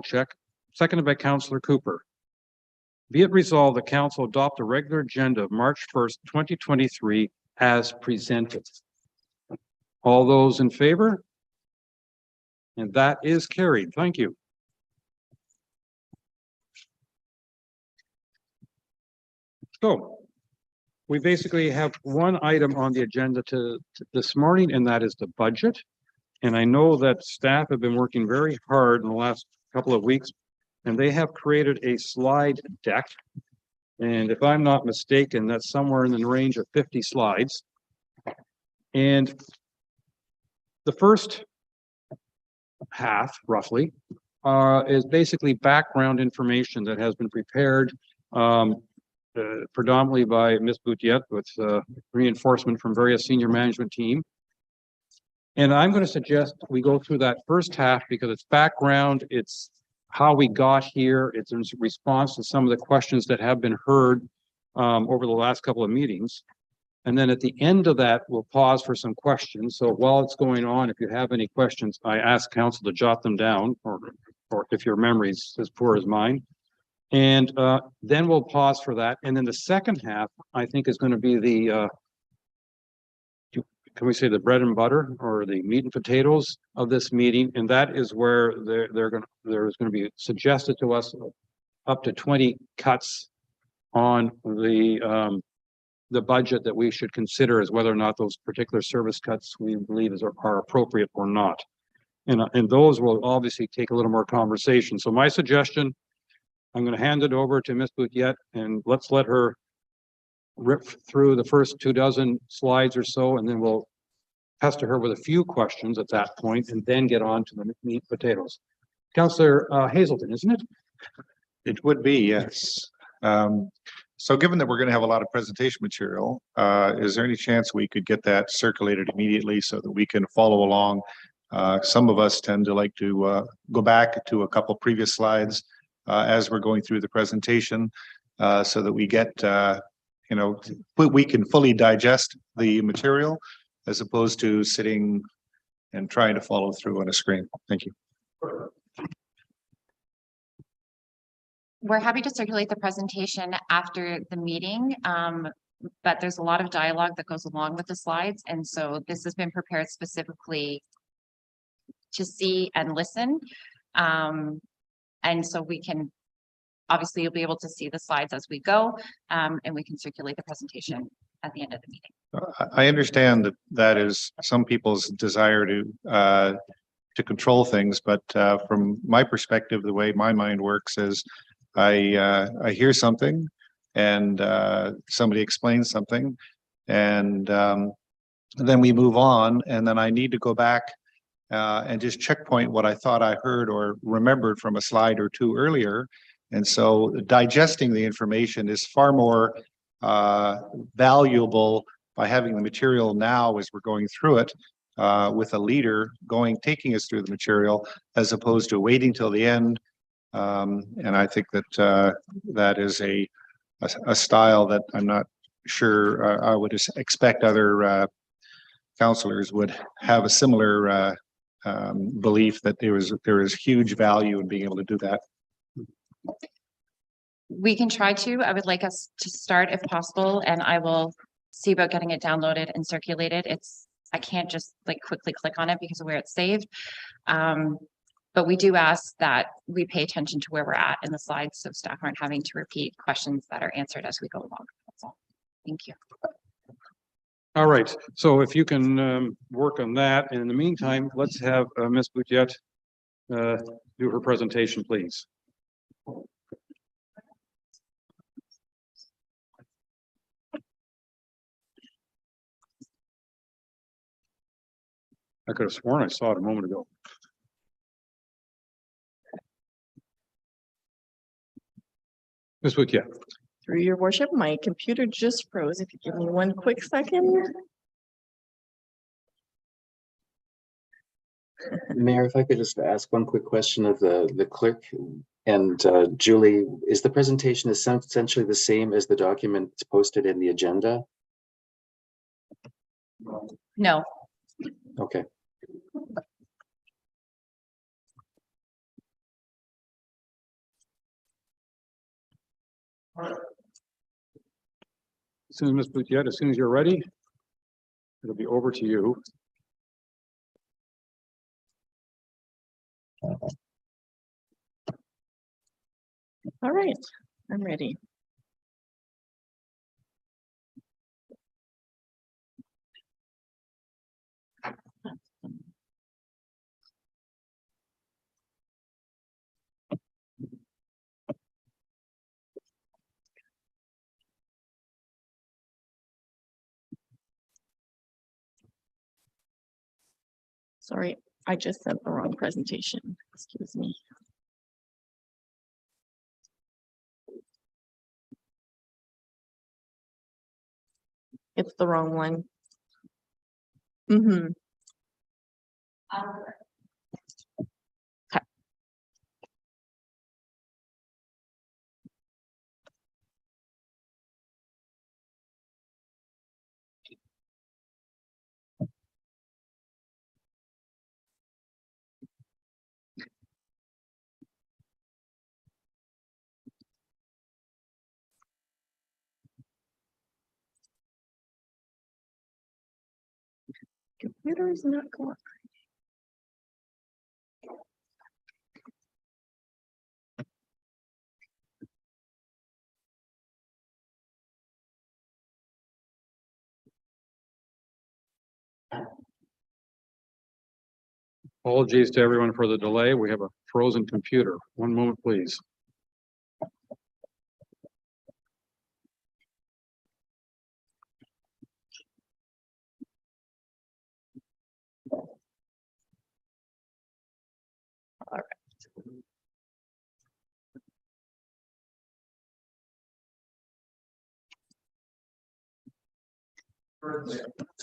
Check, seconded by Councillor Cooper. Be it resolved, the council adopt a regular agenda of March 1st, 2023 as presented. All those in favor? And that is carried. Thank you. So we basically have one item on the agenda to this morning, and that is the budget. And I know that staff have been working very hard in the last couple of weeks, and they have created a slide deck. And if I'm not mistaken, that's somewhere in the range of 50 slides. And the first half, roughly, is basically background information that has been prepared predominantly by Ms. Boutiette with reinforcement from various senior management team. And I'm going to suggest we go through that first half because it's background, it's how we got here, it's in response to some of the questions that have been heard over the last couple of meetings. And then at the end of that, we'll pause for some questions. So while it's going on, if you have any questions, I ask council to jot them down, or if your memory is as poor as mine. And then we'll pause for that. And then the second half, I think, is going to be the, can we say the bread and butter or the meat and potatoes of this meeting? And that is where there's going to be suggested to us up to 20 cuts on the budget that we should consider as whether or not those particular service cuts we believe are appropriate or not. And those will obviously take a little more conversation. So my suggestion, I'm going to hand it over to Ms. Boutiette, and let's let her rip through the first 24 slides or so, and then we'll pester her with a few questions at that point, and then get on to the meat and potatoes. Councillor Hazelton, isn't it? It would be, yes. So given that we're going to have a lot of presentation material, is there any chance we could get that circulated immediately so that we can follow along? Some of us tend to like to go back to a couple previous slides as we're going through the presentation so that we get, you know, we can fully digest the material as opposed to sitting and trying to follow through on a screen. Thank you. We're happy to circulate the presentation after the meeting, but there's a lot of dialogue that goes along with the slides. And so this has been prepared specifically to see and listen. And so we can, obviously you'll be able to see the slides as we go, and we can circulate the presentation at the end of the meeting. I understand that that is some people's desire to control things, but from my perspective, the way my mind works is I hear something and somebody explains something, and then we move on, and then I need to go back and just checkpoint what I thought I heard or remembered from a slide or two earlier. And so digesting the information is far more valuable by having the material now as we're going through it with a leader taking us through the material, as opposed to waiting till the end. And I think that that is a style that I'm not sure I would expect other councillors would have a similar belief that there is huge value in being able to do that. We can try to. I would like us to start if possible, and I will see about getting it downloaded and circulated. I can't just like quickly click on it because of where it's saved. But we do ask that we pay attention to where we're at in the slides so staff aren't having to repeat questions that are answered as we go along. That's all. Thank you. All right. So if you can work on that. And in the meantime, let's have Ms. Boutiette do her presentation, please. I could have sworn I saw it a moment ago. Ms. Boutiette. Through your worship, my computer just froze. If you give me one quick second. Mayor, if I could just ask one quick question of the clerk and Julie, is the presentation essentially the same as the document posted in the agenda? No. Okay. As soon as Ms. Boutiette, as soon as you're ready, it'll be over to you. All right, I'm ready. Sorry, I just sent the wrong presentation. Excuse me. It's the wrong one. Mm-hmm. Computer is not going. Apologies to everyone for the delay. We have a frozen computer. One moment, please.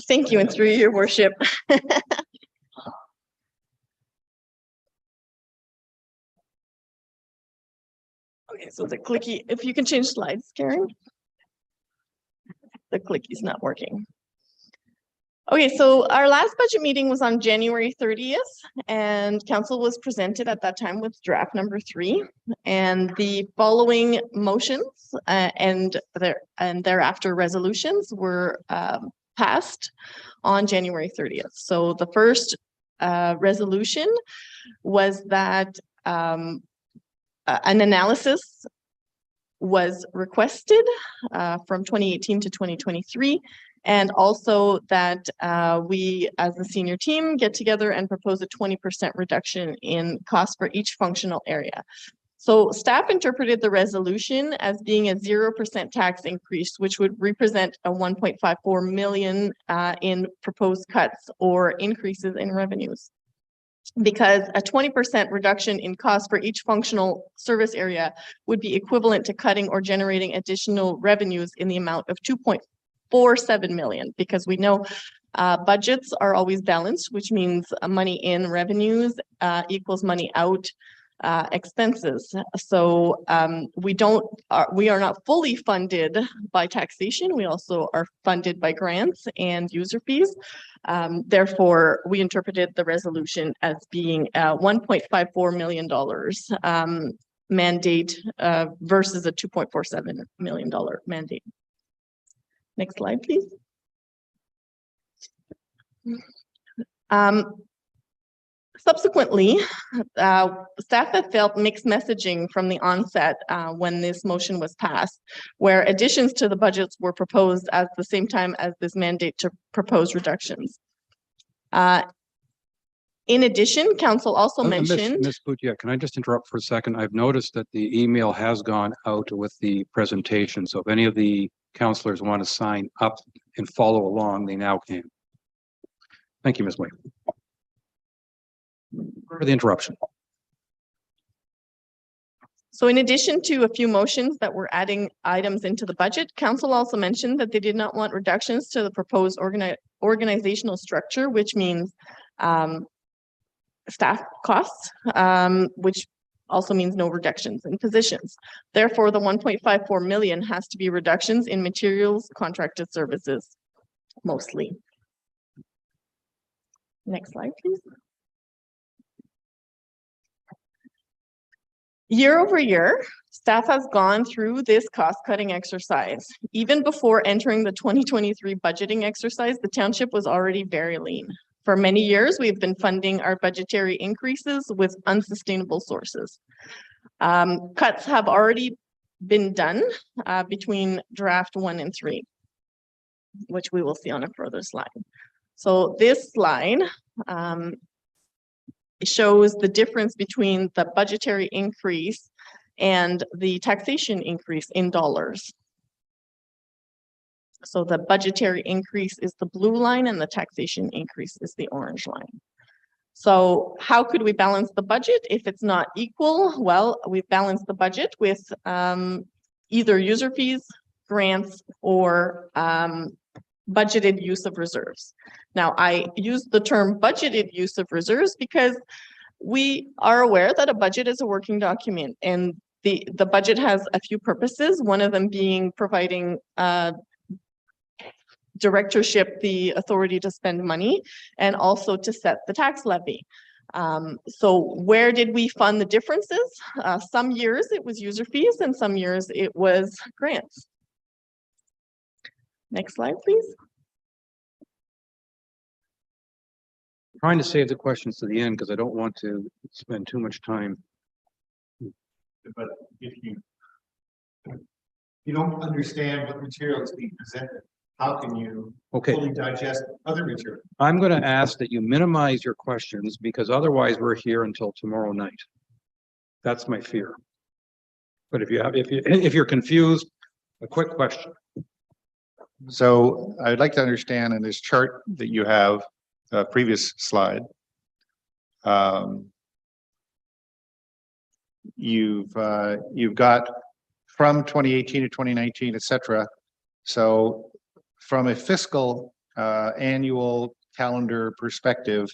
Thank you, and through your worship. Okay, so the clicky, if you can change slides, Karen. The clicky's not working. Okay, so our last budget meeting was on January 30th, and council was presented at that time with draft number 3, and the following motions and thereafter resolutions were passed on January 30th. So the first resolution was that an analysis was requested from 2018 to 2023, and also that we as the senior team get together and propose a 20% reduction in cost for each functional area. So staff interpreted the resolution as being a 0% tax increase, which would represent a 1.54 million in proposed cuts or increases in revenues. Because a 20% reduction in cost for each functional service area would be equivalent to cutting or generating additional revenues in the amount of 2.47 million, because we know budgets are always balanced, which means money in revenues equals money out expenses. So we are not fully funded by taxation. We also are funded by grants and user fees. Therefore, we interpreted the resolution as being $1.54 million mandate versus a $2.47 million mandate. Next slide, please. Subsequently, staff had felt mixed messaging from the onset when this motion was passed, where additions to the budgets were proposed at the same time as this mandate to propose reductions. In addition, council also mentioned— Ms. Boutiette, can I just interrupt for a second? I've noticed that the email has gone out with the presentation. So if any of the councillors want to sign up and follow along, they now can. Thank you, Ms. White, for the interruption. So in addition to a few motions that were adding items into the budget, council also mentioned that they did not want reductions to the proposed organizational structure, which means staff costs, which also means no reductions in positions. Therefore, the 1.54 million has to be reductions in materials, contracted services, mostly. Next slide, please. Year over year, staff has gone through this cost-cutting exercise. Even before entering the 2023 budgeting exercise, the township was already very lean. For many years, we've been funding our budgetary increases with unsustainable sources. Cuts have already been done between draft 1 and 3, which we will see on a further slide. So this slide shows the difference between the budgetary increase and the taxation increase in dollars. So the budgetary increase is the blue line and the taxation increase is the orange line. So how could we balance the budget if it's not equal? Well, we've balanced the budget with either user fees, grants, or budgeted use of reserves. Now, I use the term budgeted use of reserves because we are aware that a budget is a working document, and the budget has a few purposes, one of them being providing directorship the authority to spend money and also to set the tax levy. So where did we fund the differences? Some years it was user fees and some years it was grants. Next slide, please. Trying to save the questions to the end because I don't want to spend too much time. But if you don't understand what material is being presented, how can you Okay, fully digest other material? I'm going to ask that you minimize your questions because otherwise we're here until tomorrow night. That's my fear. But if you're confused, a quick question. So I'd like to understand in this chart that you have, previous slide, you've got from 2018 to 2019, et cetera. So from a fiscal annual calendar perspective,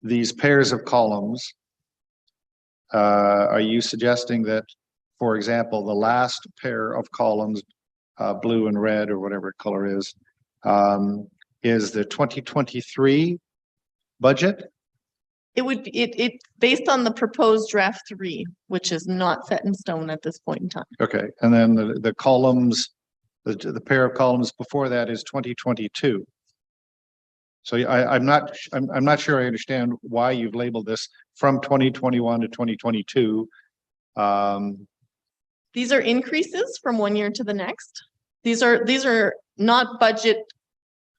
these pairs of columns, are you suggesting that, for example, the last pair of columns, blue and red or whatever color is the 2023 budget? It would be it based on the proposed draft 3, which is not set in stone at this point in time. Okay, and then the columns, the pair of columns before that is 2022. So I'm not sure I understand why you've labeled this from 2021 to 2022. These are increases from one year to the next. These are not budget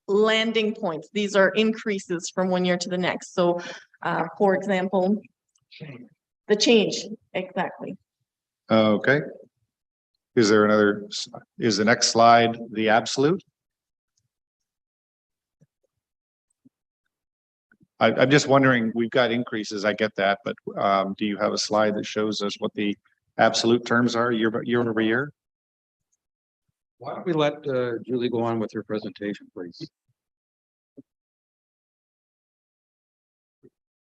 landing points. These are increases from one year to the next. So, for example, the change, exactly. Okay. Is the next slide the absolute? I'm just wondering, we've got increases, I get that, but do you have a slide that shows us what the absolute terms are year over year? Why don't we let Julie go on with her presentation, please?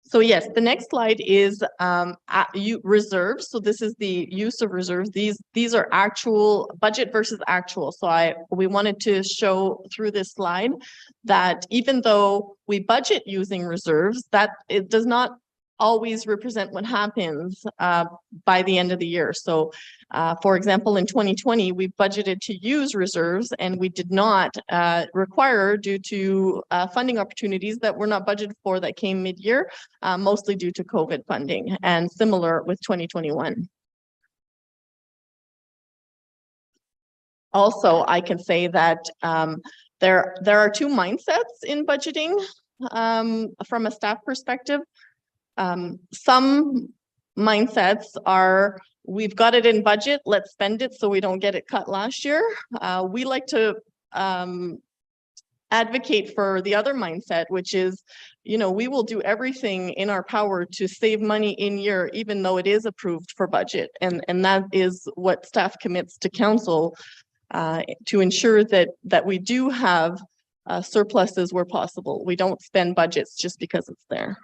So yes, the next slide is reserves. So this is the use of reserves. These are actual budget versus actual. So we wanted to show through this slide that even though we budget using reserves, that it does not always represent what happens by the end of the year. So for example, in 2020, we budgeted to use reserves and we did not require due to funding opportunities that were not budgeted for that came mid-year, mostly due to COVID funding, and similar with 2021. Also, I can say that there are two mindsets in budgeting from a staff perspective. Some mindsets are, we've got it in budget, let's spend it so we don't get it cut last year. We like to advocate for the other mindset, which is, we will do everything in our power to save money in year, even though it is approved for budget. And that is what staff commits to council to ensure that we do have surpluses where possible. We don't spend budgets just because it's there.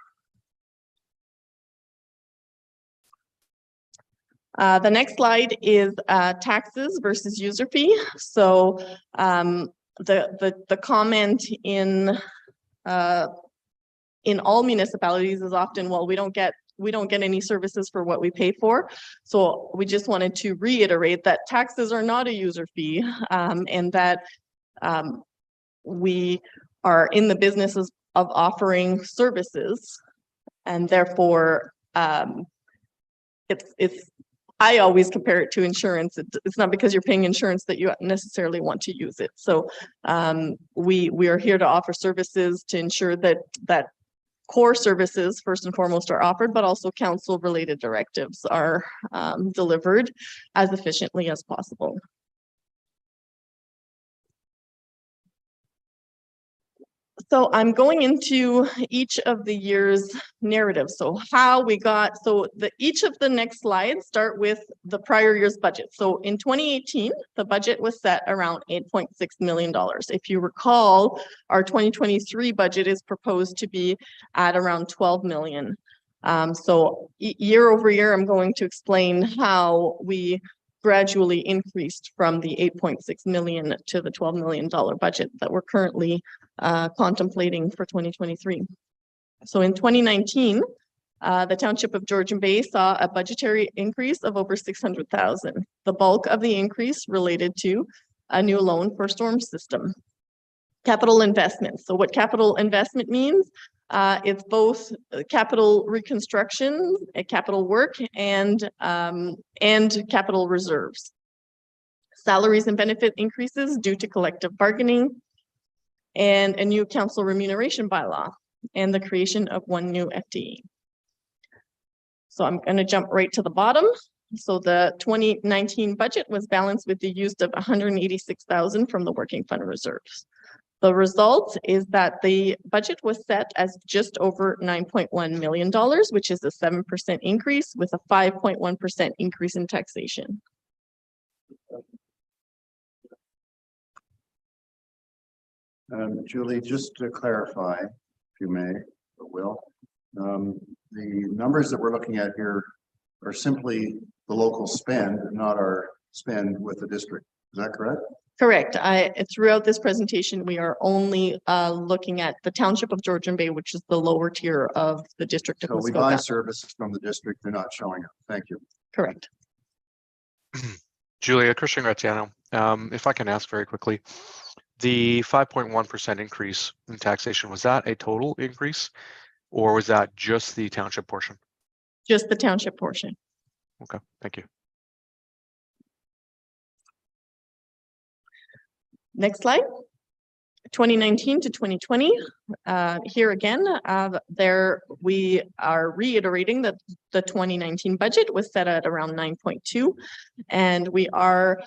The next slide is taxes versus user fee. So the comment in all municipalities is often, well, we don't get we don't get any services for what we pay for. So we just wanted to reiterate that taxes are not a user fee, and that we are in the businesses of offering services, and therefore it's I always compare it to insurance. It's not because you're paying insurance that you necessarily want to use it. So we are here to offer services to ensure that core services first and foremost are offered, but also council related directives are delivered as efficiently as possible. So I'm going into each of the year's narratives. So how we got, each of the next slides start with the prior year's budget. So in 2018, the budget was set around $8.6 million. If you recall, our 2023 budget is proposed to be at around 12 million. So year over year, I'm going to explain how we gradually increased from the 8.6 million to the $12 million budget that we're currently contemplating for 2023. So in 2019, the Township of Georgian Bay saw a budgetary increase of over 600,000. The bulk of the increase related to a new loan for storm system. Capital investments. So what capital investment means, it's both capital reconstruction, capital work, and capital reserves. Salaries and benefit increases due to collective bargaining, and a new council remuneration bylaw, and the creation of one new FTE. So I'm going to jump right to the bottom. So the 2019 budget was balanced with the use of 186,000 from the working fund reserves. The result is that the budget was set as just over $9.1 million, which is a 7% increase with a 5.1% increase in taxation. Julie, just to clarify, if you may, or will, the numbers that we're looking at here are simply the local spend, not our spend with the district. Is that correct? Correct. Throughout this presentation, we are only looking at the Township of Georgian Bay, which is the lower tier of the district of So we buy Muskoka. services from the district, they're not showing up. Thank you. Correct. Julia, Christian Graziano, if I can ask very quickly, the 5.1% increase in taxation, was that a total increase or was that just the township portion? Just the township portion. Okay, thank you. Next slide. 2019 to 2020. Here again, there we are reiterating that the 2019 budget was set at around 9.2, and we are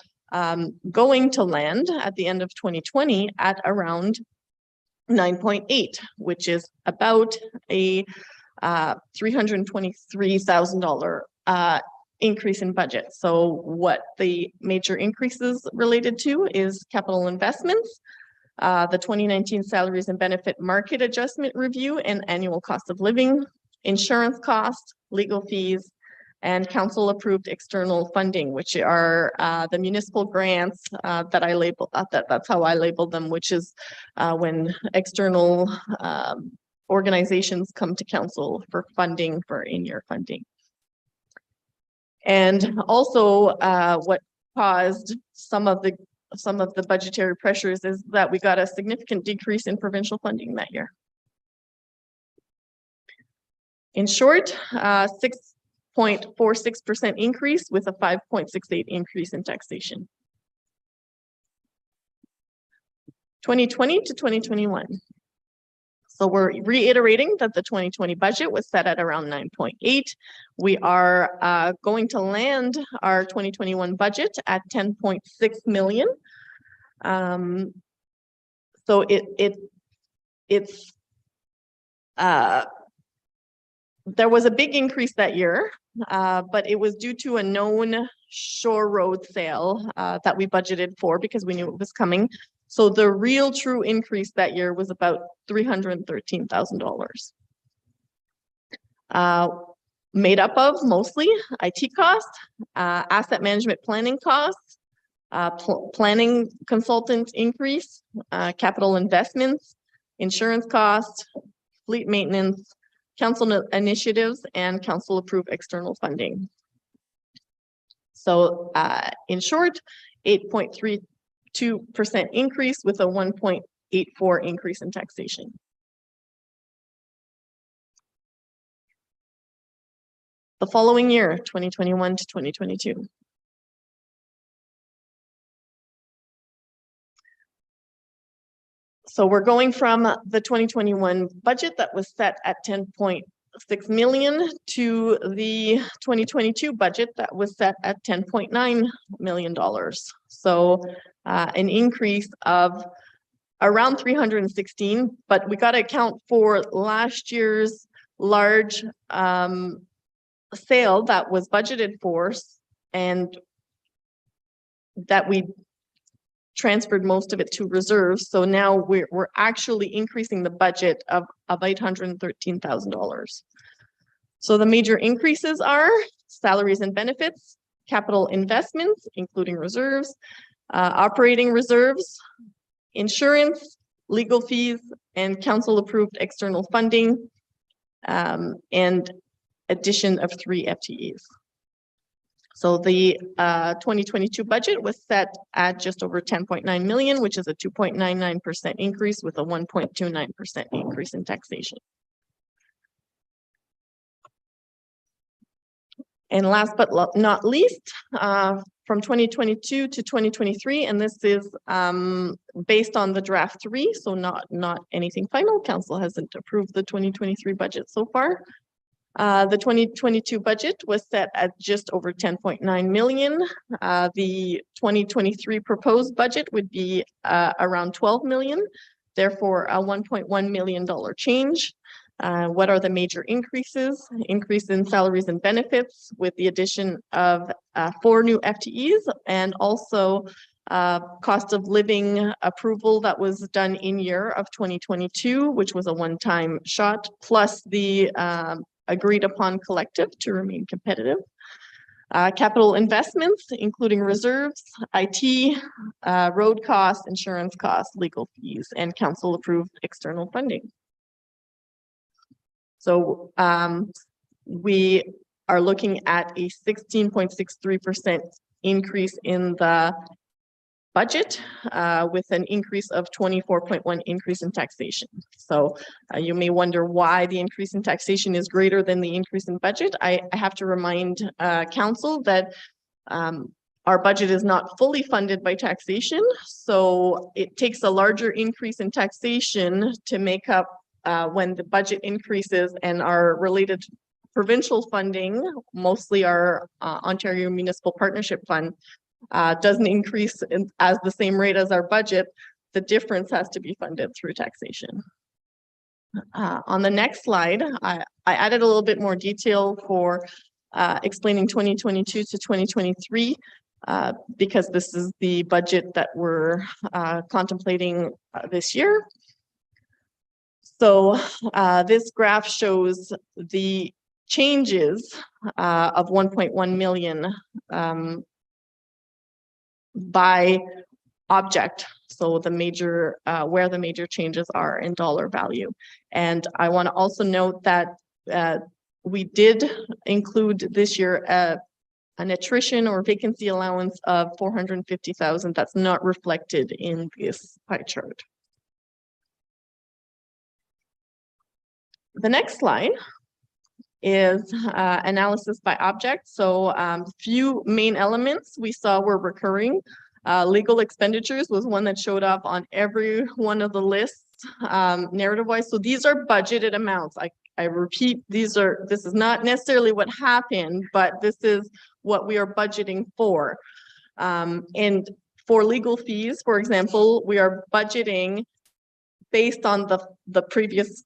going to land at the end of 2020 at around 9.8, which is about a $323,000 increase in budget. So what the major increases related to is capital investments, the 2019 salaries and benefit market adjustment review and annual cost of living, insurance costs, legal fees, and council approved external funding, which are the municipal grants that I label, that's how I label them, which is when external organizations come to council for funding, for in-year funding. And also what caused some of the budgetary pressures is that we got a significant decrease in provincial funding that year. In short, 6.46% increase with a 5.68 increase in taxation. 2020 to 2021. So we're reiterating that the 2020 budget was set at around 9.8. We are going to land our 2021 budget at 10.6 million. So it's there was a big increase that year, but it was due to a known shore road sale that we budgeted for because we knew it was coming. So the real true increase that year was about $313,000. Made up of mostly IT costs, asset management planning costs, planning consultant increase, capital investments, insurance costs, fleet maintenance, council initiatives, and council approved external funding. So in short, 8.32% increase with a 1.84 increase in taxation. The following year, 2021 to 2022. So we're going from the 2021 budget that was set at 10.6 million to the 2022 budget that was set at $10.9 million. So an increase of around 316, but we got to account for last year's large sale that was budgeted for and that we transferred most of it to reserves. So now we're actually increasing the budget of $813,000. So the major increases are salaries and benefits, capital investments, including reserves, operating reserves, insurance, legal fees, and council approved external funding, and addition of 3 FTEs. So the 2022 budget was set at just over 10.9 million, which is a 2.99% increase with a 1.29% increase in taxation. And last but not least, from 2022 to 2023, and this is based on the draft 3, so not anything final. Council hasn't approved the 2023 budget so far. The 2022 budget was set at just over 10.9 million. The 2023 proposed budget would be around 12 million, therefore a $1.1 million change. What are the major increases? Increase in salaries and benefits with the addition of 4 new FTEs, and also cost of living approval that was done in year of 2022, which was a one-time shot, plus the agreed upon collective to remain competitive. Capital investments, including reserves, IT, road costs, insurance costs, legal fees, and council approved external funding. So we are looking at a 16.63% increase in the budget with an increase of 24.1 increase in taxation. So you may wonder why the increase in taxation is greater than the increase in budget. I have to remind council that our budget is not fully funded by taxation. So it takes a larger increase in taxation to make up when the budget increases and our related provincial funding, mostly our Ontario Municipal Partnership Fund, doesn't increase as the same rate as our budget. The difference has to be funded through taxation. On the next slide, I added a little bit more detail for explaining 2022 to 2023 because this is the budget that we're contemplating this year. So this graph shows the changes of 1.1 million by object. So the major, where the major changes are in dollar value. And I want to also note that we did include this year an attrition or vacancy allowance of 450,000 that's not reflected in this pie chart. The next slide is analysis by object. So few main elements we saw were recurring. Legal expenditures was one that showed up on every one of the lists narrative wise. So these are budgeted amounts. I repeat, this is not necessarily what happened, but this is what we are budgeting for. And for legal fees, for example, we are budgeting based on the previous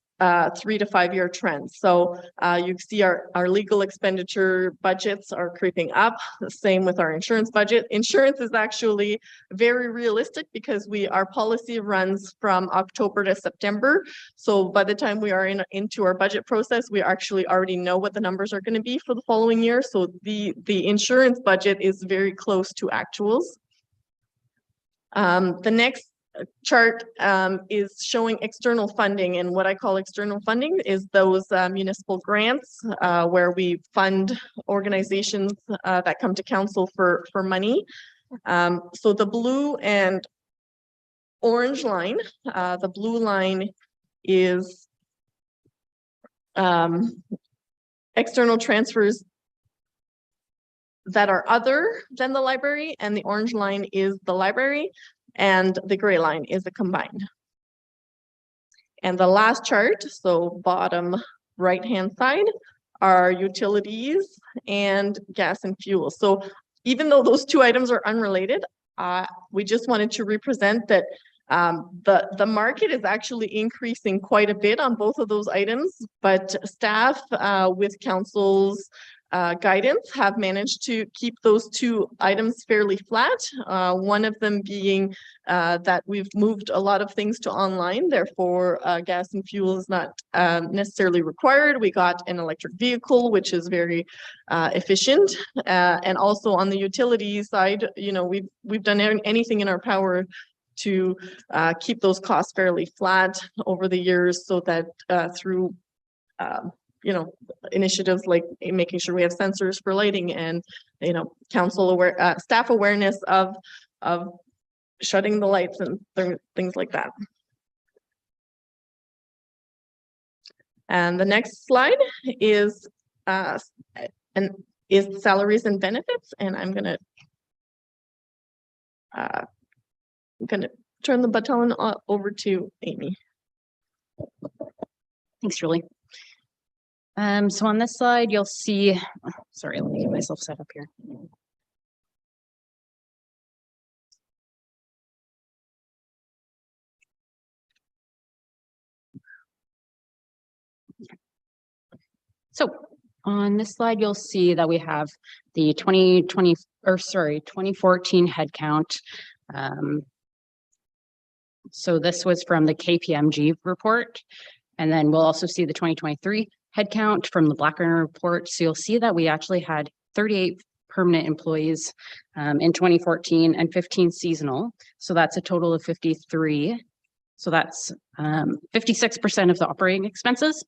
3 to 5 year trends. So you see our legal expenditure budgets are creeping up. The same with our insurance budget. Insurance is actually very realistic because our policy runs from October to September. So by the time we are into our budget process, we actually already know what the numbers are going to be for the following year. So the insurance budget is very close to actuals. The next chart is showing external funding, and what I call external funding is those municipal grants where we fund organizations that come to council for money. So the blue and orange line, the blue line is external transfers that are other than the library, and the orange line is the library, and the gray line is the combined. And the last chart, so bottom right-hand side, are utilities and gas and fuel. So even though those two items are unrelated, we just wanted to represent that the market is actually increasing quite a bit on both of those items, but staff with council's guidance have managed to keep those two items fairly flat. One of them being that we've moved a lot of things to online, therefore gas and fuel is not necessarily required. We got an electric vehicle, which is very efficient, and also on the utility side, you know, we've done anything in our power to keep those costs fairly flat over the years, so that through you know, initiatives like making sure we have sensors for lighting and, you know, staff awareness of shutting the lights and things like that. And the next slide is salaries and benefits, and I'm gonna turn the baton over to Amy. Thanks, Julie. So on this slide, you'll see, sorry, let me get myself set up here. So on this slide, you'll see that we have the 2014 headcount. So this was from the KPMG report. And then we'll also see the 2023 headcount from the Blackburn report. So you'll see that we actually had 38 permanent employees in 2014 and 15 seasonal. So that's a total of 53. So that's 56% of the operating expenses.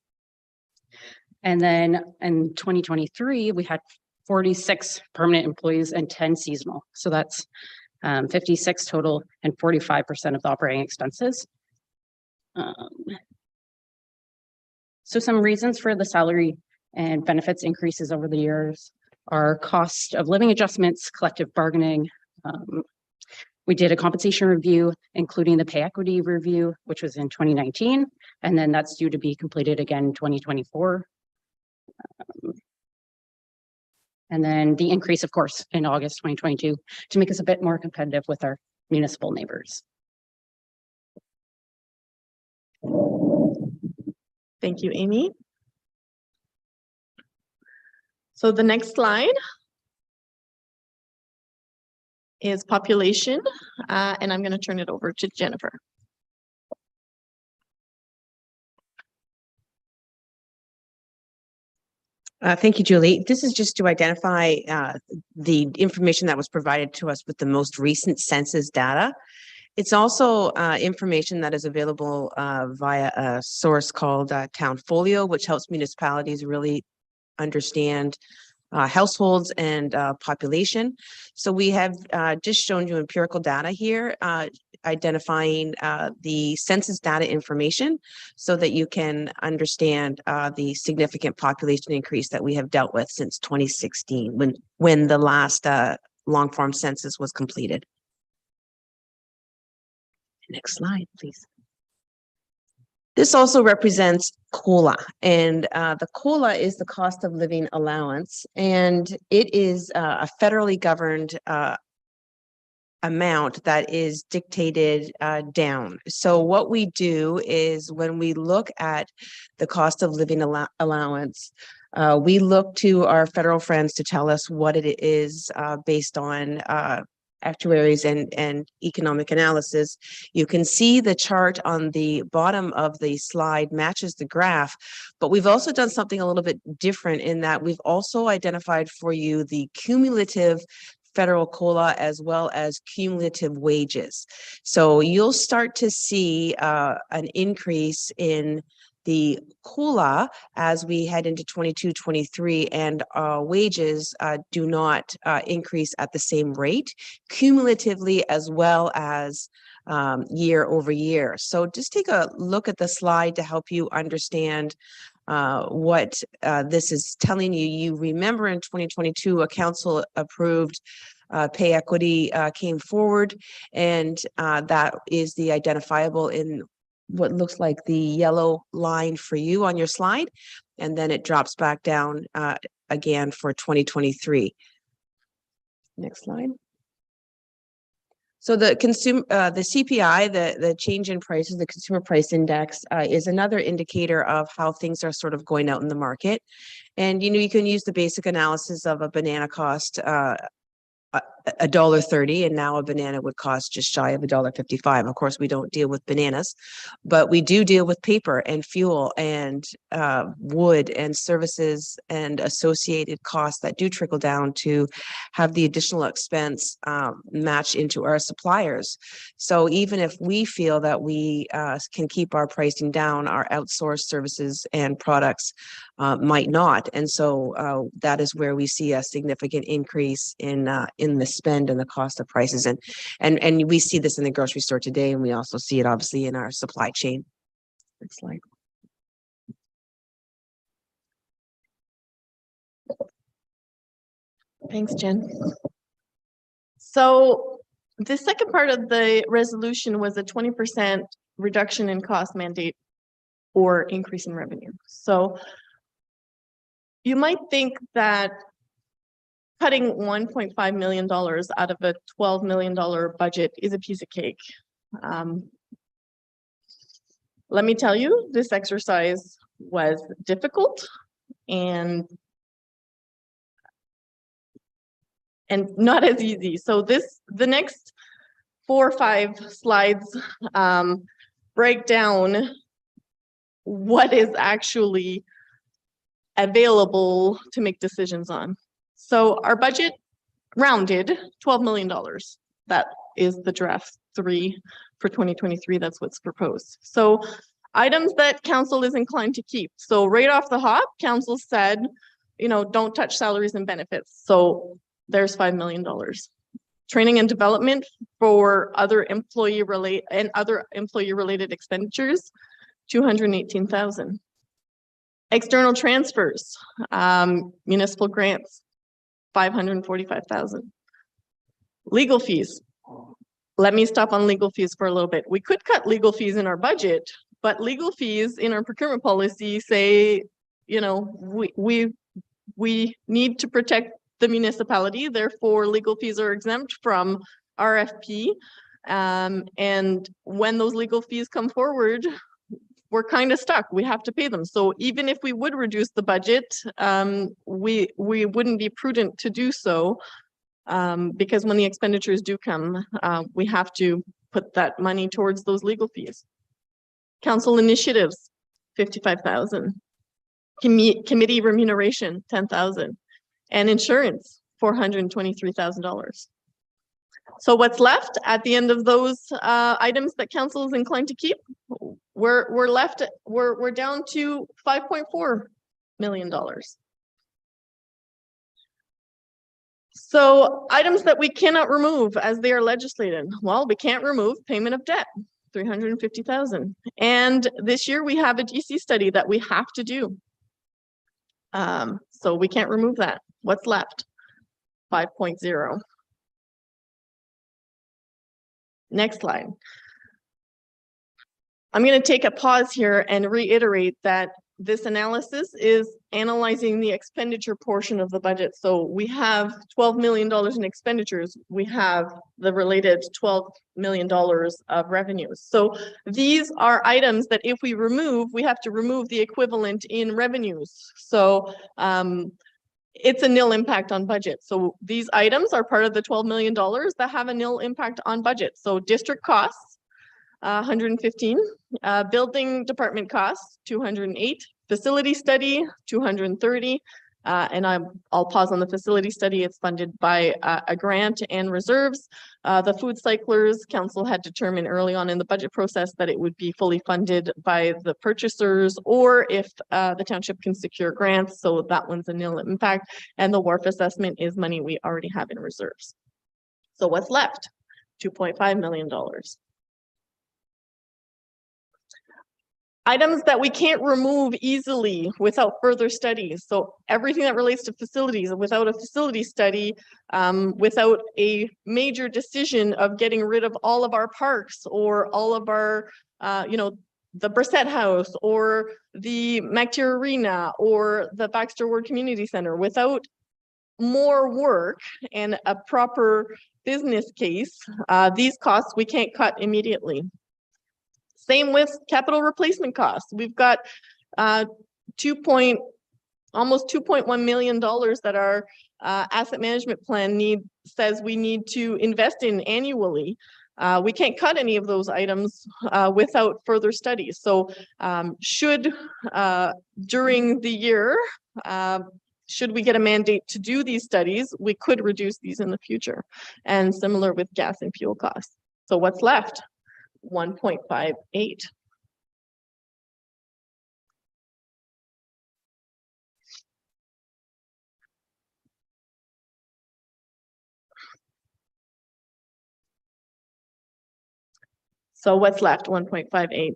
And then in 2023, we had 46 permanent employees and 10 seasonal. So that's 56 total and 45% of the operating expenses. So some reasons for the salary and benefits increases over the years are cost of living adjustments, collective bargaining. We did a compensation review, including the pay equity review, which was in 2019, and then that's due to be completed again in 2024. And then the increase, of course, in August 2022 to make us a bit more competitive with our municipal neighbors. Thank you, Amy. So the next slide is population, and I'm going to turn it over to Jennifer. Thank you, Julie. This is just to identify the information that was provided to us with the most recent census data. It's also information that is available via a source called Townfolio, which helps municipalities really understand households and population. So we have just shown you empirical data here, identifying the census data information so that you can understand the significant population increase that we have dealt with since 2016, when the last long form census was completed. Next slide, please. This also represents COLA, and the COLA is the cost of living allowance, and it is a federally governed amount that is dictated down. So what we do is when we look at the cost of living allowance, we look to our federal friends to tell us what it is based on actuaries and economic analysis. You can see the chart on the bottom of the slide matches the graph, but we've also done something a little bit different in that we've also identified for you the cumulative federal COLA as well as cumulative wages. So you'll start to see an increase in the COLA as we head into 22-23, and wages do not increase at the same rate cumulatively as well as year over year. So just take a look at the slide to help you understand what this is telling you. You remember in 2022, a council approved pay equity came forward, and that is the identifiable in what looks like the yellow line for you on your slide, and then it drops back down again for 2023. Next slide. So the CPI, the change in prices, the consumer price index is another indicator of how things are sort of going out in the market. And, you know, you can use the basic analysis of a banana cost $1.30, and now a banana would cost just shy of $1.55. Of course, we don't deal with bananas, but we do deal with paper and fuel and wood and services and associated costs that do trickle down to have the additional expense match into our suppliers. So even if we feel that we can keep our pricing down, our outsourced services and products might not. And so that is where we see a significant increase in the spend and the cost of prices. And we see this in the grocery store today, and we also see it obviously in our supply chain. Next slide. Thanks, Jen. So the second part of the resolution was a 20% reduction in cost mandate or increase in revenue. So you might think that cutting $1.5 million out of a $12 million budget is a piece of cake. Let me tell you, this exercise was difficult and not as easy. So the next 4 or 5 slides break down what is actually available to make decisions on. So our budget rounded $12 million. That is the draft 3 for 2023. That's what's proposed. So items that council is inclined to keep. So right off the hop, council said, you know, don't touch salaries and benefits. So there's $5 million. Training and development for other employee related expenditures, $218,000. External transfers, municipal grants, $545,000. Legal fees. Let me stop on legal fees for a little bit. We could cut legal fees in our budget, but legal fees in our procurement policy say, you know, we need to protect the municipality, therefore legal fees are exempt from RFP. And when those legal fees come forward, we're kind of stuck. We have to pay them. So even if we would reduce the budget, we wouldn't be prudent to do so, because when the expenditures do come, we have to put that money towards those legal fees. Council initiatives, $55,000. Committee remuneration, $10,000. And insurance, $423,000. So what's left at the end of those items that council is inclined to keep? We're down to $5.4 million. So items that we cannot remove as they are legislated. Well, we can't remove payment of debt, $350,000. And this year we have a DC study that we have to do. So we can't remove that. What's left? 5.0. Next slide. I'm going to take a pause here and reiterate that this analysis is analyzing the expenditure portion of the budget. So we have $12 million in expenditures. We have the related $12 million of revenues. So these are items that if we remove, we have to remove the equivalent in revenues. So it's a nil impact on budget. So these items are part of the $12 million that have a nil impact on budget. So district costs, 115, building department costs, 208, facility study, 230, And I'll pause on the facility study. It's funded by a grant and reserves. The food cyclers, council had determined early on in the budget process that it would be fully funded by the purchasers, or if the township can secure grants. So that one's a nil impact. And the wharf assessment is money we already have in reserves. So what's left? $2.5 million. Items that we can't remove easily without further studies. So everything that relates to facilities, without a facility study, without a major decision of getting rid of all of our parks or all of our, the Brissett House or the McTier Arena or the Baxter Ward Community Center, without more work and a proper business case, these costs we can't cut immediately. Same with capital replacement costs. We've got almost $2.1 million that our asset management plan says we need to invest in annually. We can't cut any of those items without further studies. So during the year, should we get a mandate to do these studies, we could reduce these in the future. And similar with gas and fuel costs. So what's left? 1.58. So what's left? 1.58.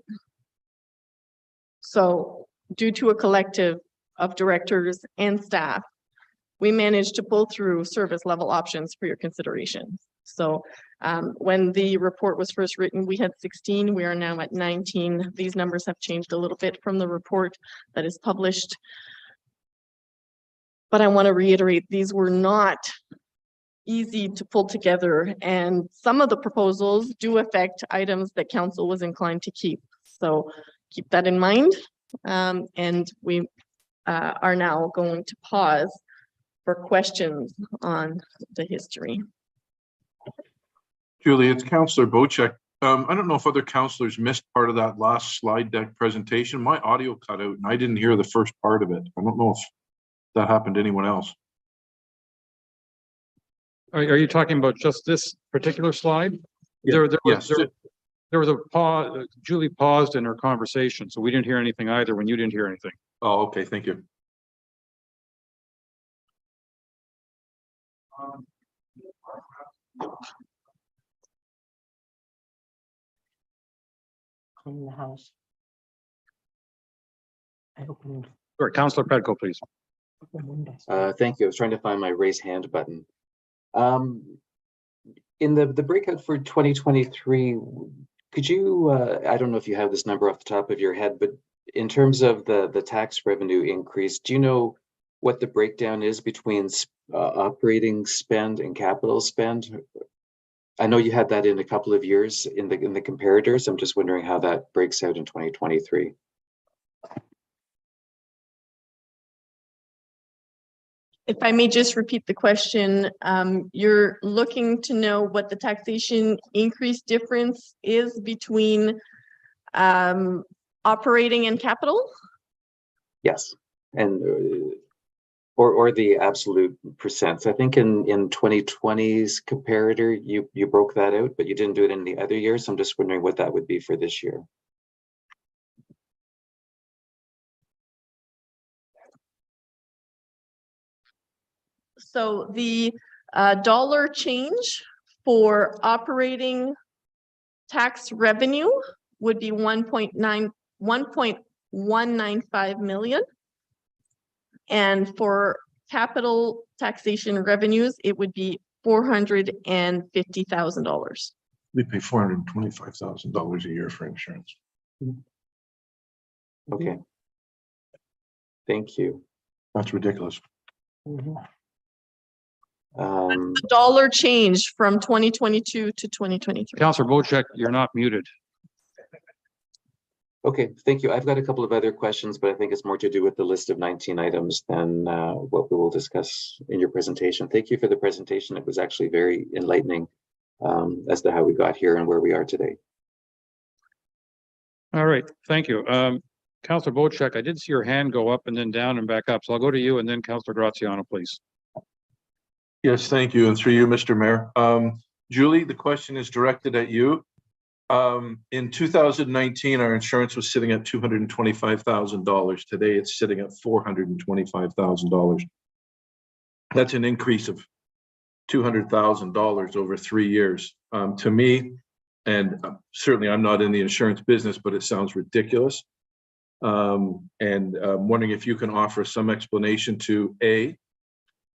So due to a collective of directors and staff, we managed to pull through service level options for your consideration. So when the report was first written, we had 16, we are now at 19. These numbers have changed a little bit from the report that is published. But I want to reiterate, these were not easy to pull together, and some of the proposals do affect items that council was inclined to keep. So keep that in mind. And we are now going to pause for questions on the history. Julie, it's Councillor Bocek. I don't know if other councillors missed part of that last slide deck presentation. My audio cut out and I didn't hear the first part of it. I don't know if that happened to anyone else. Are you talking about just this particular slide? Yeah. There was a pause. Julie paused in her conversation, so we didn't hear anything either when you didn't hear anything. Oh, okay. Thank you. Clean the house. I opened Or Councillor Pedco, please. the windows. Thank you. I was trying to find my raise hand button. In the breakout for 2023, could you, I don't know if you have this number off the top of your head, but in terms of the tax revenue increase, do you know what the breakdown is between operating spend and capital spend? I know you had that in a couple of years in the comparators. I'm just wondering how that breaks out in 2023. If I may just repeat the question, you're looking to know what the taxation increase difference is between operating and capital? Yes, and or the absolute percents. I think in 2020's comparator, you broke that out, but you didn't do it in the other years. So I'm just wondering what that would be for this year. So the dollar change for operating tax revenue would be 1.195 million. And for capital taxation revenues, it would be $450,000. We pay $425,000 a year for insurance. Okay. Thank you. That's ridiculous. The dollar change from 2022 to 2023. Councillor Bocek, you're not muted. Okay, thank you. I've got a couple of other questions, but I think it's more to do with the list of 19 items than what we will discuss in your presentation. Thank you for the presentation. It was actually very enlightening as to how we got here and where we are today. All right, thank you. Counselor Bochek, I did see your hand go up and then down and back up. So I'll go to you and then Counselor Graziano, please. Yes, thank you. And through you, Mr. Mayor. Julie, the question is directed at you. In 2019, our insurance was sitting at $225,000. Today, it's sitting at $425,000. That's an increase of $200,000 over 3 years. To me, and certainly I'm not in the insurance business, but it sounds ridiculous. And I'm wondering if you can offer some explanation to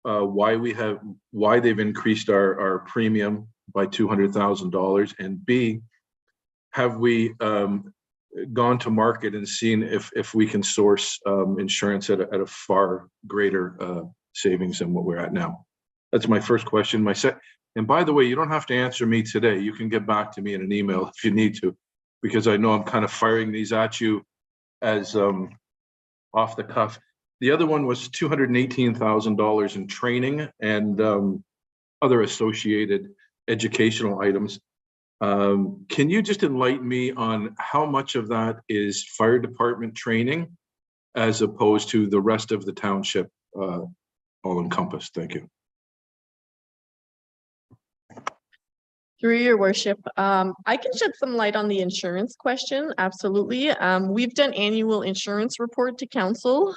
why they've increased our premium by $200,000, and B, have we gone to market and seen if we can source insurance at a far greater savings than what we're at now? That's my first question. And by the way, you don't have to answer me today. You can get back to me in an email if you need to, because I know I'm kind of firing these at you as off the cuff. The other one was $218,000 in training and other associated educational items. Can you just enlighten me on how much of that is fire department training as opposed to the rest of the township all encompassed? Thank you. Through your worship, I can shed some light on the insurance question. Absolutely. We've done annual insurance report to council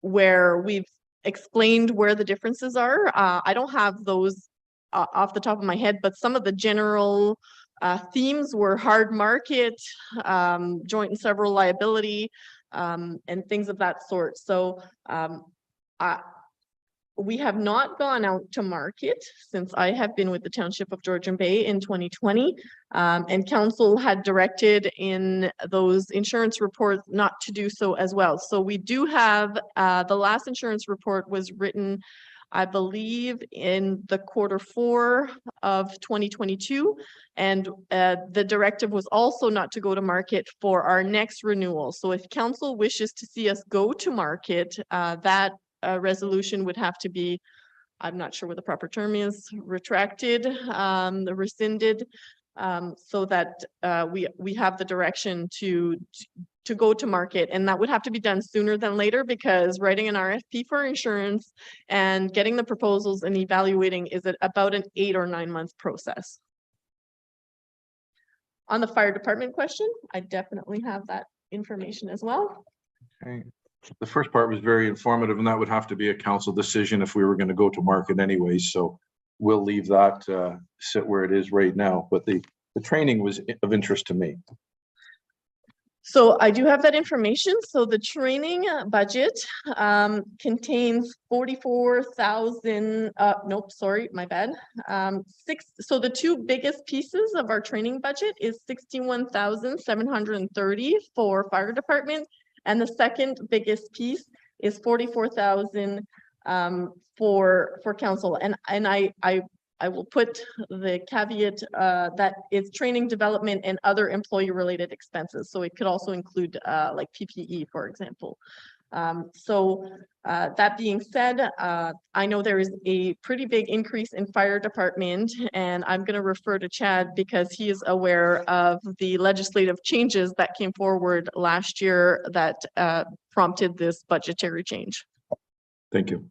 where we've explained where the differences are. I don't have those off the top of my head, but some of the general themes were hard market, joint and several liability, and things of that sort. So we have not gone out to market since I have been with the Township of Georgian Bay in 2020, and council had directed in those insurance reports not to do so as well. So we do have, the last insurance report was written, I believe, in the Q4 of 2022, and the directive was also not to go to market for our next renewal. So if council wishes to see us go to market, that resolution would have to be, I'm not sure what the proper term is, retracted, rescinded, so that we have the direction to go to market. And that would have to be done sooner than later, because writing an RFP for insurance and getting the proposals and evaluating is about an 8 or 9 month process. On the fire department question, I definitely have that information as well. Okay. The first part was very informative, and that would have to be a council decision if we were going to go to market anyway. So we'll leave that sit where it is right now. But the training was of interest to me. So I do have that information. So the training budget contains 44,000, nope, sorry, my bad. So the two biggest pieces of our training budget is 61,730 for fire department. And the second biggest piece is 44,000 for council. And I will put the caveat that it's training, development, and other employee related expenses. So it could also include like PPE, for example. That being said, I know there is a pretty big increase in fire department, and I'm going to refer to Chad because he is aware of the legislative changes that came forward last year that prompted this budgetary change. Thank you.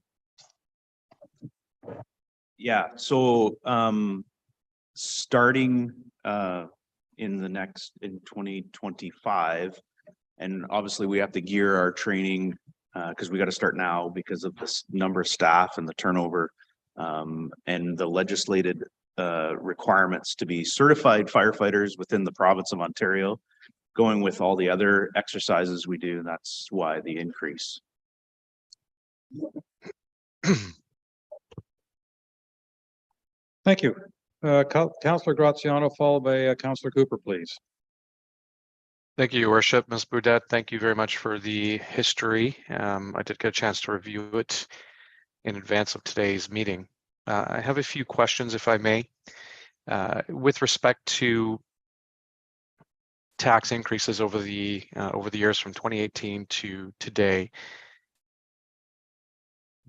Yeah, so starting in 2025, and obviously we have to gear our training because we got to start now because of this number of staff and the turnover and the legislated requirements to be certified firefighters within the province of Ontario, going with all the other exercises we do. That's why the increase. Thank you. Councillor Graziano, followed by Councillor Cooper, please. Thank you, Your Worship. Ms. Boudet, thank you very much for the history. I did get a chance to review it in advance of today's meeting. I have a few questions, if I may. With respect to tax increases over the years from 2018 to today,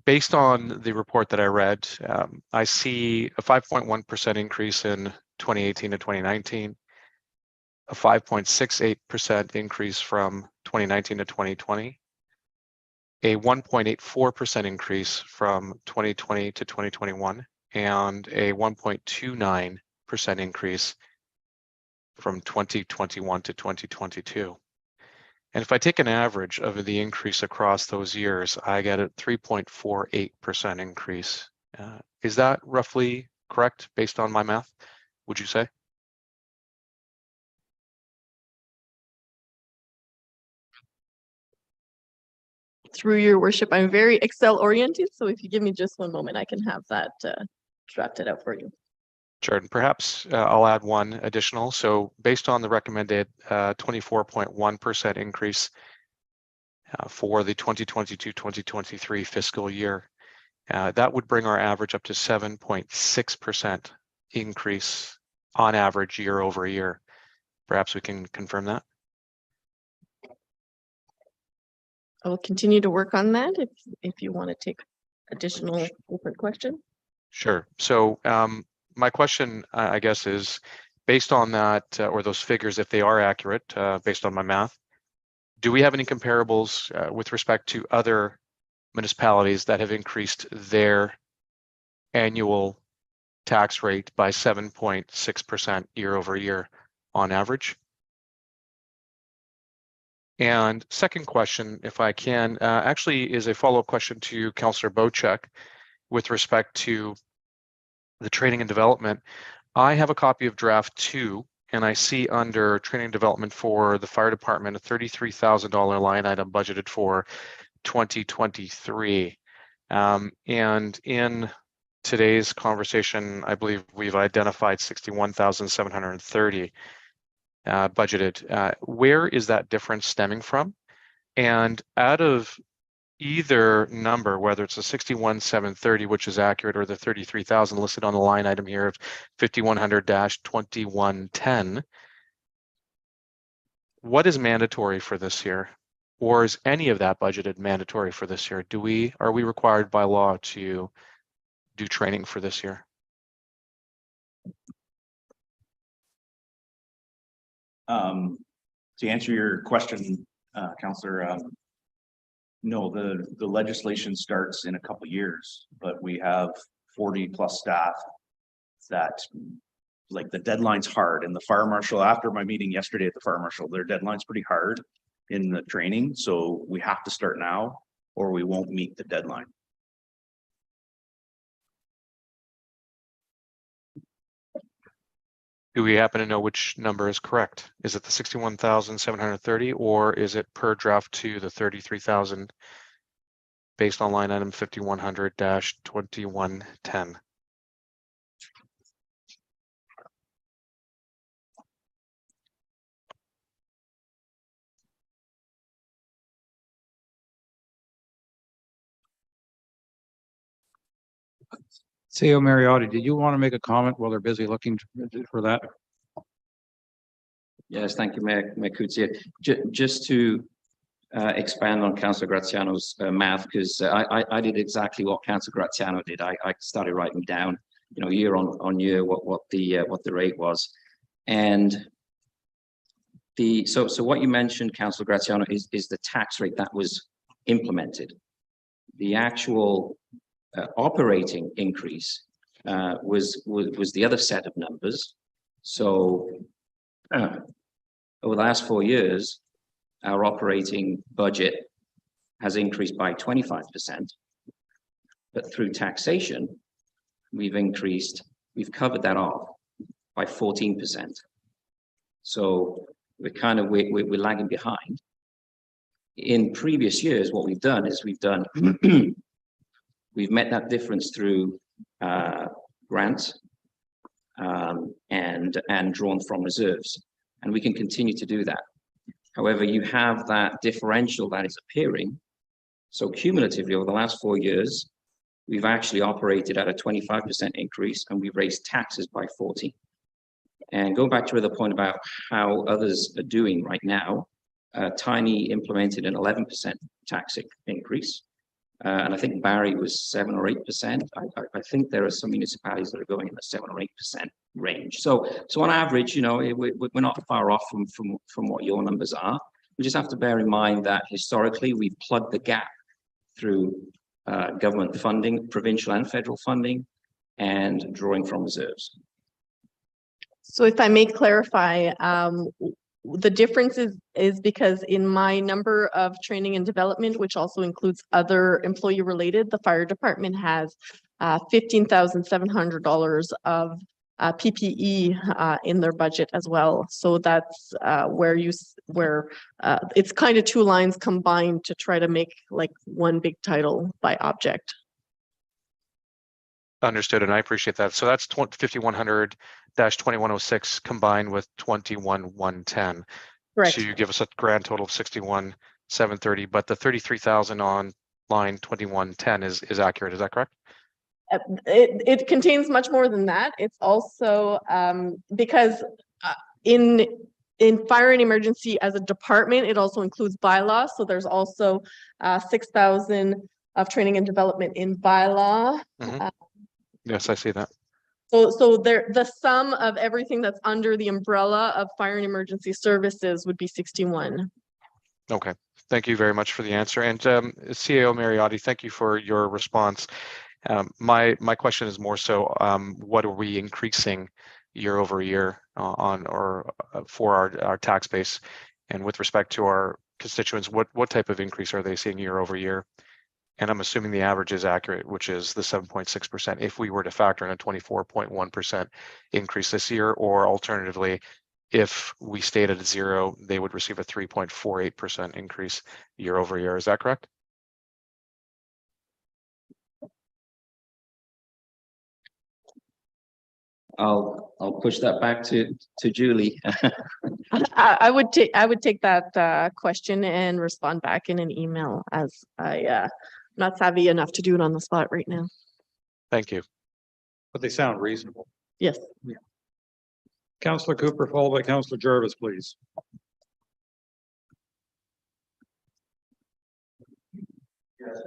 based on the report that I read, I see a 5.1% increase in 2018 to 2019, a 5.68% increase from 2019 to 2020, a 1.84% increase from 2020 to 2021, and a 1.29% increase from 2021 to 2022. And if I take an average of the increase across those years, I get a 3.48% increase. Is that roughly correct based on my math, would you say? Through your worship, I'm very Excel oriented, so if you give me just one moment, I can have that drafted out for you. Sure, and perhaps I'll add one additional. So based on the recommended 24.1% increase for the 2022-2023 fiscal year, that would bring our average up to 7.6% increase on average year over year. Perhaps we can confirm that. I will continue to work on that if you want to take additional different question. Sure. So my question, I guess, is based on that or those figures, if they are accurate, based on my math, do we have any comparables with respect to other municipalities that have increased their annual tax rate by 7.6% year over year on average? And second question, if I can, actually is a follow-up question to Councillor Bocek with respect to the training and development. I have a copy of draft 2, and I see under training and development for the fire department a $33,000 line item budgeted for 2023. And in today's conversation, I believe we've identified 61,730 budgeted. Where is that difference stemming from? And out of either number, whether it's a 61,730, which is accurate, or the 33,000 listed on the line item here of 5100-2110, what is mandatory for this year? Or is any of that budgeted mandatory for this year? Are we required by law to do training for this year? To answer your question, Councillor, no, the legislation starts in a couple years, but we have 40 plus staff that, like, the deadline's hard. And the fire marshal, after my meeting yesterday at the fire marshal, their deadline's pretty hard in the training. So we have to start now or we won't meet the deadline. Do we happen to know which number is correct? Is it the 61,730 or is it per draft 2, the 33,000 based on line item 5100-2110? CEO Mariotti, did you want to make a comment while they're busy looking for that? Yes, thank you, Mayor Coetzee. Just to expand on Councillor Graziano's math, because I did exactly what Councillor Graziano did. I started writing down, year on year what the rate was, and so what you mentioned, Councillor Graziano, is the tax rate that was implemented. The actual operating increase was the other set of numbers. So over the last 4 years, our operating budget has increased by 25%, but through taxation, we've covered that off by 14%. So we're lagging behind. In previous years, what we've done is we've met that difference through grants and drawn from reserves, and we can continue to do that. However, you have that differential that is appearing. So cumulatively over the last 4 years, we've actually operated at a 25% increase and we've raised taxes by 40. And go back to the point about how others are doing right now. Tiny implemented an 11% tax increase. And I think Barrie was 7 or 8%. I think there are some municipalities that are going in the 7 or 8% range. So on average, you know, we're not far off from what your numbers are. We just have to bear in mind that historically we've plugged the gap through government funding, provincial and federal funding, and drawing from reserves. So if I may clarify, the difference is because in my number of training and development, which also includes other employee related, the fire department has $15,700 of PPE in their budget as well. So that's where it's kind of two lines combined to try to make like one big title by object. Understood, and I appreciate that. So that's 5100-2106 combined with 21110 Correct. to give us a grand total of 61,730. But the 33,000 on line 2110 is accurate. Is that correct? It contains much more than that. It's also because in fire and emergency as a department, it also includes bylaws. So there's also 6,000 of training and development in bylaw. Yes, I see that. So the sum of everything that's under the umbrella of fire and emergency services would be 61. Okay, thank you very much for the answer. And CAO Mariotti, thank you for your response. My question is more so, what are we increasing year over year for our tax base? And with respect to our constituents, what type of increase are they seeing year over year? And I'm assuming the average is accurate, which is the 7.6%, if we were to factor in a 24.1% increase this year, or alternatively, if we stayed at 0, they would receive a 3.48% increase year over year. Is that correct? I'll push that back to Julie. I would take that question and respond back in an email, as I'm not savvy enough to do it on the spot right now. Thank you. But they sound reasonable. Yes. Yeah. Councillor Cooper, followed by Councillor Jarvis, please. Yes.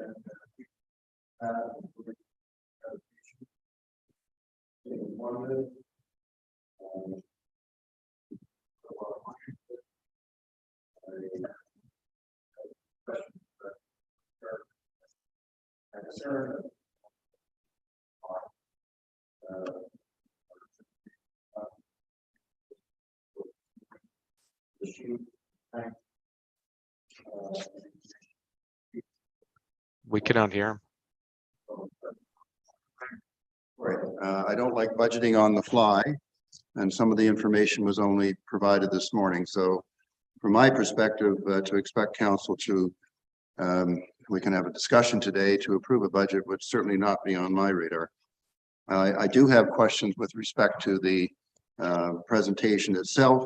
We cannot hear him. Right. I don't like budgeting on the fly, and some of the information was only provided this morning. So from my perspective, to expect council to, we can have a discussion today to approve a budget would certainly not be on my radar. I do have questions with respect to the presentation itself.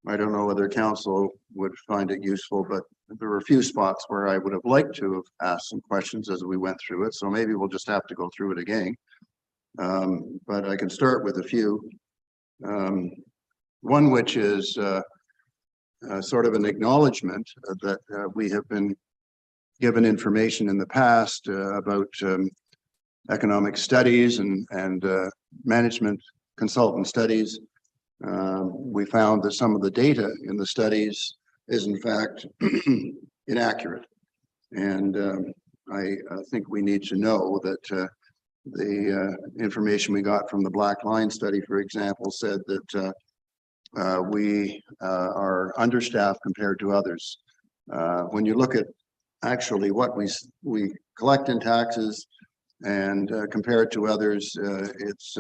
I don't know whether council would find it useful, but there were a few spots where I would have liked to have asked some questions as we went through it. So maybe we'll just have to go through it again. But I can start with a few. One which is sort of an acknowledgement that we have been given information in the past about economic studies and management consultant studies. We found that some of the data in the studies is in fact inaccurate. And I think we need to know that the information we got from the Black Line study, for example, said that we are understaffed compared to others. When you look at actually what we collect in taxes and compare it to others, it's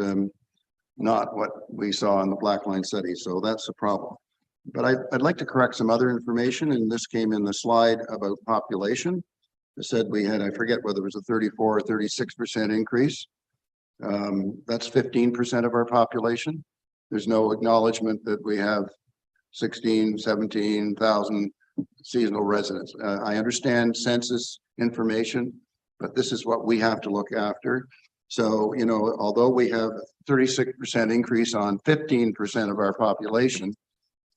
not what we saw in the Black Line study. So that's a problem. But I'd like to correct some other information, and this came in the slide about population. It said we had, I forget whether it was a 34 or 36% increase. That's 15% of our population. There's no acknowledgement that we have 17,000 seasonal residents. I understand census information, but this is what we have to look after. So, you know, although we have 36% increase on 15% of our population,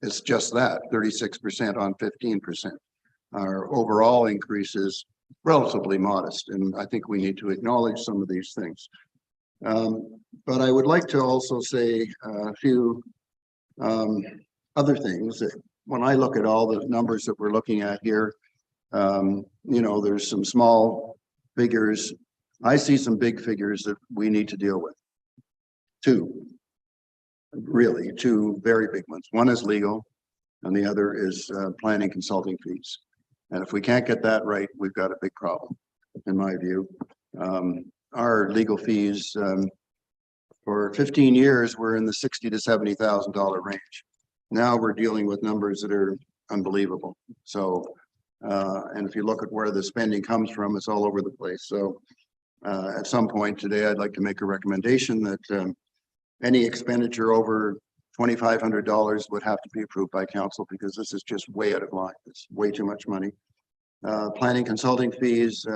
it's just that 36% on 15%. Our overall increase is relatively modest, and I think we need to acknowledge some of these things. But I would like to also say a few other things. That when I look at all the numbers that we're looking at here, you know, there's some small figures. I see some big figures that we need to deal with. Two very big ones. One is legal, and the other is planning consulting fees. And if we can't get that right, we've got a big problem, in my view. Our legal fees for 15 years were in the $60,000 to $70,000 range. Now we're dealing with numbers that are unbelievable. So, and if you look at where the spending comes from, it's all over the place. So at some point today, I'd like to make a recommendation that any expenditure over $2,500 would have to be approved by council, because this is just way out of line. It's way too much money. Planning consulting fees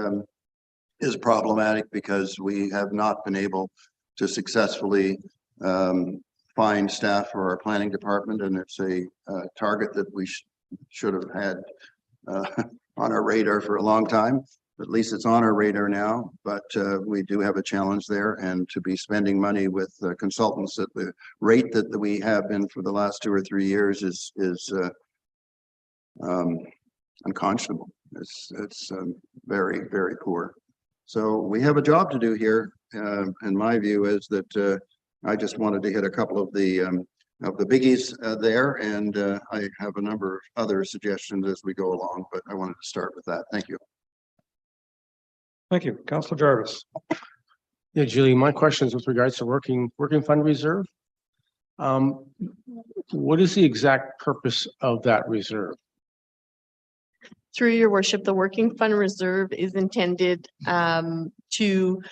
is problematic because we have not been able to successfully find staff for our planning department, and it's a target that we should have had on our radar for a long time. At least it's on our radar now, but we do have a challenge there, and to be spending money with consultants at the rate that we have been for the last 2 or 3 years is unconscionable. It's very, very poor. So we have a job to do here. And my view is that I just wanted to hit a couple of the biggies there, and I have a number of other suggestions as we go along, but I wanted to start with that. Thank you. Thank you. Councillor Jarvis. Yeah, Julie, my question is with regards to working fund reserve. What is the exact purpose of that reserve? Through your worship, the working fund reserve is intended to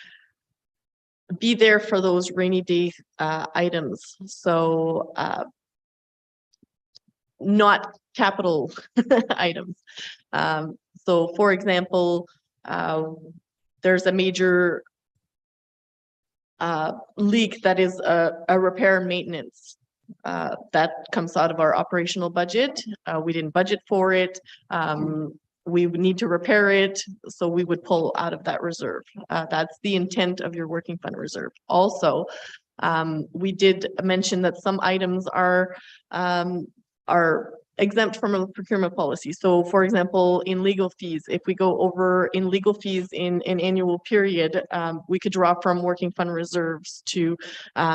be there for those rainy day items. So not capital items. So for example, there's a major leak that is a repair and maintenance that comes out of our operational budget. We didn't budget for it. We would need to repair it, so we would pull out of that reserve. That's the intent of your working fund reserve. Also, we did mention that some items are exempt from a procurement policy. So for example, in legal fees, if we go over in legal fees in an annual period, we could draw from working fund reserves to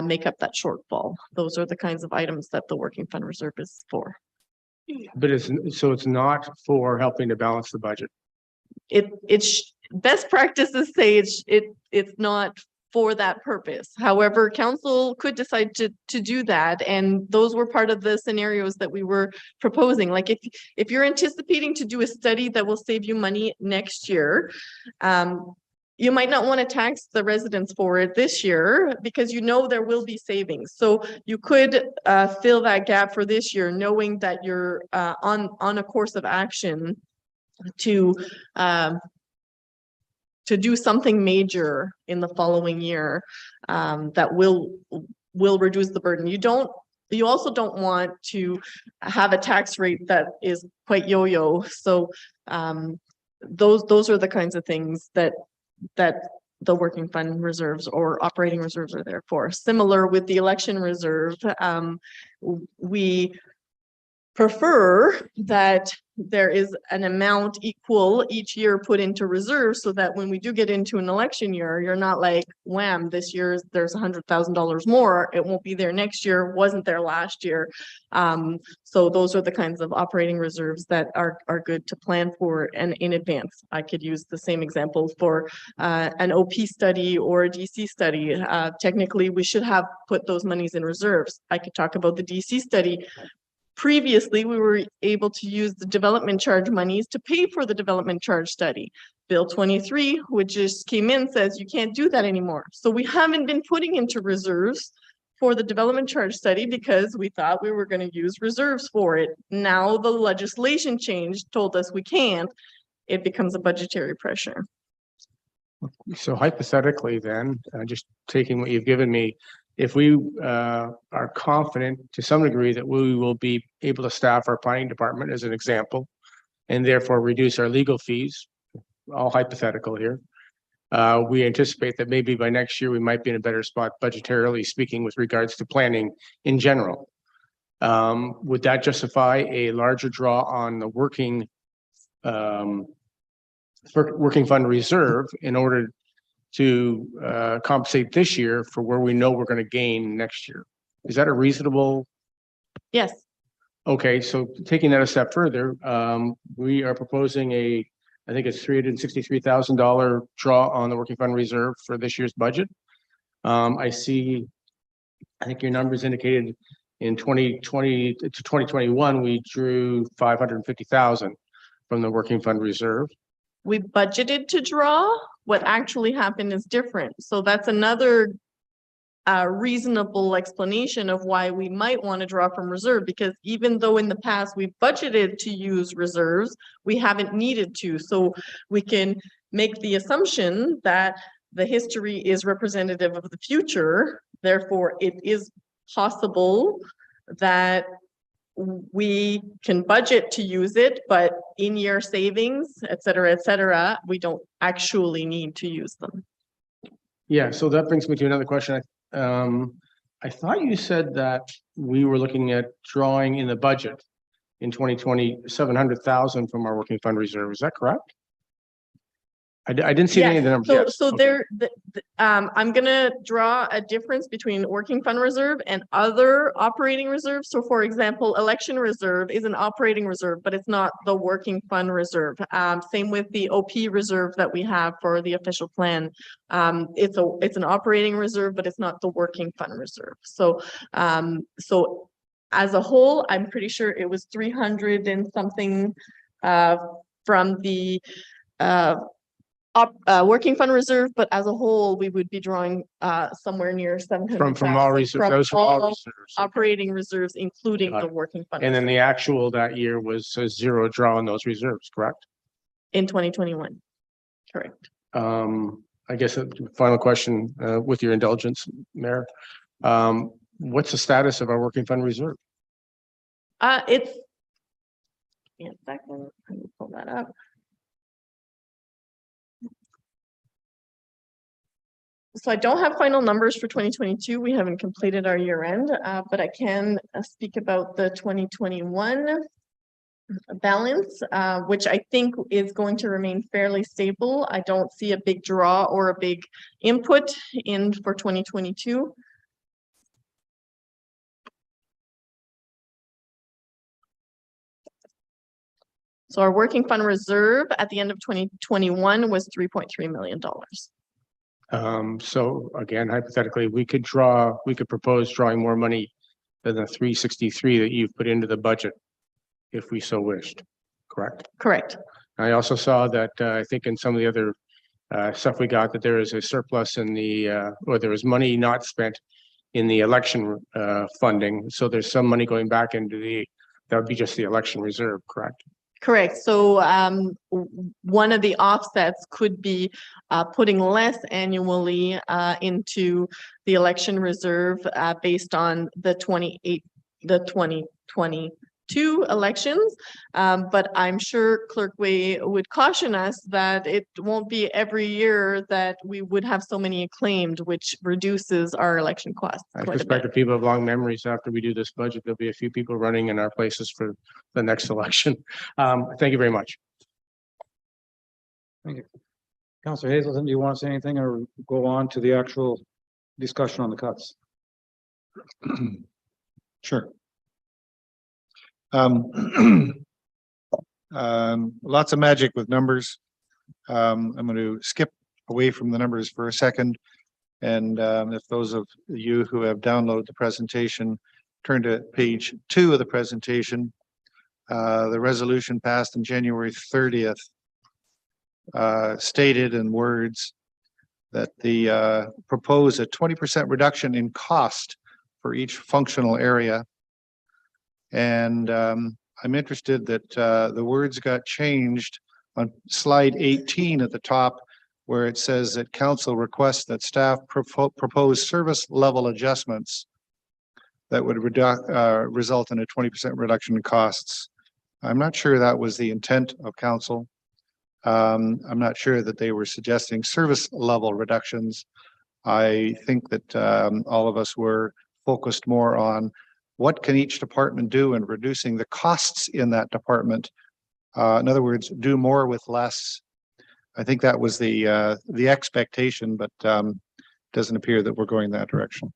make up that shortfall. Those are the kinds of items that the working fund reserve is for. But it's not for helping to balance the budget. It's best practices say it's not for that purpose. However, council could decide to do that, and those were part of the scenarios that we were proposing. Like if you're anticipating to do a study that will save you money next year, you might not want to tax the residents for it this year because you know there will be savings. So you could fill that gap for this year, knowing that you're on a course of action to do something major in the following year that will reduce the burden. You also don't want to have a tax rate that is quite yo-yo. So those are the kinds of things that the working fund reserves or operating reserves are there for. Similar with the election reserve, we prefer that there is an amount equal each year put into reserve, so that when we do get into an election year, you're not like, wham, this year there's $100,000 more. It won't be there next year, wasn't there last year. So those are the kinds of operating reserves that are good to plan for and in advance. I could use the same example for an OP study or a DC study. Technically, we should have put those monies in reserves. I could talk about the DC study. Previously, we were able to use the development charge monies to pay for the development charge study. Bill 23, which just came in, says you can't do that anymore. So we haven't been putting into reserves for the development charge study because we thought we were going to use reserves for it. Now the legislation change told us we can't. It becomes a budgetary pressure. So hypothetically then, just taking what you've given me, if we are confident to some degree that we will be able to staff our planning department as an example, and therefore reduce our legal fees, all hypothetical here. We anticipate that maybe by next year, we might be in a better spot budgetarily speaking with regards to planning in general. Would that justify a larger draw on the working fund reserve in order to compensate this year for where we know we're going to gain next year? Is that a reasonable? Yes. Okay, so taking that a step further, we are proposing I think it's $363,000 draw on the working fund reserve for this year's budget. I think your numbers indicated in 2020 to 2021, we drew 550,000 from the working fund reserve. We budgeted to draw. What actually happened is different. So that's another reasonable explanation of why we might want to draw from reserve, because even though in the past we budgeted to use reserves, we haven't needed to. So we can make the assumption that the history is representative of the future. Therefore, it is possible that we can budget to use it, but in year savings, et cetera, we don't actually need to use them. Yeah, so that brings me to another question. I thought you said that we were looking at drawing in the budget in 2020, 700,000 from our working fund reserve. Is that correct? I didn't see any of the numbers yet. So Okay. I'm gonna draw a difference between working fund reserve and other operating reserves. So for example, election reserve is an operating reserve, but it's not the working fund reserve. Same with the OP reserve that we have for the official plan. It's an operating reserve, but it's not the working fund reserve. So as a whole, I'm pretty sure it was 300 and something from the working fund reserve, but as a whole, we would be drawing somewhere near 700 From all reserves, those from all reserves. operating reserves, including Got the it. working fund. And then the actual that year was a zero draw on those reserves, correct? In 2021, correct. I guess a final question, with your indulgence, Mayor. What's the status of our working fund reserve? It's, give me a second, let me pull that up. So I don't have final numbers for 2022. We haven't completed our year end, but I can speak about the 2021 balance, which I think is going to remain fairly stable. I don't see a big draw or a big input in for 2022. So our working fund reserve at the end of 2021 was $3.3 million. So again, hypothetically, we could propose drawing more money than the 363 that you've put into the budget if we so wished, correct? Correct. I also saw that, I think in some of the other stuff we got, that there is a surplus in the, or there is money not spent in the election funding. So there's some money going back into that would be just the election reserve, correct? Correct. So one of the offsets could be putting less annually into the election reserve based on the 2022 elections. But I'm sure Clerk Way would caution us that it won't be every year that we would have so many acclaimed, which reduces our election costs. I suspect if people have long memories after we do this budget, there'll be a few people running in our places for the next election. Thank you very much. Thank you. Councilor Hazelton, do you want to say anything or go on to the actual discussion on the cuts? Sure. Lots of magic with numbers. I'm going to skip away from the numbers for a second. And if those of you who have downloaded the presentation, turn to page 2 of the presentation. The resolution passed on January 30th stated in words that the propose a 20% reduction in cost for each functional area. And I'm interested that the words got changed on slide 18 at the top, where it says that council requests that staff propose service level adjustments that would result in a 20% reduction in costs. I'm not sure that was the intent of council. I'm not sure that they were suggesting service level reductions. I think that all of us were focused more on what can each department do in reducing the costs in that department. In other words, do more with less. I think that was the expectation, but doesn't appear that we're going that direction.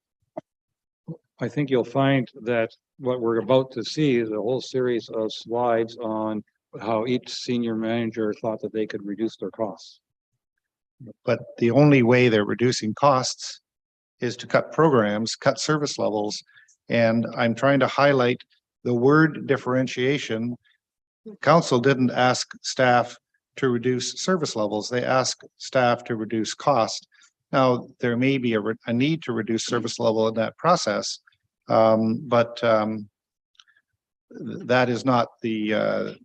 I think you'll find that what we're about to see is a whole series of slides on how each senior manager thought that they could reduce their costs. But the only way they're reducing costs is to cut programs, cut service levels. And I'm trying to highlight the word differentiation. Council didn't ask staff to reduce service levels. They asked staff to reduce cost. Now, there may be a need to reduce service level in that process, but that is not the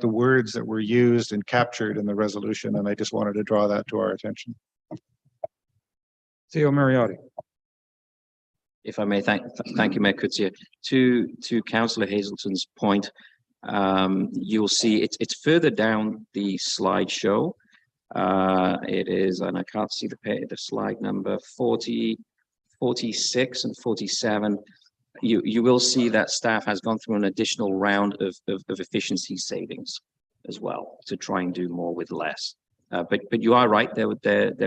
words that were used and captured in the resolution, and I just wanted to draw that to our attention. Theo Mariotti. If I may, thank you, Mayor Coetzee. To Councillor Hazelton's point, you'll see it's further down the slideshow. It is, and I can't see the slide number 40, 46 and 47. You will see that staff has gone through an additional round of efficiency savings as well to try and do more with less. But you are right, there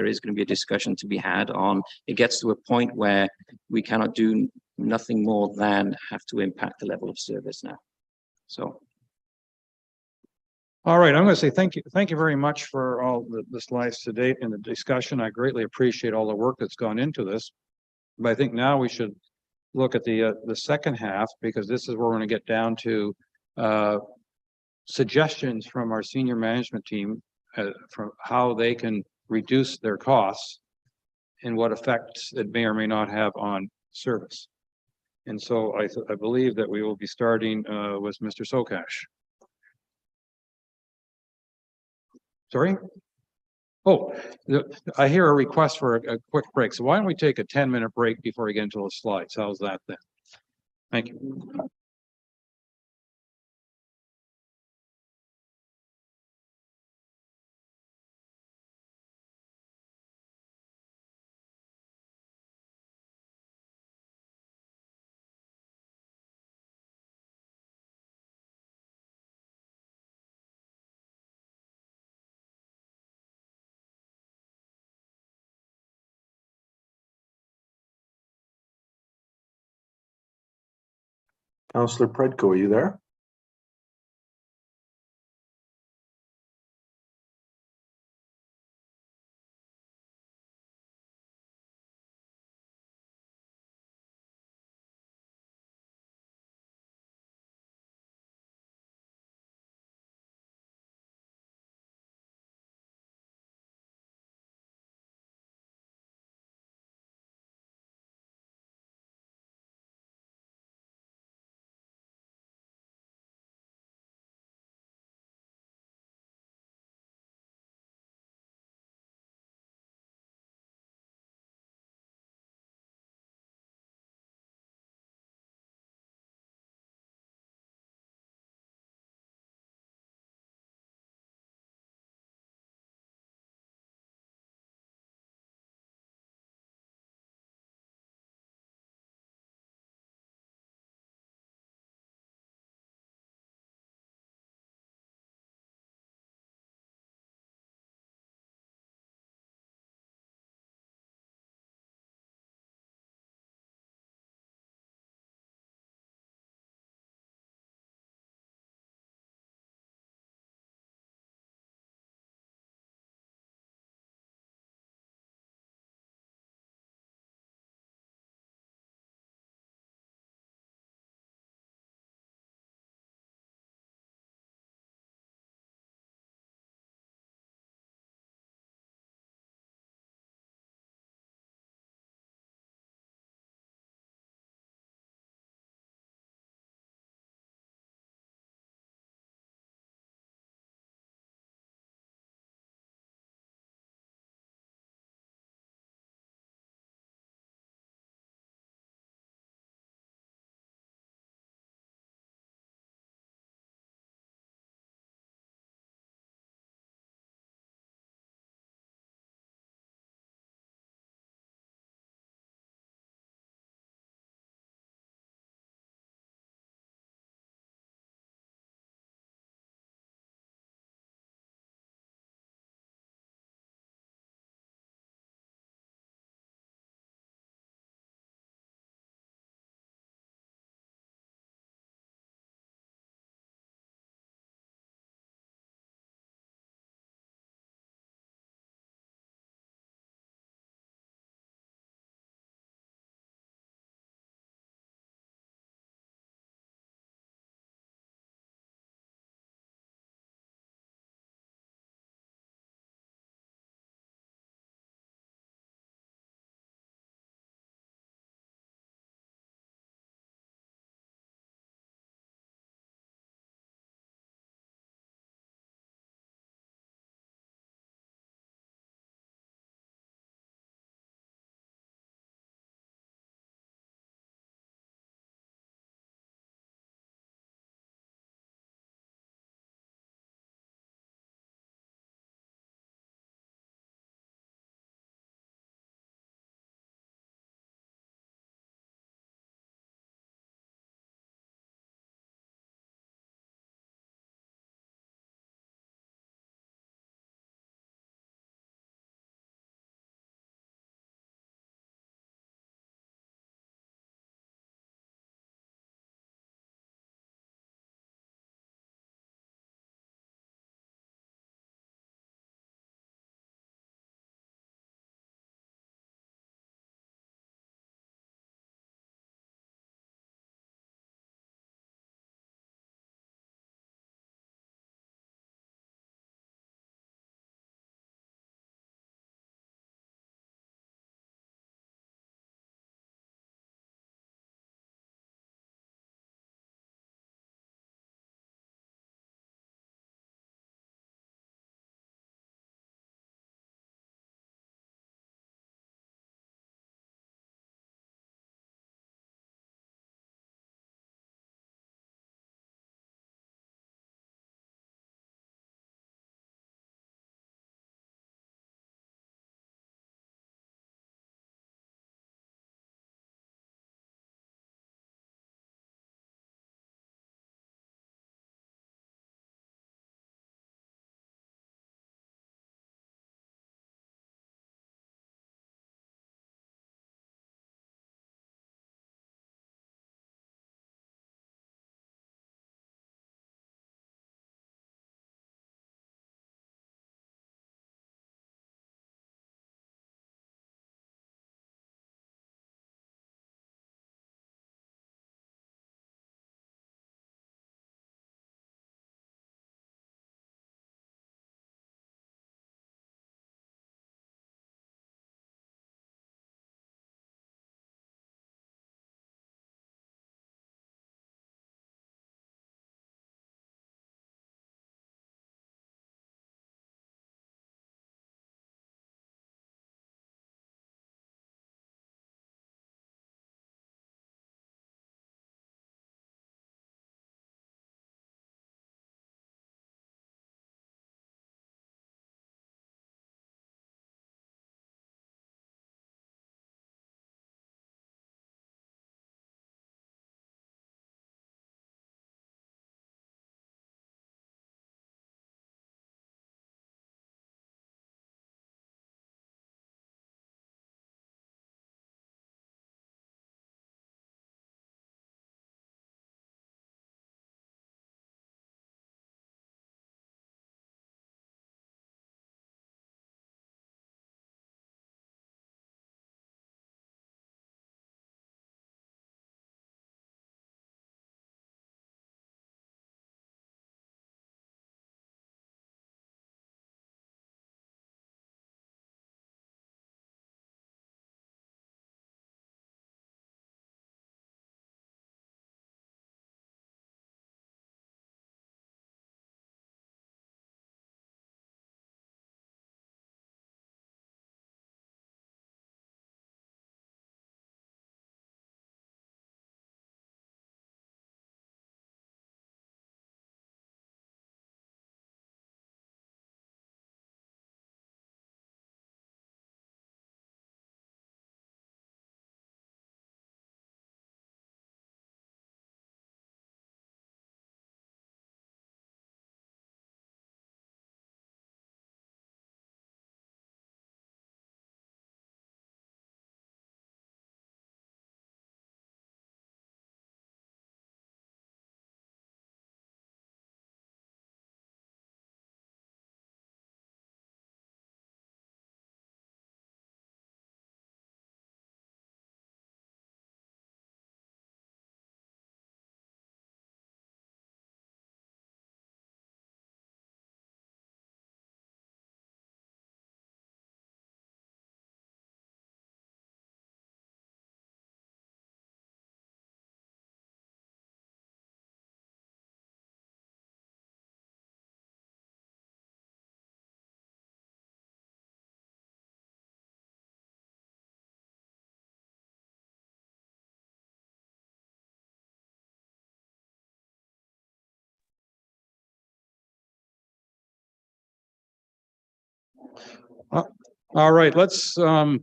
is going to be a discussion to be had on, it gets to a point where we cannot do nothing more than have to impact the level of service now. So. All right, I'm going to say thank you. Thank you very much for all the slides to date and the discussion. I greatly appreciate all the work that's gone into this. But I think now we should look at the second half, because this is where we're going to get down to suggestions from our senior management team from how they can reduce their costs and what effects it may or may not have on service. And so I believe that we will be starting with Mr. Sokash. Sorry? Oh, I hear a request for a quick break. So why don't we take a 10-minute break before we get into the slides? How's that then? Thank you. Councillor Predko, are you there? All right, let's, okay,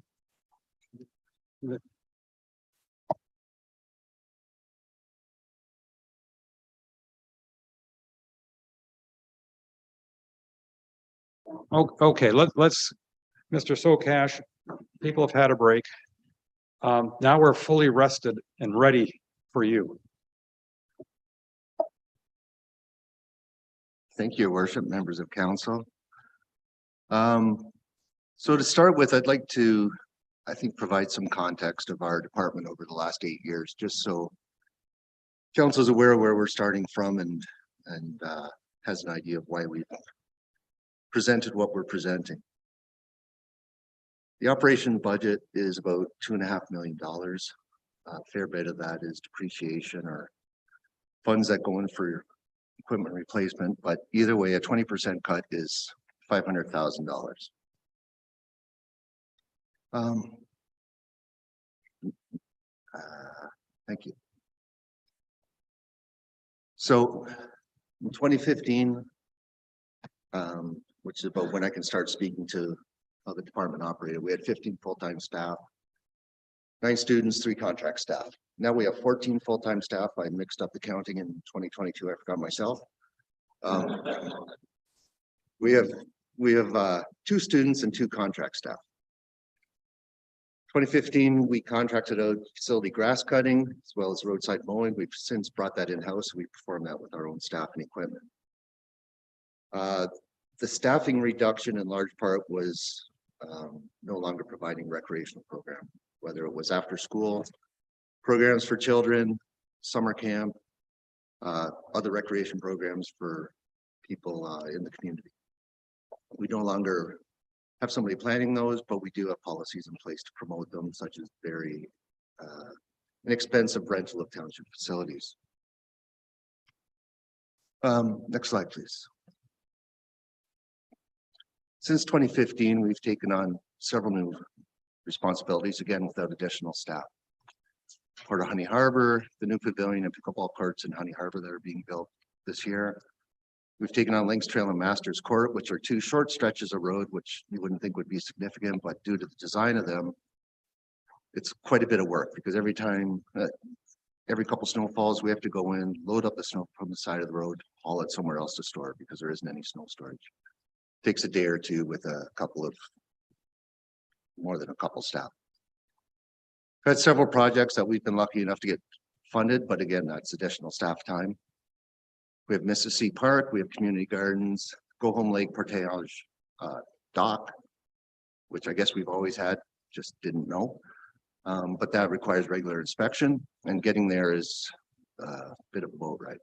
let's, Mr. Socash, people have had a break. Now we're fully rested and ready for you. Thank you, Your Worship, members of council. So to start with, I'd like to, I think, provide some context of our department over the last 8 years, just so council is aware of where we're starting from and has an idea of why we've presented what we're presenting. The operation budget is about $2.5 million. A fair bit of that is depreciation or funds that go in for equipment replacement, but either way, a 20% cut is $500,000. Thank you. So in 2015, which is about when I can start speaking to how the department operated, we had 15 full-time staff, 9 students, 3 contract staff. Now we have 14 full-time staff. I mixed up the counting in 2022. I forgot myself. We have 2 students and 2 contract staff. 2015, we contracted out facility grass cutting as well as roadside mowing. We've since brought that in-house. We perform that with our own staff and equipment. The staffing reduction in large part was no longer providing recreational program, whether it was after school programs for children, summer camp, other recreation programs for people in the community. We no longer have somebody planning those, but we do have policies in place to promote them, such as very inexpensive rental of township facilities. Next slide, please. Since 2015, we've taken on several new responsibilities, again, without additional staff. Port of Honey Harbor, the new pavilion and pickleball courts in Honey Harbor that are being built this year. We've taken on Links Trail and Masters Court, which are 2 short stretches of road, which you wouldn't think would be significant, but due to the design of them, it's quite a bit of work because every time, every couple snowfalls, we have to go in, load up the snow from the side of the road, haul it somewhere else to store because there isn't any snow storage. Takes a day or 2 with a couple of, more than a couple staff. We've had several projects that we've been lucky enough to get funded, but again, that's additional staff time. We have Mississippi Park, we have community gardens, Go Home Lake Portage dock, which I guess we've always had, just didn't know. But that requires regular inspection, and getting there is a bit of a boat ride.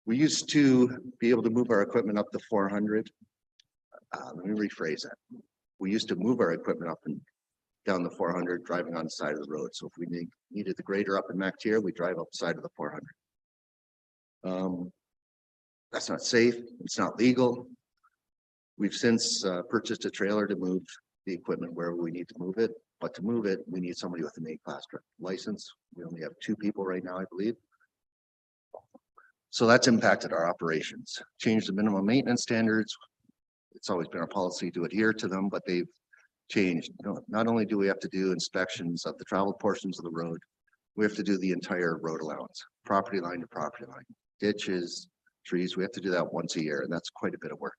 We used to be able to move our equipment up to 400. Let me rephrase that. We used to move our equipment up and down the 400, driving on the side of the road. So if we needed the grader up in MacTier, we drive up the side of the 400. That's not safe. It's not legal. We've since purchased a trailer to move the equipment wherever we need to move it. But to move it, we need somebody with an A-class license. We only have 2 people right now, I believe. So that's impacted our operations. Changed the minimum maintenance standards. It's always been our policy to adhere to them, but they've changed. Not only do we have to do inspections of the traveled portions of the road, we have to do the entire road allowance, property line to property line, ditches, trees. We have to do that once a year, and that's quite a bit of work.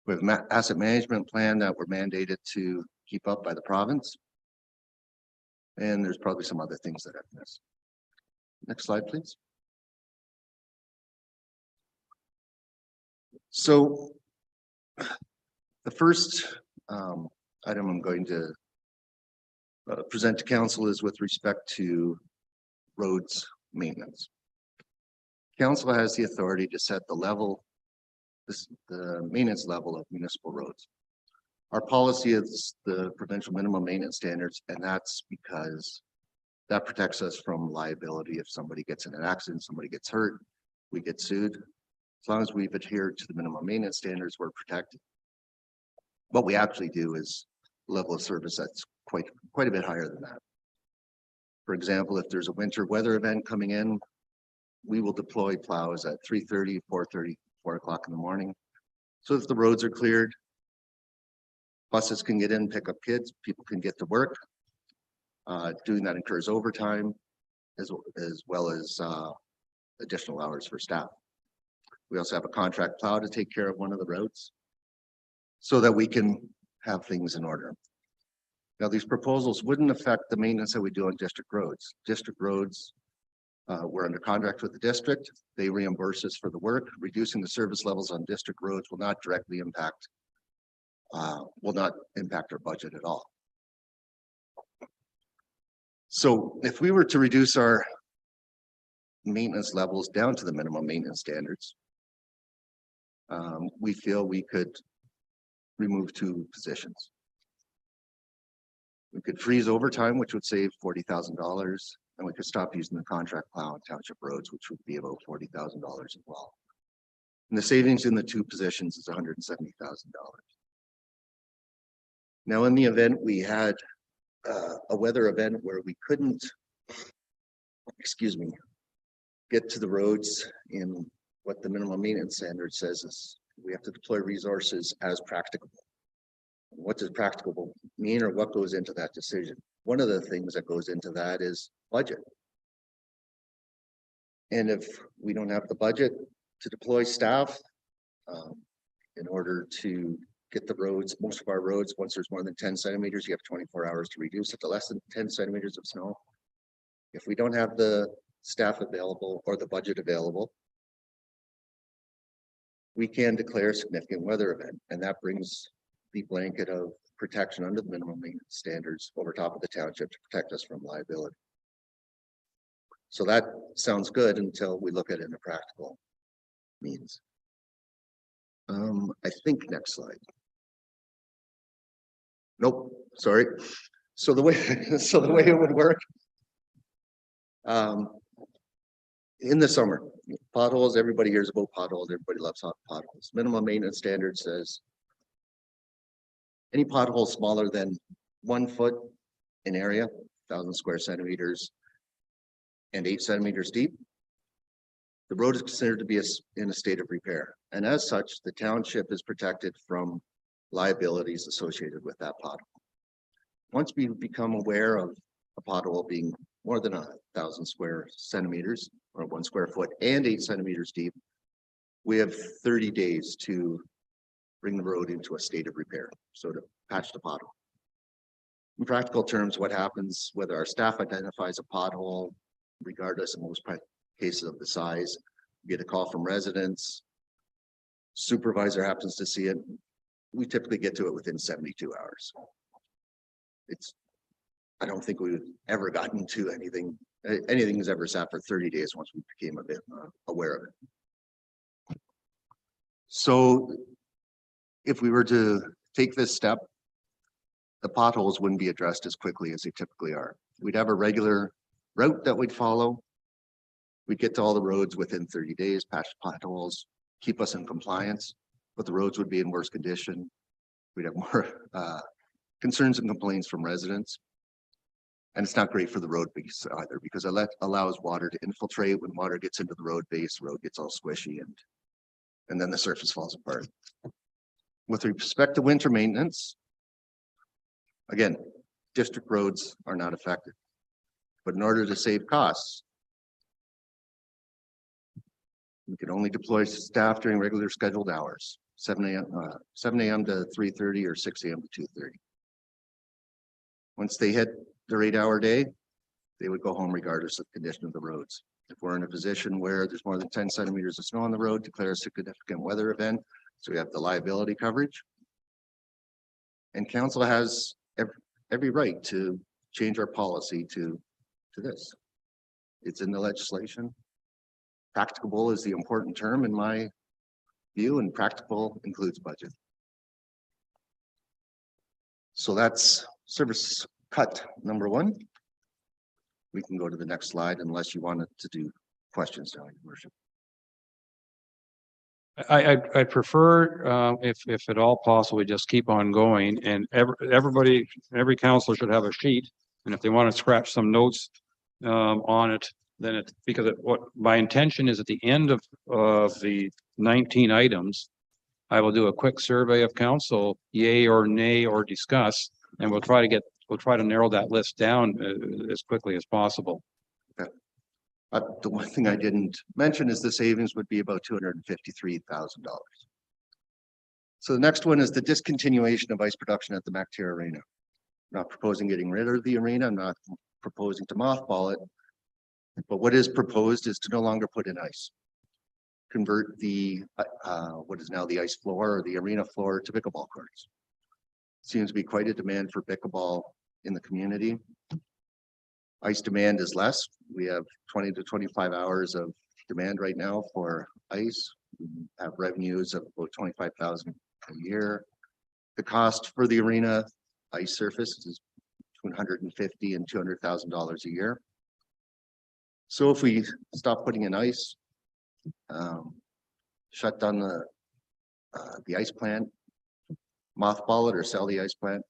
We have an asset management plan that we're mandated to keep up by the province. And there's probably some other things that I've missed. Next slide, please. So the first item I'm going to present to council is with respect to roads maintenance. Council has the authority to set the level, the maintenance level of municipal roads. Our policy is the provincial minimum maintenance standards, and that's because that protects us from liability. If somebody gets in an accident, somebody gets hurt, we get sued. As long as we've adhered to the minimum maintenance standards, we're protected. What we actually do is level of service that's quite a bit higher than that. For example, if there's a winter weather event coming in, we will deploy plows at 3:30, 4:30, 4 o'clock in the morning So if the roads are cleared, buses can get in, pick up kids, people can get to work. Doing that incurs overtime as well as additional hours for staff. We also have a contract plow to take care of one of the roads so that we can have things in order. Now, these proposals wouldn't affect the maintenance that we do on district roads. District roads, we're under contract with the district. They reimburse us for the work. Reducing the service levels on district roads will not directly impact our budget at all. So if we were to reduce our maintenance levels down to the minimum maintenance standards, we feel we could remove 2 positions. We could freeze overtime, which would save $40,000, and we could stop using the contract plow on township roads, which would be about $40,000 as well. And the savings in the 2 positions is $170,000. Now, in the event we had a weather event where we couldn't, get to the roads in what the minimum maintenance standard says is we have to deploy resources as practicable. What does practicable mean, or what goes into that decision? One of the things that goes into that is budget. And if we don't have the budget to deploy staff in order to get the roads, most of our roads, once there's more than 10 centimeters, you have 24 hours to reduce it to less than 10 centimeters of snow. If we don't have the staff available or the budget available, we can declare a significant weather event, and that brings the blanket of protection under the minimum maintenance standards over top of the township to protect us from liability. So that sounds good until we look at it in a practical means. I think next slide. Nope, sorry. So the way it would work in the summer, potholes, everybody hears about potholes, everybody loves potholes. Minimum maintenance standard says any pothole smaller than 1 foot in area, 1,000 square centimeters, and 8 centimeters deep, the road is considered to be in a state of repair. And as such, the township is protected from liabilities associated with that pothole. Once we become aware of a pothole being more than 1,000 square centimeters or 1 square foot and 8 centimeters deep, we have 30 days to bring the road into a state of repair. So to patch the pothole. In practical terms, what happens whether our staff identifies a pothole, regardless in most cases of the size, we get a call from residents, supervisor happens to see it, we typically get to it within 72 hours. I don't think we've ever gotten to anything has ever sat for 30 days once we became a bit aware of it. So if we were to take this step, the potholes wouldn't be addressed as quickly as they typically are. We'd have a regular route that we'd follow. We'd get to all the roads within 30 days, patch potholes, keep us in compliance, but the roads would be in worse condition. We'd have more concerns and complaints from residents. And it's not great for the road base either, because it allows water to infiltrate. When water gets into the road base, the road gets all squishy and then the surface falls apart. With respect to winter maintenance, again, district roads are not affected. But in order to save costs, we can only deploy staff during regular scheduled hours, 7 a.m. to 3:30 or 6 a.m. to 2:30. Once they hit their 8-hour day, they would go home regardless of the condition of the roads. If we're in a position where there's more than 10 centimeters of snow on the road, declare a significant weather event, so we have the liability coverage. And council has every right to change our policy to this. It's in the legislation. Practicable is the important term in my view, and practical includes budget. So that's service cut number 1. We can go to the next slide unless you wanted to do questions now, Your Worship. I prefer, if at all possible, we just keep on going, and every councilor should have a sheet. And if they want to scratch some notes on it, then what my intention is at the end of the 19 items, I will do a quick survey of council, yay or nay or discuss, and we'll try to narrow that list down as quickly as possible. The one thing I didn't mention is the savings would be about $253,000. So the next one is the discontinuation of ice production at the McTier Arena. I'm not proposing getting rid of the arena. I'm not proposing to mothball it. But what is proposed is to no longer put in ice. Convert the what is now the ice floor or the arena floor to pickleball courts. Seems to be quite a demand for pickleball in the community. Ice demand is less. We have 20 to 25 hours of demand right now for ice. We have revenues of about 25,000 a year. The cost for the arena ice surface is between $150,000 and $200,000 a year. So if we stop putting in ice, shut down the ice plant, mothball it or sell the ice plant,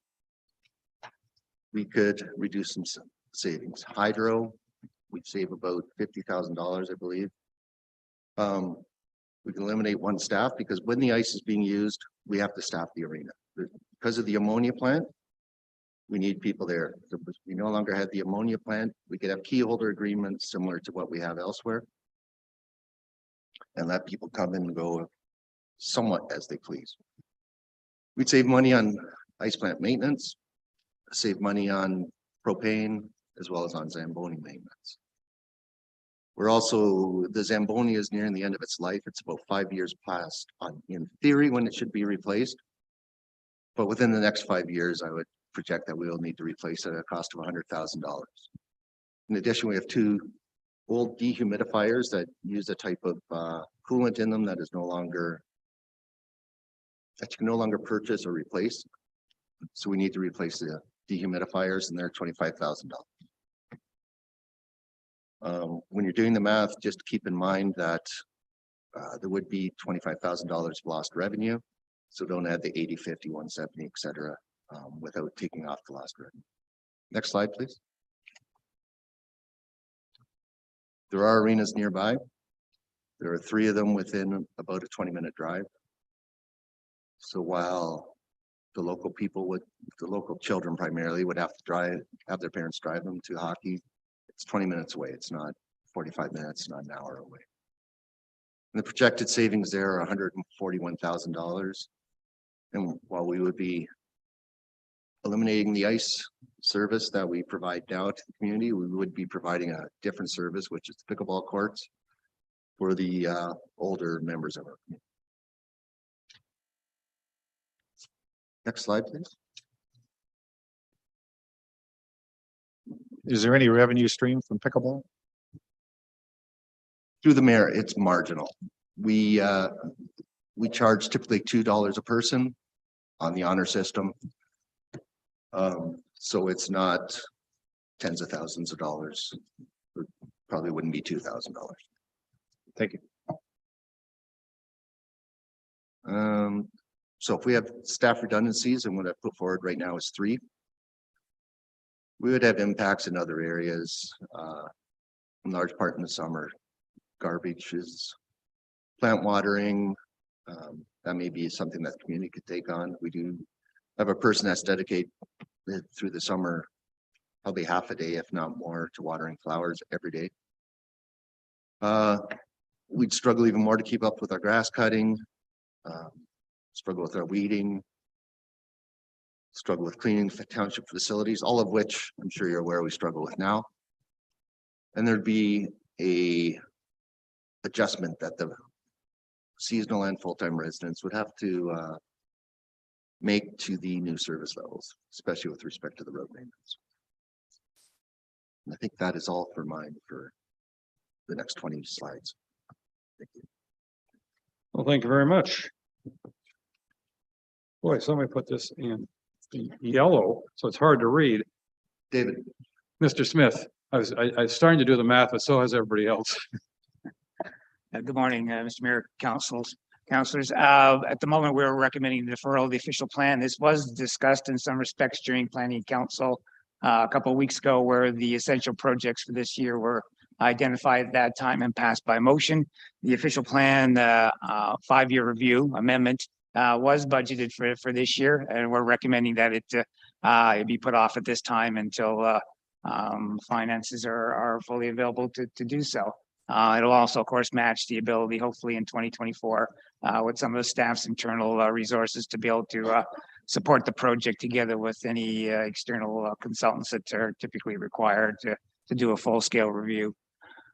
we could reduce some savings. Hydro, we'd save about $50,000, I believe. We can eliminate one staff because when the ice is being used, we have to staff the arena. Because of the ammonia plant, we need people there. If we no longer have the ammonia plant, we could have key holder agreements similar to what we have elsewhere. And let people come in and go somewhat as they please. We'd save money on ice plant maintenance, save money on propane, as well as on Zamboni maintenance. We're also, the Zamboni is nearing the end of its life. It's about 5 years past in theory when it should be replaced. But within the next 5 years, I would project that we will need to replace it at a cost of $100,000. In addition, we have 2 old dehumidifiers that use a type of coolant in them that is no longer, that you can no longer purchase or replace. So we need to replace the dehumidifiers and they're $25,000. When you're doing the math, just keep in mind that there would be $25,000 of lost revenue. So don't add the 80, 50, 170, et cetera, without taking off the lost revenue. Next slide, please. There are arenas nearby. There are 3 of them within about a 20-minute drive. So while the local people would, the local children primarily would have to have their parents drive them to hockey, it's 20 minutes away. It's not 45 minutes, not an hour away. And the projected savings there are $141,000. And while we would be eliminating the ice service that we provide now to the community, we would be providing a different service, which is the pickleball courts for the older members of our community. Next slide, please. Is there any revenue stream from pickleball? Through the mayor, it's marginal. We charge typically $2 a person on the honor system. So it's not tens of thousands of dollars. It probably wouldn't be $2,000. Thank you. So if we have staff redundancies, and what I put forward right now is 3, we would have impacts in other areas, in large part in the summer. Garbage is plant watering. That may be something that the community could take on. We do have a person that's dedicated through the summer, probably half a day, if not more, to watering flowers every day. We'd struggle even more to keep up with our grass cutting, struggle with our weeding, struggle with cleaning township facilities, all of which I'm sure you're aware we struggle with now. And there'd be a adjustment that the seasonal and full-time residents would have to make to the new service levels, especially with respect to the road maintenance. And I think that is all for mine for the next 20 slides. Thank you. Well, thank you very much. Boy, somebody put this in yellow, so it's hard to read. David. Mr. Smith, I was starting to do the math, but so has everybody else. Good morning, Mr. Mayor, councilors. At the moment, we're recommending deferral of the official plan. This was discussed in some respects during planning council a couple of weeks ago, where the essential projects for this year were identified at that time and passed by motion. The official plan 5-year review amendment was budgeted for this year, and we're recommending that it be put off at this time until finances are fully available to do so. It'll also, of course, match the ability, hopefully in 2024, with some of the staff's internal resources to be able to support the project together with any external consultants that are typically required to do a full-scale review.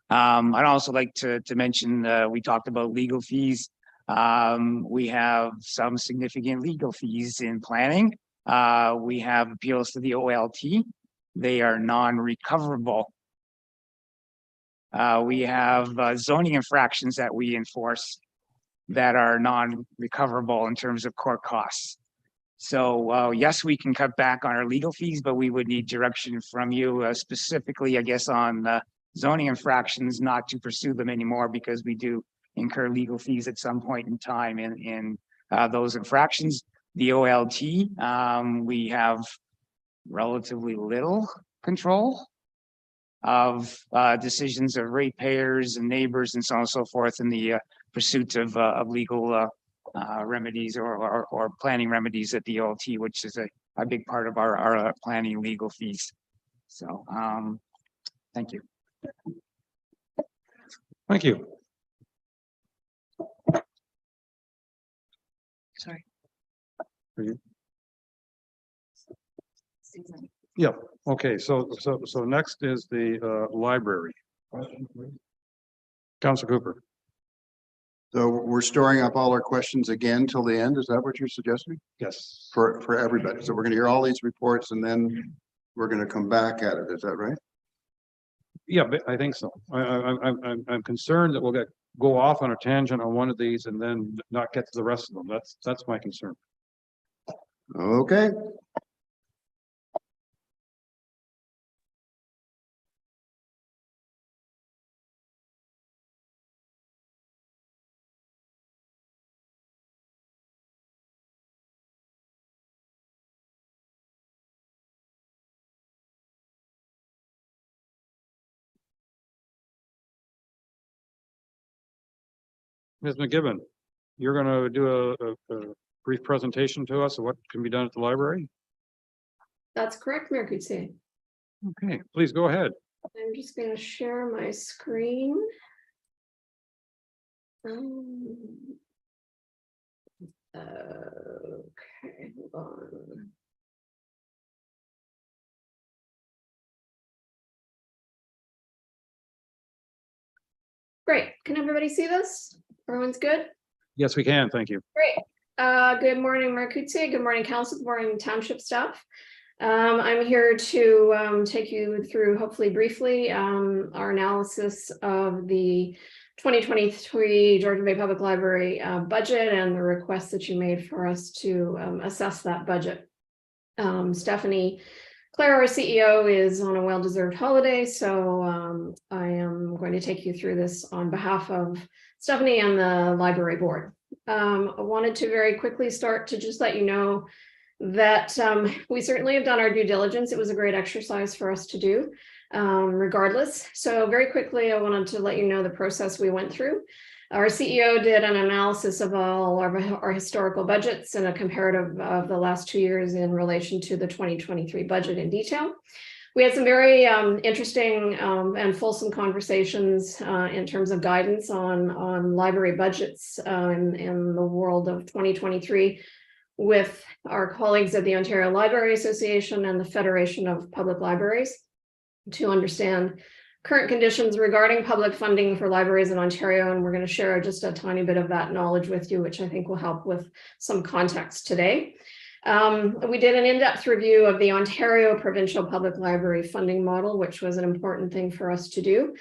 I'd also like to mention, we talked about legal fees. We have some significant legal fees in planning. We have appeals to the OLT. They are non-recoverable. We have zoning infractions that we enforce that are non-recoverable in terms of court costs. So yes, we can cut back on our legal fees, but we would need direction from you specifically, I guess, on zoning infractions, not to pursue them anymore because we do incur legal fees at some point in time in those infractions. The OLT, we have relatively little control of decisions of ratepayers and neighbors and so on and so forth in the pursuit of legal remedies or planning remedies at the OLT, which is a big part of our planning legal fees. So thank you. Thank you. Sorry. Are you- Susan. Yeah, okay, so next is the library. Councilor Cooper. So we're storing up all our questions again till the end. Is that what you're suggesting? Yes. For everybody. So we're going to hear all these reports and then we're going to come back at it. Is that right? Yeah, but I think so. I'm concerned that we'll go off on a tangent on one of these and then not get to the rest of them. That's my concern. Okay. Ms. McGibbon, you're going to do a brief presentation to us of what can be done at the library? That's correct, Mayor Coetzee. Okay, please go ahead. I'm just going to share my screen. Okay, hold on. Great. Can everybody see this? Everyone's good? Yes, we can. Thank you. Great. Good morning, Mayor Coetzee. Good morning, council. Good morning, township staff. I'm here to take you through, hopefully briefly, our analysis of the 2023 Georgian Bay Public Library budget and the requests that you made for us to assess that budget. Stephanie Claire, our CEO, is on a well-deserved holiday, so I am going to take you through this on behalf of Stephanie and the library board. I wanted to very quickly start to just let you know that we certainly have done our due diligence. It was a great exercise for us to do, regardless. So very quickly, I wanted to let you know the process we went through. Our CEO did an analysis of all our historical budgets and a comparative of the last 2 years in relation to the 2023 budget in detail. We had some very interesting and fulsome conversations in terms of guidance on library budgets in the world of 2023 with our colleagues at the Ontario Library Association and the Federation of Public Libraries to understand current conditions regarding public funding for libraries in Ontario. And we're going to share just a tiny bit of that knowledge with you, which I think will help with some context today. We did an in-depth review of the Ontario Provincial Public Library funding model, which was an important thing for us to do.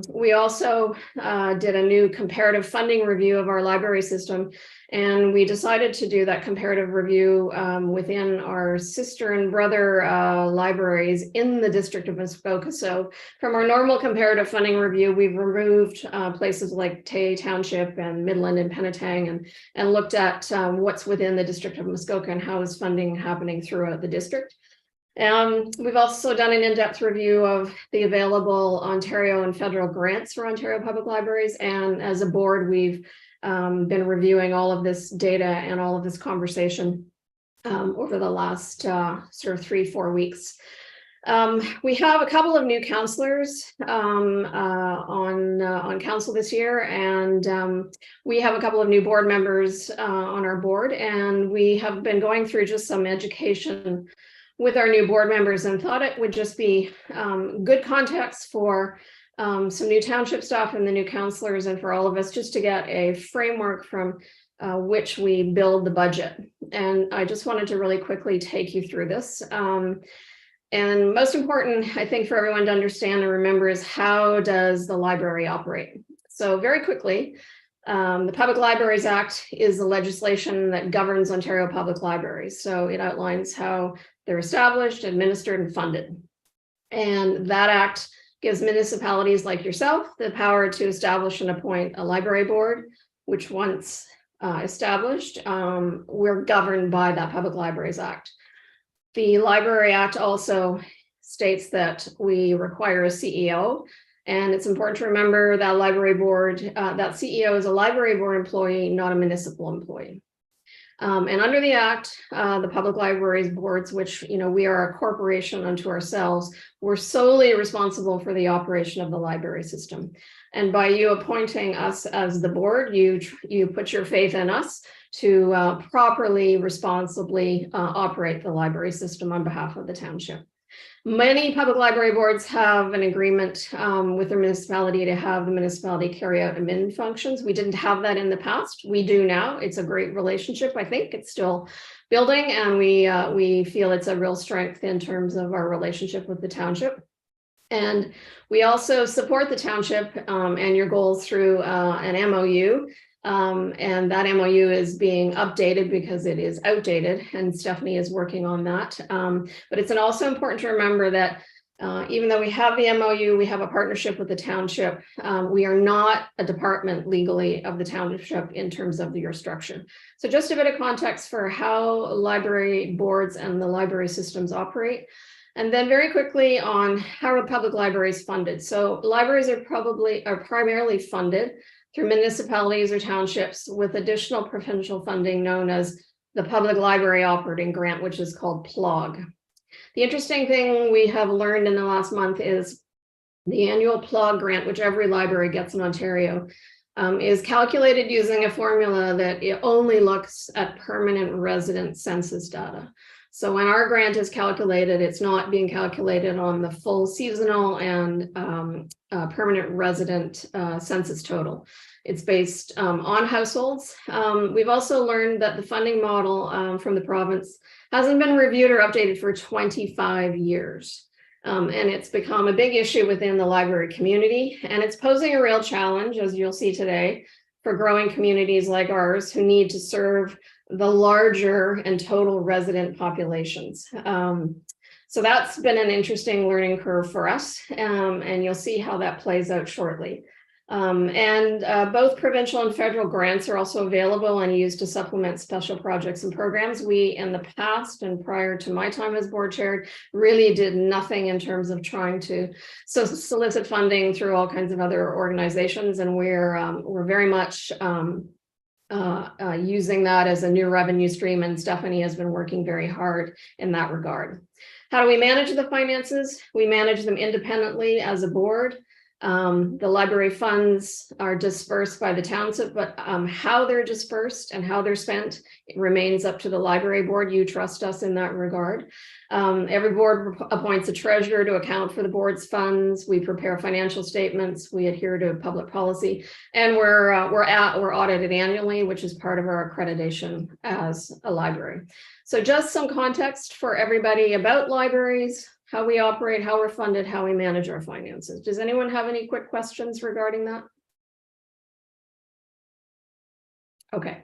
We also did a new comparative funding review of our library system, and we decided to do that comparative review within our sister and brother libraries in the District of Muskoka. So from our normal comparative funding review, we've removed places like Tay Township and Midland and Penetang and looked at what's within the District of Muskoka and how is funding happening throughout the district. We've also done an in-depth review of the available Ontario and federal grants for Ontario public libraries. And as a board, we've been reviewing all of this data and all of this conversation over the last sort of 3-4 weeks. We have a couple of new counselors on council this year, and we have a couple of new board members on our board, and we have been going through just some education with our new board members and thought it would just be good context for some new township staff and the new counselors, and for all of us just to get a framework from which we build the budget. And I just wanted to really quickly take you through this. And most important, I think, for everyone to understand and remember is, how does the library operate? So very quickly, the Public Libraries Act is the legislation that governs Ontario public libraries. So it outlines how they're established, administered, and funded. And that act gives municipalities like yourself the power to establish and appoint a library board, which once established, we're governed by that Public Libraries Act. The Library Act also states that we require a CEO, and it's important to remember that library board, that CEO is a library board employee, not a municipal employee. And under the Act, the Public Libraries Boards, which, you know, we are a corporation unto ourselves, we're solely responsible for the operation of the library system. And by you appointing us as the board, you put your faith in us to properly, responsibly operate the library system on behalf of the township. Many public library boards have an agreement with their municipality to have the municipality carry out admin functions. We didn't have that in the past. We do now. It's a great relationship. I think it's still building, and we feel it's a real strength in terms of our relationship with the township. And we also support the township and your goals through an MOU. And that MOU is being updated because it is outdated, and Stephanie is working on that. But it's also important to remember that even though we have the MOU, we have a partnership with the township. We are not a department legally of the township in terms of your structure. So just a bit of context for how library boards and the library systems operate. And then very quickly on how are public libraries funded. So libraries are primarily funded through municipalities or townships with additional provincial funding known as the Public Library Operating Grant, which is called PLOG. The interesting thing we have learned in the last month is the annual PLOG grant, which every library gets in Ontario, is calculated using a formula that it only looks at permanent resident census data. So when our grant is calculated, it's not being calculated on the full seasonal and permanent resident census total. It's based on households. We've also learned that the funding model from the province hasn't been reviewed or updated for 25 years. And it's become a big issue within the library community. And it's posing a real challenge, as you'll see today, for growing communities like ours who need to serve the larger and total resident populations. So that's been an interesting learning curve for us, and you'll see how that plays out shortly. Both provincial and federal grants are also available and used to supplement special projects and programs. We, in the past and prior to my time as board chair, really did nothing in terms of trying to solicit funding through all kinds of other organizations, and we're very much using that as a new revenue stream, and Stephanie has been working very hard in that regard. How do we manage the finances? We manage them independently as a board. The library funds are dispersed by the township, but how they're dispersed and how they're spent, it remains up to the library board. You trust us in that regard. Every board appoints a treasurer to account for the board's funds. We prepare financial statements. We adhere to public policy, and we're audited annually, which is part of our accreditation as a library. So just some context for everybody about libraries, how we operate, how we're funded, how we manage our finances. Does anyone have any quick questions regarding that? Okay,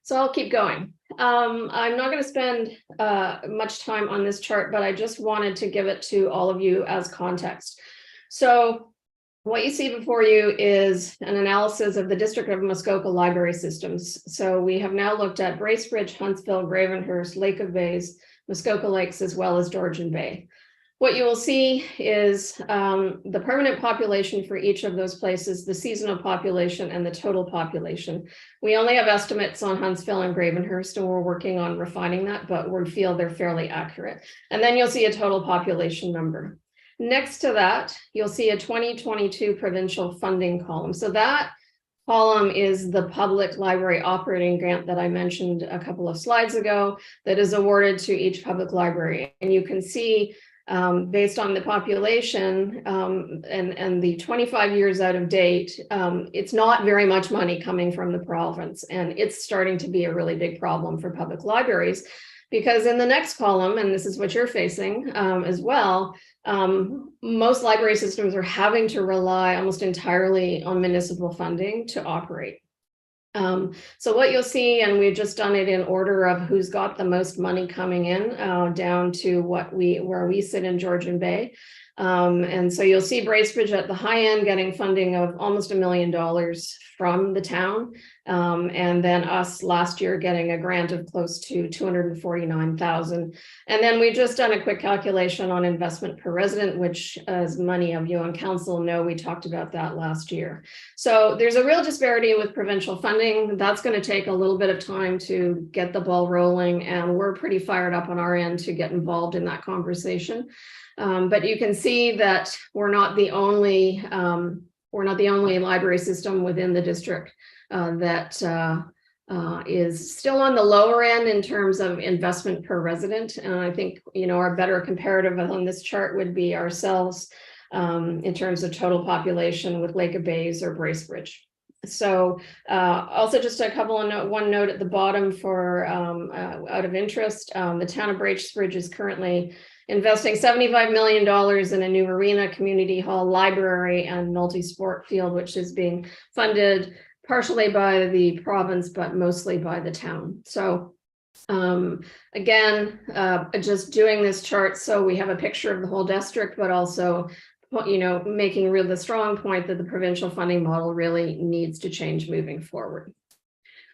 so I'll keep going. I'm not going to spend much time on this chart, but I just wanted to give it to all of you as context. So what you see before you is an analysis of the District of Muskoka library systems. So we have now looked at Bracebridge, Huntsville, Gravenhurst, Lake of Bays, Muskoka Lakes, as well as Georgian Bay. What you will see is the permanent population for each of those places, the seasonal population and the total population. We only have estimates on Huntsville and Gravenhurst, and we're working on refining that, but we feel they're fairly accurate. And then you'll see a total population number. Next to that, you'll see a 2022 provincial funding column. So that column is the public library operating grant that I mentioned a couple of slides ago that is awarded to each public library. And you can see based on the population and the 25 years out of date, it's not very much money coming from the province. And it's starting to be a really big problem for public libraries, because in the next column, and this is what you're facing as well, most library systems are having to rely almost entirely on municipal funding to operate. So what you'll see, and we've just done it in order of who's got the most money coming in down to where we sit in Georgian Bay. And so you'll see Bracebridge at the high end getting funding of almost $1 million from the town. And then us last year getting a grant of close to $249,000. And then we just done a quick calculation on investment per resident, which, as many of you on council know, we talked about that last year. So there's a real disparity with provincial funding. That's going to take a little bit of time to get the ball rolling, and we're pretty fired up on our end to get involved in that conversation. But you can see that we're not the only library system within the district that is still on the lower end in terms of investment per resident. And I think, our better comparative on this chart would be ourselves in terms of total population with Lake of Bays or Bracebridge. So also just a couple of one note at the bottom for out of interest, the town of Bracebridge is currently investing $75 million in a new arena, community hall, library, and multi-sport field, which is being funded partially by the province, but mostly by the town. So again, just doing this chart so we have a picture of the whole district, but also making the strong point that the provincial funding model really needs to change moving forward.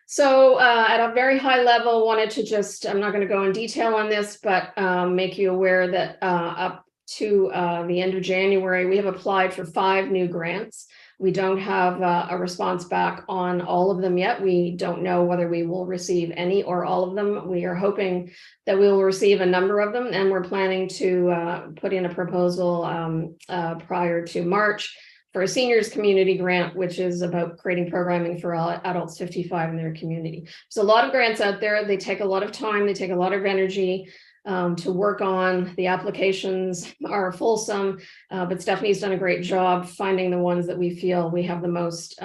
So at a very high level, wanted to just, I'm not going to go in detail on this, but make you aware that up to the end of January, we have applied for 5 new grants. We don't have a response back on all of them yet. We don't know whether we will receive any or all of them. We are hoping that we will receive a number of them, and we're planning to put in a proposal prior to March for a seniors community grant, which is about creating programming for adults 55 in their community. So a lot of grants out there, they take a lot of time, they take a lot of energy to work on. The applications are fulsome, but Stephanie's done a great job finding the ones that we feel we have the most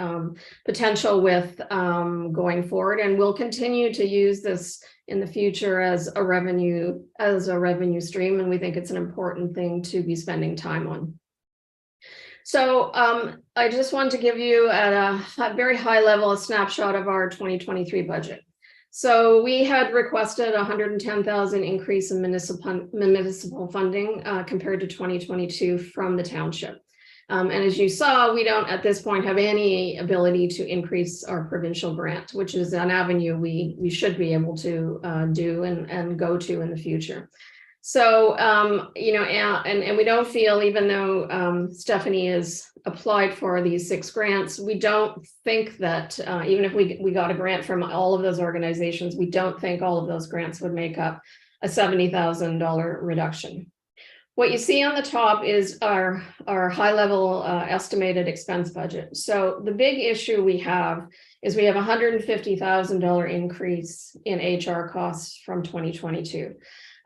potential with going forward. And we'll continue to use this in the future as a revenue stream. And we think it's an important thing to be spending time on. So I just want to give you at a very high level a snapshot of our 2023 budget. So we had requested a $110,000 increase in municipal funding compared to 2022 from the township. And as you saw, we don't at this point have any ability to increase our provincial grant, which is an avenue we should be able to do and go to in the future. So, and we don't feel, even though Stephanie has applied for these 6 grants, we don't think that even if we got a grant from all of those organizations, we don't think all of those grants would make up a $70,000 reduction. What you see on the top is our high level estimated expense budget. So the big issue we have is we have a $150,000 increase in HR costs from 2022.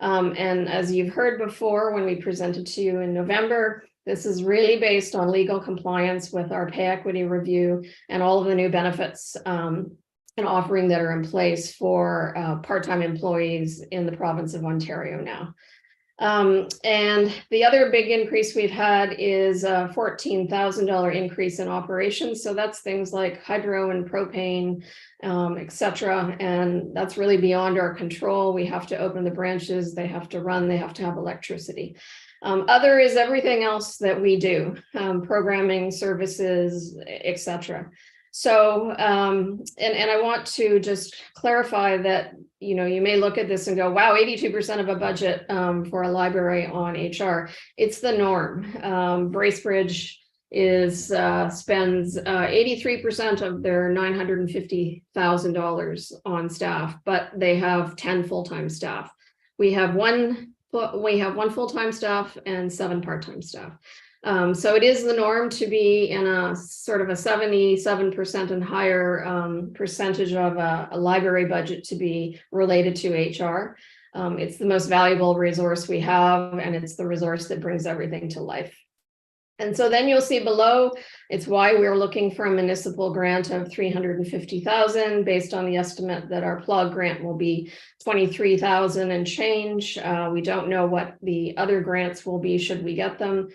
And as you've heard before, when we presented to you in November, this is really based on legal compliance with our pay equity review and all of the new benefits and offering that are in place for part-time employees in the province of Ontario now. And the other big increase we've had is a $14,000 increase in operations. So that's things like hydro and propane, et cetera. And that's really beyond our control. We have to open the branches, they have to run, they have to have electricity. Other is everything else that we do, programming, services, et cetera. So, and I want to just clarify that, you know, you may look at this and go, wow, 82% of a budget for a library on HR. It's the norm. Bracebridge spends 83% of their $950,000 on staff, but they have 10 full-time staff. We have one full-time staff and 7 part-time staff. So it is the norm to be in a sort of a 77% and higher percentage of a library budget to be related to HR. It's the most valuable resource we have, and it's the resource that brings everything to life. And so then you'll see below, it's why we're looking for a municipal grant of $350,000 based on the estimate that our plug grant will be $23,000 and change. We don't know what the other grants will be should we get them.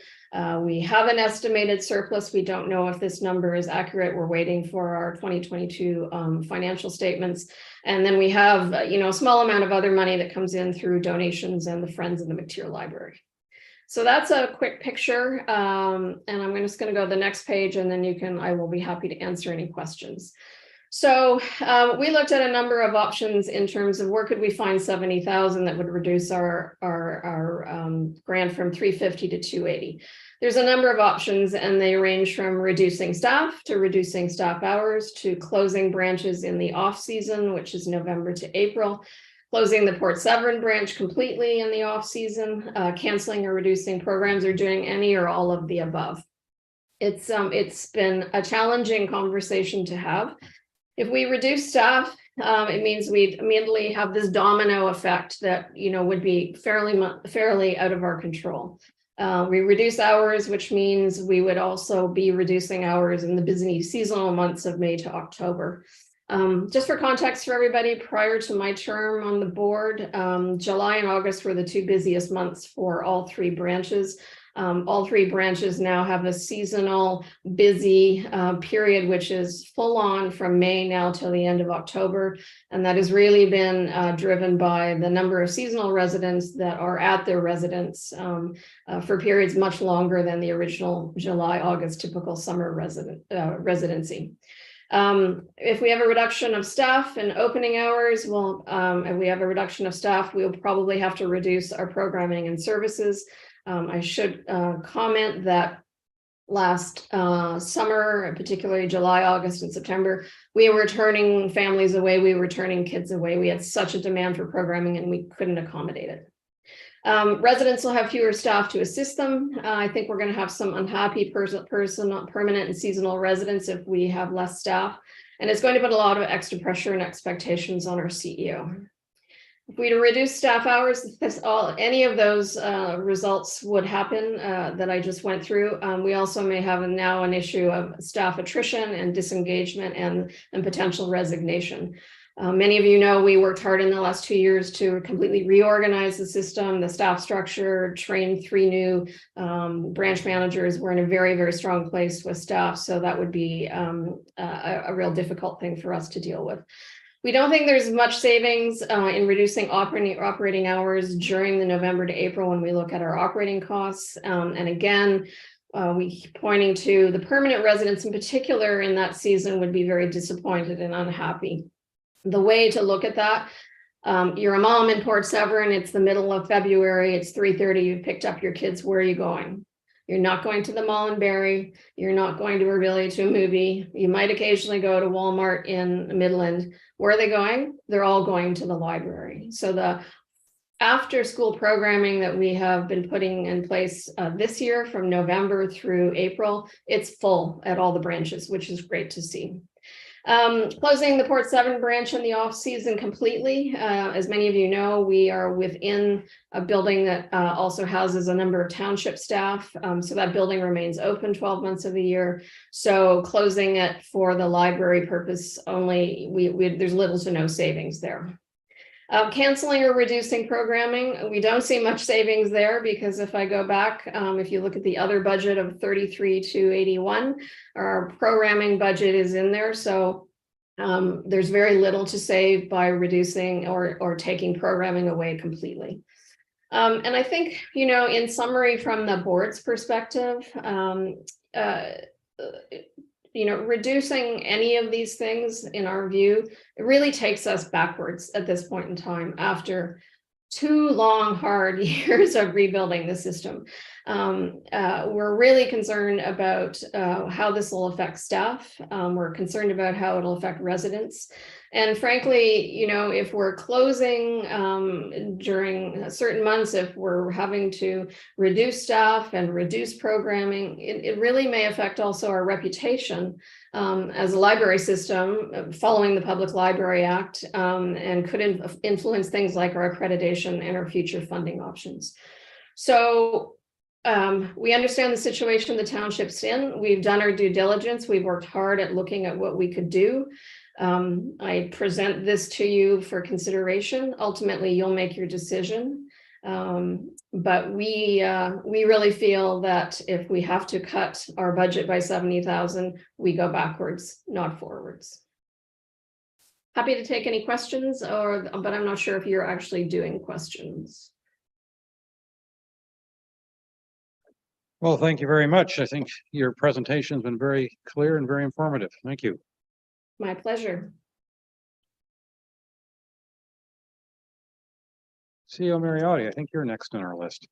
We have an estimated surplus. We don't know if this number is accurate. We're waiting for our 2022 financial statements. And then we have, you know, a small amount of other money that comes in through donations and the Friends of the McTier Library. So that's a quick picture, and I'm just going to go to the next page, and then I will be happy to answer any questions. So we looked at a number of options in terms of where could we find 70,000 that would reduce our grant from 350 to 280. There's a number of options, and they range from reducing staff to reducing staff hours to closing branches in the off season, which is November to April. Closing the Port Severn branch completely in the off season, canceling or reducing programs, or doing any or all of the above. It's been a challenging conversation to have. If we reduce staff, it means we immediately have this domino effect that, you know, would be fairly out of our control. We reduce hours, which means we would also be reducing hours in the busy seasonal months of May to October. Just for context for everybody, prior to my term on the board, July and August were the 2 busiest months for all 3 branches. All 3 branches now have a seasonal busy period, which is full on from May now till the end of October. And that has really been driven by the number of seasonal residents that are at their residence for periods much longer than the original July, August typical summer residency. If we have a reduction of staff and opening hours, well, if we have a reduction of staff, we'll probably have to reduce our programming and services. I should comment that last summer, particularly July, August, and September, we were turning families away, we were turning kids away. We had such a demand for programming and we couldn't accommodate it. Residents will have fewer staff to assist them. I think we're going to have some unhappy permanent and seasonal residents if we have less staff, and it's going to put a lot of extra pressure and expectations on our CEO. If we reduce staff hours, any of those results would happen that I just went through. We also may have now an issue of staff attrition and disengagement and potential resignation. Many of you know we worked hard in the last 2 years to completely reorganize the system, the staff structure, train 3 new branch managers. We're in a very, very strong place with staff, so that would be a real difficult thing for us to deal with. We don't think there's much savings in reducing operating hours during the November to April when we look at our operating costs. And again, we pointing to the permanent residents in particular in that season would be very disappointed and unhappy. The way to look at that, you're a mom in Port Severn, it's the middle of February, it's 3:30, you've picked up your kids, where are you going? You're not going to the mall in Barrie, you're not going to really to a movie, you might occasionally go to Walmart in Midland. Where are they going? They're all going to the library. So the after school programming that we have been putting in place this year from November through April, it's full at all the branches, which is great to see. Closing the Port Severn branch in the off season completely. As many of you know, we are within a building that also houses a number of township staff. So that building remains open 12 months of the year. So closing it for the library purpose only, there's little to no savings there. Canceling or reducing programming, we don't see much savings there because if I go back, if you look at the other budget of 33,281, our programming budget is in there. So there's very little to save by reducing or taking programming away completely. And I think, you know, in summary from the board's perspective, reducing any of these things in our view, it really takes us backwards at this point in time after 2 long, hard years of rebuilding the system. We're really concerned about how this will affect staff. We're concerned about how it'll affect residents. And frankly, if we're closing during certain months, if we're having to reduce staff and reduce programming, it really may affect also our reputation as a library system following the Public Library Act, and could influence things like our accreditation and our future funding options. So we understand the situation the township's in. We've done our due diligence. We've worked hard at looking at what we could do. I present this to you for consideration. Ultimately, you'll make your decision. But we really feel that if we have to cut our budget by 70,000, we go backwards, not forwards. Happy to take any questions, but I'm not sure if you're actually doing questions. Well, thank you very much. I think your presentation has been very clear and very informative. Thank you. My pleasure. CEO Mariotti, I think you're next on our list.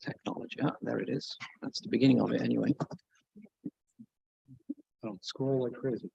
Technology, there it is. That's the beginning of it anyway. Don't scroll like crazy.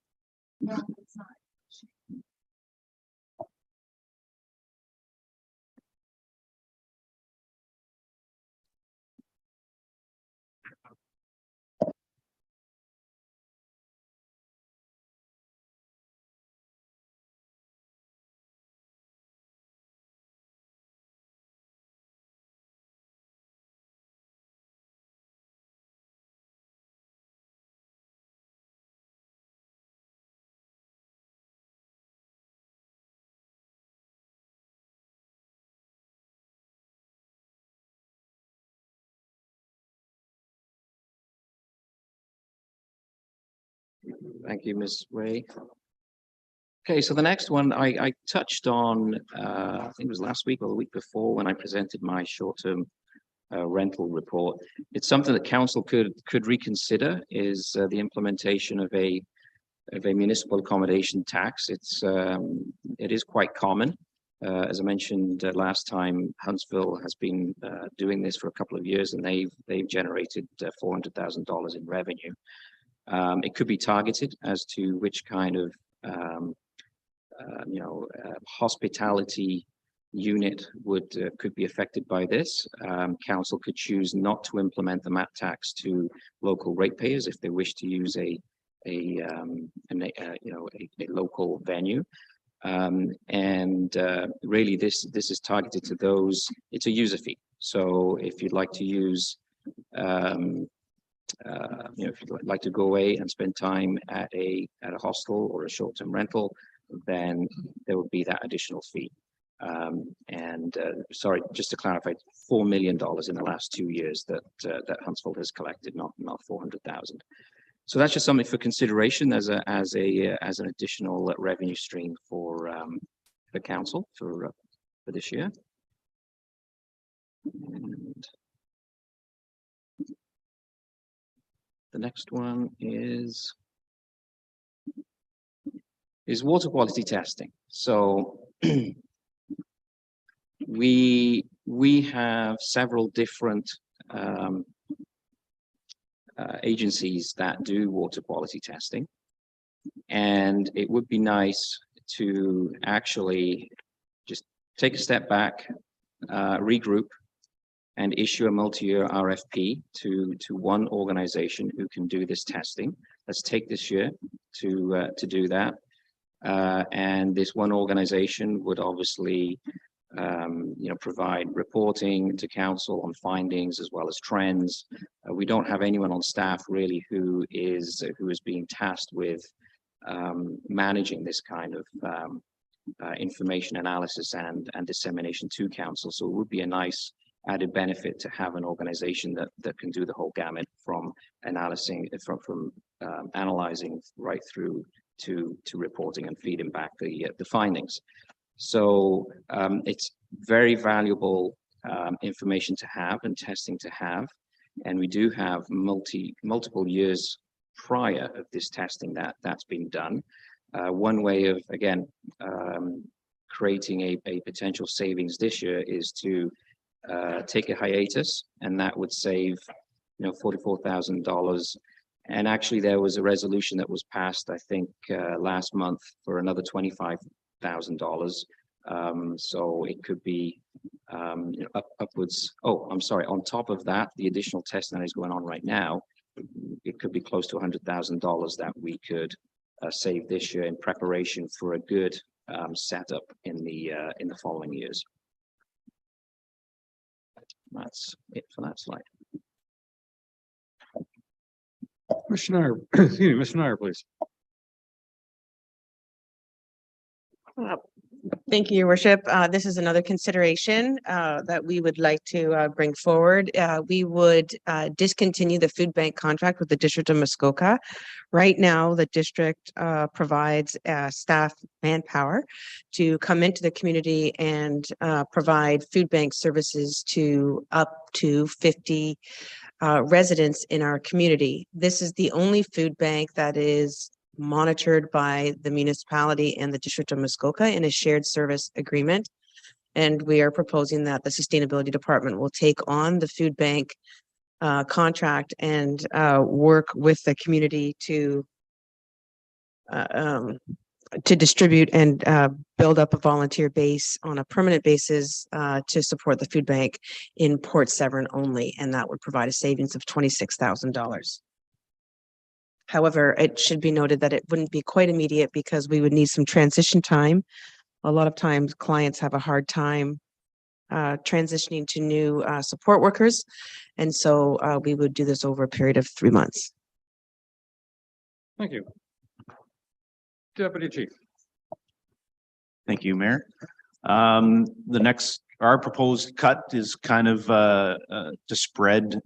Thank you, Ms. Ray. Okay, so the next one I touched on, I think it was last week or the week before when I presented my short-term rental report. It's something that council could reconsider, is the implementation of a municipal accommodation tax. It is quite common. As I mentioned last time, Huntsville has been doing this for a couple of years, and they've generated $400,000 in revenue. It could be targeted as to which kind of hospitality unit could be affected by this. Council could choose not to implement the MAT tax to local ratepayers if they wish to use a local venue. Really this is targeted to those. It's a user fee. So if you'd like to use if you'd like to go away and spend time at a hostel or a short-term rental, then there would be that additional fee. Sorry, just to clarify, $4 million in the last 2 years that Huntsville has collected, not 400,000. So that's just something for consideration as an additional revenue stream for the council for this year. And the next one is water quality testing. So we have several different agencies that do water quality testing, and it would be nice to actually just take a step back, regroup, and issue a multi-year RFP to one organization who can do this testing. Let's take this year to do that. And this one organization would obviously provide reporting to council on findings as well as trends. We don't have anyone on staff really who is being tasked with managing this kind of information analysis and dissemination to council. So it would be a nice added benefit to have an organization that can do the whole gamut from analyzing right through to reporting and feeding back the findings. So it's very valuable information to have and testing to have, and we do have multiple years prior of this testing that's been done. One way of creating a potential savings this year is to take a hiatus, and that would save $44,000. And actually there was a resolution that was passed, I think, last month for another $25,000. So it could be upwards. Oh, I'm sorry. On top of that, the additional testing that is going on right now, it could be close to $100,000 that we could save this year in preparation for a good setup in the following years. That's it for that slide. Mr. Nair, excuse me, Mr. Nair, please. Thank you, Your Worship. This is another consideration that we would like to bring forward. We would discontinue the food bank contract with the District of Muskoka. Right now, the district provides staff manpower to come into the community and provide food bank services to up to 50 residents in our community. This is the only food bank that is monitored by the municipality and the District of Muskoka in a shared service agreement. And we are proposing that the Sustainability Department will take on the food bank contract and work with the community to distribute and build up a volunteer base on a permanent basis to support the food bank in Port Severn only, and that would provide a savings of $26,000. However, it should be noted that it wouldn't be quite immediate because we would need some transition time. A lot of times clients have a hard time transitioning to new support workers. And so we would do this over a period of 3 months. Thank you. Deputy Chief. Thank you, Mayor. Our proposed cut is kind of to spread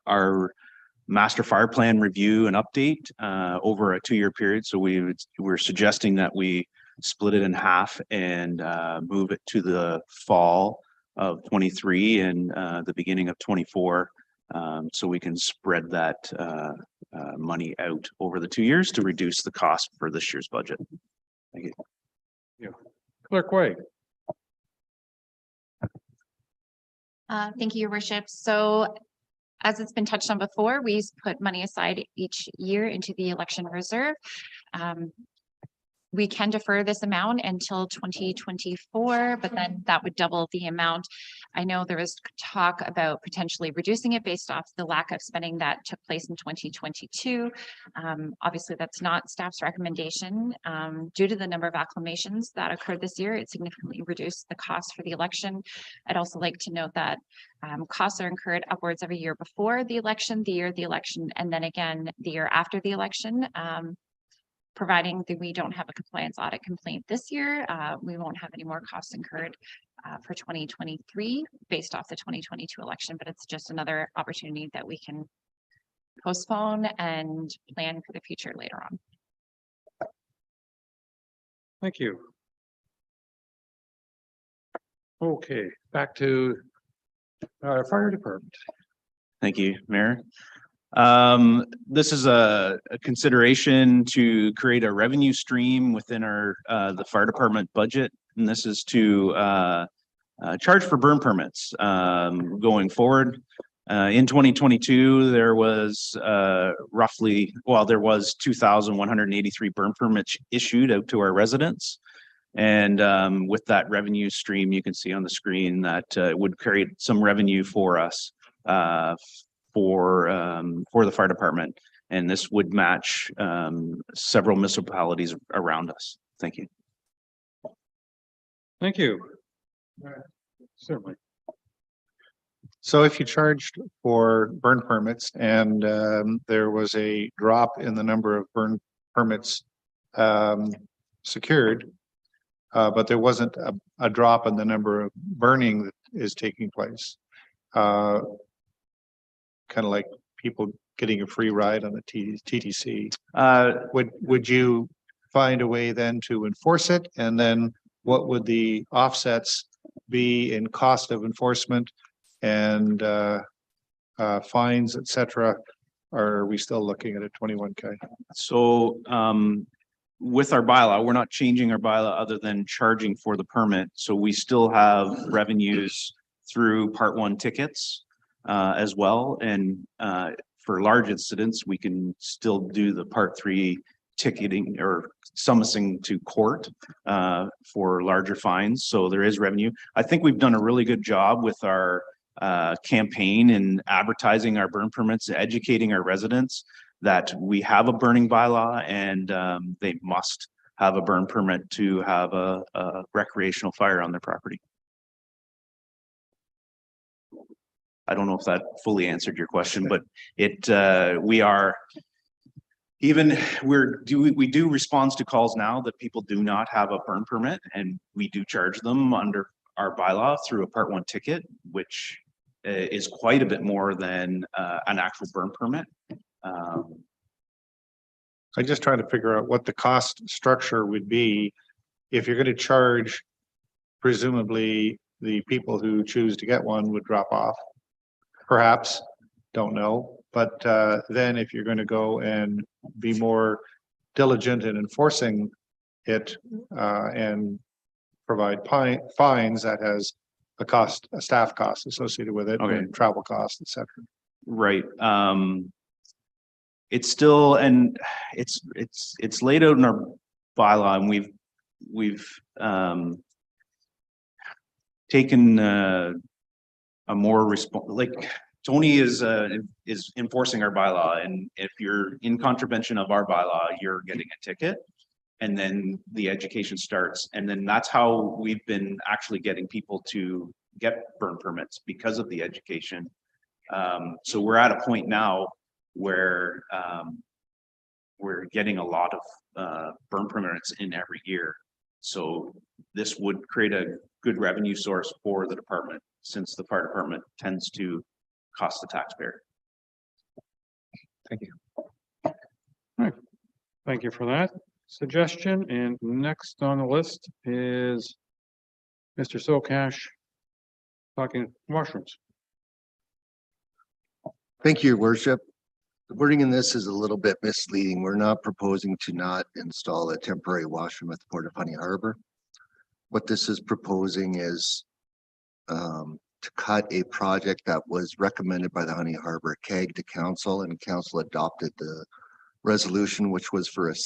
our master fire plan review and update over a 2-year period. So we're suggesting that we split it in half and move it to the fall of 23 and the beginning of 24. So we can spread that money out over the 2 years to reduce the cost for this year's budget. Thank you. Yeah. Clerk Way. Thank you, Your Worship. So as it's been touched on before, we put money aside each year into the election reserve. We can defer this amount until 2024, but then that would double the amount. I know there was talk about potentially reducing it based off the lack of spending that took place in 2022. Obviously, that's not staff's recommendation. Due to the number of acclamations that occurred this year, it significantly reduced the cost for the election. I'd also like to note that costs are incurred upwards of a year before the election, the year of the election, and then again, the year after the election. Providing that we don't have a compliance audit complaint this year, we won't have any more costs incurred for 2023 based off the 2022 election, but it's just another opportunity that we can postpone and plan for the future later on. Thank you. Okay, back to fire department. Thank you, Mayor. This is a consideration to create a revenue stream within our the fire department budget, and this is to charge for burn permits going forward. In 2022, there was roughly, well, there was 2,183 burn permits issued out to our residents. And with that revenue stream, you can see on the screen that it would create some revenue for us for the fire department. And this would match several municipalities around us. Thank you. Thank you. Certainly. So if you charged for burn permits and there was a drop in the number of burn permits secured, but there wasn't a drop in the number of burning that is taking place, kind of like people getting a free ride on the TTC, would you find a way then to enforce it? And then what would the offsets be in cost of enforcement and fines, et cetera? Or are we still looking at a 21K? So with our bylaw, we're not changing our bylaw other than charging for the permit. So we still have revenues through Part 1 tickets as well. And for large incidents, we can still do the Part 3 ticketing or summoning to court for larger fines. So there is revenue. I think we've done a really good job with our campaign and advertising our burn permits, educating our residents that we have a burning bylaw and they must have a burn permit to have a recreational fire on their property. I don't know if that fully answered your question, but we do response to calls now that people do not have a burn permit, and we do charge them under our bylaw through a Part 1 ticket, which is quite a bit more than an actual burn permit. I'm just trying to figure out what the cost structure would be if you're going to charge. Presumably, the people who choose to get one would drop off. Perhaps, don't know. But then if you're going to go and be more diligent in enforcing it and provide fines, that has a staff cost associated with it, and travel costs, et cetera. Right. It's still, and it's laid out in our bylaw, and we've taken a more like Tony is enforcing our bylaw, and if you're in contravention of our bylaw, you're getting a ticket, and then the education starts, and then that's how we've been actually getting people to get burn permits because of the education. So we're at a point now where we're getting a lot of burn permits in every year. So this would create a good revenue source for the department, since the fire department tends to cost the taxpayer. Thank you. All right. Thank you for that suggestion. And next on the list is Mr. Socash talking washrooms. Thank you, Your Worship. The wording in this is a little bit misleading. We're not proposing to not install a temporary washroom at the Port of Honey Harbor. What this is proposing is to cut a project that was recommended by the Honey Harbor CAG to council, and council adopted the resolution, which was for an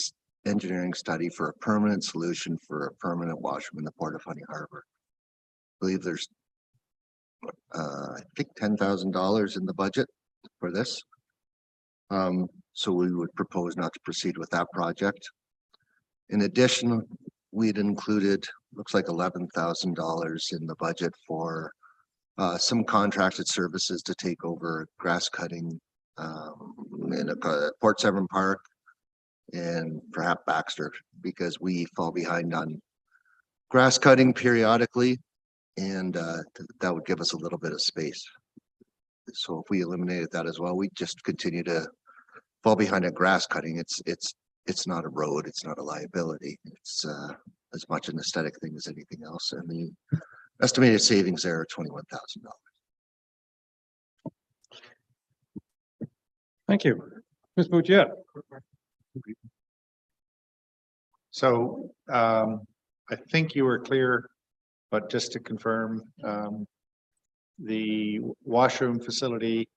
engineering study for a permanent solution for a permanent washroom in the Port of Honey Harbor. I believe there's I think $10,000 in the budget for this. So we would propose not to proceed with that project. In addition, we'd included, looks like $11,000 in the budget for some contracted services to take over grass cutting in Port Severn Park and perhaps Baxter, because we fall behind on grass cutting periodically, and that would give us a little bit of space. So if we eliminated that as well, we just continue to fall behind at grass cutting. It's not a road, it's not a liability. It's as much an aesthetic thing as anything else. And the Estimated savings there are $21,000. Thank you. Ms. Boutier. So I think you were clear, but just to confirm, the washroom facility,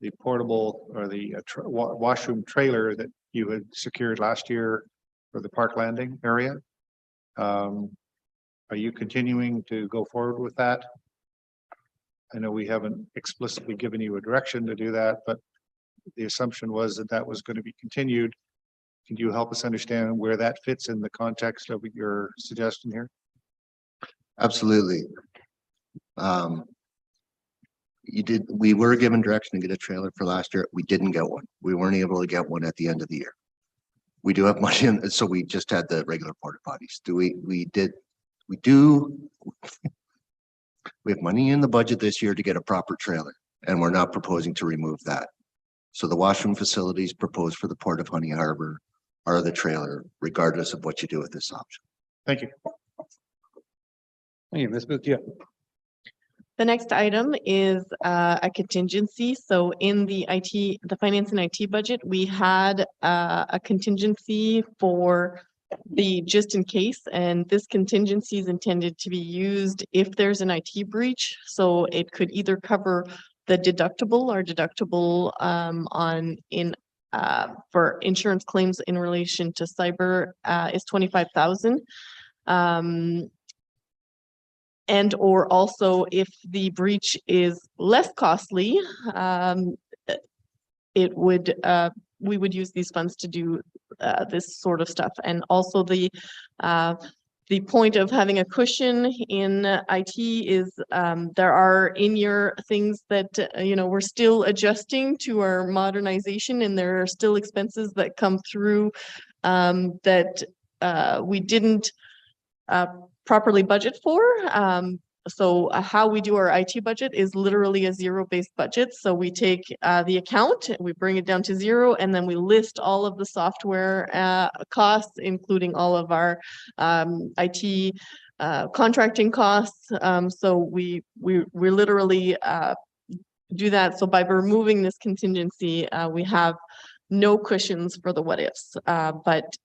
the portable or the washroom trailer that you had secured last year for the park landing area. Are you continuing to go forward with that? I know we haven't explicitly given you a direction to do that, but the assumption was that that was going to be continued. Can you help us understand where that fits in the context of your suggestion here? Absolutely. We were given direction to get a trailer for last year. We didn't get one. We weren't able to get one at the end of the year. We do have money in, so we just had the regular porta potties. We have money in the budget this year to get a proper trailer, and we're not proposing to remove that. So the washroom facilities proposed for the Port of Honey Harbor are the trailer, regardless of what you do with this option. Thank you. Thank you, Ms. Boutier. The next item is a contingency. So in the finance and IT budget, we had a contingency for the just in case, and this contingency is intended to be used if there's an IT breach. So it could either cover the deductible, our deductible for insurance claims in relation to cyber is $25,000. And or also if the breach is less costly, we would use these funds to do this sort of stuff. And also the point of having a cushion in IT is there are in-year things that we're still adjusting to our modernization, and there are still expenses that come through that we didn't properly budget for. So how we do our IT budget is literally a zero-based budget. So we take the account, we bring it down to zero, and then we list all of the software costs, including all of our IT contracting costs. So we literally do that. So by removing this contingency, we have no cushions for the what ifs. But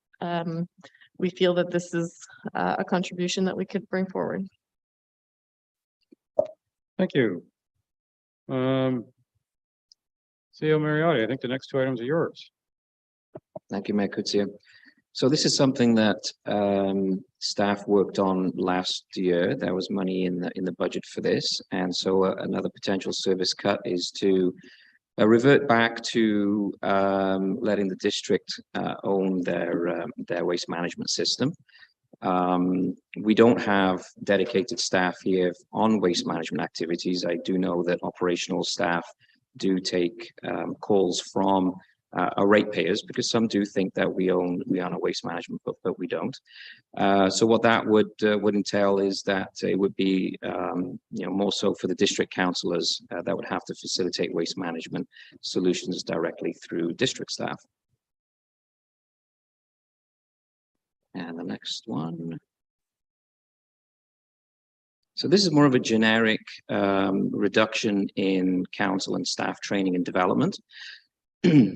we feel that this is a contribution that we could bring forward. Thank you. CEO Mariotti, I think the next two items are yours. Thank you, Mayor Coetzee. So this is something that staff worked on last year. There was money in the budget for this, and so another potential service cut is to revert back to letting the district own their waste management system. We don't have dedicated staff here on waste management activities. I do know that operational staff do take calls from our ratepayers, because some do think that we own a waste management book, but we don't. So what that would entail is that it would be more so for the district councillors that would have to facilitate waste management solutions directly through district staff. And the next one. So this is more of a generic reduction in council and staff training and development.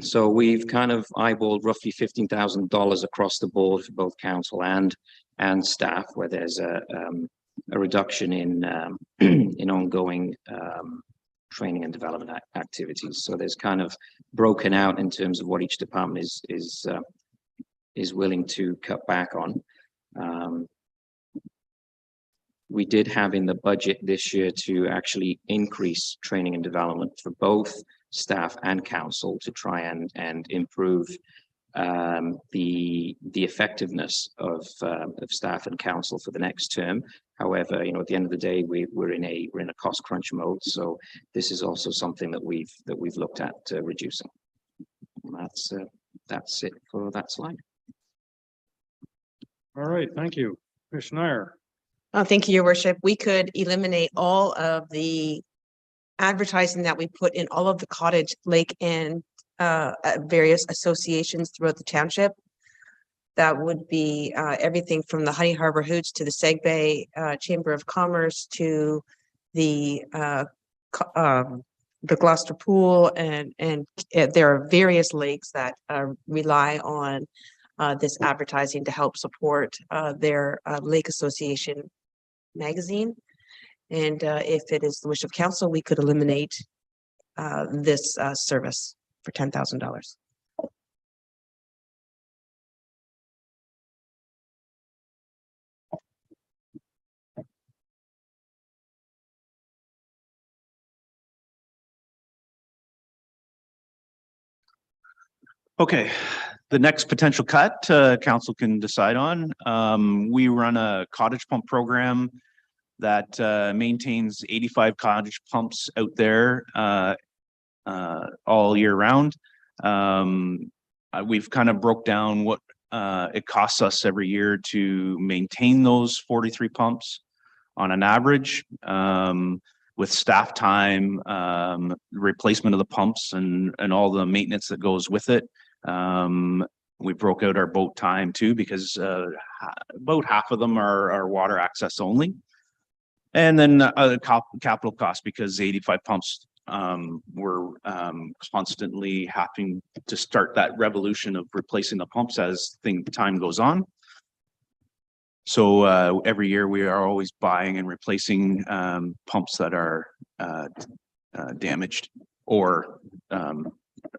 So we've kind of eyeballed roughly $15,000 across the board for both council and staff, where there's a reduction in ongoing training and development activities. So there's kind of broken out in terms of what each department is willing to cut back on. We did have in the budget this year to actually increase training and development for both staff and council to try and improve the effectiveness of staff and council for the next term. However, at the end of the day, we're in a cost crunch mode, so this is also something that we've looked at reducing. And that's it for that slide. All right, thank you. Commissioner. Thank you, Your Worship. We could eliminate all of the advertising that we put in all of the cottage, lake, and various associations throughout the township. That would be everything from the Honey Harbor Hoots to the Seg Bay Chamber of Commerce to the Gloucester Pool, and there are various lakes that rely on this advertising to help support their Lake Association magazine. And if it is the wish of council, we could eliminate this service for $10,000. Okay, the next potential cut council can decide on. We run a cottage pump program that maintains 85 cottage pumps out there all year round. We've kind of broke down what it costs us every year to maintain those 43 pumps on an average, with staff time, replacement of the pumps and all the maintenance that goes with it. We broke out our boat time too, because about half of them are water access only. And then capital cost, because 85 pumps, we're constantly having to start that revolution of replacing the pumps as time goes on. So every year we are always buying and replacing pumps that are damaged or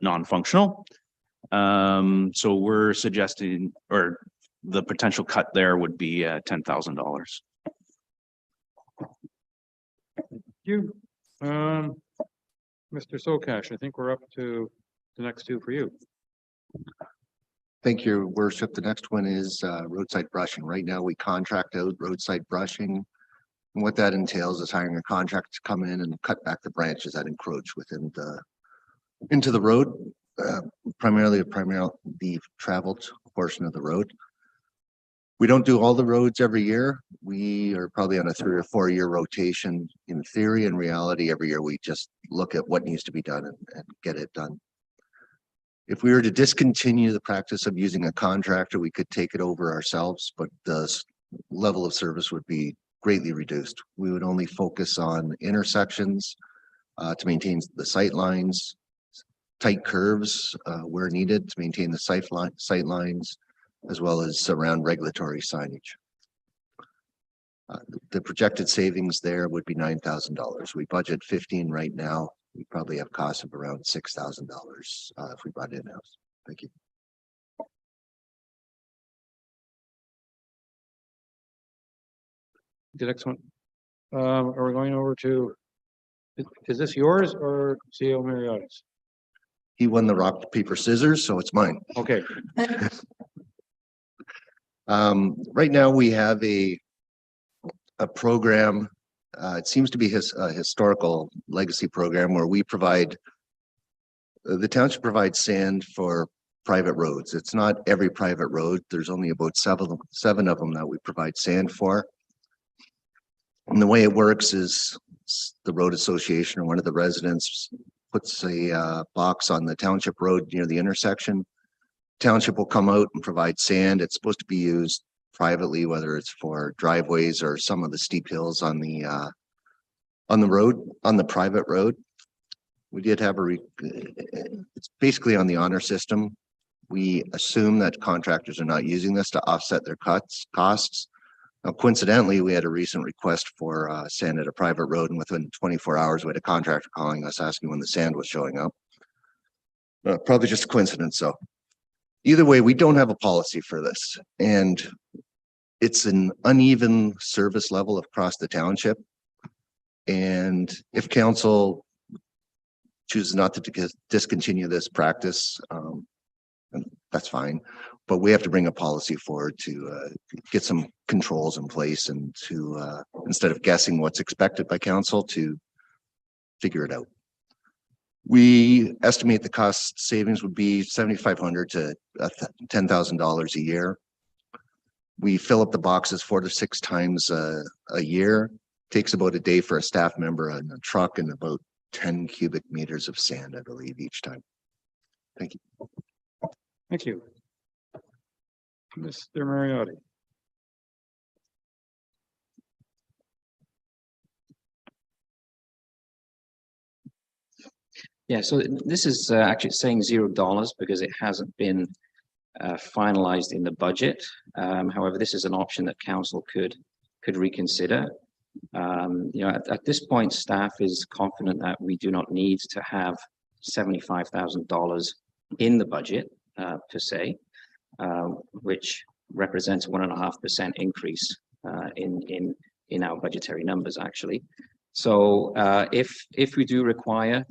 non-functional. So we're suggesting, or the potential cut there would be $10,000. You, Mr. Sokash, I think we're up to the next two for you. Thank you, Your Worship. The next one is roadside brushing. Right now, we contract out roadside brushing. And what that entails is hiring a contractor to come in and cut back the branches that encroach into the road, primarily the traveled portion of the road. We don't do all the roads every year. We are probably on a 3 or 4 year rotation. In theory, in reality, every year we just look at what needs to be done and get it done. If we were to discontinue the practice of using a contractor, we could take it over ourselves, but the level of service would be greatly reduced. We would only focus on intersections to maintain the sight lines, tight curves where needed to maintain the sight lines, as well as around regulatory signage. The projected savings there would be $9,000. We budget 15 right now. We probably have costs of around $6,000 if we brought it in-house. Thank you. The next one. Are we going over to, is this yours or CO Mariotti's? He won the rock, paper, scissors, so it's mine. Okay. Right now we have a program. It seems to be a historical legacy program where we provide, the township provides sand for private roads. It's not every private road. There's only about seven of them that we provide sand for. And the way it works is the road association or one of the residents puts a box on the township road near the intersection. Township will come out and provide sand. It's supposed to be used privately, whether it's for driveways or some of the steep hills on the road, on the private road. We did have it's basically on the honor system. We assume that contractors are not using this to offset their costs. Now, coincidentally, we had a recent request for sand at a private road, and within 24 hours, we had a contractor calling us asking when the sand was showing up. Probably just a coincidence, though. Either way, we don't have a policy for this, and it's an uneven service level across the township. And if council chooses not to discontinue this practice, that's fine. But we have to bring a policy forward to get some controls in place and to, instead of guessing what's expected by council, to figure it out. We estimate the cost savings would be $7,500 to $10,000 a year. We fill up the boxes 4 to 6 times a year. Takes about a day for a staff member on a truck and about 10 cubic meters of sand, I believe, each time. Thank you. Thank you. Mr. Mariotti. Yeah, so this is actually saying $0 because it hasn't been finalized in the budget. However, this is an option that council could reconsider. At this point, staff is confident that we do not need to have $75,000 in the budget per se, which represents 1.5% increase in our budgetary numbers actually. So if we do require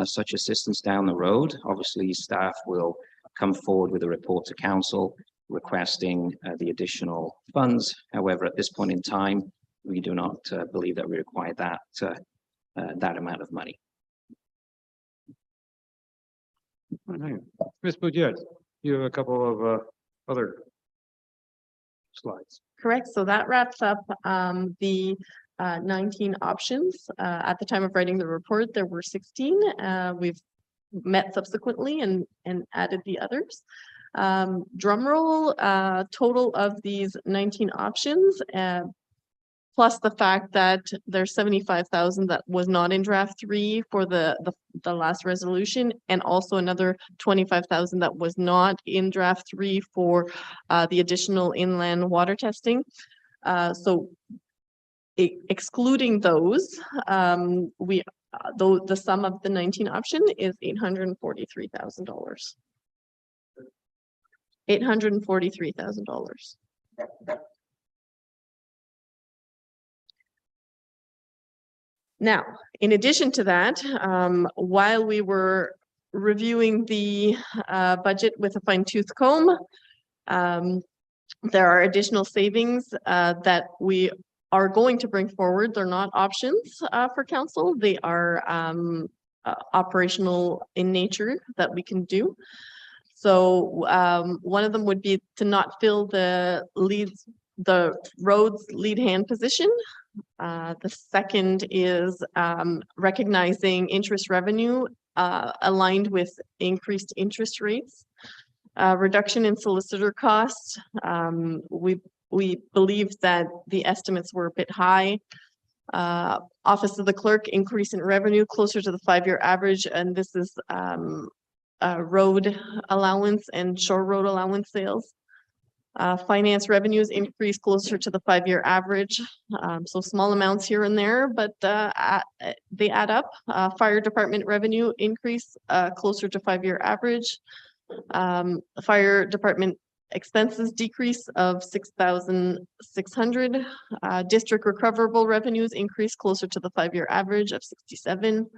such assistance down the road, obviously staff will come forward with a report to council requesting the additional funds. However, at this point in time, we do not believe that we require that amount of money. Ms. Boudiette, you have a couple of other slides. Correct. So that wraps up the 19 options. At the time of writing the report, there were 16. We've met subsequently and added the others. Drum roll, total of these 19 options, plus the fact that there's 75,000 that was not in draft 3 for the last resolution, and also another 25,000 that was not in draft 3 for the additional inland water testing. So excluding those, the sum of the 19 option is $843,000. $843,000. Now, in addition to that, while we were reviewing the budget with a fine-tooth comb, there are additional savings that we are going to bring forward. They're not options for council. They are operational in nature that we can do. So one of them would be to not fill the roads lead hand position. The second is recognizing interest revenue aligned with increased interest rates. Reduction in solicitor costs. We believe that the estimates were a bit high. Office of the Clerk, increase in revenue closer to the 5-year average, and this is road allowance and shore road allowance sales. Finance revenues increase closer to the 5-year average. So small amounts here and there, but they add up. Fire department revenue increase closer to 5-year average. Fire department expenses decrease of 6,600. District recoverable revenues increase closer to the 5-year average of 67.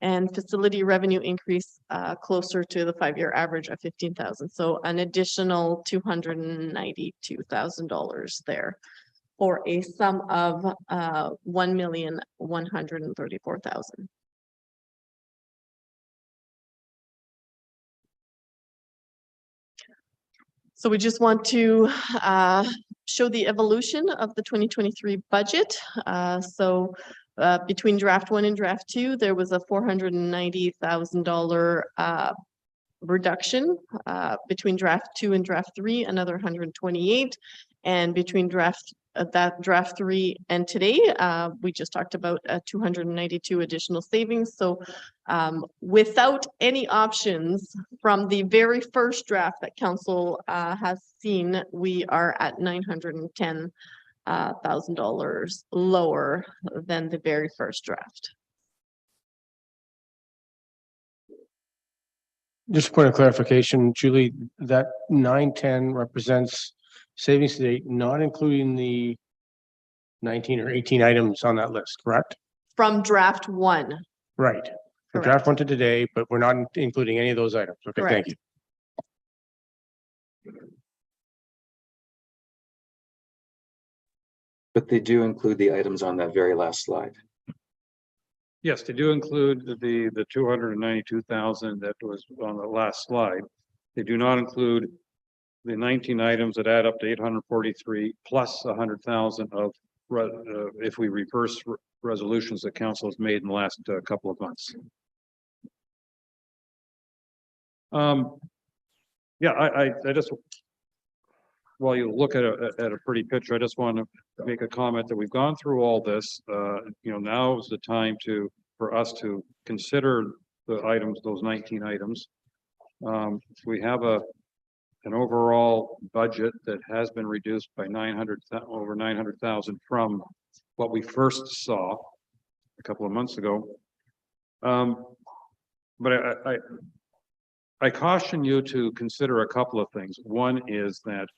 And facility revenue increase closer to the 5-year average of 15,000. So an additional $292,000 there, for a sum of $1,134,000. So we just want to show the evolution of the 2023 budget. Between draft 1 and draft 2, there was a $490,000 reduction. Between draft 2 and draft 3, another 128, and between draft 3 and today, we just talked about 292 additional savings. So without any options from the very first draft that council has seen, we are at $910,000 lower than the very first draft. Just a point of clarification, Julie, that 910 represents savings to date, not including the 19 or 18 items on that list, correct? From draft 1. Right. From draft 1 to today, but we're not including any of those items. Okay, correct. Thank you. But they do include the items on that very last slide. Yes, they do include the 292,000 that was on the last slide. They do not include the 19 items that add up to 843 plus 100,000 of if we reverse resolutions that council has made in the last couple of months. Yeah, I just while you look at a pretty picture, I just want to make a comment that we've gone through all this. Now is the time for us to consider the items, those 19 items. We have an overall budget that has been reduced by over 900,000 from what we first saw a couple of months ago. But I caution you to consider a couple of things. One is that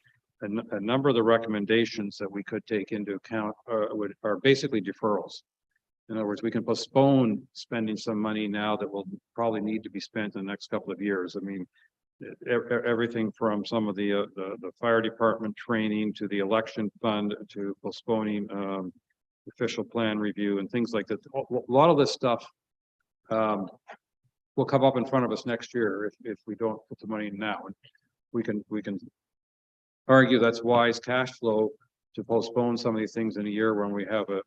a number of the recommendations that we could take into account are basically deferrals. In other words, we can postpone spending some money now that will probably need to be spent in the next couple of years. I mean, everything from some of the fire department training to the election fund to postponing official plan review and things like that. A lot of this stuff will come up in front of us next year if we don't put the money in now. And we can argue that's wise cash flow to postpone some of these things in a year when we have a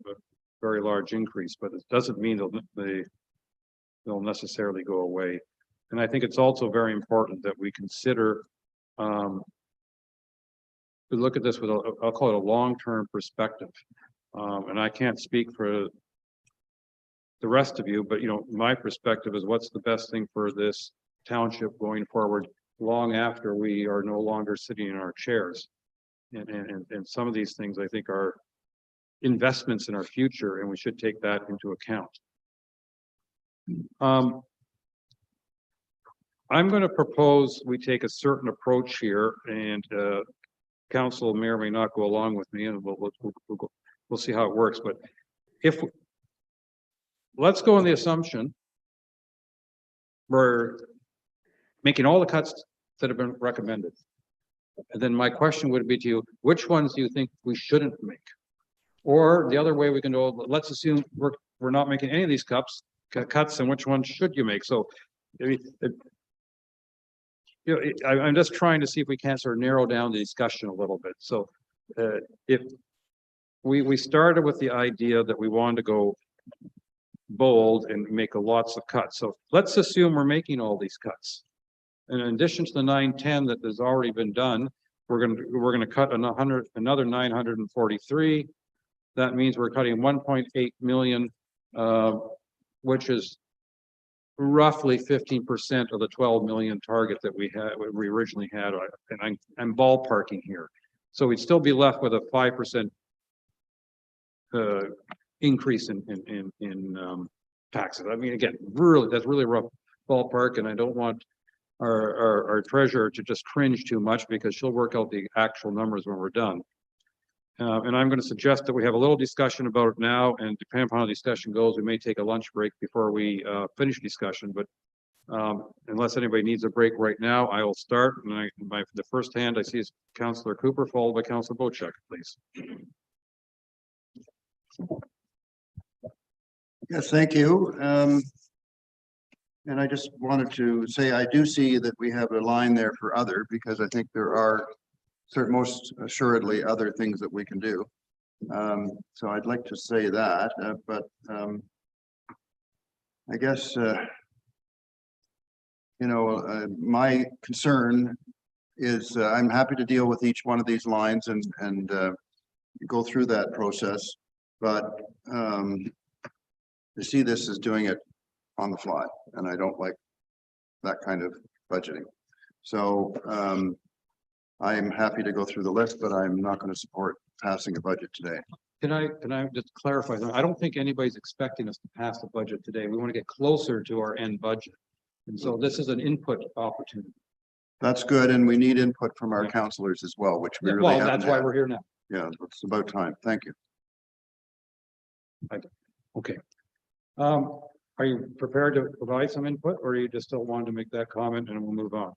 very large increase, but it doesn't mean they'll necessarily go away. And I think it's also very important that we consider to look at this with I'll call it a long-term perspective. And I can't speak for the rest of you, but my perspective is what's the best thing for this township going forward long after we are no longer sitting in our chairs. And some of these things I think are investments in our future, and we should take that into account. I'm going to propose we take a certain approach here, and council may or may not go along with me, and we'll see how it works. But let's go on the assumption we're making all the cuts that have been recommended. And then my question would be to you, which ones do you think we shouldn't make? Or the other way we can go, let's assume we're not making any of these cuts, and which ones should you make? So I'm just trying to see if we can sort of narrow down the discussion a little bit. So if we started with the idea that we wanted to go bold and make lots of cuts. So let's assume we're making all these cuts. And in addition to the 910 that has already been done, we're going to cut another 943. That means we're cutting 1.8 million, which is roughly 15% of the 12 million target that we originally had. And I'm ballparking here. So we'd still be left with a 5% increase in taxes. I mean, again, that's really rough ballpark, and I don't want our treasurer to just cringe too much because she'll work out the actual numbers when we're done. And I'm going to suggest that we have a little discussion about it now, and depending upon how the discussion goes, we may take a lunch break before we finish discussion. But unless anybody needs a break right now, I will start. And the first hand I see is Councillor Cooper, followed by Councillor Bochek, please. Yes, thank you. And I just wanted to say I do see that we have a line there for other, because I think there are most assuredly other things that we can do. So I'd like to say that, but I guess my concern is I'm happy to deal with each one of these lines and go through that process, but to see this as doing it on the fly, and I don't like that kind of budgeting. So I'm happy to go through the list, but I'm not going to support passing a budget today. Can I just clarify that? I don't think anybody's expecting us to pass the budget today. We want to get closer to our end budget. And so this is an input opportunity. That's good. And we need input from our councillors as well, which we really haven't that's why had. we're here now. Yeah, it's about time. Thank you. Okay. Are you prepared to provide some input, or you just don't want to make that comment and we'll move on?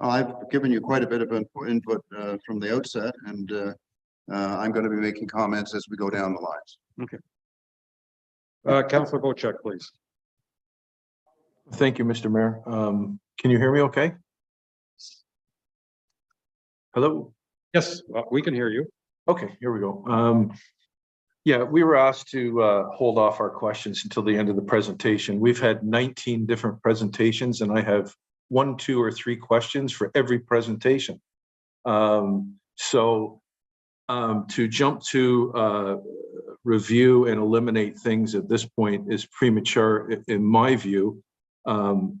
I've given you quite a bit of input from the outset, and I'm going to be making comments as we go down the lines. Okay. Councillor Bochek, please. Thank you, Mr. Mayor. Can you hear me okay? Hello? Yes, we can hear you. Okay, here we go. Yeah, we were asked to hold off our questions until the end of the presentation. We've had 19 different presentations, and I have 1, 2, or 3 questions for every presentation. So to jump to review and eliminate things at this point is premature in my view. And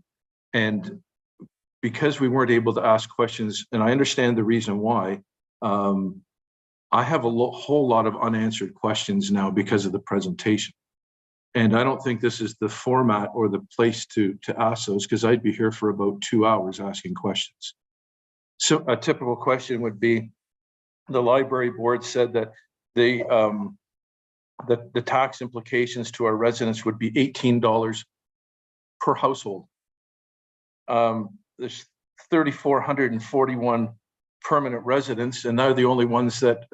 because we weren't able to ask questions, and I understand the reason why, I have a whole lot of unanswered questions now because of the presentation. And I don't think this is the format or the place to ask those, because I'd be here for about 2 hours asking questions. So a typical question would be, the library board said that the tax implications to our residents would be $18 per household. There's 3,441 permanent residents, and they're the only ones that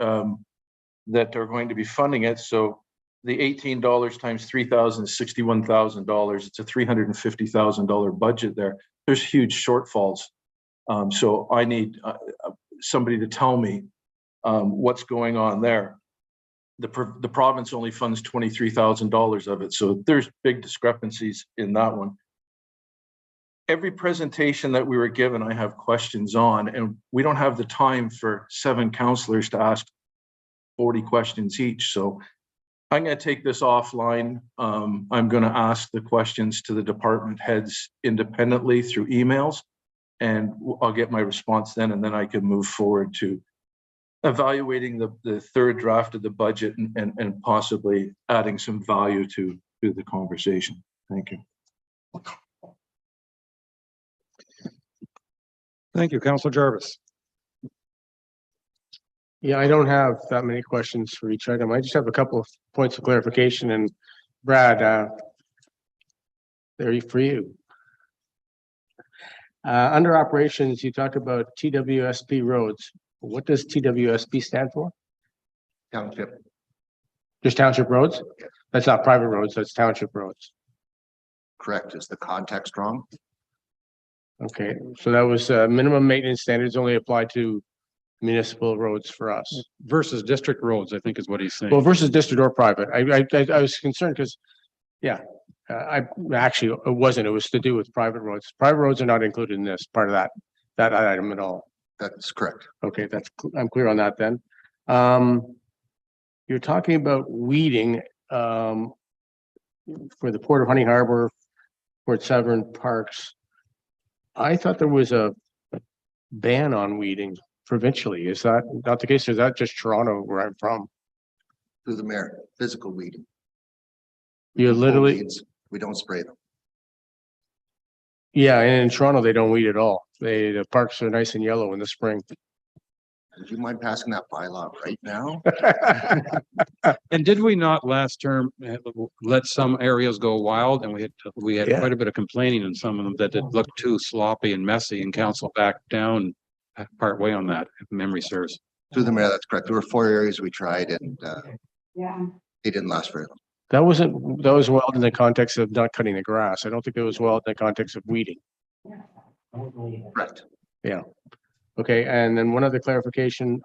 that are going to be funding it. So the $18 times $3,061,000, it's a $350,000 budget there. There's huge shortfalls. So I need somebody to tell me what's going on there. The province only funds $23,000 of it. So there's big discrepancies in that one. Every presentation that we were given, I have questions on, and we don't have the time for 7 councillors to ask 40 questions each. So I'm going to take this offline. I'm going to ask the questions to the department heads independently through emails, and I'll get my response then, and then I can move forward to evaluating the third draft of the budget and possibly adding some value to the conversation. Thank you. Thank you, Councillor Jarvis. Yeah, I don't have that many questions for each item. I just have a couple of points of clarification. And Brad, they're for you. Under operations, you talked about TWSP roads. What does TWSP stand for? Township. Just township roads? That's not private roads, that's township roads. Correct. Is the context wrong? Okay, so that was minimum maintenance standards only apply to municipal roads for us. Versus district roads, I think is what he's saying. Well, versus district or private. I was concerned because, yeah, I actually, it wasn't, it was to do with private roads. Private roads are not included in this part of that item at all. That's correct. Okay, I'm clear on that then. You're talking about weeding for the Port of Honey Harbor, Port Severn parks. I thought there was a ban on weeding provincially. Is that not the case? Or is that just Toronto where I'm from? Through the mayor, physical weeding. You literally, Weeds, we don't spray them. yeah, and in Toronto, they don't weed at all. The parks are nice and yellow in the spring. Would you mind passing that bylaw right now? And did we not last term let some areas go wild, and we had Yeah. quite a bit of complaining in some of them that it looked too sloppy and messy, and council backed down part way on that, if memory serves. Through the mayor, that's correct. There were 4 areas we tried and Yeah. they didn't last very long. That was wild in the context of not cutting the grass. I don't think it was wild in the context of weeding. Correct. Yeah. Okay, and then one other clarification.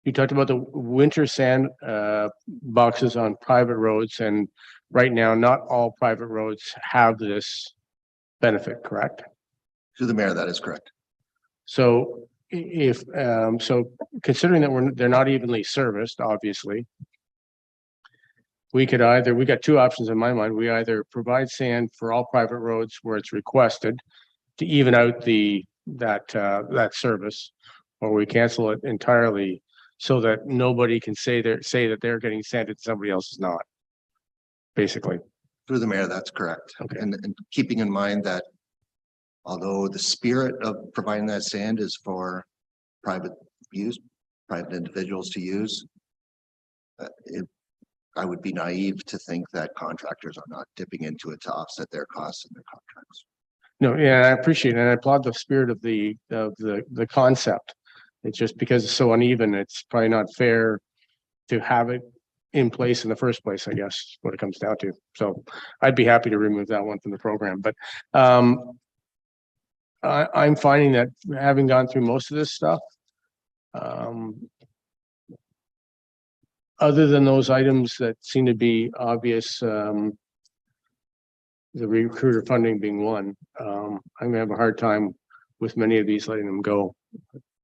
You talked about the winter sand boxes on private roads, and right now, not all private roads have this benefit, correct? Through the mayor, that is correct. So if so, considering that they're not evenly serviced, obviously, we could we got 2 options in my mind. We either provide sand for all private roads where it's requested to even out that service, or we cancel it entirely so that nobody can say that they're getting sand and somebody else is not. Basically. Through the mayor, that's correct. Okay. And keeping in mind that although the spirit of providing that sand is for private use, private individuals to use, I would be naive to think that contractors are not dipping into it to offset their costs in their contracts. No, yeah, I appreciate it, and I applaud the spirit of the concept. It's just because it's so uneven, it's probably not fair to have it in place in the first place, I guess, is what it comes down to. So I'd be happy to remove that one from the program, but I'm finding that having gone through most of this stuff, other than those items that seem to be obvious, the recruiter funding being one, I'm gonna have a hard time with many of these letting them go.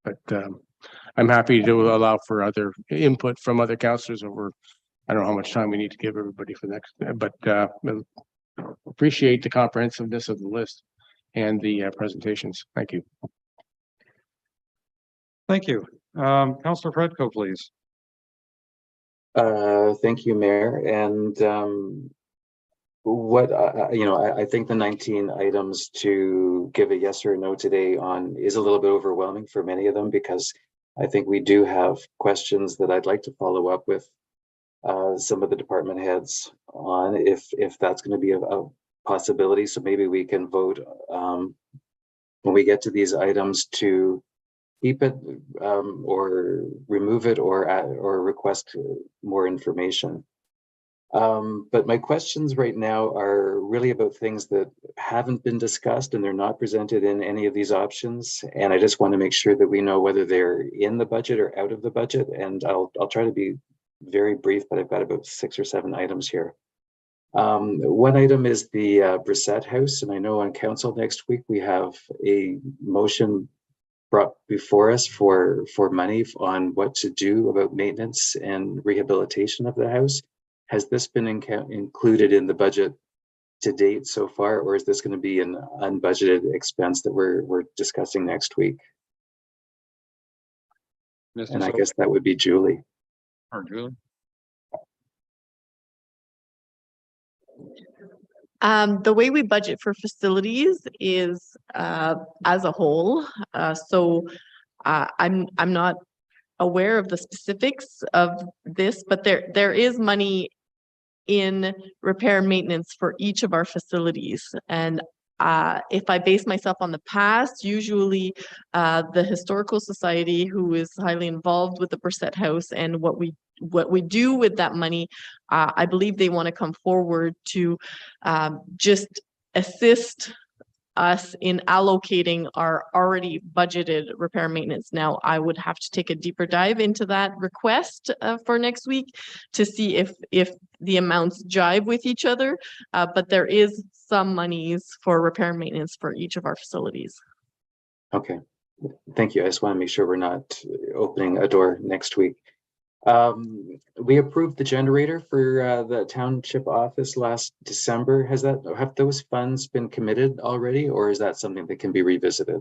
But I'm happy to allow for other input from other councillors over, I don't know how much time we need to give everybody for next, but appreciate the comprehensiveness of the list and the presentations. Thank you. Thank you. Councillor Fredco, please. Thank you, Mayor. And what, I think the 19 items to give a yes or a no today on is a little bit overwhelming for many of them, because I think we do have questions that I'd like to follow up with some of the department heads on, if that's going to be a possibility. So maybe we can vote when we get to these items to keep it or remove it or request more information. But my questions right now are really about things that haven't been discussed and they're not presented in any of these options. And I just want to make sure that we know whether they're in the budget or out of the budget. And I'll try to be very brief, but I've got about 6 or 7 items here. One item is the Brissette House. And I know on council next week, we have a motion brought before us for money on what to do about maintenance and rehabilitation of the house. Has this been included in the budget to date so far, or is this going to be an unbudgeted expense that we're discussing next week? And I guess that would be Julie. Or Julie. The way we budget for facilities is as a whole. I'm not aware of the specifics of this, but there is money in repair and maintenance for each of our facilities. And if I base myself on the past, usually the Historical Society, who is highly involved with the Brissette House and what we do with that money, I believe they want to come forward to just assist us in allocating our already budgeted repair and maintenance. Now, I would have to take a deeper dive into that request for next week to see if the amounts jive with each other, but there is some monies for repair and maintenance for each of our facilities. Okay, thank you. I just want to make sure we're not opening a door next week. We approved the generator for the township office last December. Have those funds been committed already, or is that something that can be revisited?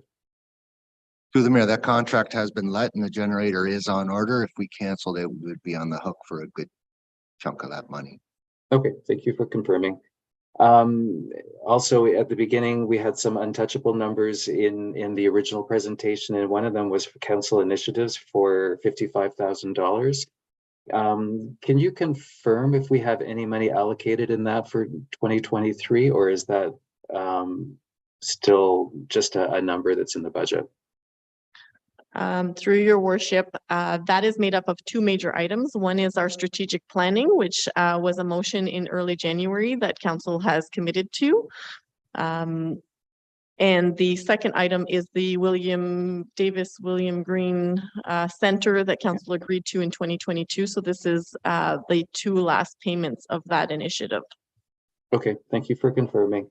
Through the mayor, that contract has been let and the generator is on order. If we canceled it, we would be on the hook for a good chunk of that money. Okay, thank you for confirming. Also, at the beginning, we had some untouchable numbers in the original presentation, and one of them was for council initiatives for $55,000. Can you confirm if we have any money allocated in that for 2023, or is that still just a number that's in the budget? Through your worship, that is made up of 2 major items. One is our strategic planning, which was a motion in early January that council has committed to. And the second item is the William Green Center that council agreed to in 2022. So this is the 2 last payments of that initiative. Okay, thank you for confirming.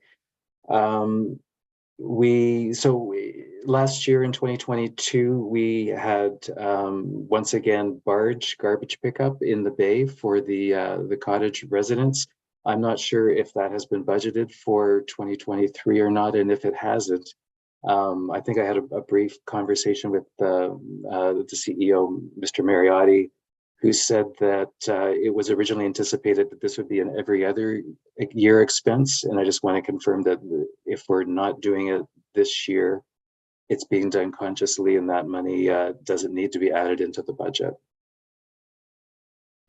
Last year in 2022, we had once again barge garbage pickup in the bay for the cottage residents. I'm not sure if that has been budgeted for 2023 or not, and if it hasn't, I think I had a brief conversation with the CEO, Mr. Mariotti, who said that it was originally anticipated that this would be an every other year expense. And I just want to confirm that if we're not doing it this year, it's being done consciously and that money doesn't need to be added into the budget.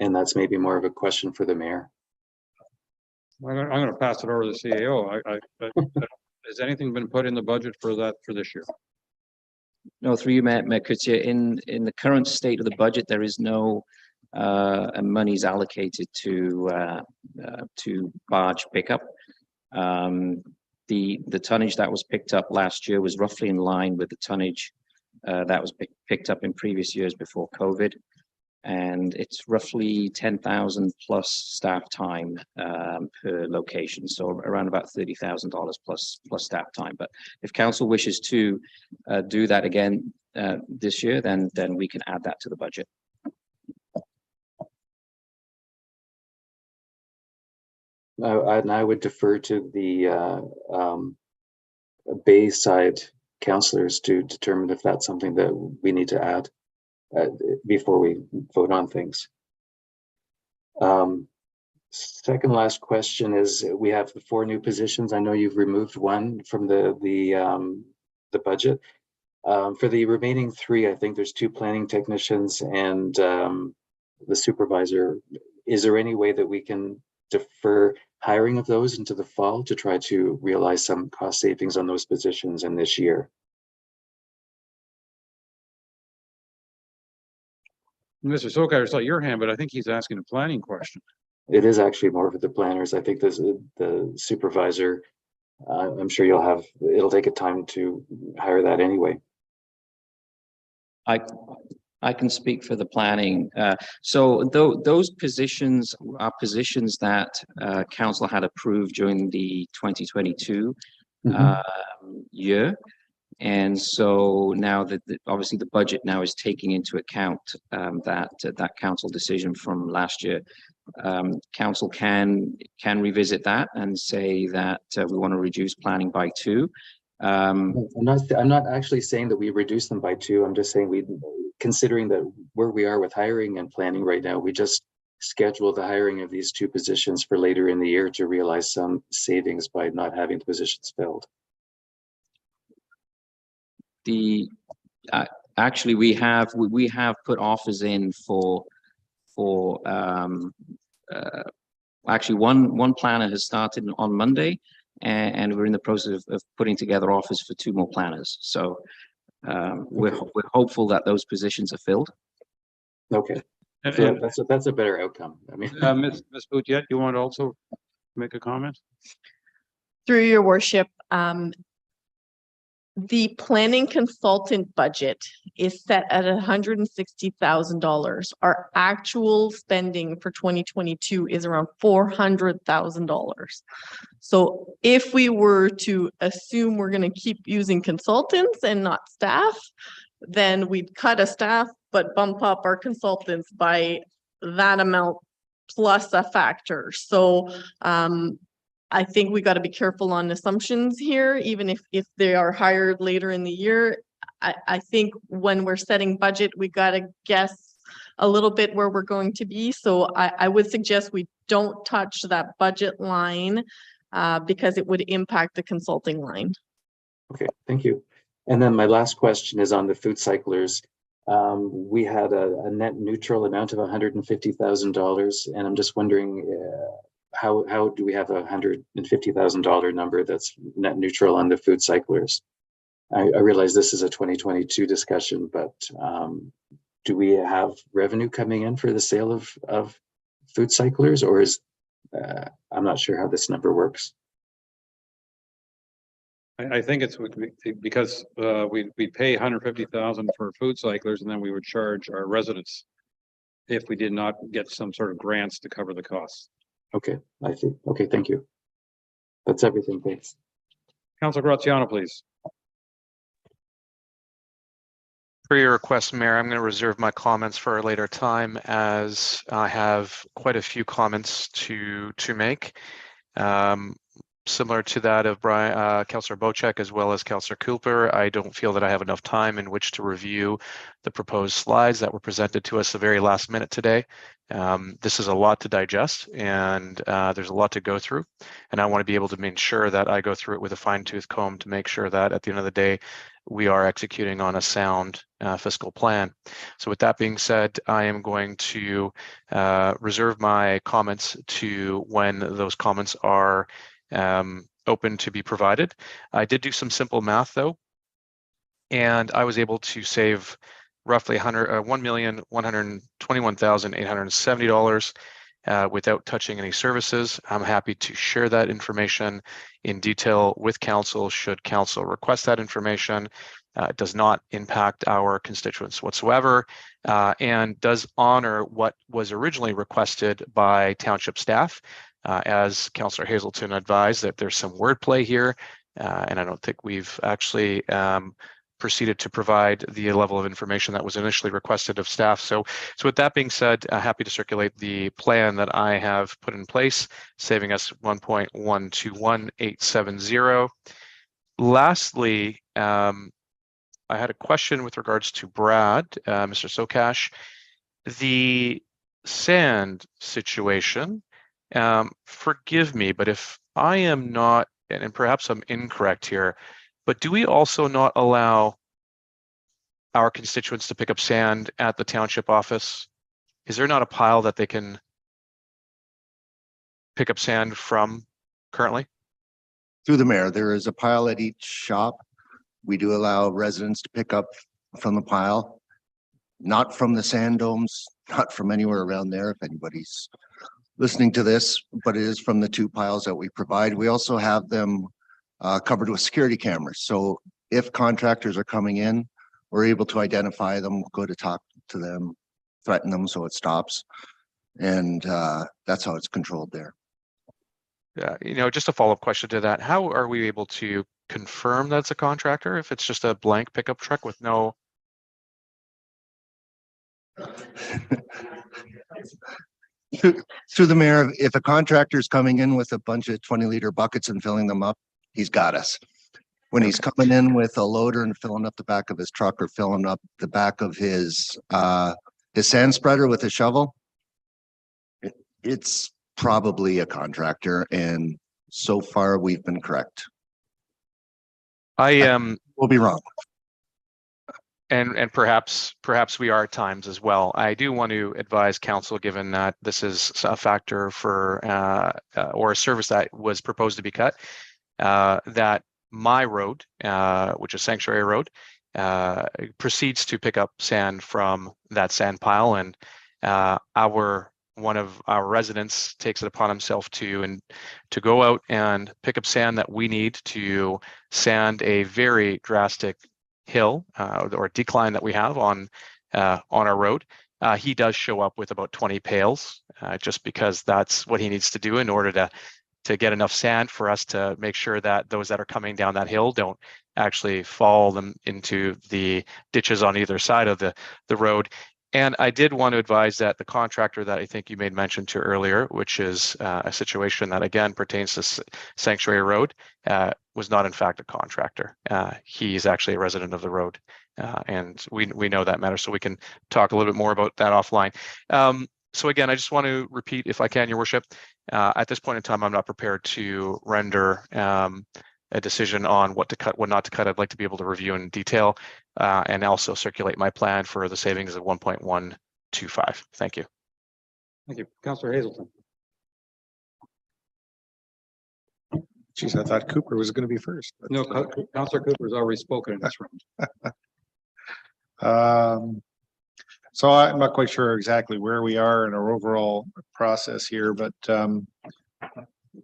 And that's maybe more of a question for the mayor. I'm going to pass it over to the CEO. Has anything been put in the budget for that for this year? No, through you, Mayor Couture, in the current state of the budget, there is no monies allocated to barge pickup. The tonnage that was picked up last year was roughly in line with the tonnage that was picked up in previous years before COVID. And it's roughly 10,000 plus staff time per location. So around about $30,000 plus staff time. But if council wishes to do that again, this year, then we can add that to the budget. I would defer to the Bayside councillors to determine if that's something that we need to add before we vote on things. Second last question is, we have the 4 new positions. I know you've removed one from the budget. For the remaining 3, I think there's 2 planning technicians and the supervisor. Is there any way that we can defer hiring of those into the fall to try to realize some cost savings on those positions in this year? Mr. Sokar, I saw your hand, but I think he's asking a planning question. It is actually more for the planners. I think this the supervisor. I'm sure it'll take a time to hire that anyway. I can speak for the planning. So those positions are positions that council had approved during the 2022 year. And so now that obviously the budget now is taking into account that council decision from last year. Council can revisit that and say that we want to reduce planning by 2. I'm not actually saying that we reduce them by 2. I'm just saying considering that where we are with hiring and planning right now, we just scheduled the hiring of these 2 positions for later in the year to realize some savings by not having the positions filled. Actually we have put offers in for actually one planner has started on Monday, and we're in the process of putting together offers for 2 more planners. So we're hopeful that those positions are filled. Okay, so that's a better outcome. I mean, Ms. Boutiette, you want to also make a comment? Through your worship, the planning consultant budget is set at $160,000. Our actual spending for 2022 is around $400,000. So if we were to assume we're going to keep using consultants and not staff, then we'd cut a staff, but bump up our consultants by that amount plus a factor. So I think we got to be careful on assumptions here, even if they are hired later in the year. I think when we're setting budget, we got to guess a little bit where we're going to be. So I would suggest we don't touch that budget line because it would impact the consulting line. Okay, thank you. And then my last question is on the food cyclers. We had a net neutral amount of $150,000, and I'm just wondering how do we have $150,000 number that's net neutral on the food cyclers? I realize this is a 2022 discussion, but do we have revenue coming in for the sale of food cyclers, or is I'm not sure how this number works. I think it's because we pay 150,000 for food cyclers, and then we would charge our residents if we did not get some sort of grants to cover the costs. Okay, I see. Okay, thank you. That's everything. Thanks. Councilor Graziano, please. Per your request, Mayor, I'm going to reserve my comments for a later time, as I have quite a few comments to make. Similar to that of Councillor Bocek as well as Councillor Cooper, I don't feel that I have enough time in which to review the proposed slides that were presented to us the very last minute today. This is a lot to digest, and there's a lot to go through, and I want to be able to make sure that I go through it with a fine-tooth comb to make sure that at the end of the day we are executing on a sound fiscal plan. So with that being said, I am going to reserve my comments to when those comments are open to be provided. I did do some simple math though, and I was able to save roughly $1,121,870 without touching any services. I'm happy to share that information in detail with council should council request that information. It does not impact our constituents whatsoever, and does honor what was originally requested by township staff. As Councillor Hazelton advised, that there's some wordplay here, and I don't think we've actually proceeded to provide the level of information that was initially requested of staff. So with that being said, happy to circulate the plan that I have put in place, saving us 1.121870. Lastly, I had a question with regards to Brad, Mr. Sokash. The sand situation, forgive me, but if I am not, and perhaps I'm incorrect here, but do we also not allow our constituents to pick up sand at the township office? Is there not a pile that they can pick up sand from currently? Through the mayor, there is a pile at each shop. We do allow residents to pick up from the pile, not from the sand domes, not from anywhere around there, if anybody's listening to this, but it is from the 2 piles that we provide. We also have them covered with security cameras. So if contractors are coming in, we're able to identify them, go to talk to them, threaten them so it stops. And that's how it's controlled there. Yeah, just a follow-up question to that. How are we able to confirm that's a contractor if it's just a blank pickup truck with no? Through the mayor, if a contractor is coming in with a bunch of 20-liter buckets and filling them up, he's got us. When he's coming in with a loader and filling up the back of his truck or filling up the back of his sand spreader with a shovel, it's probably a contractor, and so far we've been correct. We'll be wrong. And perhaps we are at times as well. I do want to advise council, given that this is a factor for or a service that was proposed to be cut, that my road, which is Sanctuary Road, proceeds to pick up sand from that sand pile, and one of our residents takes it upon himself to go out and pick up sand that we need to sand a very drastic hill or decline that we have on our road. He does show up with about 20 pails, just because that's what he needs to do in order to get enough sand for us to make sure that those that are coming down that hill don't actually fall them into the ditches on either side of the road. And I did want to advise that the contractor that I think you made mention to earlier, which is a situation that again pertains to Sanctuary Road, was not in fact a contractor. He's actually a resident of the road, and we know that matter, so we can talk a little bit more about that offline. So again, I just want to repeat, if I can, Your Worship, at this point in time, I'm not prepared to render a decision on what to cut, what not to cut. I'd like to be able to review in detail and also circulate my plan for the savings of 1.125. Thank you. Thank you. Councillor Hazelton. Geez, I thought Cooper was going to be first. No, Councillor Cooper's already spoken in this round. So I'm not quite sure exactly where we are in our overall process here, but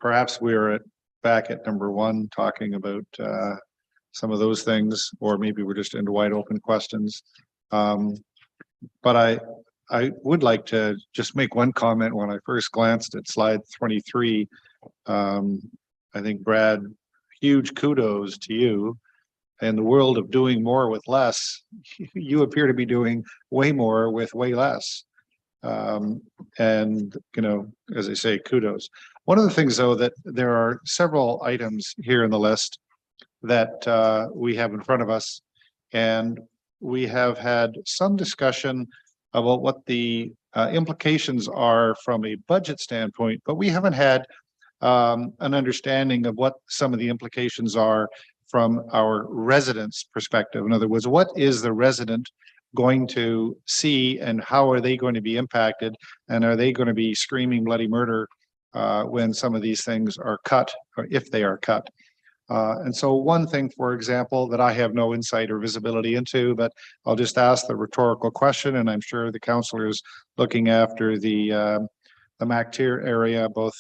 perhaps we're back at number 1, talking about some of those things, or maybe we're just into wide open questions. But I would like to just make one comment. When I first glanced at slide 23, I think, Brad, huge kudos to you. In the world of doing more with less, you appear to be doing way more with way less. And, as I say, kudos. One of the things, though, that there are several items here in the list that we have in front of us, and we have had some discussion about what the implications are from a budget standpoint, but we haven't had an understanding of what some of the implications are from our residents' perspective. In other words, what is the resident going to see, and how are they going to be impacted, and are they going to be screaming bloody murder when some of these things are cut, or if they are cut? And so one thing, for example, that I have no insight or visibility into, but I'll just ask the rhetorical question, and I'm sure the councillors looking after the MacTier area, both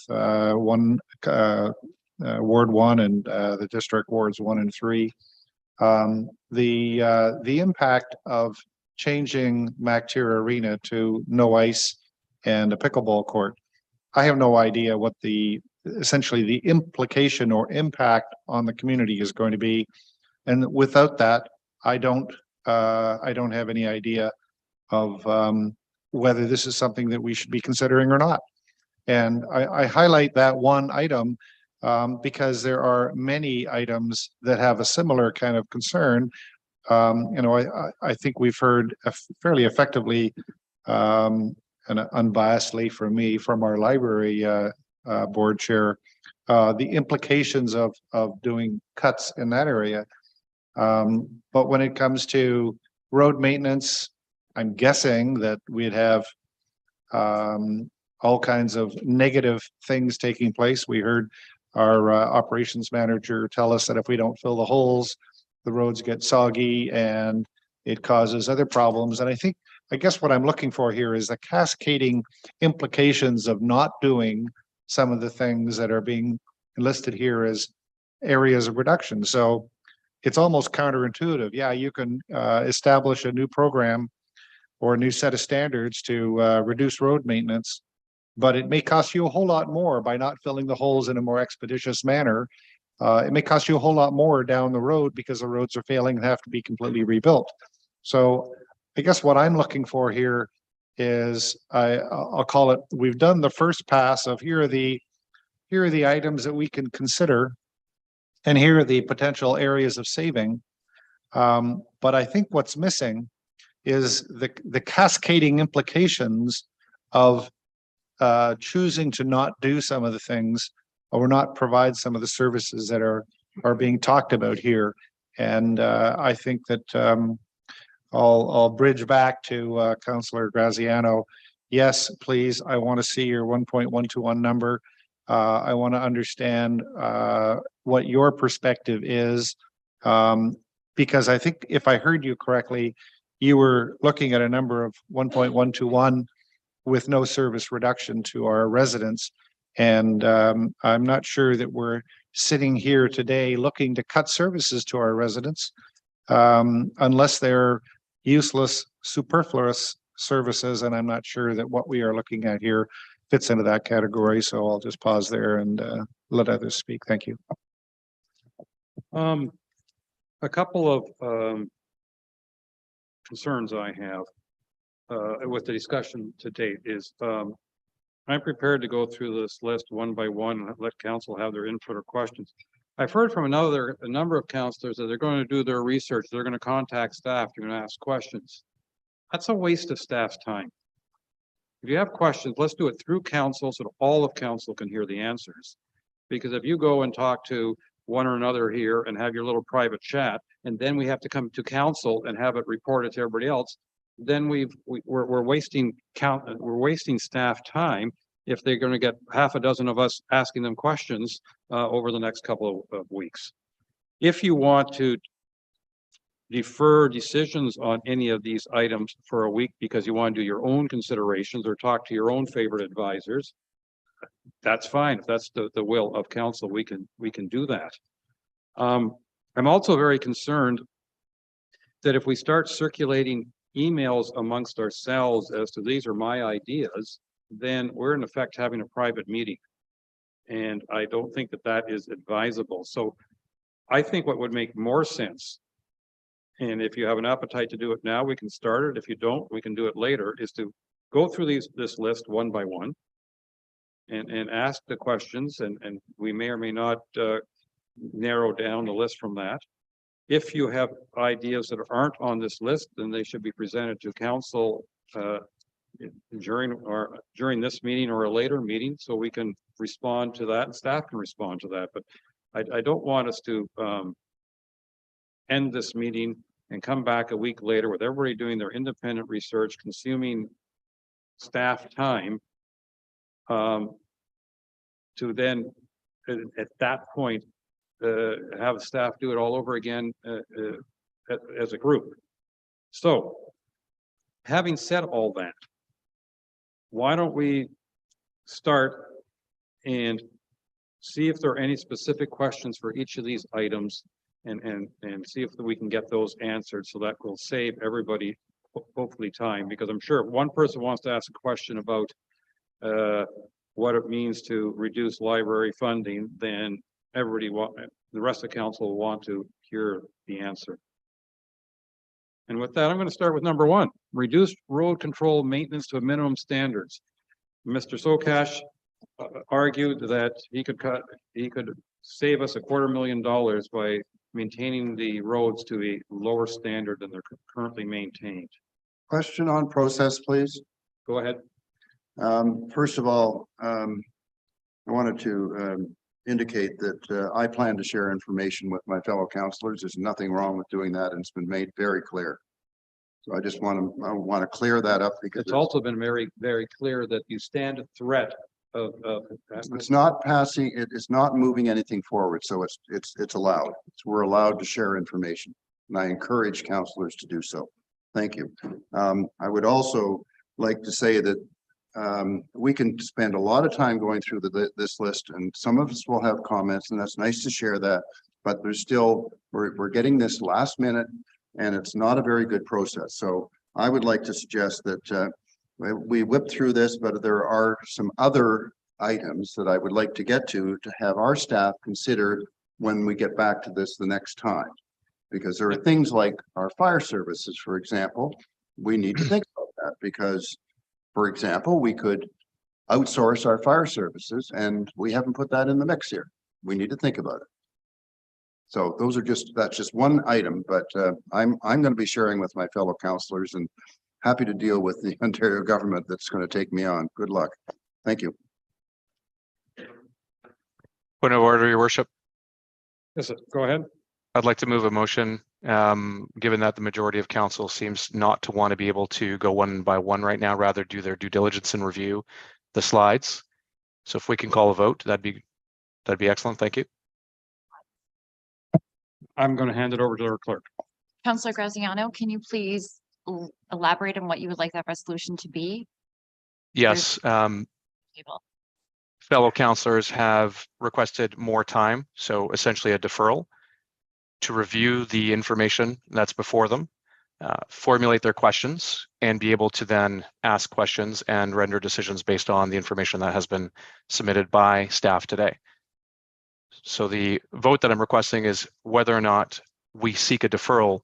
Ward 1 and the district wards 1 and 3, the impact of changing MacTier Arena to no ice and a pickleball court. I have no idea what essentially the implication or impact on the community is going to be. And without that, I don't have any idea of whether this is something that we should be considering or not. And I highlight that one item because there are many items that have a similar kind of concern. You know, I think we've heard fairly effectively and unbiasedly from me, from our library board chair, the implications of doing cuts in that area. But when it comes to road maintenance, I'm guessing that we'd have all kinds of negative things taking place. We heard our operations manager tell us that if we don't fill the holes, the roads get soggy and it causes other problems. And I guess what I'm looking for here is the cascading implications of not doing some of the things that are being listed here as areas of reduction. So it's almost counterintuitive. Yeah, you can establish a new program or a new set of standards to reduce road maintenance, but it may cost you a whole lot more by not filling the holes in a more expeditious manner. It may cost you a whole lot more down the road because the roads are failing and have to be completely rebuilt. So I guess what I'm looking for here is I'll call it, we've done the first pass of here are the items that we can consider, and here are the potential areas of saving. But I think what's missing is the cascading implications of choosing to not do some of the things or not provide some of the services that are being talked about here. And I think that I'll bridge back to Councillor Graziano. Yes, please, I want to see your 1.121 number. I want to understand what your perspective is, because I think if I heard you correctly, you were looking at a number of 1.121 with no service reduction to our residents. And I'm not sure that we're sitting here today looking to cut services to our residents unless they're useless, superfluous services. And I'm not sure that what we are looking at here fits into that category. So I'll just pause there and let others speak. Thank you. A couple of concerns I have with the discussion to date is I'm prepared to go through this list one by one and let council have their input or questions. I've heard from a number of councillors that they're going to do their research. They're going to contact staff. They're going to ask questions. That's a waste of staff's time. If you have questions, let's do it through council so that all of council can hear the answers. Because if you go and talk to one or another here and have your little private chat, and then we have to come to council and have it reported to everybody else, then we're wasting staff time if they're going to get half a dozen of us asking them questions over the next couple of weeks. If you want to defer decisions on any of these items for a week because you want to do your own considerations or talk to your own favorite advisors, that's fine. If that's the will of council, we can do that. I'm also very concerned that if we start circulating emails amongst ourselves as to these are my ideas, then we're in effect having a private meeting. And I don't think that that is advisable. So I think what would make more sense, and if you have an appetite to do it now, we can start it. If you don't, we can do it later, is to go through this list one by one and ask the questions, and we may or may not narrow down the list from that. If you have ideas that aren't on this list, then they should be presented to council during this meeting or a later meeting, so we can respond to that and staff can respond to that. But I don't want us to end this meeting and come back a week later with everybody doing their independent research, consuming staff time, to then at that point have staff do it all over again as a group. So having said all that, why don't we start and see if there are any specific questions for each of these items and see if we can get those answered, so that will save everybody hopefully time, because I'm sure if one person wants to ask a question about what it means to reduce library funding, then the rest of council will want to hear the answer. And with that, I'm going to start with number one, reduce road control maintenance to a minimum standards. Mr. Sokash argued that he could save us $250,000 by maintaining the roads to a lower standard than they're currently maintained. Question on process, please. Go ahead. First of all, I wanted to indicate that I plan to share information with my fellow councillors. There's nothing wrong with doing that, and it's been made very clear. So I just want to clear that up because It's also been very, very clear that you stand a threat of it's not passing, it is not moving anything forward. So it's allowed. We're allowed to share information, and I encourage councillors to do so. Thank you. I would also like to say that we can spend a lot of time going through this list, and some of us will have comments, and that's nice to share that. But there's still, we're getting this last minute, and it's not a very good process. So I would like to suggest that we whip through this, but there are some other items that I would like to get to have our staff consider when we get back to this the next time. Because there are things like our fire services, for example, we need to think about that because, for example, we could outsource our fire services, and we haven't put that in the mix here. We need to think about it. So those are that's just one item, but I'm going to be sharing with my fellow councillors and happy to deal with the Ontario government that's going to take me on. Good luck. Thank you. Point of order, Your Worship. Yes, go ahead. I'd like to move a motion, given that the majority of council seems not to want to be able to go one by one right now, rather do their due diligence and review the slides. So if we can call a vote, that'd be excellent. Thank you. I'm going to hand it over to our clerk. Councillor Graziano, can you please elaborate on what you would like that resolution to be? Yes. Table. Fellow councillors have requested more time, so essentially a deferral, to review the information that's before them, formulate their questions, and be able to then ask questions and render decisions based on the information that has been submitted by staff today. So the vote that I'm requesting is whether or not we seek a deferral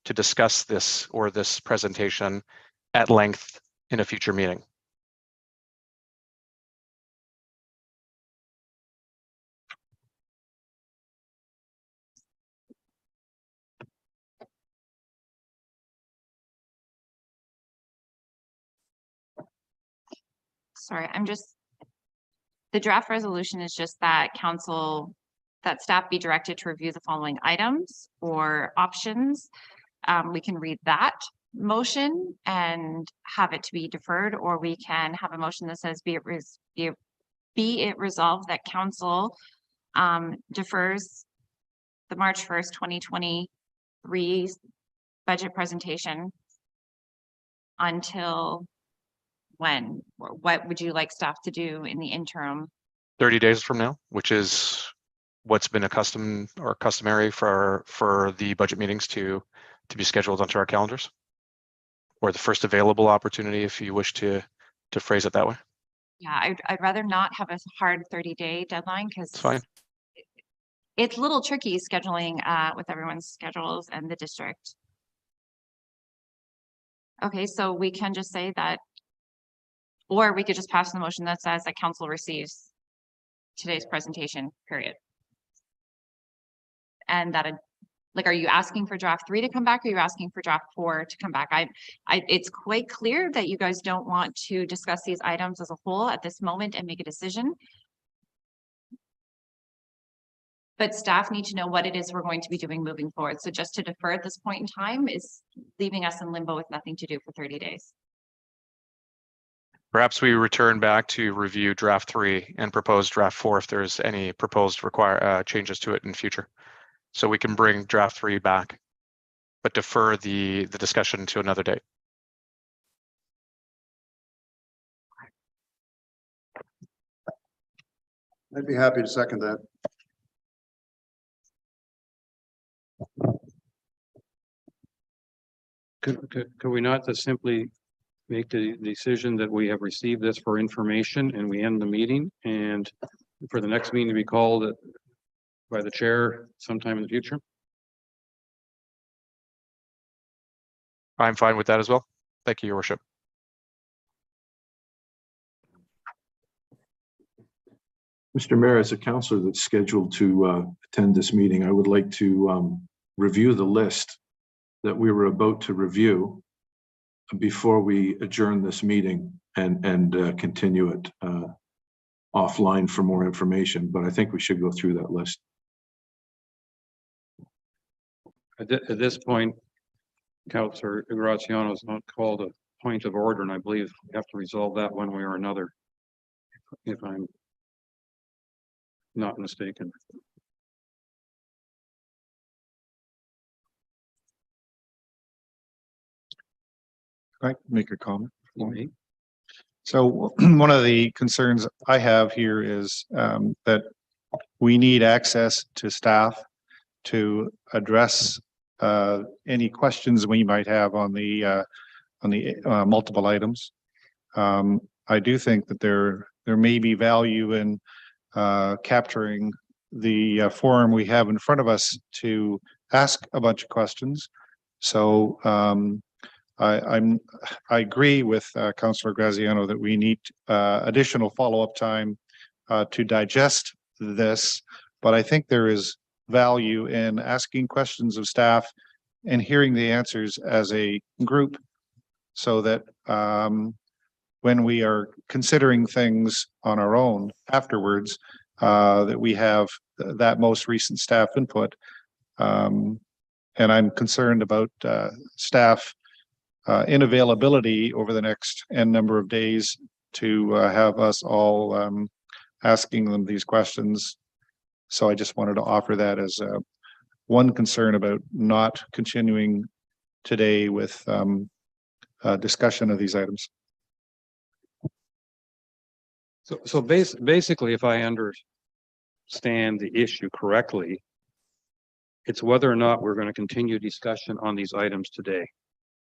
to discuss this or this presentation at length in a future meeting. Sorry, the draft resolution is just that that staff be directed to review the following items or options. We can read that motion and have it to be deferred, or we can have a motion that says be it resolved that council defers the March 1st, 2023 budget presentation until when? What would you like staff to do in the interim? 30 days from now, which is what's been accustomed or customary for the budget meetings to be scheduled onto our calendars, or the first available opportunity, if you wish to phrase it that way. Yeah, I'd rather not have a hard 30-day deadline because It's fine. It's a little tricky scheduling with everyone's schedules and the district. Okay, so we can just say that, or we could just pass the motion that says that council receives today's presentation, period. And that, like, are you asking for draft 3 to come back? Or are you asking for draft 4 to come back? It's quite clear that you guys don't want to discuss these items as a whole at this moment and make a decision. But staff need to know what it is we're going to be doing moving forward. So just to defer at this point in time is leaving us in limbo with nothing to do for 30 days. Perhaps we return back to review draft 3 and propose draft 4 if there's any proposed changes to it in future. So we can bring draft 3 back, but defer the discussion to another date. I'd be happy to second that. Could we not just simply make the decision that we have received this for information and we end the meeting, and for the next meeting to be called by the chair sometime in the future? I'm fine with that as well. Thank you, Your Worship. Mr. Mayor, as a counselor that's scheduled to attend this meeting, I would like to review the list that we were about to review before we adjourn this meeting and continue it offline for more information, but I think we should go through that list. At this point, Councillor Graziano has not called a point of order, and I believe we have to resolve that one way or another, if I'm not mistaken. I can make a comment. You may. So one of the concerns I have here is that we need access to staff to address any questions we might have on the multiple items. I do think that there may be value in capturing the forum we have in front of us to ask a bunch of questions. So I agree with Councillor Graziano that we need additional follow-up time to digest this, but I think there is value in asking questions of staff and hearing the answers as a group, so that when we are considering things on our own afterwards, that we have that most recent staff input. And I'm concerned about staff inavailability over the next N number of days to have us all asking them these questions. So I just wanted to offer that as one concern about not continuing today with discussion of these items. So basically, if I understand the issue correctly, it's whether or not we're going to continue discussion on these items today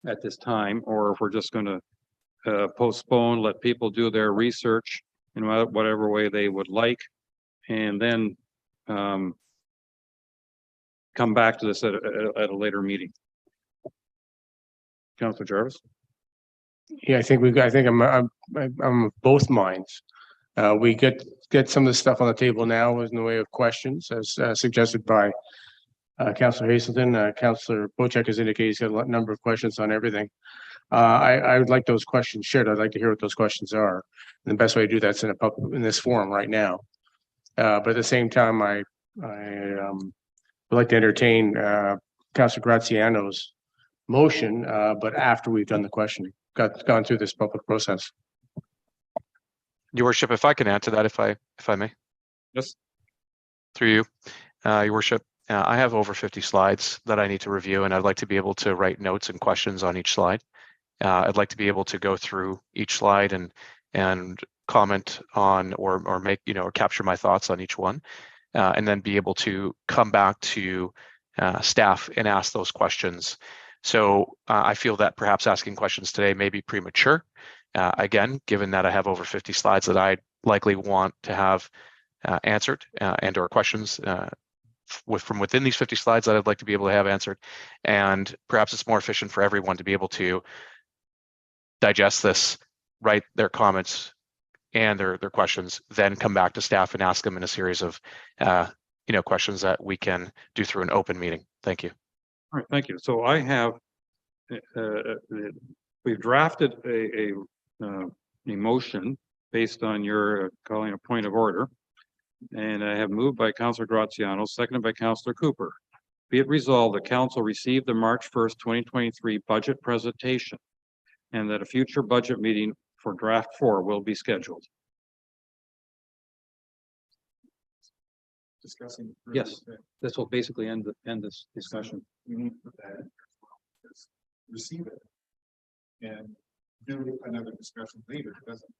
at this time, or if we're just going to postpone, let people do their research in whatever way they would like, and then come back to this at a later meeting. Councillor Jarvis? Yeah, I think I'm of both minds. We get some of the stuff on the table now in the way of questions, as suggested by Councillor Hazelton. Councillor Bocek has indicated he's got a number of questions on everything. I would like those questions shared. I'd like to hear what those questions are. And the best way to do that's in this forum right now. But at the same time, I would like to entertain Councillor Graziano's motion, but after we've done the questioning, gone through this public process. Your Worship, if I can add to that, if I may. Yes. Through you, Your Worship. I have over 50 slides that I need to review, and I'd like to be able to write notes and questions on each slide. I'd like to be able to go through each slide and comment on or make, or capture my thoughts on each one, and then be able to come back to staff and ask those questions. So I feel that perhaps asking questions today may be premature. Again, given that I have over 50 slides that I likely want to have answered and or questions from within these 50 slides that I'd like to be able to have answered. And perhaps it's more efficient for everyone to be able to digest this, write their comments and their questions, then come back to staff and ask them in a series of questions that we can do through an open meeting. Thank you. All right, thank you. So I have, we've drafted a motion based on your calling a point of order. And I have moved by Councillor Graziano, seconded by Councillor Cooper. Be it resolved that Council received the March 1st, 2023 budget presentation, and that a future budget meeting for draft 4 will be scheduled. Discussing. Yes, this will basically end this discussion. We need to put that in. Receive it and do another discussion later. It doesn't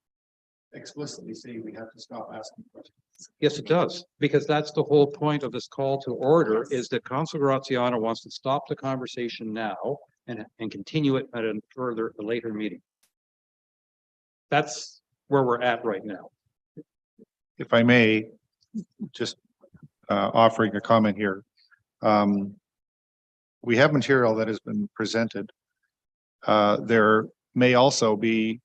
explicitly say we have to stop asking questions. Yes, it does, because that's the whole point of this call to order, is that Councilor Graziano wants to stop the conversation now and continue it at a later meeting. That's where we're at right now. If I may, just offering a comment here. We have material that has been presented there may also be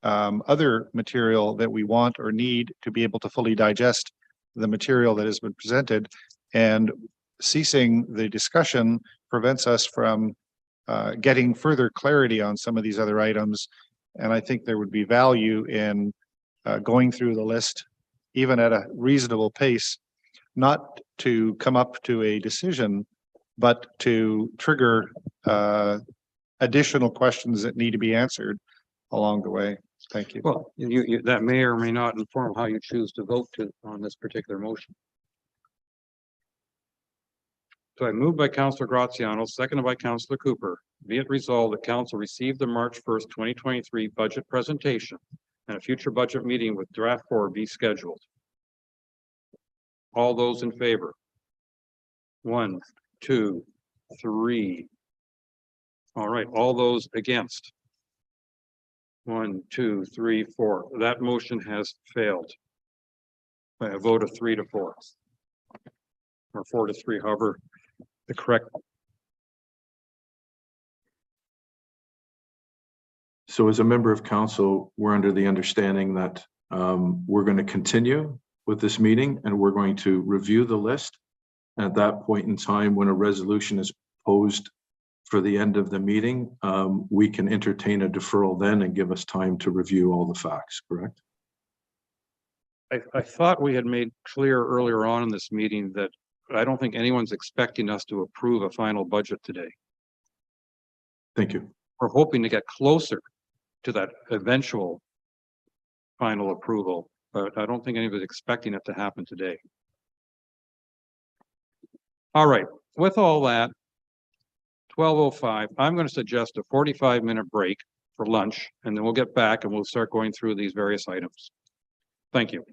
other material that we want or need to be able to fully digest the material that has been presented, and ceasing the discussion prevents us from getting further clarity on some of these other items. And I think there would be value in going through the list, even at a reasonable pace, not to come up to a decision, but to trigger additional questions that need to be answered along the way. Thank you. Well, that may or may not inform how you choose to vote on this particular motion. So I moved by Councillor Graziano, seconded by Councillor Cooper. Be it resolved that council receive the March 1st, 2023 budget presentation and a future budget meeting with draft 4 be scheduled. All those in favor? 1, 2, 3. All right, all those against? 1, 2, 3, 4. That motion has failed by a vote of 3 to 4. Or 4 to 3, however, the correct. So as a member of council, we're under the understanding that we're going to continue with this meeting and we're going to review the list. And at that point in time, when a resolution is posed for the end of the meeting, we can entertain a deferral then and give us time to review all the facts, correct? I thought we had made clear earlier on in this meeting that I don't think anyone's expecting us to approve a final budget today. Thank you. We're hoping to get closer to that eventual final approval, but I don't think anybody's expecting it to happen today. All right, with all that, 12:05, I'm going to suggest a 45-minute break for lunch, and then we'll get back and we'll start going through these various items. Thank you.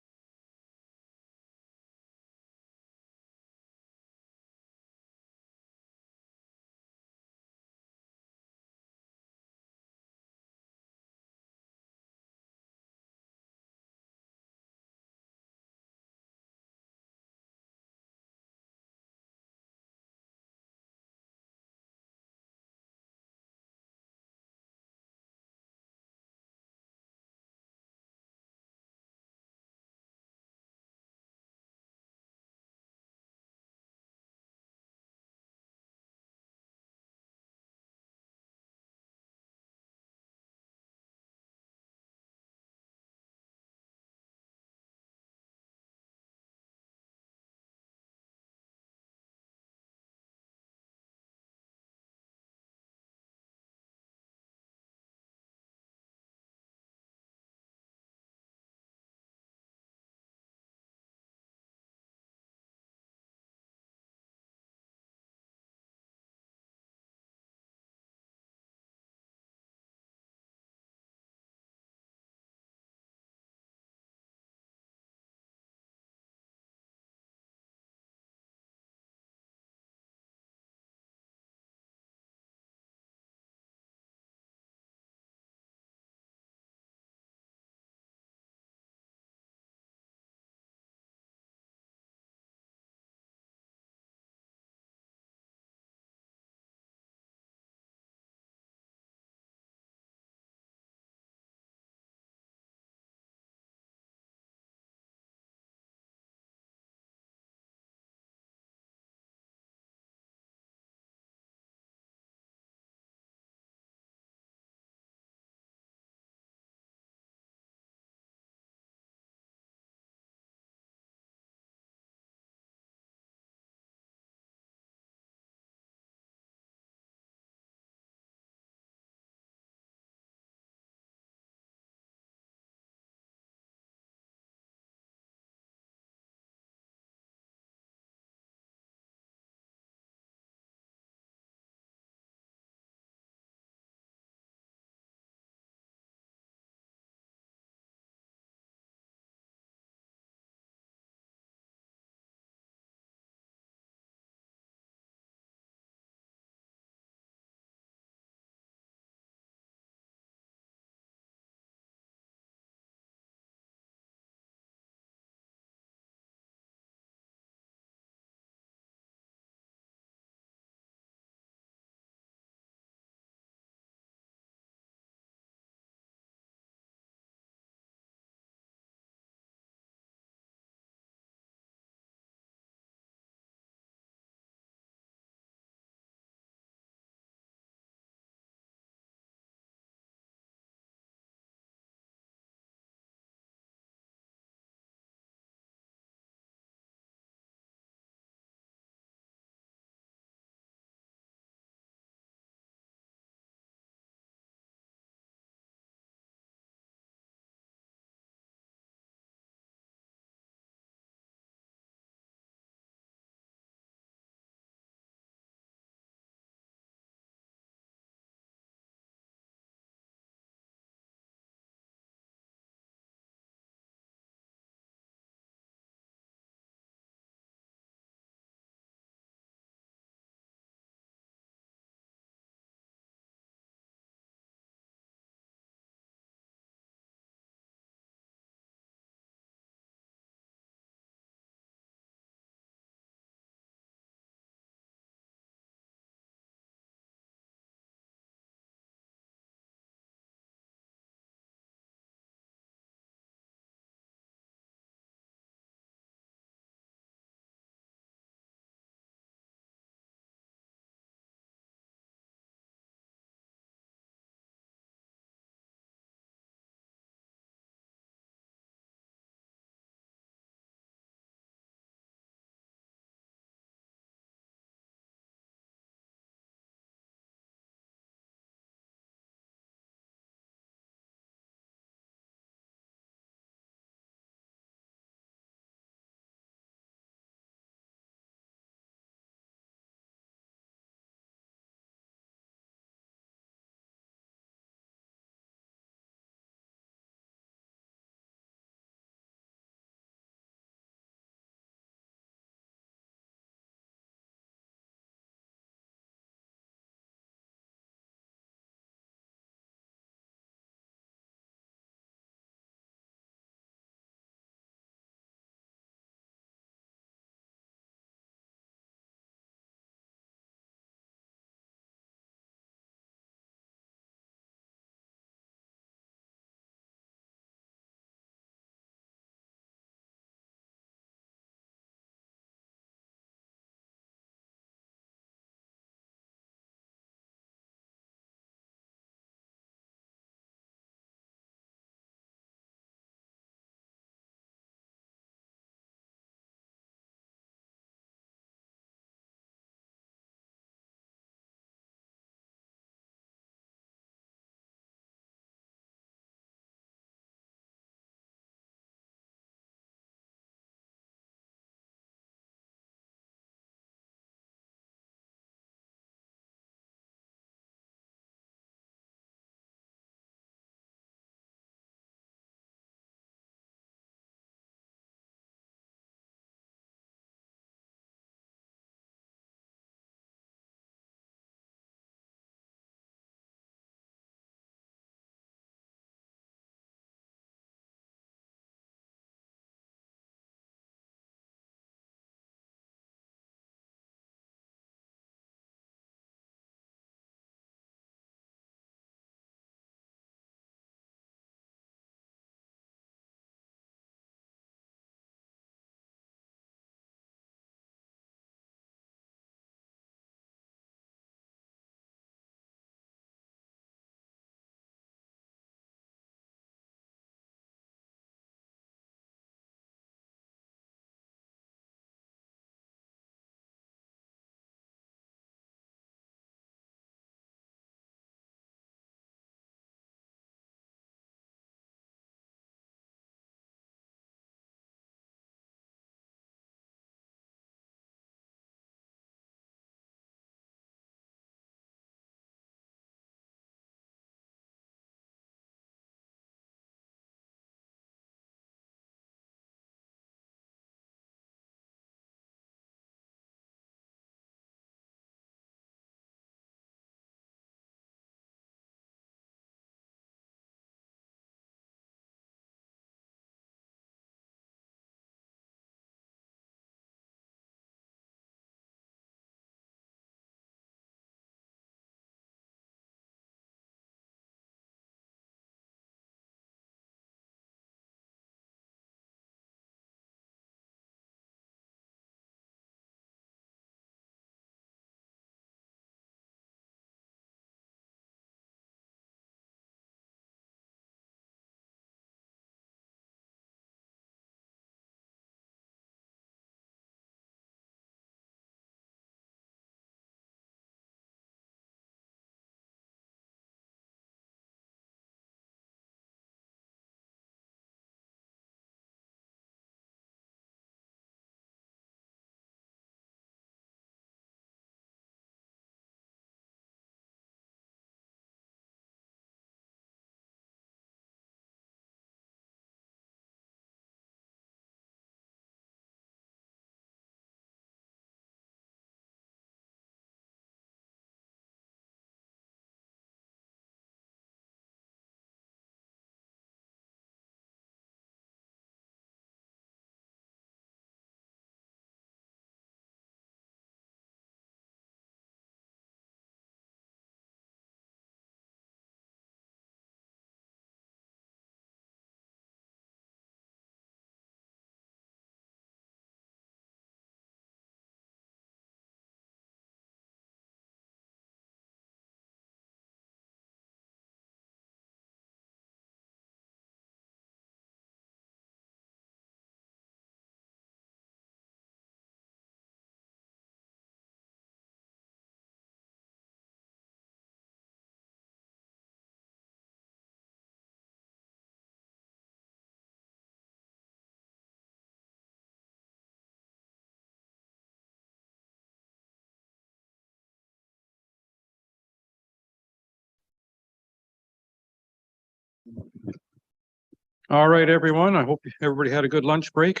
All right, everyone. I hope everybody had a good lunch break.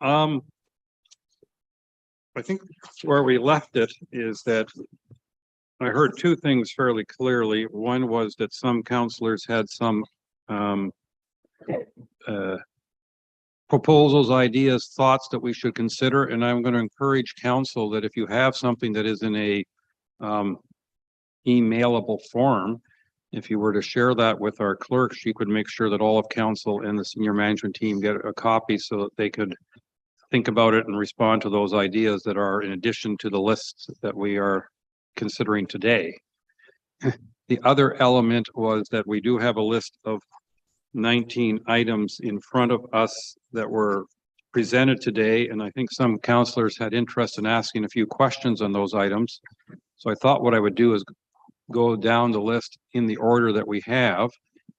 I think where we left it is that I heard two things fairly clearly. One was that some counselors had some proposals, ideas, thoughts that we should consider, and I'm going to encourage council that if you have something that is in a emailable form, if you were to share that with our clerk, she could make sure that all of council and the senior management team get a copy so that they could think about it and respond to those ideas that are in addition to the lists that we are considering today. The other element was that we do have a list of 19 items in front of us that were presented today, and I think some counselors had interest in asking a few questions on those items. So I thought what I would do is go down the list in the order that we have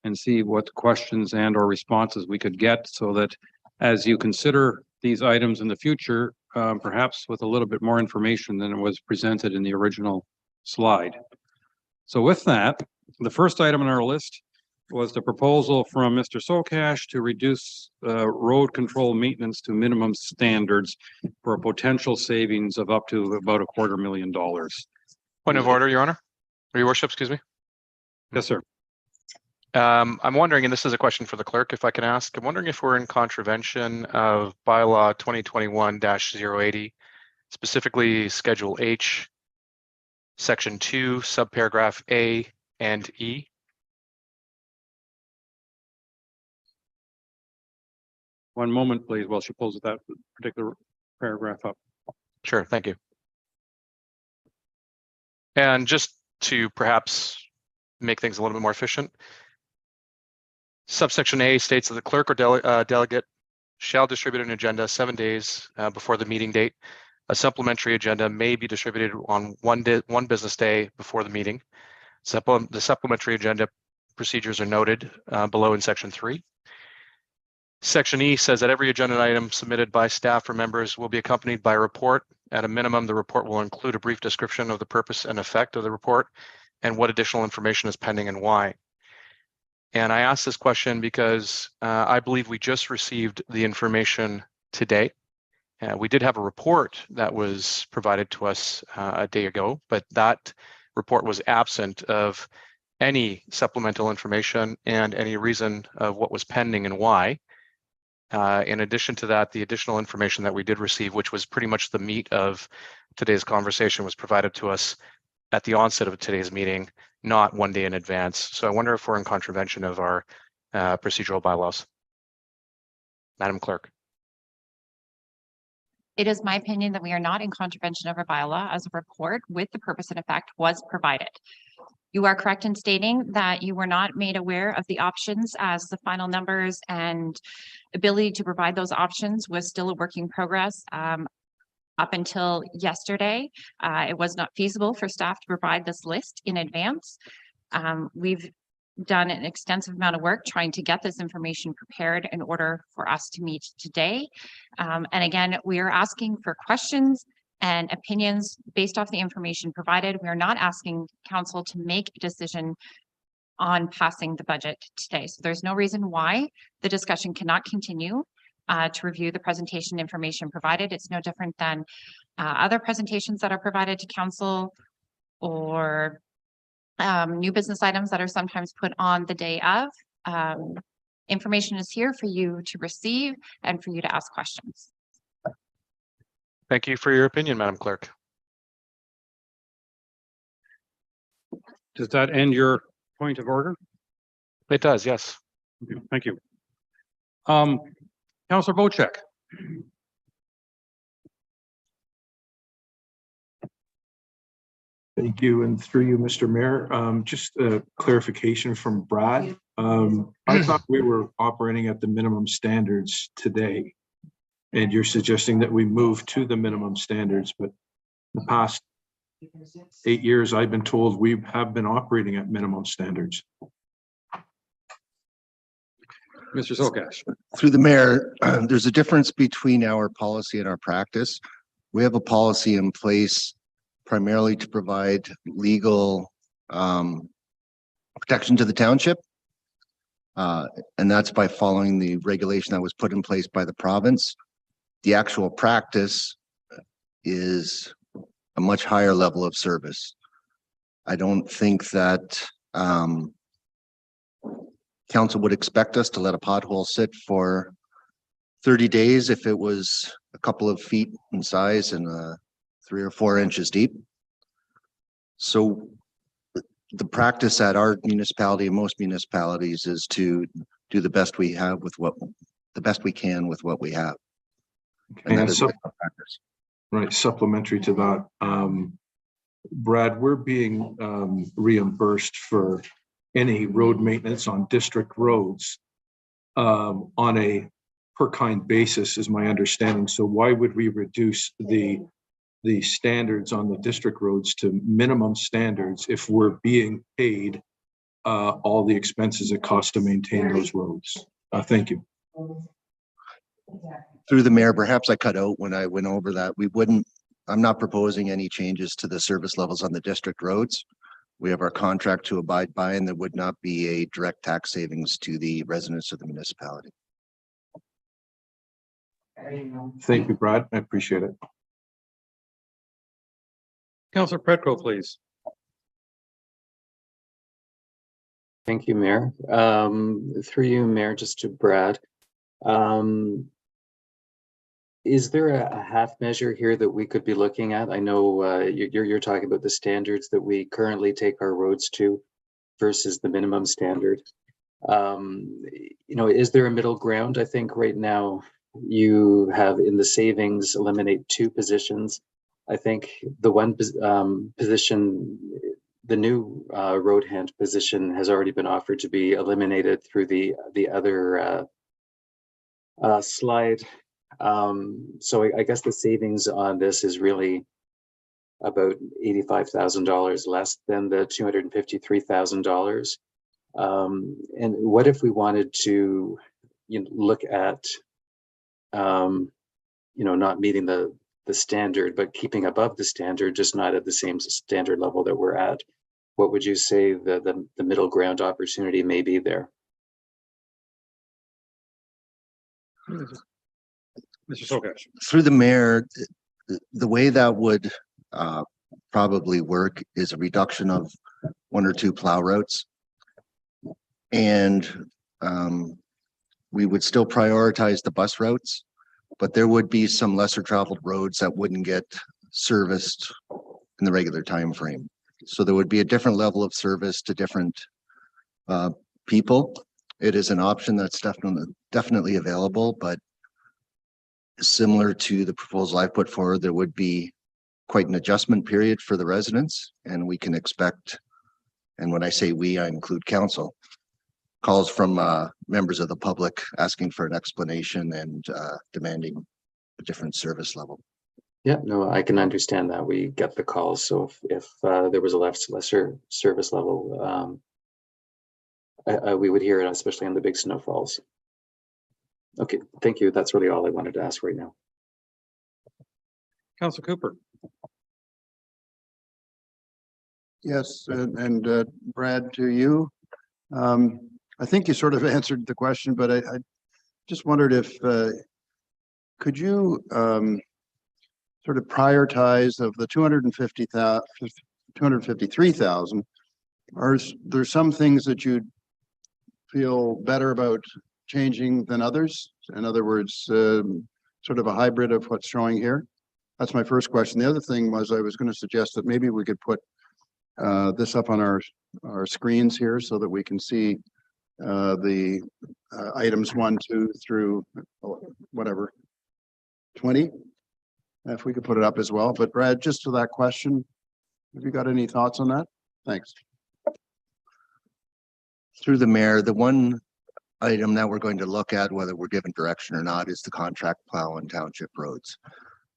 and see what questions and or responses we could get, so that as you consider these items in the future, perhaps with a little bit more information than it was presented in the original slide. So with that, the first item on our list was the proposal from Mr. Sokash to reduce road control maintenance to minimum standards for a potential savings of up to about $250,000. Point of order, Your Honor, or Your Worship, excuse me. Yes, sir. I'm wondering, and this is a question for the clerk, if I can ask, I'm wondering if we're in contravention of bylaw 2021-080, specifically Schedule H, Section 2, subparagraph A and E. One moment, please, while she pulls that particular paragraph up. Sure, thank you. And just to perhaps make things a little bit more efficient, subsection A states that the clerk or delegate shall distribute an agenda 7 days before the meeting date. A supplementary agenda may be distributed on one business day before the meeting. The supplementary agenda procedures are noted below in section 3. Section E says that every agenda item submitted by staff or members will be accompanied by a report. At a minimum, the report will include a brief description of the purpose and effect of the report and what additional information is pending and why. And I ask this question because I believe we just received the information today. We did have a report that was provided to us a day ago, but that report was absent of any supplemental information and any reason of what was pending and why. In addition to that, the additional information that we did receive, which was pretty much the meat of today's conversation, was provided to us at the onset of today's meeting, not 1 day in advance. So I wonder if we're in contravention of our procedural bylaws. Madam Clerk. It is my opinion that we are not in contravention of our bylaw, as a report with the purpose and effect was provided. You are correct in stating that you were not made aware of the options, as the final numbers and ability to provide those options was still a work in progress. Up until yesterday, it was not feasible for staff to provide this list in advance. We've done an extensive amount of work trying to get this information prepared in order for us to meet today. And again, we are asking for questions and opinions based off the information provided. We are not asking council to make a decision on passing the budget today. So there's no reason why the discussion cannot continue to review the presentation information provided. It's no different than other presentations that are provided to council, or new business items that are sometimes put on the day of. Information is here for you to receive and for you to ask questions. Thank you for your opinion, Madam Clerk. Does that end your point of order? It does, yes. Okay, thank you. Councillor Bocek. Thank you, and through you, Mr. Mayor, just a clarification from Brad. I thought we were operating at the minimum standards today, and you're suggesting that we move to the minimum standards, but the past 8 years, I've been told we have been operating at minimum standards. Mr. Sokash. Through the mayor, there's a difference between our policy and our practice. We have a policy in place primarily to provide legal protection to the township. And that's by following the regulation that was put in place by the province. The actual practice is a much higher level of service. I don't think that council would expect us to let a pothole sit for 30 days if it was a couple of feet in size and 3 or 4 inches deep. So the practice at our municipality and most municipalities is to do the best we have with the best we can with what we have. And that is our practice. Right, supplementary to that, Brad, we're being reimbursed for any road maintenance on district roads on a per kind basis, is my understanding. So why would we reduce the standards on the district roads to minimum standards if we're being paid all the expenses it costs to maintain those roads? Thank you. Through the mayor, perhaps I cut out when I went over that. I'm not proposing any changes to the service levels on the district roads. We have our contract to abide by, and there would not be a direct tax savings to the residents of the municipality. Thank you, Brad. I appreciate it. Councillor Petco, please. Thank you, Mayor. Through you, Mayor, just to Brad. Is there a half measure here that we could be looking at? I know you're talking about the standards that we currently take our roads to versus the minimum standard. Is there a middle ground? I think right now you have in the savings eliminate 2 positions. I think the one position, the new road hand position, has already been offered to be eliminated through the other slide. So I guess the savings on this is really about $85,000 less than the $253,000. And what if we wanted to look at not meeting the standard, but keeping above the standard, just not at the same standard level that we're at? What would you say the middle ground opportunity may be there? Mr. Sokash. Through the mayor, the way that would probably work is a reduction of 1 or 2 plow routes. And we would still prioritize the bus routes, but there would be some lesser traveled roads that wouldn't get serviced in the regular time frame. So there would be a different level of service to different people. It is an option that's definitely available, but similar to the proposal I put forward, there would be quite an adjustment period for the residents, and we can expect, and when I say we, I include council, calls from members of the public asking for an explanation and demanding a different service level. Yeah, no, I can understand that. We get the calls. So if there was a lesser service level, we would hear it, especially on the big snowfalls. Okay, thank you. That's really all I wanted to ask right now. Councillor Cooper. Yes, and Brad, to you. I think you sort of answered the question, but I just wondered if could you sort of prioritize of the 253,000, are there some things that you'd feel better about changing than others? In other words, sort of a hybrid of what's showing here. That's my first question. The other thing was I was going to suggest that maybe we could put this up on our screens here so that we can see the items 1, 2 through whatever 20. If we could put it up as well. But Brad, just to that question, have you got any thoughts on that? Thanks. Through the mayor, the one item that we're going to look at, whether we're given direction or not, is the contract plow on township roads.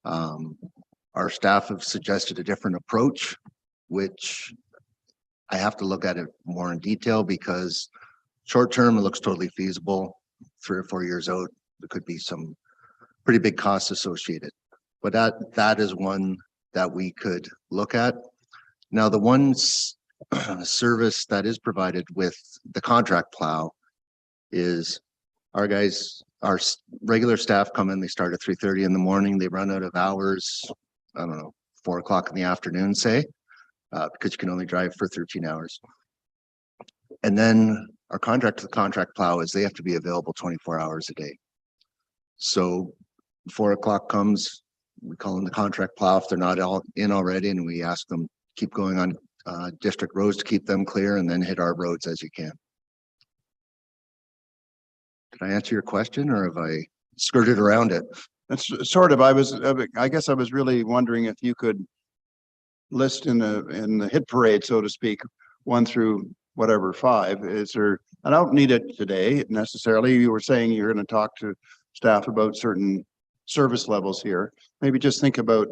Our staff have suggested a different approach, which I have to look at it more in detail because short term, it looks totally feasible. 3 or 4 years out, there could be some pretty big costs associated. But that is one that we could look at. Now, the one service that is provided with the contract plow is our guys, regular staff come in, they start at 3:30 in the morning, they run out of hours, I don't know, 4 o'clock in the afternoon, say, because you can only drive for 13 hours. And then our contract to the contract plow is they have to be available 24 hours a day. So 4 o'clock comes, we call them the contract plow if they're not all in already, and we ask them keep going on district roads to keep them clear, and then hit our roads as you can. Did I answer your question, or have I skirted around it? That's sort of, I guess I was really wondering if you could list in the hit parade, so to speak, 1 through whatever 5. Is there, I don't need it today necessarily. You were saying you're going to talk to staff about certain service levels here. Maybe just think about,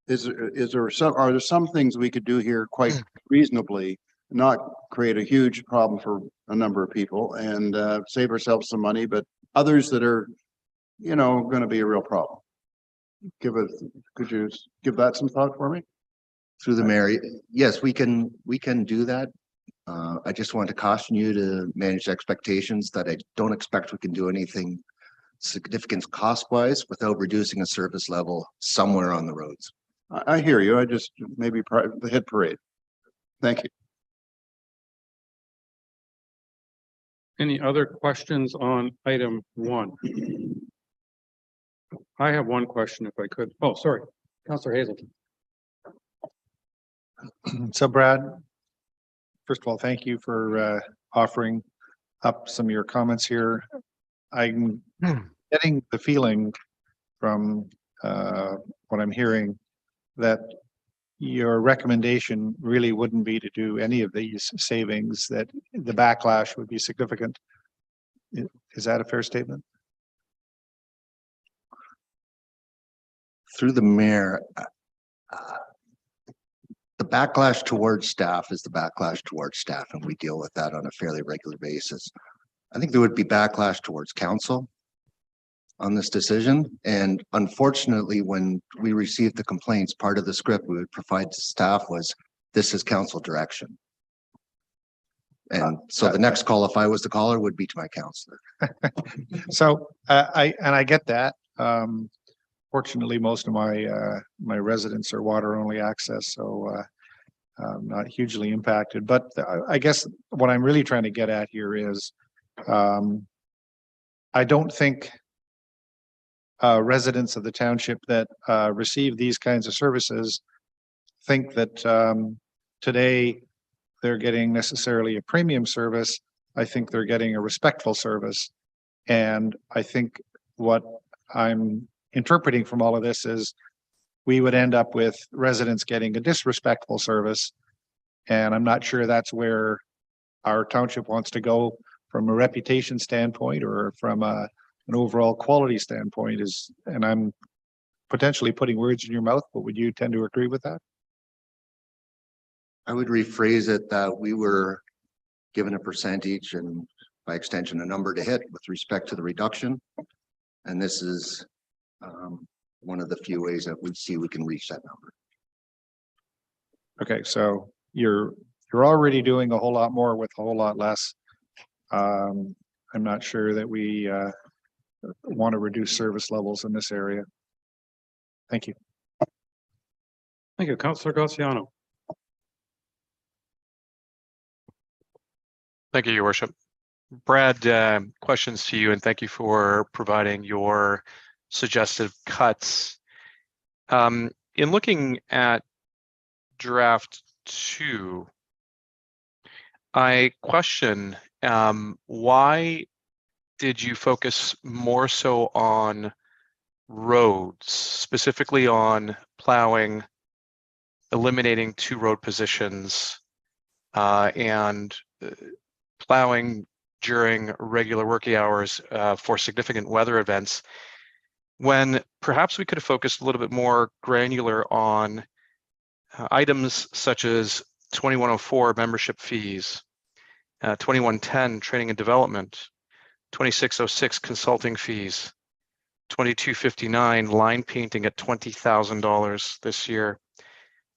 are there some things we could do here quite reasonably, not create a huge problem for a number of people and save ourselves some money, but others that are, going to be a real problem? Could you give that some thought for me? Through the mayor, yes, we can do that. I just want to caution you to manage expectations that I don't expect we can do anything significant cost wise without reducing a service level somewhere on the roads. I hear you. I just maybe the hit parade. Thank you. Any other questions on item 1? I have one question if I could. Oh, sorry, Councillor Hazelton. So Brad, first of all, thank you for offering up some of your comments here. I'm getting the feeling from what I'm hearing that your recommendation really wouldn't be to do any of these savings, that the backlash would be significant. Is that a fair statement? Through the mayor, the backlash towards staff is the backlash towards staff, and we deal with that on a fairly regular basis. I think there would be backlash towards council on this decision. And unfortunately, when we received the complaints, part of the script we would provide to staff was, this is council direction. And so the next call, if I was the caller, would be to my counselor. So I get that. Fortunately, most of my residents are water only access, so I'm not hugely impacted. But I guess what I'm really trying to get at here is I don't think residents of the township that receive these kinds of services think that today they're getting necessarily a premium service. I think they're getting a respectful service. And I think what I'm interpreting from all of this is we would end up with residents getting a disrespectful service. And I'm not sure that's where our township wants to go from a reputation standpoint or from an overall quality standpoint. And I'm potentially putting words in your mouth, but would you tend to agree with that? I would rephrase it that we were given a percentage and by extension, a number to hit with respect to the reduction. And this is one of the few ways that we see we can reach that number. Okay, so you're already doing a whole lot more with a whole lot less. I'm not sure that we want to reduce service levels in this area. Thank you. Thank you, Councillor Graziano. Thank you, Your Worship. Brad, questions to you, and thank you for providing your suggested cuts. In looking at draft 2, I question why did you focus more so on roads, specifically on plowing, eliminating 2 road positions, and plowing during regular working hours for significant weather events, when perhaps we could have focused a little bit more granular on items such as 2104 membership fees, 2110 training and development, 2606 consulting fees, 2259 line painting at $20,000 this year,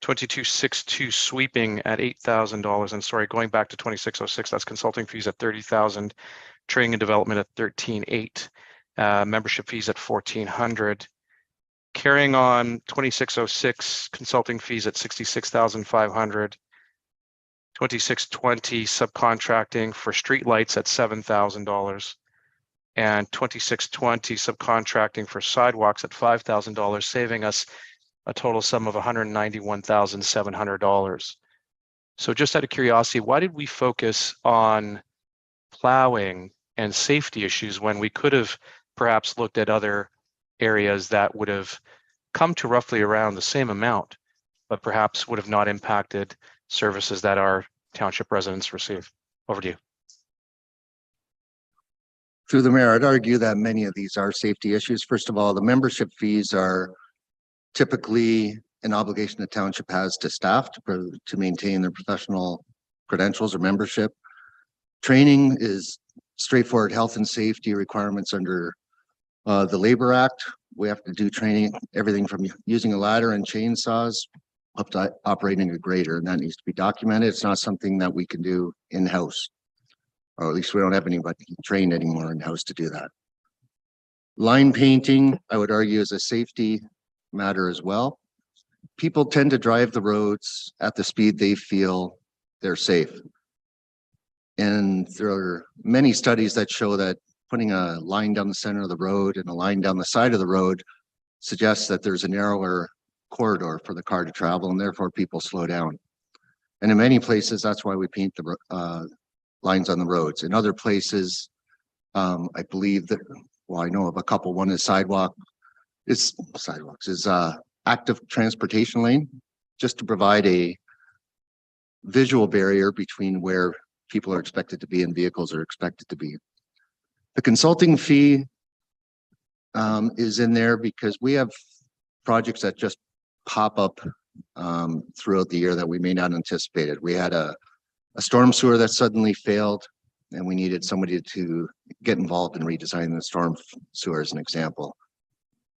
2262 sweeping at $8,000. And sorry, going back to 2606, that's consulting fees at $30,000. training and development at 13,800, membership fees at 1,400, carrying on 2606 consulting fees at 66,500, 2620 subcontracting for streetlights at $7,000, and 2620 subcontracting for sidewalks at $5,000, saving us a total sum of $191,700. So just out of curiosity, why did we focus on plowing and safety issues when we could have perhaps looked at other areas that would have come to roughly around the same amount, but perhaps would have not impacted services that our township residents receive? Over to you. Through the mayor, I'd argue that many of these are safety issues. First of all, the membership fees are typically an obligation the township has to staff to maintain their professional credentials or membership. Training is straightforward health and safety requirements under the Labor Act. We have to do training, everything from using a ladder and chainsaws up to operating a grader, and that needs to be documented. It's not something that we can do in-house, or at least we don't have anybody trained anymore in-house to do that. Line painting, I would argue, is a safety matter as well. People tend to drive the roads at the speed they feel they're safe. And there are many studies that show that putting a line down the center of the road and a line down the side of the road suggests that there's a narrower corridor for the car to travel, and therefore people slow down. And in many places, that's why we paint the lines on the roads. In other places, I believe that, well, I know of a couple. One is sidewalks is active transportation lane, just to provide a visual barrier between where people are expected to be and vehicles are expected to be. The consulting fee is in there because we have projects that just pop up throughout the year that we may not anticipate it. We had a storm sewer that suddenly failed, and we needed somebody to get involved in redesigning the storm sewer as an example.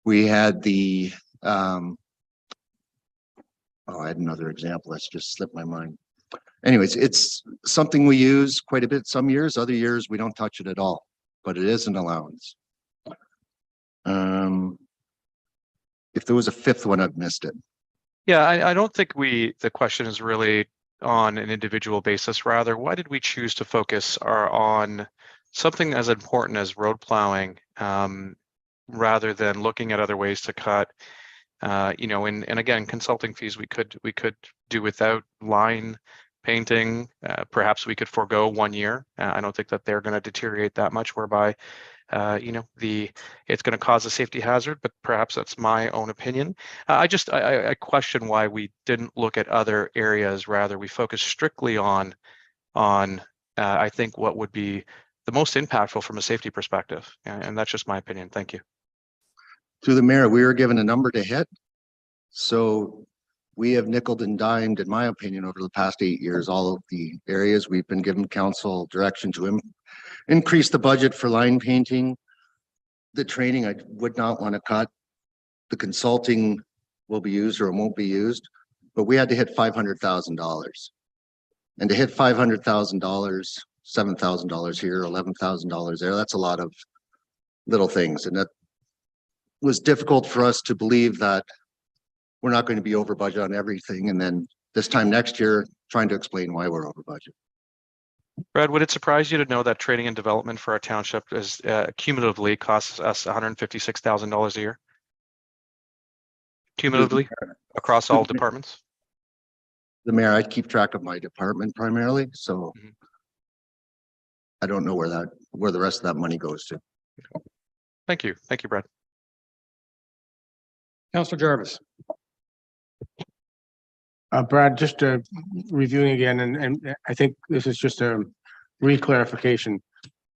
We had the I had another example that's just slipped my mind. Anyways, it's something we use quite a bit some years, other years we don't touch it at all, but it is an allowance. If there was a fifth one, I've missed it. Yeah, I don't think the question is really on an individual basis. Rather, why did we choose to focus on something as important as road plowing, rather than looking at other ways to cut? And again, consulting fees we could do without. Line painting, perhaps we could forego 1 year. I don't think that they're going to deteriorate that much, whereby it's going to cause a safety hazard, but perhaps that's my own opinion. I question why we didn't look at other areas. Rather, we focused strictly on I think what would be the most impactful from a safety perspective, and that's just my opinion. Thank you. Through the mayor, we were given a number to hit. So we have nickeled and dimed, in my opinion, over the past 8 years, all of the areas we've been given council direction to increase the budget for line painting. The training, I would not want to cut. The consulting will be used or it won't be used, but we had to hit $500,000. And to hit $500,000, $7,000 here, $11,000 there, that's a lot of little things. And that was difficult for us to believe that we're not going to be over budget on everything. And then this time next year, trying to explain why we're over budget. Brad, would it surprise you to know that training and development for our township is cumulatively costs us $156,000 a year? Cumulatively across all departments? The mayor, I keep track of my department primarily, so I don't know where the rest of that money goes to. Thank you. Thank you, Brad. Councillor Jarvis. Brad, just reviewing again, and I think this is just a re-clarification.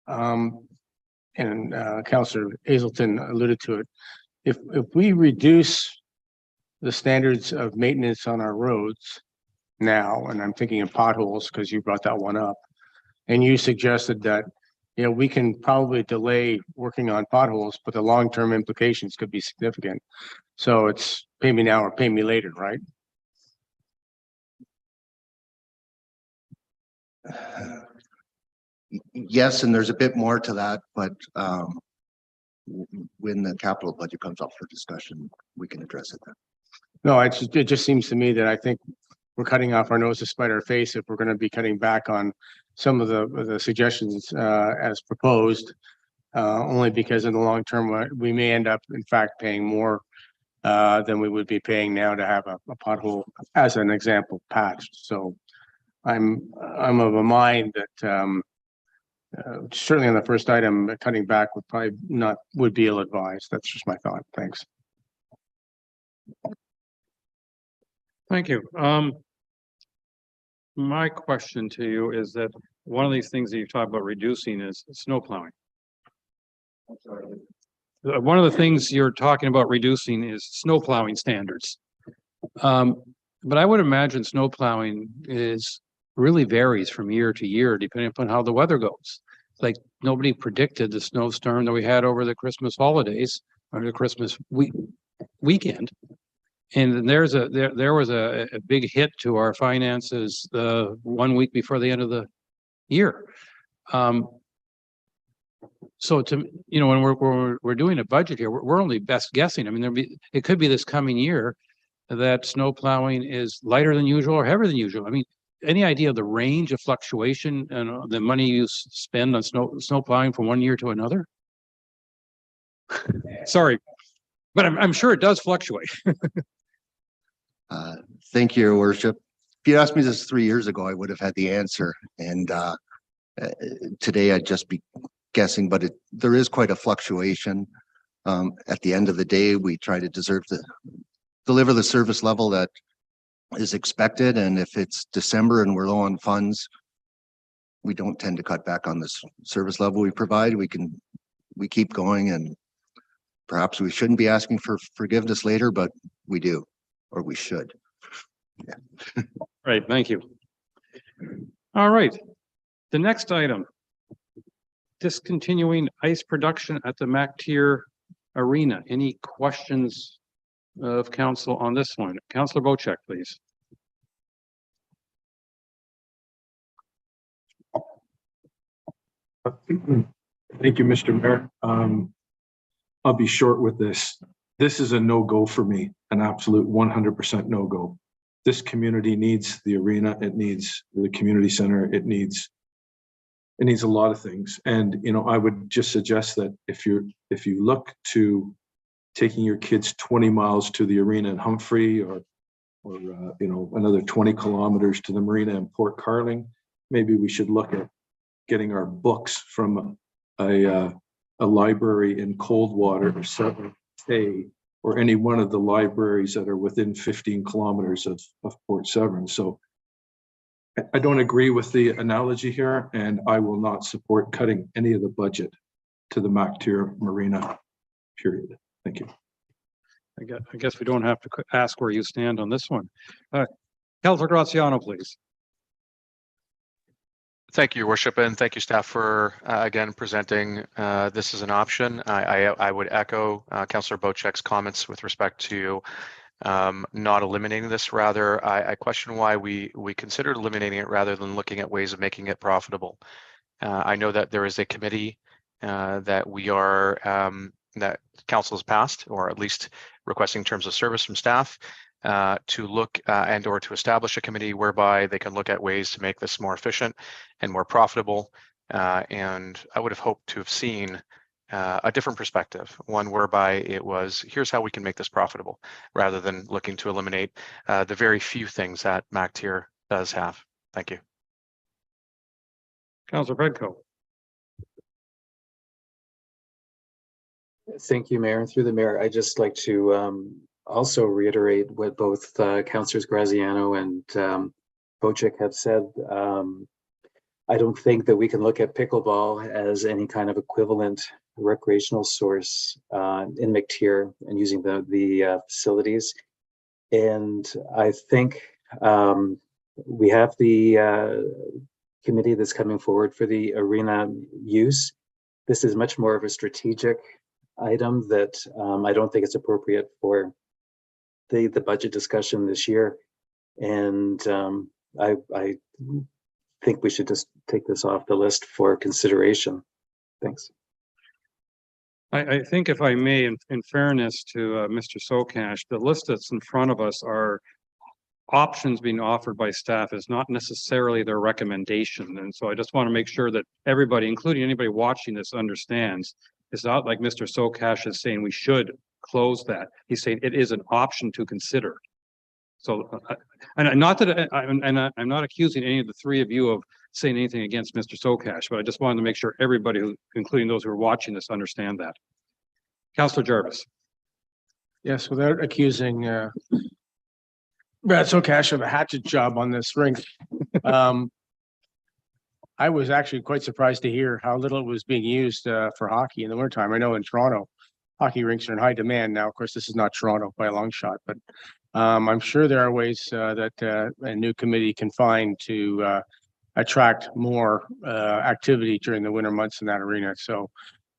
And Councillor Hazelton alluded to it. If we reduce the standards of maintenance on our roads now, and I'm thinking of potholes because you brought that one up, and you suggested that we can probably delay working on potholes, but the long-term implications could be significant. So it's pay me now or pay me later, right? Yes, and there's a bit more to that, but when the capital budget comes up for discussion, we can address it then. No, it just seems to me that I think we're cutting off our nose to spite our face if we're going to be cutting back on some of the suggestions as proposed. Only because in the long term, we may end up in fact paying more than we would be paying now to have a pothole, as an example, patched. So I'm of a mind that certainly on the first item, cutting back would be ill-advised. That's just my thought. Thanks. Thank you. My question to you is that one of these things that you talk about reducing is snow plowing. One of the things you're talking about reducing is snow plowing standards. But I would imagine snow plowing really varies from year to year, depending upon how the weather goes. Like nobody predicted the snowstorm that we had over the Christmas holidays or the Christmas weekend. And there was a big hit to our finances 1 week before the end of the year. So when we're doing a budget here, we're only best guessing. I mean, it could be this coming year that snow plowing is lighter than usual or heavier than usual. I mean, any idea of the range of fluctuation and the money you spend on snow plowing from one year to another? Sorry, but I'm sure it does fluctuate. Thank you, Your Worship. If you asked me this 3 years ago, I would have had the answer. And today I'd just be guessing, but there is quite a fluctuation. At the end of the day, we try to deliver the service level that is expected. And if it's December and we're low on funds, we don't tend to cut back on this service level we provide. We keep going, and perhaps we shouldn't be asking for forgiveness later, but we do, or we should. Yeah. Right, thank you. All right, the next item, discontinuing ice production at the MacTier Arena. Any questions of council on this one? Councillor Bocek, please. Thank you, Mr. Mayor. I'll be short with this. This is a no-go for me, an absolute 100% no-go. This community needs the arena. It needs the community center. It needs a lot of things. And, I would just suggest that if you look to taking your kids 20 miles to the arena in Humphrey or another 20 kilometers to the marina in Port Carling, maybe we should look at getting our books from a library in Coldwater or Severn Bay, or any one of the libraries that are within 15 kilometers of Port Severn. So I don't agree with the analogy here, and I will not support cutting any of the budget to the MacTier Marina, period. Thank you. I guess we don't have to ask where you stand on this one. Councillor Graziano, please. Thank you, Your Worship, and thank you, staff, for again presenting this as an option. I would echo Councillor Bocek's comments with respect to not eliminating this. Rather, I question why we considered eliminating it rather than looking at ways of making it profitable. I know that there is a committee that we are that council has passed, or at least requesting terms of service from staff to look and or to establish a committee whereby they can look at ways to make this more efficient and more profitable. And I would have hoped to have seen a different perspective, one whereby it was, here's how we can make this profitable, rather than looking to eliminate the very few things that MacTier does have. Thank you. Councillor Pedco. Thank you, Mayor. And through the Mayor, I'd just like to also reiterate what both Councillors Graziano and Bocek have said. I don't think that we can look at pickleball as any kind of equivalent recreational source in MacTier and using the facilities. And I think we have the committee that's coming forward for the arena use. This is much more of a strategic item that I don't think it's appropriate for the budget discussion this year. And I think we should just take this off the list for consideration. Thanks. I think if I may, in fairness to Mr. Sokash, the list that's in front of us are options being offered by staff is not necessarily their recommendation. And so I just want to make sure that everybody, including anybody watching this, understands. It's not like Mr. Sokash is saying we should close that. He's saying it is an option to consider. So, and not that, I'm not accusing any of the three of you of saying anything against Mr. Sokash, but I just wanted to make sure everybody, who, including those who are watching this, understand that. Councillor Jarvis. Yes, without accusing Brad Sokash of a hatchet job on this rink. I was actually quite surprised to hear how little it was being used for hockey in the wintertime. I know in Toronto, hockey rinks are in high demand now. Of course, this is not Toronto by a long shot, but I'm sure there are ways that a new committee can find to attract more activity during the winter months in that arena. So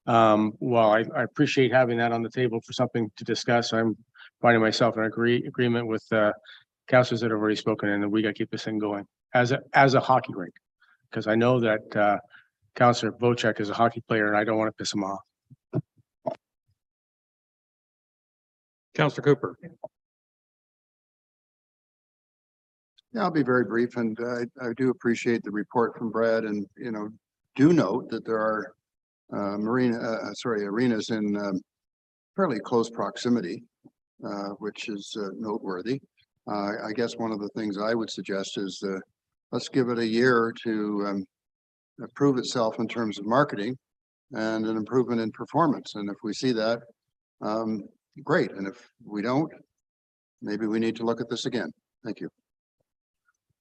while I appreciate having that on the table for something to discuss, I'm finding myself in agreement with councillors that have already spoken, and we got to keep this thing going as a hockey rink, because I know that Councillor Vocek is a hockey player, and I don't want to piss him off. Councillor Cooper. Yeah, I'll be very brief, and I do appreciate the report from Brad, and do note that there are arenas in fairly close proximity, which is noteworthy. I guess one of the things I would suggest is let's give it a year to prove itself in terms of marketing and an improvement in performance. And if we see that, great. And if we don't, maybe we need to look at this again. Thank you.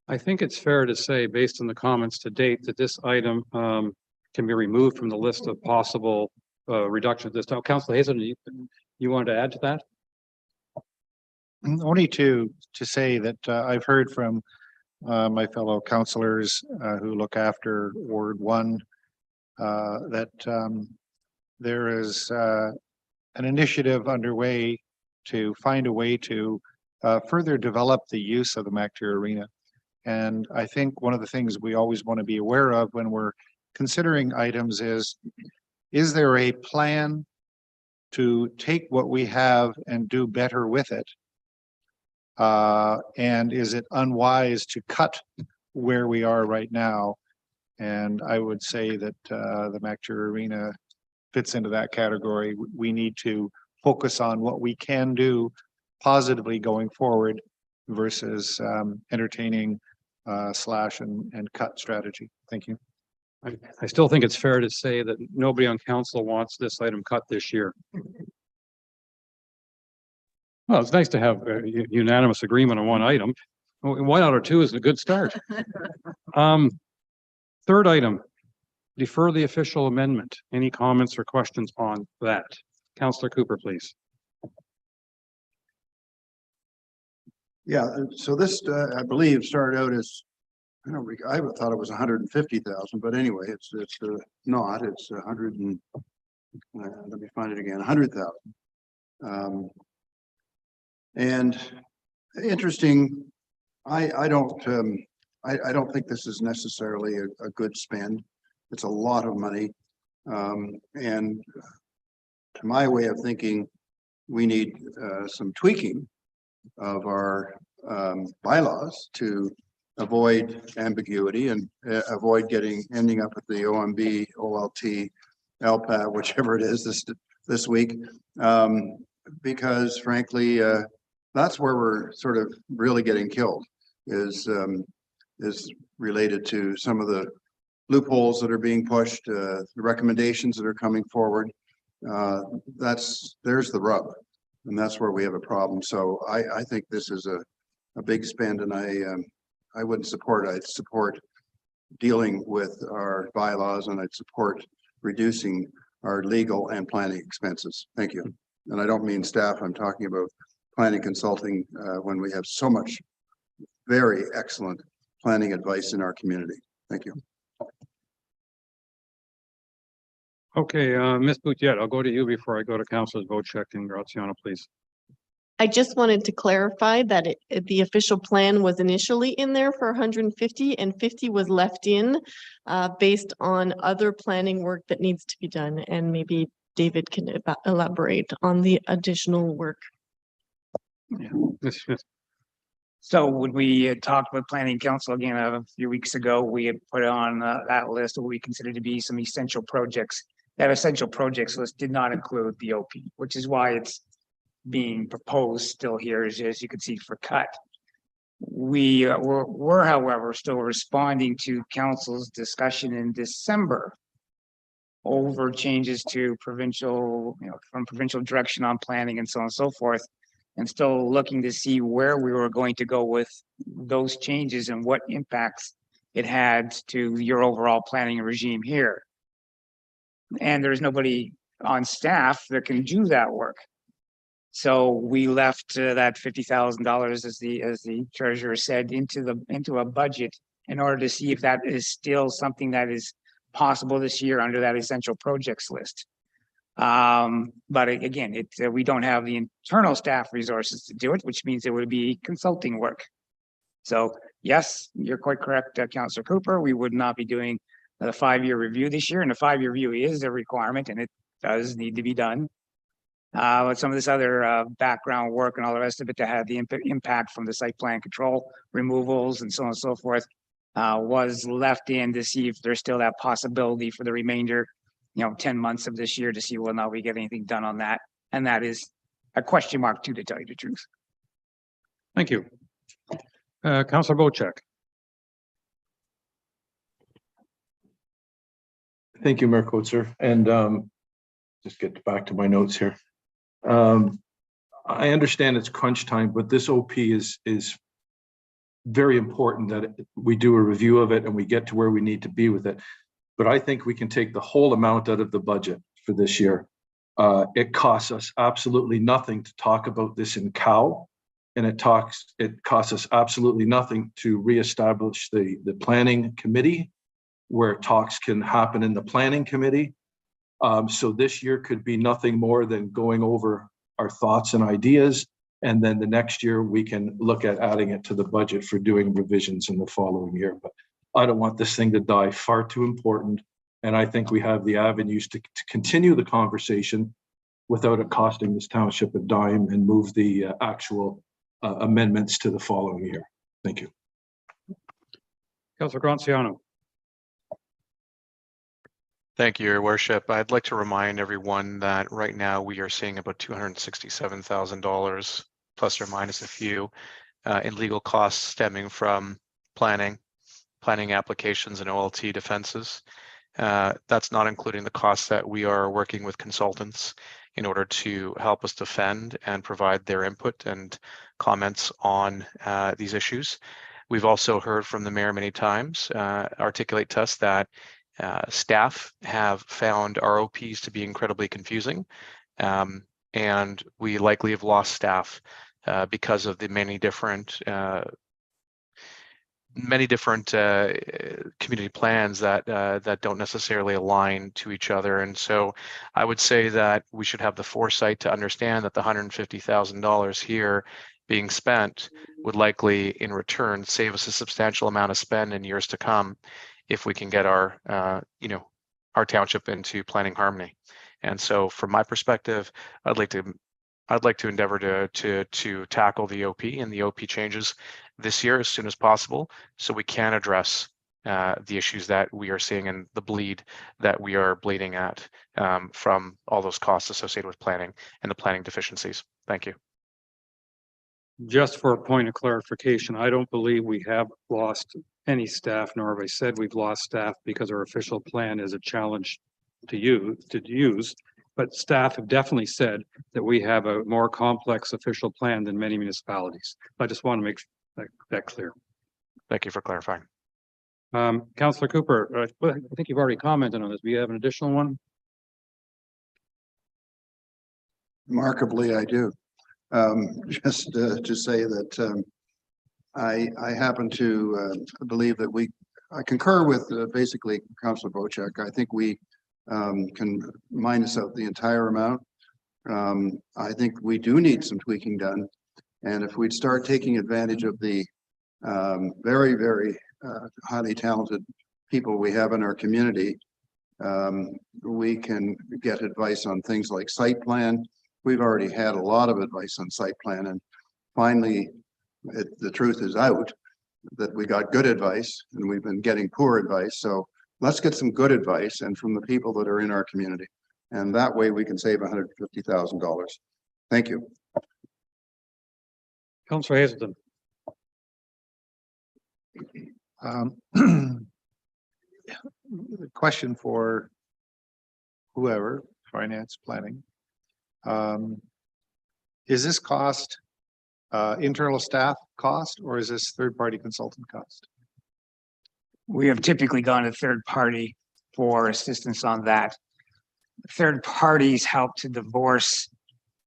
I think it's fair to say, based on the comments to date, that this item can be removed from the list of possible reductions this time. Councillor Hazen, you wanted to add to that? Only to say that I've heard from my fellow councillors who look after Ward 1 that there is an initiative underway to find a way to further develop the use of the MacTier Arena. And I think one of the things we always want to be aware of when we're considering items is there a plan to take what we have and do better with it? And is it unwise to cut where we are right now? And I would say that the MacTier Arena fits into that category. We need to focus on what we can do positively going forward versus entertaining slash and cut strategy. Thank you. I still think it's fair to say that nobody on council wants this item cut this year. Well, it's nice to have unanimous agreement on one item. 1 out of 2 is a good start. Third item, defer the official amendment. Any comments or questions on that? Councillor Cooper, please. Yeah, so this, I believe, started out as, I thought it was 150,000, but anyway, it's not, it's 100 and, let me find it again, 100,000. And interesting, I don't think this is necessarily a good spend. It's a lot of money. And to my way of thinking, we need some tweaking of our bylaws to avoid ambiguity and avoid ending up at the OMB, OLT, LPAT, whichever it is this week. Because frankly, that's where we're sort of really getting killed, is related to some of the loopholes that are being pushed, the recommendations that are coming forward. There's the rub, and that's where we have a problem. So I think this is a big spend, and I wouldn't support it. I'd support dealing with our bylaws, and I'd support reducing our legal and planning expenses. Thank you. And I don't mean staff, I'm talking about planning consulting when we have so much very excellent planning advice in our community. Thank you. Okay, Ms. Boutiette, I'll go to you before I go to Councilors Vocek and Graziano, please. I just wanted to clarify that the official plan was initially in there for 150 and 50 was left in based on other planning work that needs to be done. And maybe David can elaborate on the additional work. Ms. Smith. So when we had talked with planning council again a few weeks ago, we had put on that list of what we consider to be some essential projects. That essential projects list did not include the OP, which is why it's being proposed still here, as you can see, for cut. We were, however, still responding to council's discussion in December over changes to provincial, from provincial direction on planning and so on and so forth, and still looking to see where we were going to go with those changes and what impacts it had to your overall planning regime here. And there's nobody on staff that can do that work. So we left that $50,000, as the treasurer said, into a budget in order to see if that is still something that is possible this year under that essential projects list. But again, we don't have the internal staff resources to do it, which means it would be consulting work. So yes, you're quite correct, Councillor Cooper. We would not be doing the 5-year review this year, and the 5-year review is a requirement, and it does need to be done. But some of this other background work and all the rest of it that had the impact from the site plan control removals and so on and so forth was left in to see if there's still that possibility for the remainder, 10 months of this year, to see whether or not we get anything done on that. And that is a question mark too, to tell you the truth. Thank you. Councillor Bochek. Thank you, Mayor Coetzer. And just get back to my notes here. I understand it's crunch time, but this OP is very important that we do a review of it and we get to where we need to be with it. But I think we can take the whole amount out of the budget for this year. It costs us absolutely nothing to talk about this in COW, and it costs us absolutely nothing to reestablish the planning committee, where talks can happen in the planning committee. So this year could be nothing more than going over our thoughts and ideas. And then the next year we can look at adding it to the budget for doing revisions in the following year. But I don't want this thing to die, far too important. And I think we have the avenues to continue the conversation without it costing this township a dime and move the actual amendments to the following year. Thank you. Councillor Graziano. Thank you, Your Worship. I'd like to remind everyone that right now we are seeing about $267,000 plus or minus a few in legal costs stemming from planning applications and OLT defenses. That's not including the costs that we are working with consultants in order to help us defend and provide their input and comments on these issues. We've also heard from the mayor many times articulate to us that staff have found ROPs to be incredibly confusing, and we likely have lost staff because of the many different community plans that don't necessarily align to each other. And so I would say that we should have the foresight to understand that the $150,000 here being spent would likely in return save us a substantial amount of spend in years to come if we can get our township into planning harmony. And so from my perspective, I'd like to endeavor to tackle the OP and the OP changes this year as soon as possible, so we can address the issues that we are seeing and the bleed that we are bleeding at from all those costs associated with planning and the planning deficiencies. Thank you. Just for a point of clarification, I don't believe we have lost any staff, nor have I said we've lost staff because our official plan is a challenge to use. But staff have definitely said that we have a more complex official plan than many municipalities. I just want to make that clear. Thank you for clarifying. Councillor Cooper, I think you've already commented on this. Do you have an additional one? Remarkably, I do. Just to say that I happen to believe that I concur with basically Councillor Bochek. I think we can minus out the entire amount. I think we do need some tweaking done. And if we'd start taking advantage of the very, very highly talented people we have in our community, we can get advice on things like site plan. We've already had a lot of advice on site plan, and finally, the truth is out that we got good advice and we've been getting poor advice. So let's get some good advice and from the people that are in our community. And that way we can save $150,000. Thank you. Councillor Hazelton. The question for whoever, finance, planning. Is this cost internal staff cost, or is this third-party consultant cost? We have typically gone to third party for assistance on that. Third parties help to divorce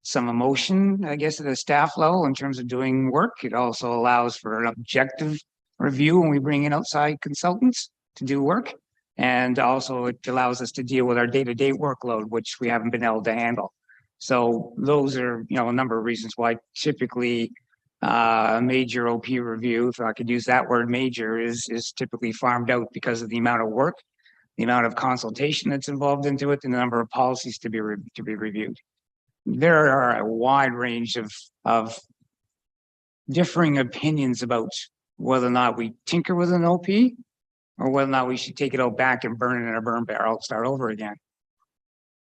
some emotion, I guess, at the staff level in terms of doing work. It also allows for an objective review when we bring in outside consultants to do work. And also it allows us to deal with our day-to-day workload, which we haven't been able to handle. So those are, a number of reasons why typically a major OP review, if I could use that word major, is typically farmed out because of the amount of work, the amount of consultation that's involved into it, and the number of policies to be reviewed. There are a wide range of differing opinions about whether or not we tinker with an OP or whether or not we should take it out back and burn it in a burn barrel and start over again.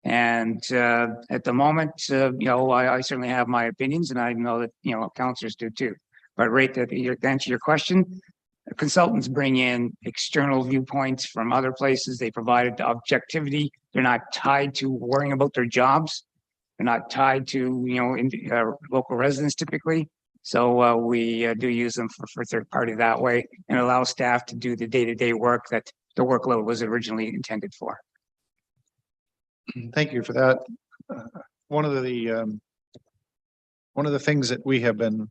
And at the moment, I certainly have my opinions, and I know that, councillors do too. But to answer your question, consultants bring in external viewpoints from other places. They provide objectivity. They're not tied to worrying about their jobs. They're not tied to, local residents typically. So we do use them for third party that way, and allow staff to do the day-to-day work that the workload was originally intended for. Thank you for that. One of the things that we have been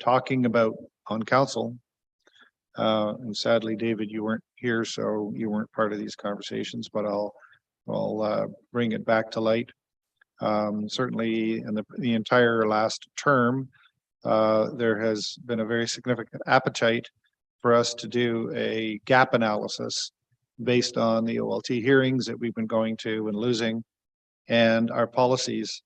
talking about on council, and sadly, David, you weren't here, so you weren't part of these conversations, but I'll bring it back to light. Certainly in the entire last term, there has been a very significant appetite for us to do a gap analysis based on the OLT hearings that we've been going to and losing, and our policies.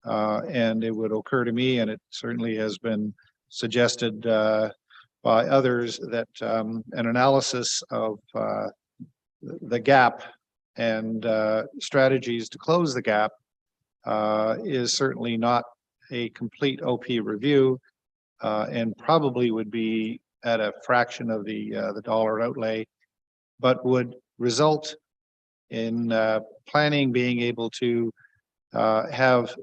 And it would occur to me, and it certainly has been suggested by others, that an analysis of the gap and strategies to close the gap is certainly not a complete OP review, and probably would be at a fraction of the dollar outlay, but would result in planning being able to have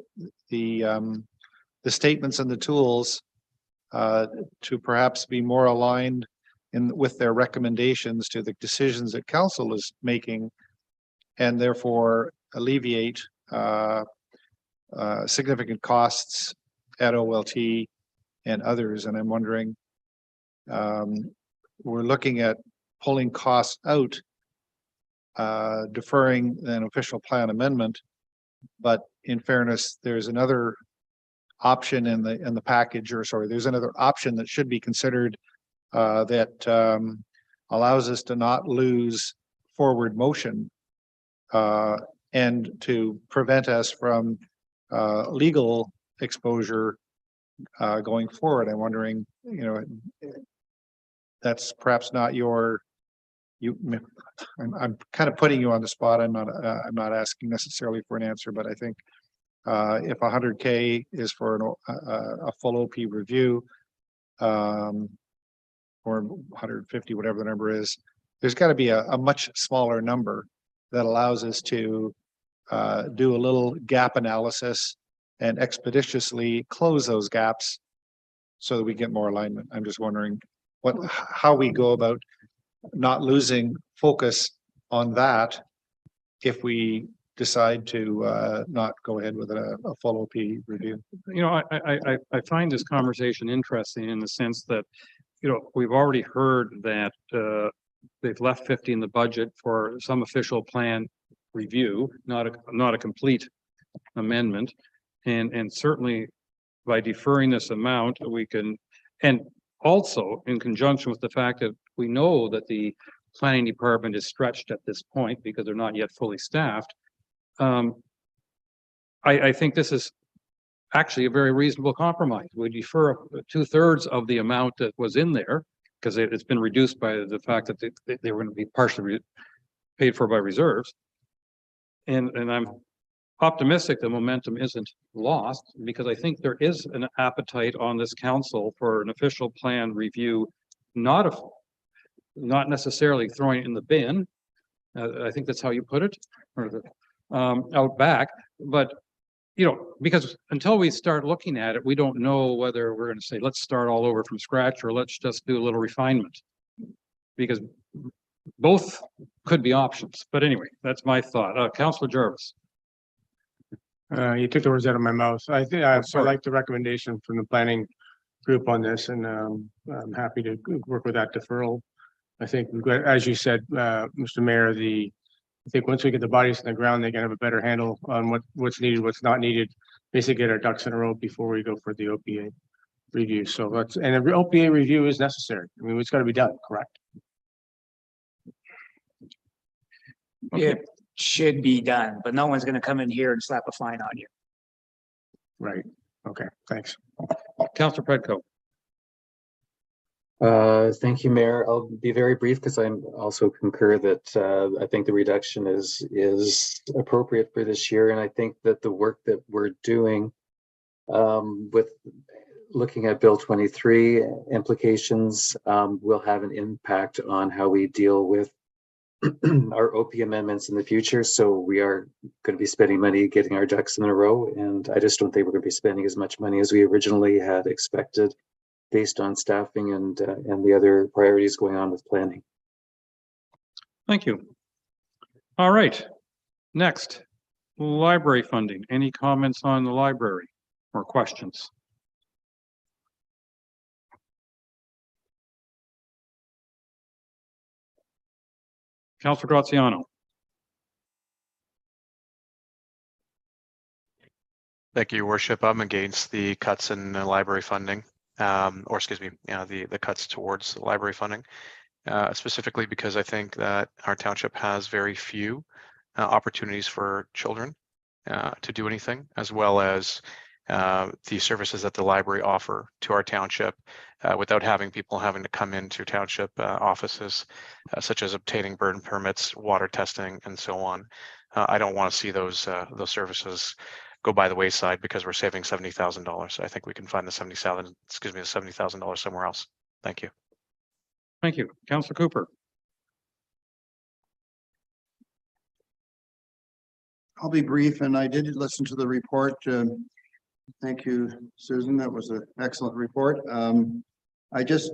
the statements and the tools to perhaps be more aligned with their recommendations to the decisions that council is making, and therefore alleviate significant costs at OLT and others. And I'm wondering, we're looking at pulling costs out, deferring an official plan amendment, but in fairness, there's another option in the package, or sorry, there's another option that should be considered that allows us to not lose forward motion and to prevent us from legal exposure going forward. I'm wondering, that's perhaps not I'm kind of putting you on the spot. I'm not asking necessarily for an answer, but I think if 100K is for a full OP review, or 150, whatever the number is, there's got to be a much smaller number that allows us to do a little gap analysis and expeditiously close those gaps so that we get more alignment. I'm just wondering how we go about not losing focus on that if we decide to not go ahead with a full OP review. I find this conversation interesting in the sense that, we've already heard that they've left 50 in the budget for some official plan review, not a complete amendment. And certainly by deferring this amount, we can, and also in conjunction with the fact that we know that the planning department is stretched at this point because they're not yet fully staffed. I think this is actually a very reasonable compromise. We defer 2/3 of the amount that was in there because it's been reduced by the fact that they were going to be partially paid for by reserves. And I'm optimistic the momentum isn't lost because I think there is an appetite on this council for an official plan review, not necessarily throwing it in the bin. I think that's how you put it, or out back. But you know, because until we start looking at it, we don't know whether we're going to say, let's start all over from scratch, or let's just do a little refinement. Because both could be options. But anyway, that's my thought. Councillor Jarvis. You took the words out of my mouth. I think I like the recommendation from the planning group on this, and I'm happy to work with that deferral. I think, as you said, Mr. Mayor, I think once we get the bodies in the ground, they can have a better handle on what's needed, what's not needed. Basically, get our ducks in a row before we go for the OPA review. So that's, and an OPA review is necessary. I mean, it's got to be done, correct? It should be done, but no one's going to come in here and slap a fine on you. Right. Okay. Thanks. Councillor Predko. Thank you, Mayor. I'll be very brief because I'm also concur that I think the reduction is appropriate for this year. And I think that the work that we're doing with looking at Bill 23 implications will have an impact on how we deal with our OP amendments in the future. So we are going to be spending money getting our ducks in a row. And I just don't think we're going to be spending as much money as we originally had expected, based on staffing and the other priorities going on with planning. Thank you. All right. Next, library funding. Any comments on the library or questions? Councillor Graziano. Thank you, Your Worship. I'm against the cuts in library funding. Or excuse me, the cuts towards the library funding, specifically because I think that our township has very few opportunities for children to do anything, as well as the services that the library offer to our township without having people having to come into township offices, such as obtaining burn permits, water testing, and so on. I don't want to see those services go by the wayside because we're saving $70,000. I think we can find the $70,000 somewhere else. Thank you. Thank you. Councillor Cooper. I'll be brief, and I did listen to the report. Thank you, Susan. That was an excellent report. I just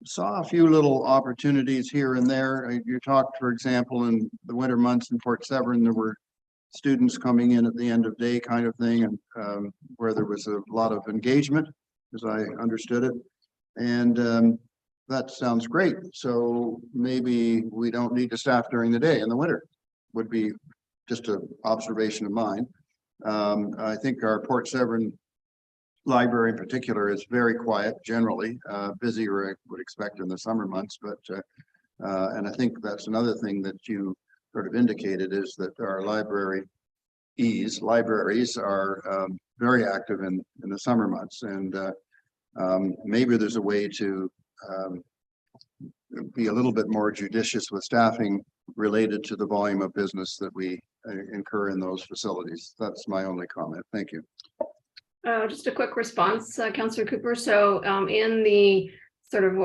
saw a few little opportunities here and there. You talked, for example, in the winter months in Port Severn, there were students coming in at the end of day kind of thing, and where there was a lot of engagement, as I understood it. And that sounds great. So maybe we don't need to staff during the day in the winter, would be just an observation of mine. I think our Port Severn library in particular is very quiet generally, busier I would expect in the summer months, but and I think that's another thing that you sort of indicated, is that our libraries are very active in the summer months, and maybe there's a way to be a little bit more judicious with staffing related to the volume of business that we incur in those facilities. That's my only comment. Thank you. Just a quick response, Councillor Cooper. So in the sort of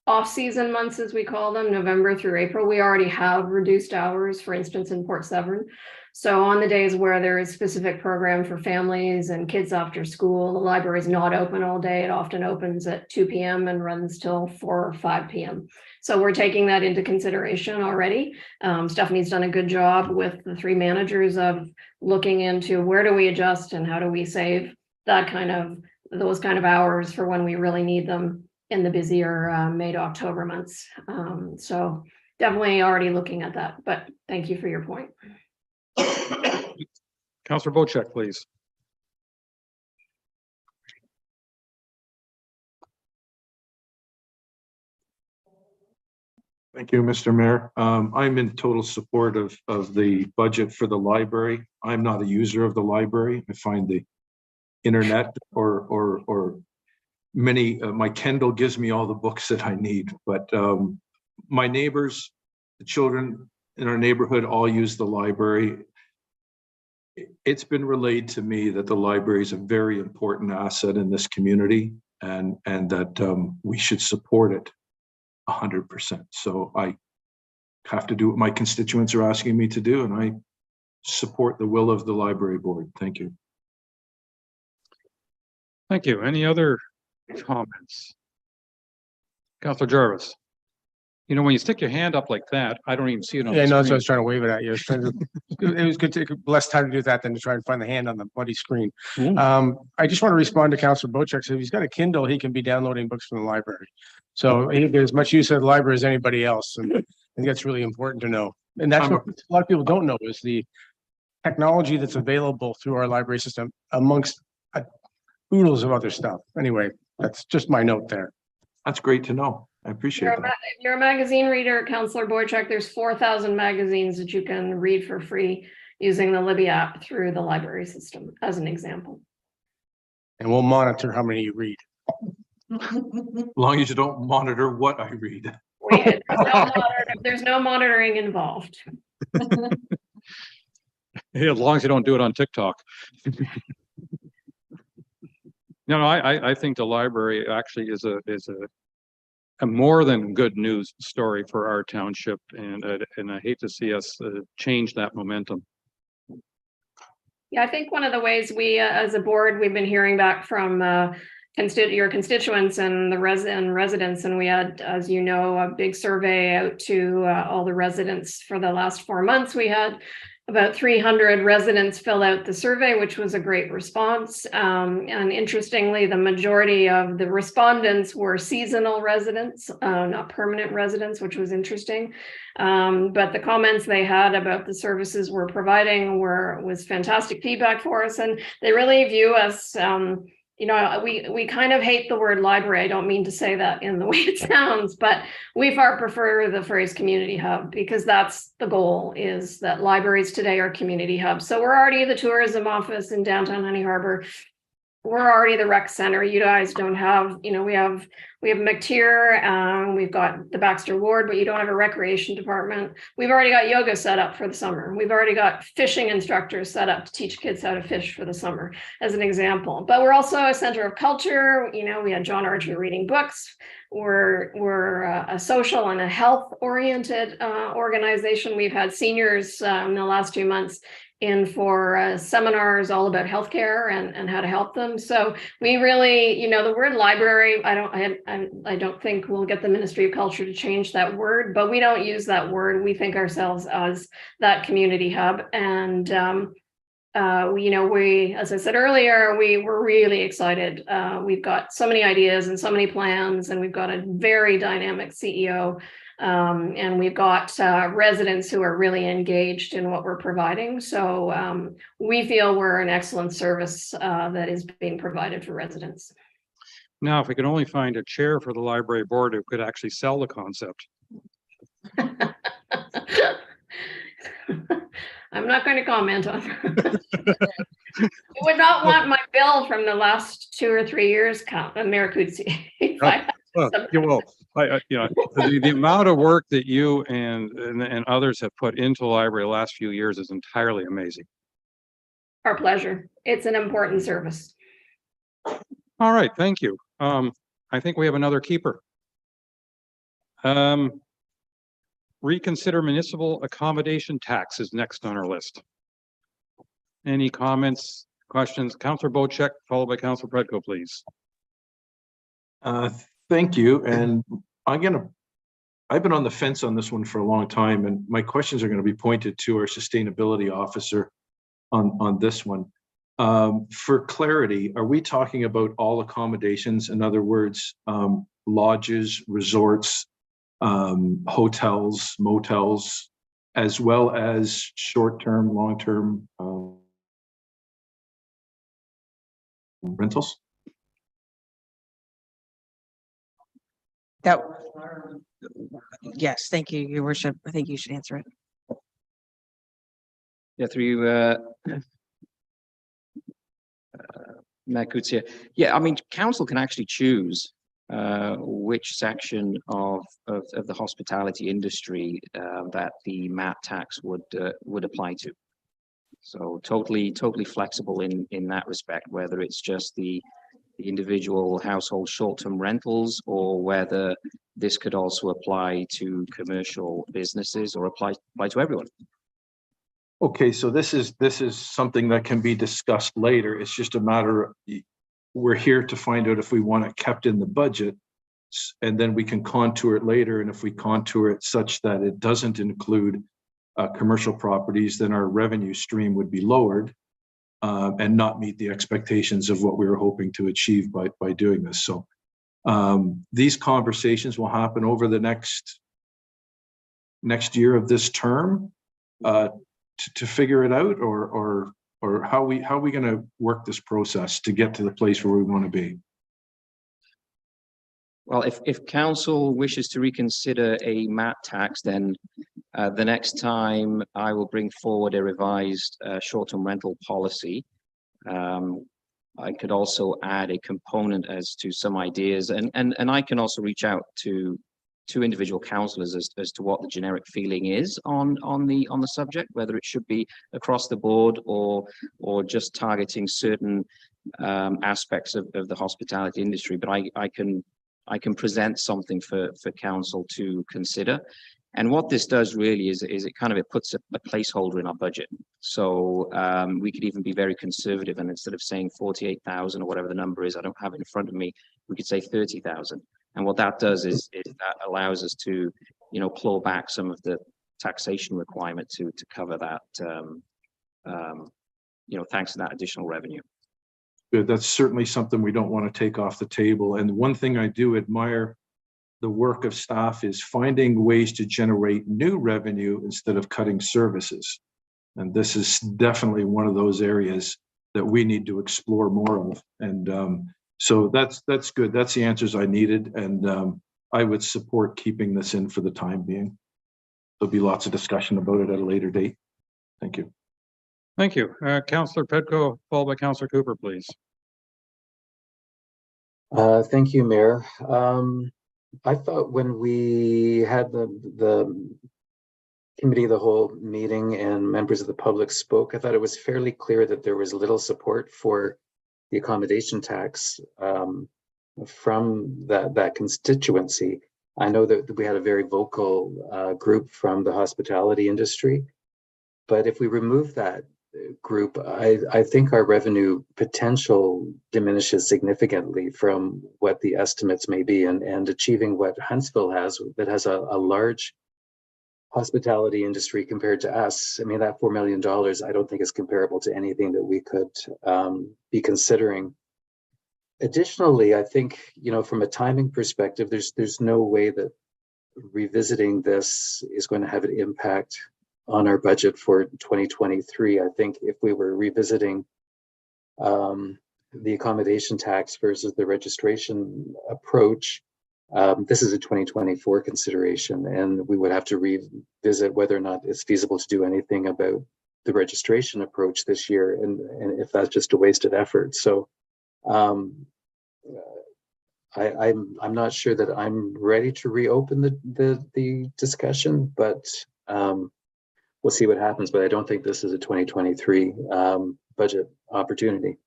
off-season months, as we call them, November through April, we already have reduced hours, for instance, in Port Severn. So on the days where there is specific program for families and kids after school, the library is not open all day. It often opens at 2 p.m. and runs till 4 or 5 p.m. So we're taking that into consideration already. Stephanie's done a good job with the 3 managers of looking into where do we adjust and how do we save those kind of hours for when we really need them in the busier May to October months. So definitely already looking at that, but thank you for your point. Councillor Bocheck, please. Thank you, Mr. Mayor. I'm in total support of the budget for the library. I'm not a user of the library. I find the internet or many, my Kindle gives me all the books that I need, but my neighbors, the children in our neighborhood all use the library. It's been relayed to me that the library is a very important asset in this community and that we should support it 100%. So I have to do what my constituents are asking me to do, and I support the will of the library board. Thank you. Thank you. Any other comments? Councillor Jarvis. You know, when you stick your hand up like that, I don't even see it on Yeah, the no, so I screen. was trying to wave it at you. I was trying to, it was good to take less time to do that than to try and find the hand on the bloody screen. I just want to respond to Councillor Bocheck. So if he's got a Kindle, he can be downloading books from the library. So he can get as much use of the library as anybody else. And I think that's really important to know. And that's what a lot of people don't know is the technology that's available through our library system amongst oodles of other stuff. Anyway, that's just my note there. That's great to know. I appreciate that. If you're a magazine reader, Councillor Boychuk, there's 4,000 magazines that you can read for free using the Libby app through the library system, as an example. And we'll monitor how many you read. As long as you don't monitor what I read. There's no monitoring involved. Hey, as long as you don't do it on TikTok. No, I think the library actually is a more than good news story for our township, and I hate to see us change that momentum. Yeah, I think one of the ways we, as a board, we've been hearing back from your constituents and the residents, and we had, as you know, a big survey out to all the residents for the last 4 months. We had about 300 residents fill out the survey, which was a great response. And interestingly, the majority of the respondents were seasonal residents, not permanent residents, which was interesting. But the comments they had about the services we're providing was fantastic feedback for us. And they really view us, you know, we kind of hate the word library. I don't mean to say that in the way it sounds, but we far prefer the phrase community hub, because that's the goal, is that libraries today are community hubs. So we're already the tourism office in downtown Honey Harbor. We're already the rec center. You guys don't have, you know, we have McTier, we've got the Baxter Ward, but you don't have a recreation department. We've already got yoga set up for the summer. We've already got fishing instructors set up to teach kids how to fish for the summer, as an example. But we're also a center of culture. You know, we had John Archer reading books. We're a social and a health oriented organization. We've had seniors in the last 2 months in for seminars all about healthcare and how to help them. So we really, you know, the word library, I don't think we'll get the Ministry of Culture to change that word, but we don't use that word. We think ourselves as that community hub. And you know, as I said earlier, we're really excited. We've got so many ideas and so many plans, and we've got a very dynamic CEO. And we've got residents who are really engaged in what we're providing. So we feel we're an excellent service that is being provided for residents. Now, if we could only find a chair for the library board who could actually sell the concept. I'm not going to comment on that. You would not want my bill from the last 2 or 3 years, Mayor Coetzee. You will. You know, the amount of work that you and others have put into the library the last few years is entirely amazing. Our pleasure. It's an important service. All right, thank you. I think we have another keeper. Reconsider municipal accommodation tax is next on our list. Any comments, questions? Councillor Bocheck, followed by Councillor Predko, please. Thank you. And I've been on the fence on this one for a long time, and my questions are going to be pointed to our sustainability officer on this one. For clarity, are we talking about all accommodations? In other words, lodges, resorts, hotels, motels, as well as short-term, long-term rentals. That, yes, thank you, your worship. I think you should answer it. Yeah, through Mayor Coetzee. Yeah, I mean, council can actually choose which section of the hospitality industry that the MAT tax would apply to. So totally flexible in that respect, whether it's just the individual household short-term rentals or whether this could also apply to commercial businesses or apply to everyone. Okay, so this is something that can be discussed later. It's just a matter of, we're here to find out if we want it kept in the budget, and then we can contour it later. And if we contour it such that it doesn't include commercial properties, then our revenue stream would be lowered and not meet the expectations of what we were hoping to achieve by doing this. So these conversations will happen over the next year of this term to figure it out, or how are we going to work this process to get to the place where we want to be? Well, if council wishes to reconsider a MAT tax, then the next time I will bring forward a revised short-term rental policy. I could also add a component as to some ideas, and I can also reach out to individual councillors as to what the generic feeling is on the subject, whether it should be across the board or just targeting certain aspects of the hospitality industry. But I can present something for council to consider. And what this does really is it puts a placeholder in our budget. So we could even be very conservative, and instead of saying 48,000 or whatever the number is, I don't have it in front of me, we could say 30,000. And what that does is that allows us to, claw back some of the taxation requirement to cover that, thanks to that additional revenue. Good. That's certainly something we don't want to take off the table. And one thing I do admire the work of staff is finding ways to generate new revenue instead of cutting services. And this is definitely one of those areas that we need to explore more of. And so that's good. That's the answers I needed. And I would support keeping this in for the time being. There'll be lots of discussion about it at a later date. Thank you. Thank you. Councillor Pedco, followed by Councillor Cooper, please. Thank you, Mayor. I thought when we had the committee of the whole meeting and members of the public spoke, I thought it was fairly clear that there was little support for the accommodation tax from that constituency. I know that we had a very vocal group from the hospitality industry, but if we remove that group, I think our revenue potential diminishes significantly from what the estimates may be, and achieving what Huntsville has, that has a large hospitality industry compared to us. I mean, that $4 million, I don't think is comparable to anything that we could be considering. Additionally, I think, from a timing perspective, there's no way that revisiting this is going to have an impact on our budget for 2023. I think if we were revisiting the accommodation tax versus the registration approach, this is a 2024 consideration, and we would have to revisit whether or not it's feasible to do anything about the registration approach this year, and if that's just a wasted effort. So I'm not sure that I'm ready to reopen the discussion, but we'll see what happens. But I don't think this is a 2023 budget opportunity.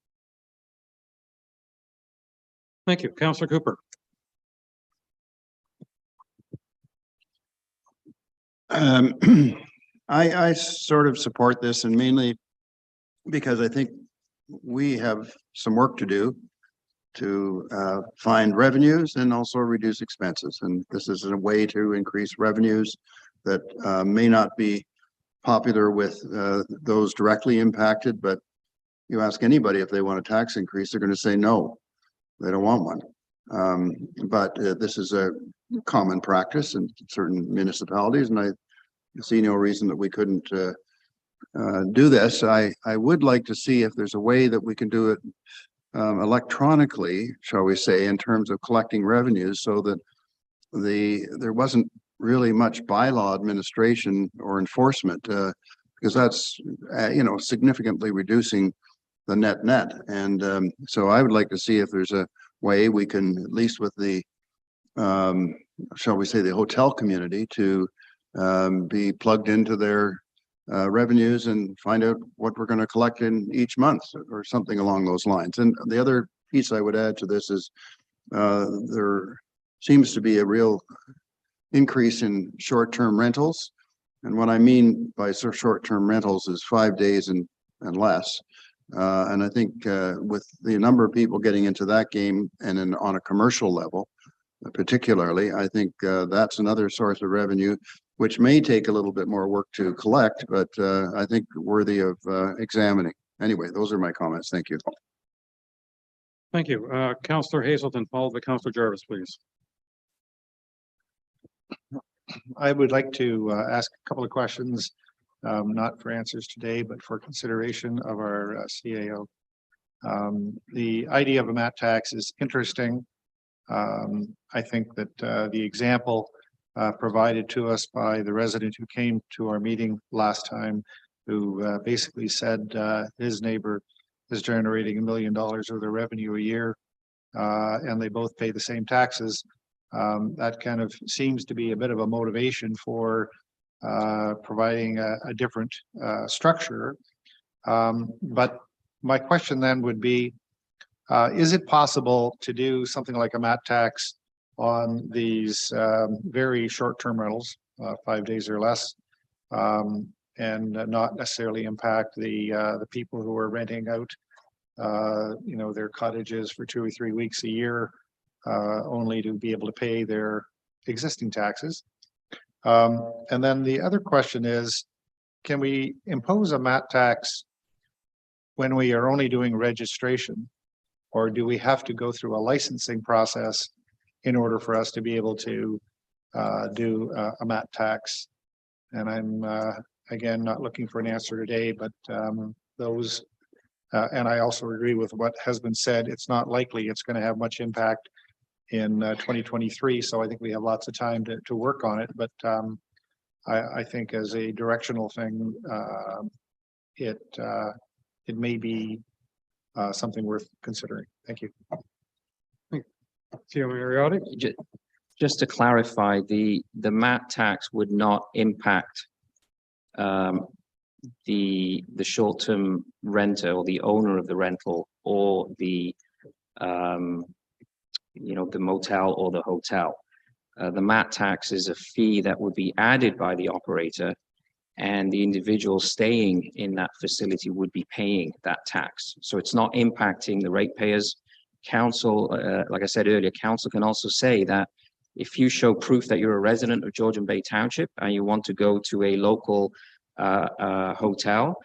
Thank you. Councillor Cooper. I sort of support this, and mainly because I think we have some work to do to find revenues and also reduce expenses. And this is a way to increase revenues that may not be popular with those directly impacted, but you ask anybody if they want a tax increase, they're going to say no, they don't want one. But this is a common practice in certain municipalities, and I see no reason that we couldn't do this. I would like to see if there's a way that we can do it electronically, shall we say, in terms of collecting revenues, so that there wasn't really much bylaw administration or enforcement, because that's, significantly reducing the net. And so I would like to see if there's a way we can, at least with the, shall we say, the hotel community, to be plugged into their revenues and find out what we're going to collect in each month or something along those lines. And the other piece I would add to this is there seems to be a real increase in short-term rentals. And what I mean by short-term rentals is 5 days and less. And I think with the number of people getting into that game and on a commercial level, particularly, I think that's another source of revenue, which may take a little bit more work to collect, but I think worthy of examining. Anyway, those are my comments. Thank you. Thank you. Councillor Hazelton, followed by Councillor Jarvis, please. I would like to ask a couple of questions, not for answers today, but for consideration of our CAO. The idea of a MAT tax is interesting. I think that the example provided to us by the resident who came to our meeting last time, who basically said his neighbor is generating $1 million of their revenue a year, and they both pay the same taxes. That kind of seems to be a bit of a motivation for providing a different structure. But my question then would be, is it possible to do something like a MAT tax on these very short-term rentals, 5 days or less, and not necessarily impact the people who are renting out, their cottages for 2 or 3 weeks a year, only to be able to pay their existing taxes? And then the other question is, can we impose a MAT tax when we are only doing registration, or do we have to go through a licensing process in order for us to be able to do a MAT tax? And I'm again not looking for an answer today, but those and I also agree with what has been said. It's not likely it's going to have much impact in 2023, so I think we have lots of time to work on it. But I think as a directional thing, it may be something worth considering. Thank you. Just to clarify, the MAT tax would not impact the short-term renter or the owner of the rental, or the the motel or the hotel. The MAT tax is a fee that would be added by the operator, and the individual staying in that facility would be paying that tax. So it's not impacting the ratepayers. Council, like I said earlier, council can also say that if you show proof that you're a resident of Georgian Bay Township and you want to go to a local hotel,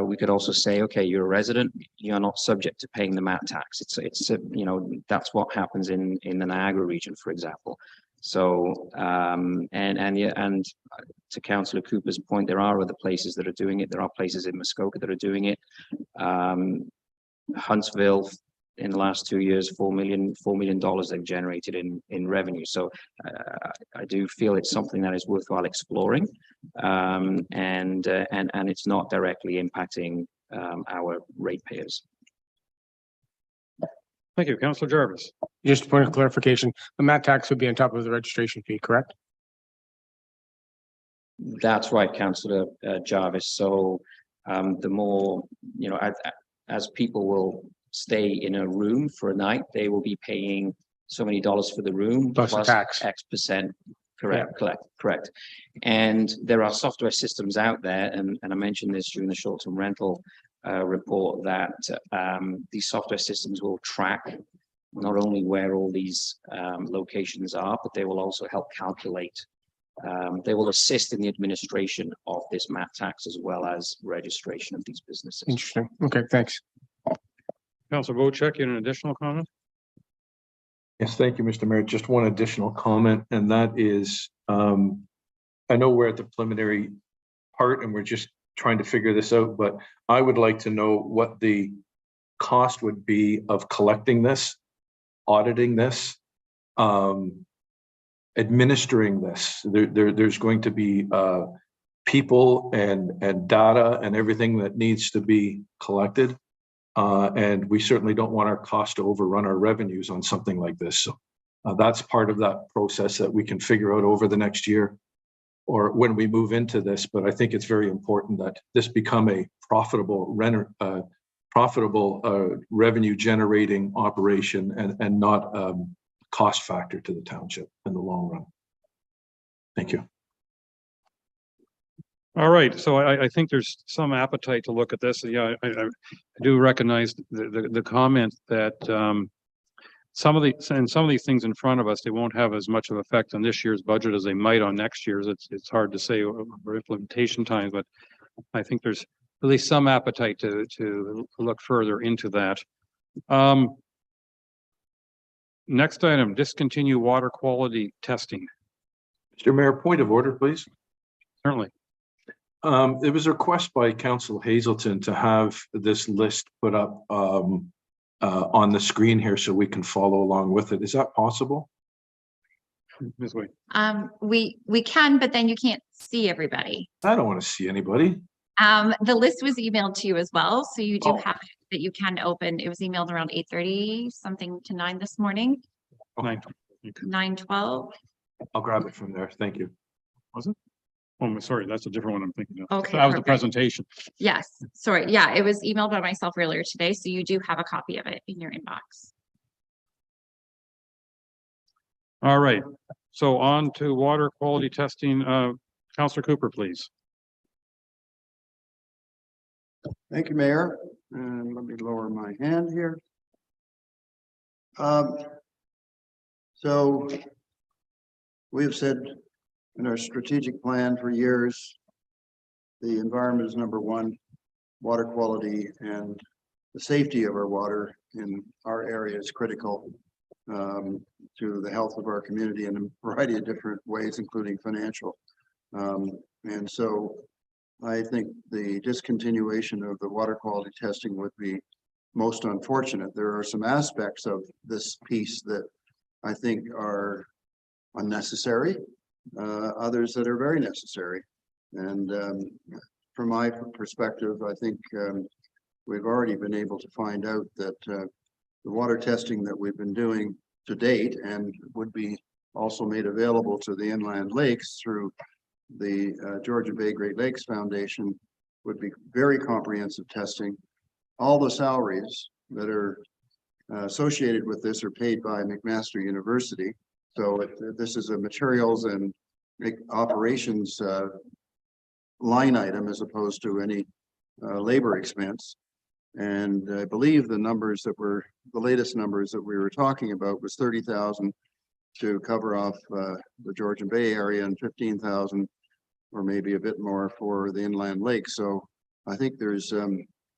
we could also say, okay, you're a resident, you're not subject to paying the MAT tax. It's that's what happens in the Niagara region, for example. So and to Councillor Cooper's point, there are other places that are doing it. There are places in Muskoka that are doing it. Huntsville, in the last 2 years, $4 million they've generated in revenue. So I do feel it's something that is worthwhile exploring, and it's not directly impacting our ratepayers. Thank you, Councillor Jarvis. Just a point of clarification, the MAT tax would be on top of the registration fee, correct? That's right, Councillor Jarvis. So the more, as people will stay in a room for a night, they will be paying so many dollars for the room plus tax X%. Correct, yeah. Correct. And there are software systems out there, and I mentioned this during the short-term rental report, that these software systems will track not only where all these locations are, but they will also help calculate. They will assist in the administration of this MAT tax as well as registration of these businesses. Interesting. Okay, thanks. Councillor Wojcik, you have an additional comment? Yes, thank you, Mr. Mayor. Just one additional comment, and that is, I know we're at the preliminary part and we're just trying to figure this out, but I would like to know what the cost would be of collecting this, auditing this, administering this. There's going to be people and data and everything that needs to be collected. And we certainly don't want our cost to overrun our revenues on something like this. So that's part of that process that we can figure out over the next year or when we move into this. But I think it's very important that this become a profitable revenue generating operation and not cost factor to the township in the long run. Thank you. All right, so I think there's some appetite to look at this. Yeah, I do recognize the comment that some of these things in front of us, they won't have as much of effect on this year's budget as they might on next year's. It's hard to say over implementation time, but I think there's at least some appetite to look further into that. Next item, discontinue water quality testing. Mr. Mayor, point of order, please. Certainly. There was a request by Council Hazelton to have this list put up on the screen here so we can follow along with it. Is that possible? Ms. Wade. We can, but then you can't see everybody. I don't want to see anybody. The list was emailed to you as well, so you do Oh. have it that you can open. It was emailed around 8:30, something to 9 this morning, 9:12. I'll grab it from there. Thank you. Was it? Oh, I'm sorry, that's a different one I'm thinking of. Okay, That was the perfect. presentation. Yes, sorry. Yeah, it was emailed by myself earlier today, so you do have a copy of it in your inbox. All right, so on to water quality testing. Councillor Cooper, please. Thank you, Mayor. And let me lower my hand here. So we have said in our strategic plan for years, the environment is number one, water quality and the safety of our water in our area is critical to the health of our community in a variety of different ways, including financial. And so I think the discontinuation of the water quality testing would be most unfortunate. There are some aspects of this piece that I think are unnecessary, others that are very necessary. And from my perspective, I think we've already been able to find out that the water testing that we've been doing to date and would be also made available to the inland lakes through the Georgian Bay Great Lakes Foundation would be very comprehensive testing. All the salaries that are associated with this are paid by McMaster University. So this is a materials and operations line item as opposed to any labor expense. And I believe the numbers that were, the latest numbers that we were talking about was 30,000 to cover off the Georgian Bay area and 15,000 or maybe a bit more for the inland lake. So I think there's a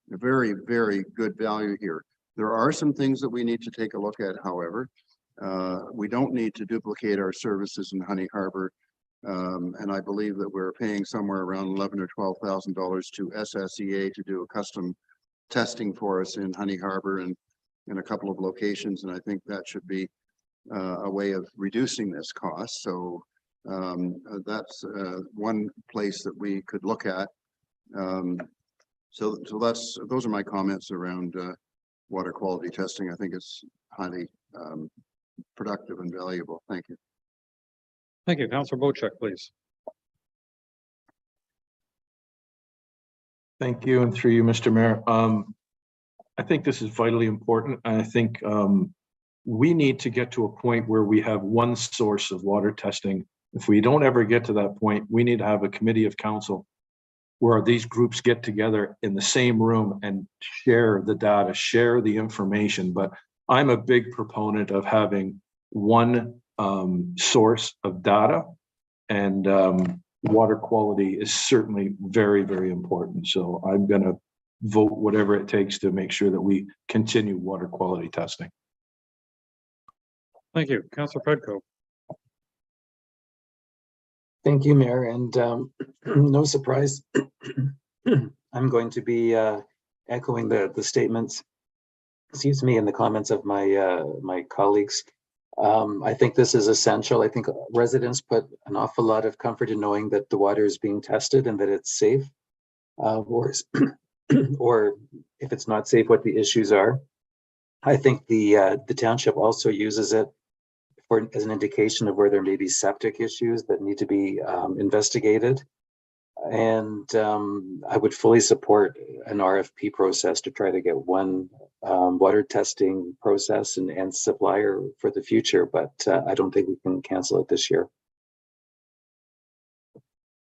very, very good value here. There are some things that we need to take a look at, however. We don't need to duplicate our services in Honey Harbor. And I believe that we're paying somewhere around $11,000 or $12,000 to SSEA to do a custom testing for us in Honey Harbor and in a couple of locations. And I think that should be a way of reducing this cost. So that's one place that we could look at. So those are my comments around water quality testing. I think it's highly productive and valuable. Thank you. Thank you. Councillor Bochek, please. Thank you, and through you, Mr. Mayor. I think this is vitally important. I think we need to get to a point where we have one source of water testing. If we don't ever get to that point, we need to have a committee of council where these groups get together in the same room and share the data, share the information. But I'm a big proponent of having one source of data, and water quality is certainly very, very important. So I'm going to vote whatever it takes to make sure that we continue water quality testing. Thank you. Councillor Pedco. Thank you, Mayor, and no surprise, I'm going to be echoing the statements excuse me, in the comments of my colleagues. I think this is essential. I think residents put an awful lot of comfort in knowing that the water is being tested and that it's safe. Or if it's not safe, what the issues are. I think the township also uses it as an indication of where there may be septic issues that need to be investigated. And I would fully support an RFP process to try to get one water testing process and supplier for the future, but I don't think we can cancel it this year.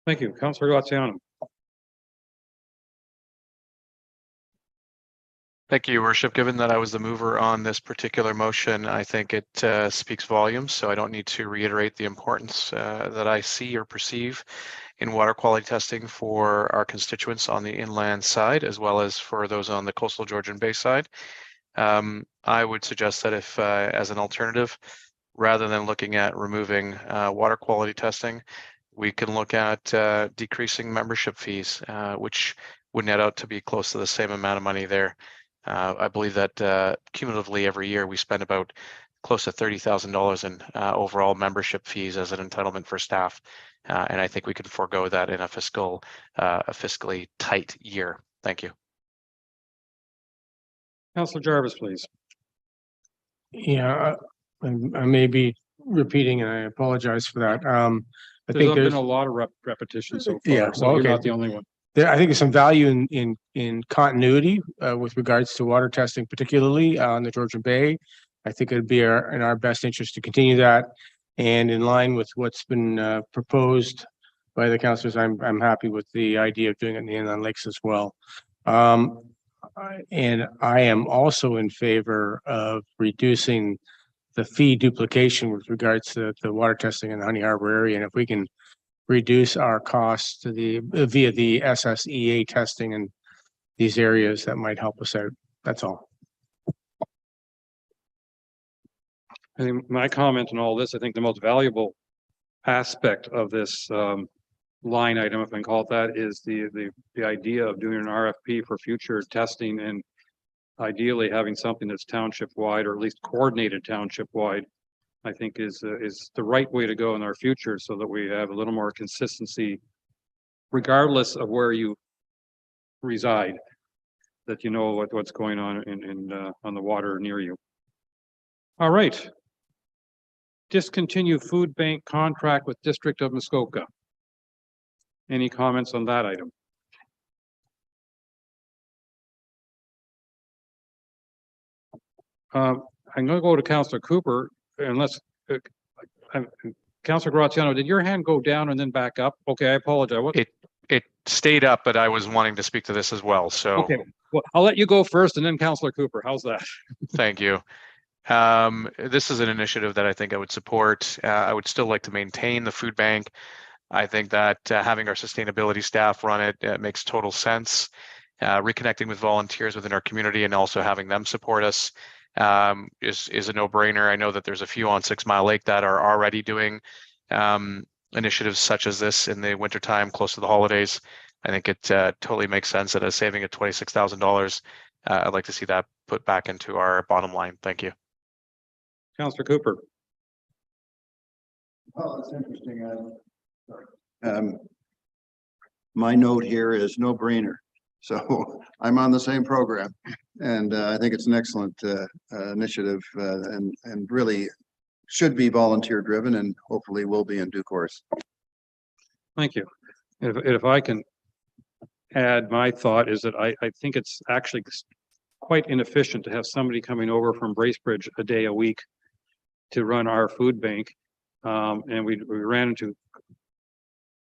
Thank you. Councillor Graziano. Thank you, Your Worship. Given that I was the mover on this particular motion, I think it speaks volumes, so I don't need to reiterate the importance that I see or perceive in water quality testing for our constituents on the inland side, as well as for those on the coastal Georgian Bay side. I would suggest that if, as an alternative, rather than looking at removing water quality testing, we can look at decreasing membership fees, which would net out to be close to the same amount of money there. I believe that cumulatively every year we spend about close to $30,000 in overall membership fees as an entitlement for staff. And I think we can forego that in a fiscally tight year. Thank you. Councillor Jarvis, please. Yeah, I may be repeating and I apologize for that. I think There's been a lot of repetition so far, Yeah, so well, you're okay. not the only one. I think there's some value in continuity with regards to water testing, particularly on the Georgian Bay. I think it'd be in our best interest to continue that, and in line with what's been proposed by the councillors, I'm happy with the idea of doing it in the inland lakes as well. And I am also in favor of reducing the fee duplication with regards to the water testing in the Honey Harbor area, and if we can reduce our costs to via the SSEA testing in these areas, that might help us out. That's all. I think my comment on all this, I think the most valuable aspect of this line item, if I can call it that, is the idea of doing an RFP for future testing and ideally having something that's township wide, or at least coordinated township wide. I think is the right way to go in our future, so that we have a little more consistency, regardless of where you reside, that you know what's going on on the water near you. All right. Discontinue food bank contract with District of Muskoka. Any comments on that item? I'm going to go to Councillor Cooper, unless Councillor Graziano, did your hand go down and then back up? Okay, I apologize. What? It stayed up, but I was wanting to speak to this as well. So okay, well, I'll let you go first, and then Councillor Cooper. How's that? Thank you. This is an initiative that I think I would support. I would still like to maintain the food bank. I think that having our sustainability staff run it makes total sense. Reconnecting with volunteers within our community and also having them support us is a no-brainer. I know that there's a few on 6 Mile Lake that are already doing initiatives such as this in the wintertime, close to the holidays. I think it totally makes sense that a saving of $26,000, I'd like to see that put back into our bottom line. Thank you. Councillor Cooper. Well, it's interesting. My note here is no brainer. So I'm on the same program, and I think it's an excellent initiative and really should be volunteer driven, and hopefully will be in due course. Thank you. If I can add, my thought is that I think it's actually quite inefficient to have somebody coming over from Bracebridge a day a week to run our food bank. And we ran into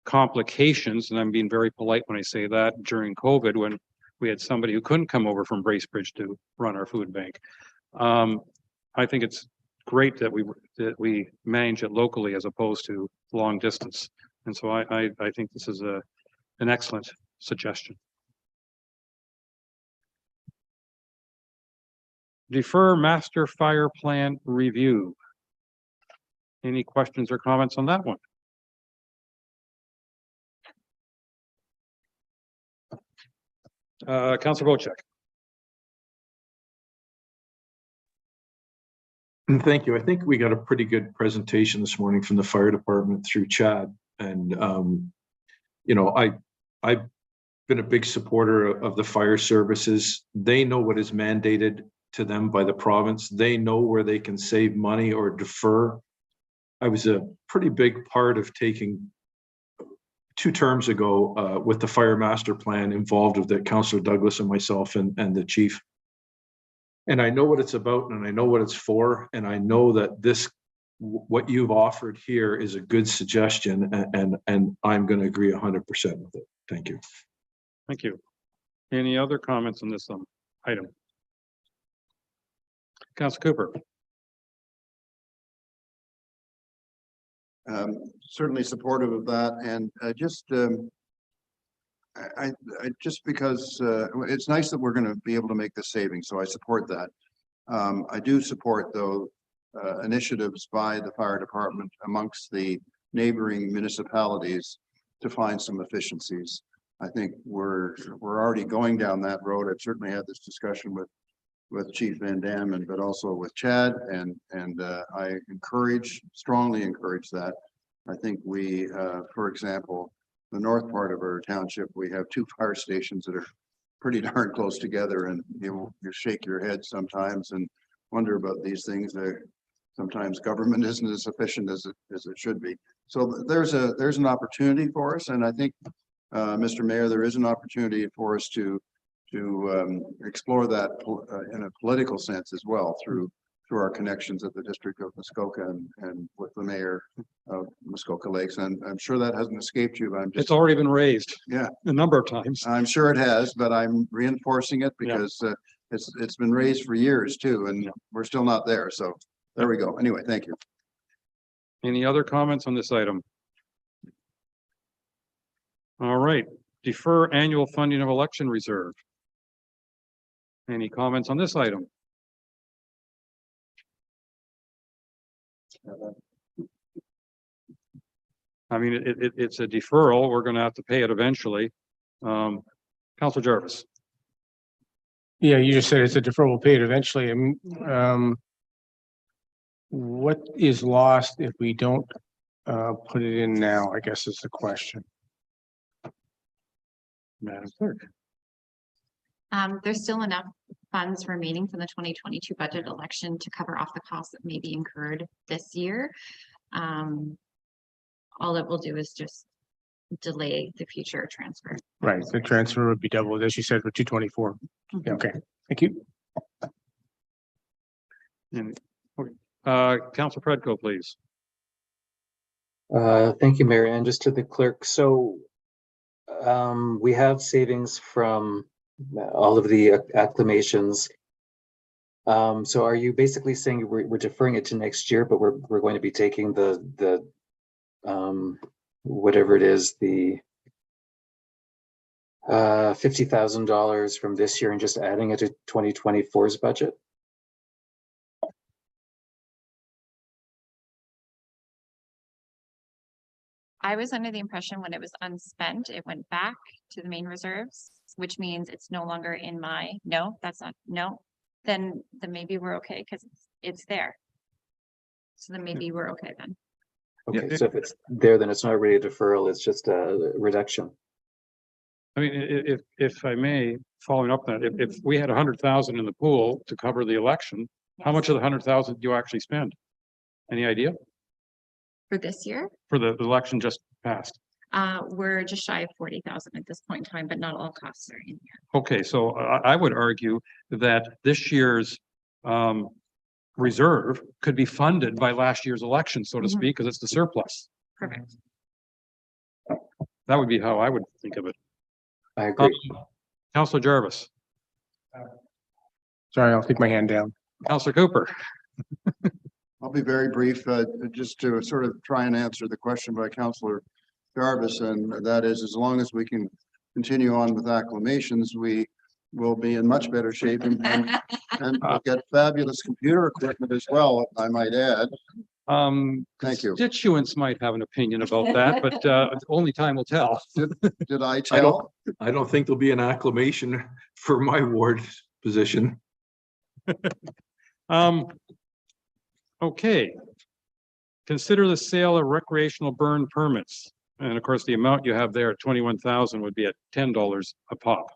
complications, and I'm being very polite when I say that, during COVID, when we had somebody who couldn't come over from Bracebridge to run our food bank. I think it's great that we manage it locally as opposed to long distance. And so I think this is an excellent suggestion. Defer master fire plan review. Any questions or comments on that one? Councillor Wojcik. Thank you. I think we got a pretty good presentation this morning from the fire department through Chad. And, you know, I've been a big supporter of the fire services. They know what is mandated to them by the province. They know where they can save money or defer. I was a pretty big part of taking 2 terms ago with the fire master plan involved with the Councillor Douglas and myself and the chief. And I know what it's about and I know what it's for. And I know that what you've offered here is a good suggestion and I'm going to agree 100% with it. Thank you. Thank you. Any other comments on this item? Councillor Cooper. Certainly supportive of that, and I just because it's nice that we're going to be able to make the savings, so I support that. I do support though initiatives by the fire department amongst the neighboring municipalities to find some efficiencies. I think we're already going down that road. I've certainly had this discussion with Chief Van Dam but also with Chad, and I strongly encourage that. I think we, for example, the north part of our township, we have 2 fire stations that are pretty darn close together, and you shake your head sometimes and wonder about these things. Sometimes government isn't as efficient as it should be. So there's an opportunity for us, and I think, Mr. Mayor, there is an opportunity for us to explore that in a political sense as well through our connections at the District of Muskoka and with the mayor of Muskoka Lakes. And I'm sure that hasn't escaped you. But It's already been raised. Yeah, a number of times. I'm sure it has, but I'm reinforcing it because it's been raised for years too, and we're still not there. So there we go. Anyway, thank you. Any other comments on this item? All right, defer annual funding of election reserve. Any comments on this item? I mean, it's a deferral. We're going to have to pay it eventually. Councillor Jarvis. Yeah, you just said it's a deferral paid eventually. What is lost if we don't put it in now, I guess is the question. Madam Clerk. There's still enough funds remaining from the 2022 budget election to cover off the costs that may be incurred this year. All it will do is just delay the future transfer. Right, the transfer would be doubled, as you said, for 224. Yeah, okay, thank you. And Councillor Predko, please. Thank you, Mayor, and just to the clerk. So we have savings from all of the acclamations. So are you basically saying we're deferring it to next year, but we're going to be taking the whatever it is, the $50,000 from this year and just adding it to 2024's budget? I was under the impression when it was unspent, it went back to the main reserves, which means it's no longer in my, no, that's not, no, then maybe we're okay because it's there. So then maybe we're okay then. Okay, so if it's there, then it's not really a deferral, it's just a reduction. I mean, if I may, following up that, if we had 100,000 in the pool to cover the election, how much of the 100,000 do you actually spend? Any idea? For this year? For the election just passed? We're just shy of 40,000 at this point in time, but not all costs are in here. Okay, so I would argue that this year's reserve could be funded by last year's election, so to speak, because it's the surplus. Perfect. That would be how I would think of it. I agree. Councillor Jarvis. Sorry, I'll take my hand down. Councillor Cooper. I'll be very brief, just to sort of try and answer the question by Councillor Jarvis, and that is, as long as we can continue on with acclamations, we will be in much better shape and we'll get fabulous computer equipment as well, I might add. Thank you. Constituents might have an opinion about that, but only time will tell. Did I tell? I don't think there'll be an acclamation for my ward position. Okay. Consider the sale of recreational burn permits. And of course, the amount you have there at 21,000 would be at $10 a pop.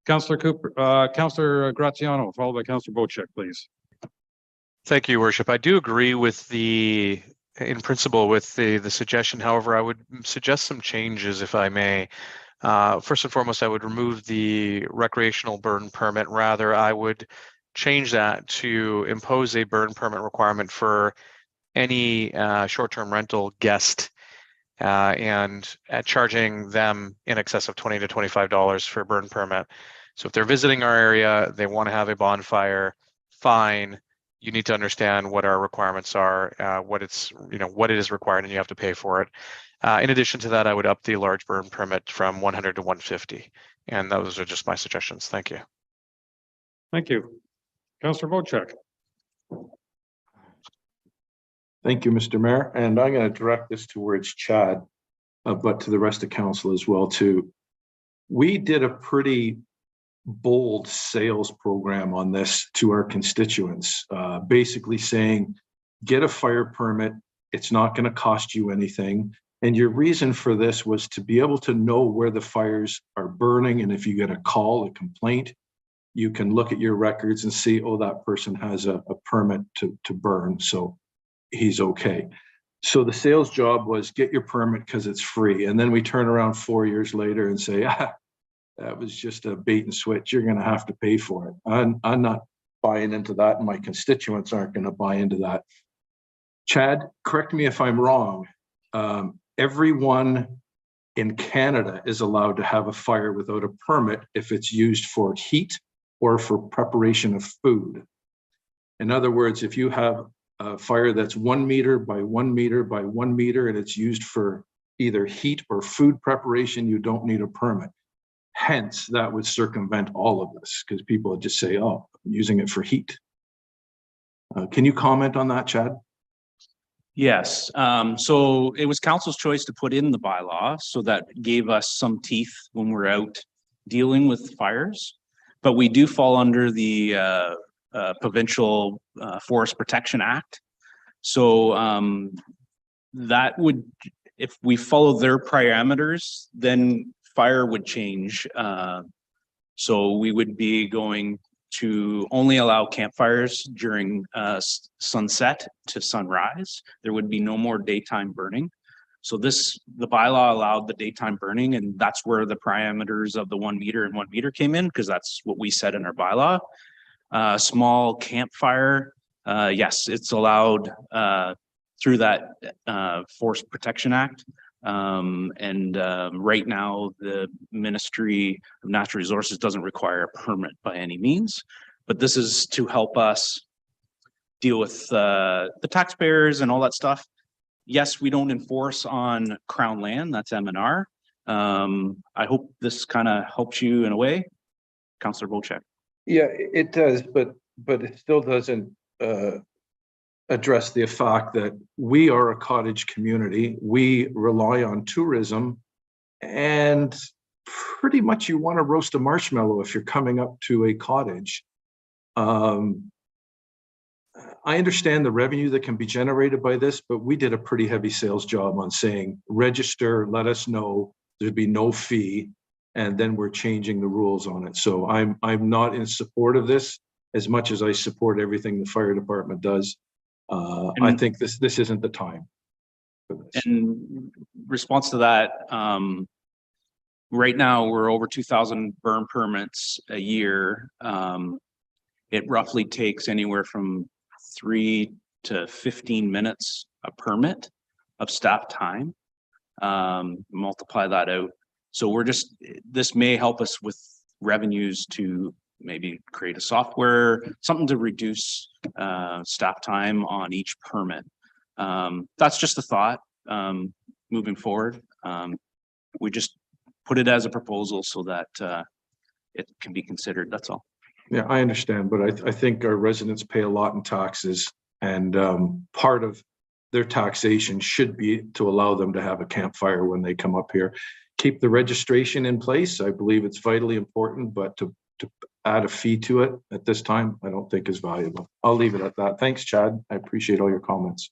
Councillor Cooper, Councillor Graziano, followed by Councillor Bocek, please. Thank you, Your Worship. I do agree with in principle, with the suggestion. However, I would suggest some changes, if I may. First and foremost, I would remove the recreational burn permit. Rather, I would change that to impose a burn permit requirement for any short-term rental guest and charging them in excess of $20 to $25 for a burn permit. So if they're visiting our area, they want to have a bonfire, fine. You need to understand what our requirements are, what it is required, and you have to pay for it. In addition to that, I would up the large burn permit from 100 to 150. And those are just my suggestions. Thank you. Thank you. Councillor Bocek. Thank you, Mr. Mayor. And I'm going to direct this towards Chad, but to the rest of council as well, too. We did a pretty bold sales program on this to our constituents, basically saying, get a fire permit. It's not going to cost you anything. And your reason for this was to be able to know where the fires are burning. And if you get a call, a complaint, you can look at your records and see, oh, that person has a permit to burn. So he's okay. So the sales job was get your permit because it's free. And then we turn around 4 years later and say, that was just a bait and switch. You're going to have to pay for it. I'm not buying into that, and my constituents aren't going to buy into that. Chad, correct me if I'm wrong. Everyone in Canada is allowed to have a fire without a permit if it's used for heat or for preparation of food. In other words, if you have a fire that's 1 meter by 1 meter by 1 meter and it's used for either heat or food preparation, you don't need a permit. Hence, that would circumvent all of this because people would just say, oh, I'm using it for heat. Can you comment on that, Chad? Yes, so it was council's choice to put in the bylaw, so that gave us some teeth when we're out dealing with fires. But we do fall under the Provincial Forest Protection Act. So that would, if we follow their parameters, then fire would change. So we would be going to only allow campfires during sunset to sunrise. There would be no more daytime burning. So the bylaw allowed the daytime burning, and that's where the parameters of the 1 meter and 1 meter came in, because that's what we said in our bylaw. Small campfire, yes, it's allowed through that Forest Protection Act. Right now, the Ministry of Natural Resources doesn't require a permit by any means, but this is to help us deal with the taxpayers and all that stuff. Yes, we don't enforce on Crown land, that's M&R. I hope this kind of helps you in a way. Councillor Bocek. Yeah, it does, but it still doesn't address the fact that we are a cottage community. We rely on tourism, and pretty much you want to roast a marshmallow if you're coming up to a cottage. I understand the revenue that can be generated by this, but we did a pretty heavy sales job on saying, register, let us know, there'd be no fee, and then we're changing the rules on it. So I'm not in support of this as much as I support everything the fire department does. I think this isn't the time for this. In response to that, right now we're over 2,000 burn permits a year. It roughly takes anywhere from 3 to 15 minutes a permit of staff time. Multiply that out. So this may help us with revenues to maybe create a software, something to reduce staff time on each permit. That's just a thought moving forward. We just put it as a proposal so that it can be considered, that's all. Yeah, I understand, but I think our residents pay a lot in taxes, and part of their taxation should be to allow them to have a campfire when they come up here. Keep the registration in place. I believe it's vitally important, but to add a fee to it at this time, I don't think is valuable. I'll leave it at that. Thanks, Chad. I appreciate all your comments.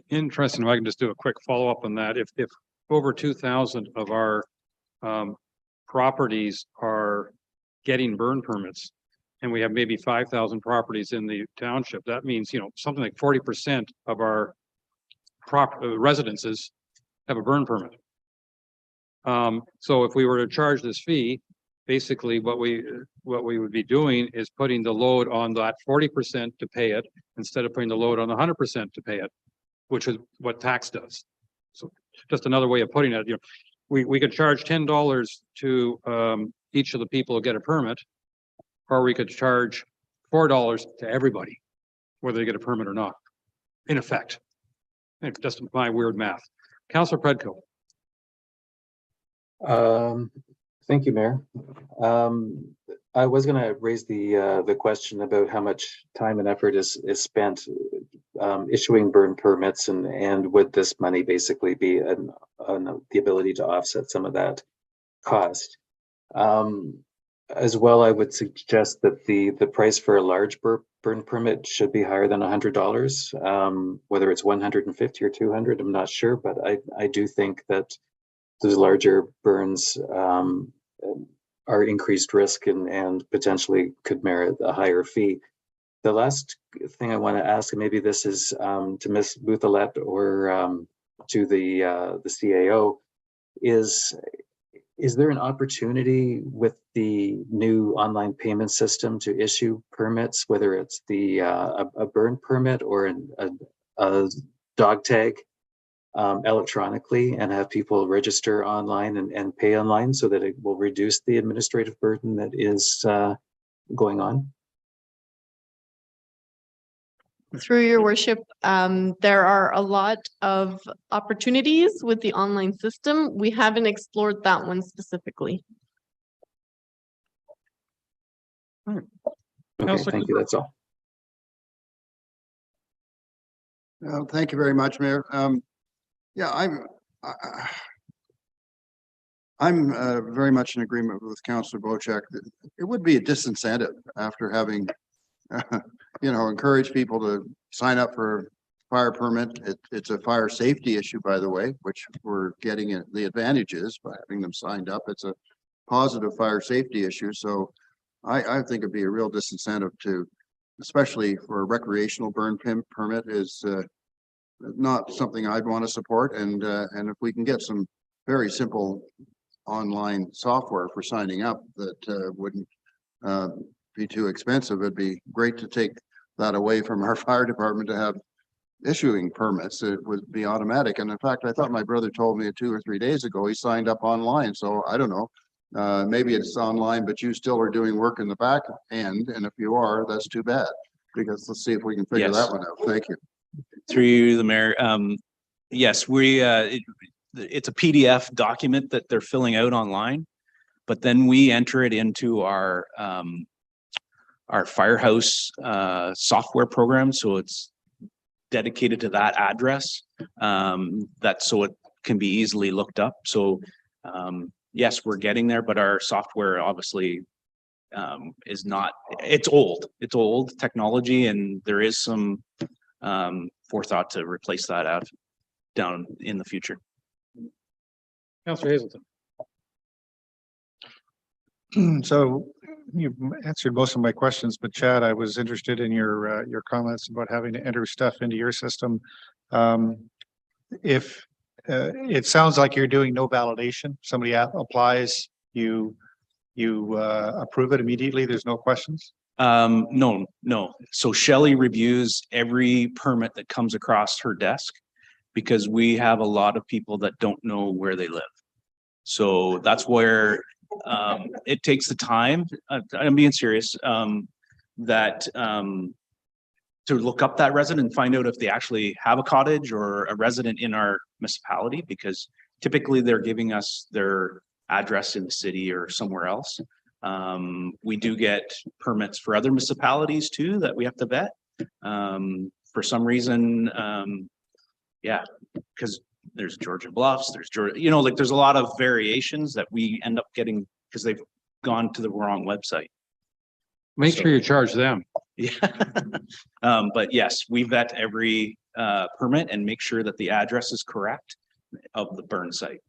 Interesting. If I can just do a quick follow-up on that. If over 2,000 of our properties are getting burn permits, and we have maybe 5,000 properties in the township, that means, something like 40% of our residences have a burn permit. So if we were to charge this fee, basically what we would be doing is putting the load on that 40% to pay it instead of putting the load on the 100% to pay it, which is what tax does. So just another way of putting it, we could charge $10 to each of the people who get a permit, or we could charge $4 to everybody, whether they get a permit or not, in effect. It's just my weird math. Councillor Predko. Thank you, Mayor. I was going to raise the question about how much time and effort is spent issuing burn permits, and would this money basically be the ability to offset some of that cost? As well, I would suggest that the price for a large burn permit should be higher than $100. Whether it's 150 or 200, I'm not sure, but I do think that those larger burns are increased risk and potentially could merit a higher fee. The last thing I want to ask, and maybe this is to Ms. Bouthelette or to the CAO, is there an opportunity with the new online payment system to issue permits, whether it's a burn permit or a dog tag, electronically, and have people register online and pay online so that it will reduce the administrative burden that is going on? Through your worship, there are a lot of opportunities with the online system. We haven't explored that one specifically. Okay, thank you. That's all. Thank you very much, Mayor. Yeah, I'm very much in agreement with Councillor Bochek that it would be a disincentive after having encourage people to sign up for fire permit. It's a fire safety issue, by the way, which we're getting the advantages by having them signed up. It's a positive fire safety issue. So I think it'd be a real disincentive to, especially for a recreational burn permit, is not something I'd want to support. And if we can get some very simple online software for signing up that wouldn't be too expensive, it'd be great to take that away from our fire department to have issuing permits. It would be automatic. And in fact, I thought my brother told me 2 or 3 days ago he signed up online. So I don't know. Maybe it's online, but you still are doing work in the back end. And if you are, that's too bad, because let's see if we can figure that one out. Thank you. Through you, the mayor. Yes, it's a PDF document that they're filling out online, but then we enter it into our firehouse software program. So it's dedicated to that address, so it can be easily looked up. So yes, we're getting there, but our software obviously is not, it's old technology, and there is some forethought to replace that out down in the future. Councillor Hazelton. So you've answered most of my questions, but Chad, I was interested in your comments about having to enter stuff into your system. If it sounds like you're doing no validation, somebody applies, you approve it immediately. There's no questions. No. So Shelley reviews every permit that comes across her desk, because we have a lot of people that don't know where they live. So that's where it takes the time. I'm being serious. To look up that resident and find out if they actually have a cottage or a resident in our municipality, because typically they're giving us their address in the city or somewhere else. We do get permits for other municipalities too that we have to vet. For some reason, because there's Georgian Bluffs, there's there's a lot of variations that we end up getting because they've gone to the wrong website. Make sure you charge them. Yeah. But yes, we vet every permit and make sure that the address is correct of the burn site.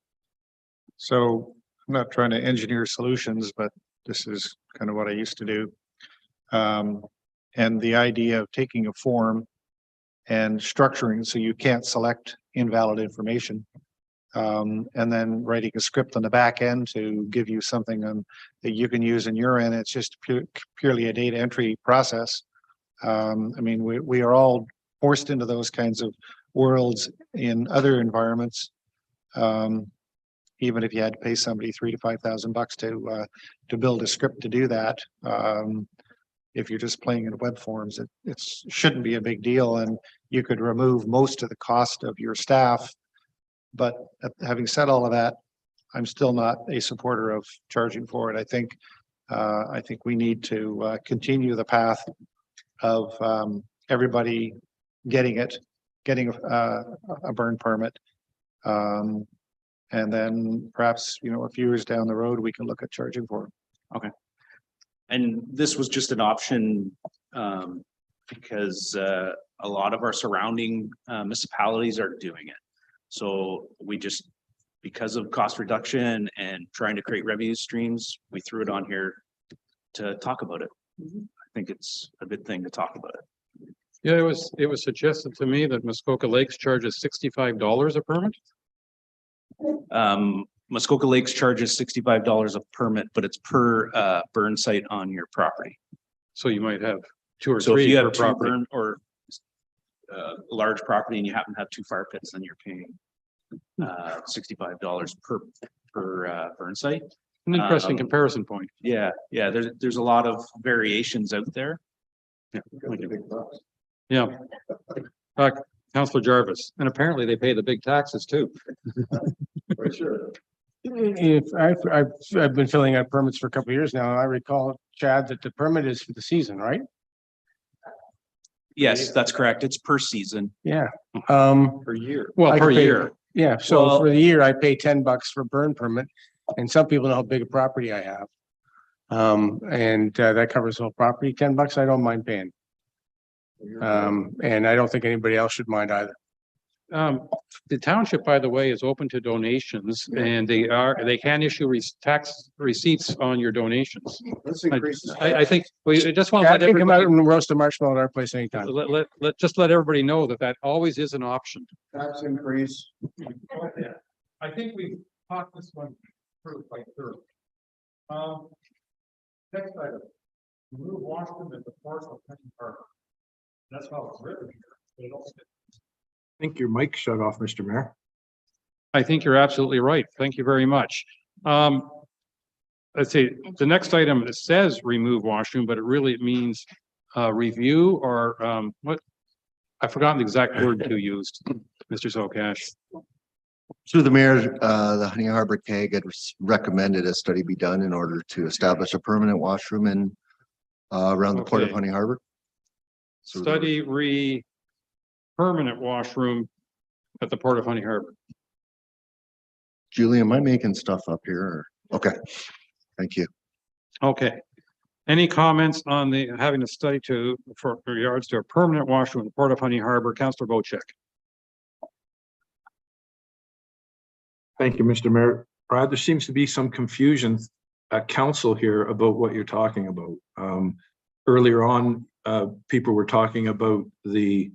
So I'm not trying to engineer solutions, but this is kind of what I used to do. And the idea of taking a form and structuring so you can't select invalid information. And then writing a script on the back end to give you something that you can use in your end. It's just purely a data entry process. I mean, we are all forced into those kinds of worlds in other environments. Even if you had to pay somebody $3,000 to $5,000 to build a script to do that. If you're just playing in web forms, it shouldn't be a big deal, and you could remove most of the cost of your staff. But having said all of that, I'm still not a supporter of charging for it. I think we need to continue the path of everybody getting a burn permit. And then perhaps, a few years down the road, we can look at charging for it. Okay. And this was just an option because a lot of our surrounding municipalities are doing it. So we just, because of cost reduction and trying to create revenue streams, we threw it on here to talk about it. I think it's a good thing to talk about it. Yeah, it was suggested to me that Muskoka Lakes charges $65 a permit. Muskoka Lakes charges $65 a permit, but it's per burn site on your property. So you might have two or So three if you per have two property. burn or a large property and you happen to have two fire pits, then you're paying $65 per burn site. An interesting comparison point. Yeah, there's a lot of variations out there. Yeah. Councillor Jarvis, and apparently they pay the big taxes too. For sure. If I've been filling out permits for a couple of years now, and I recall, Chad, that the permit is for the season, right? Yes, that's correct. It's per season. Yeah. Per year. Well, I per could pay- year. Yeah, so Well- for the year, I pay $10 for burn permit, and some people know how big a property I have. And that covers the whole property, $10 I don't mind paying. And I don't think anybody else should mind either. The township, by the way, is open to donations, and they can issue tax receipts on your donations. Let's increase. I think we just want to Yeah, I let can come out everybody, and roast a marshmallow at our place anytime. let everybody know that always is an option. Tax increase. I think we talked this one through quite thoroughly. Next item, remove washroom at the port of Penn Harbor. That's how it's written here. I think your mic shut off, Mr. Mayor. I think you're absolutely right. Thank you very much. Let's see, the next item, it says remove washroom, but it really means review or what? I've forgotten the exact word you used, Mr. Sokash. Through the mayor, the Honey Harbor CAG had recommended a study be done in order to establish a permanent washroom in around the port of Okay. Honey Harbor. So Study permanent washroom at the port of Honey Harbor. Julie, am I making stuff up here? Or? Okay, thank you. Okay. Any comments on having a study for regards to a permanent washroom in the port of Honey Harbor? Councillor Bocek. Thank you, Mr. Mayor. Brad, there seems to be some confusion at council here about what you're talking about. Earlier on, people were talking about the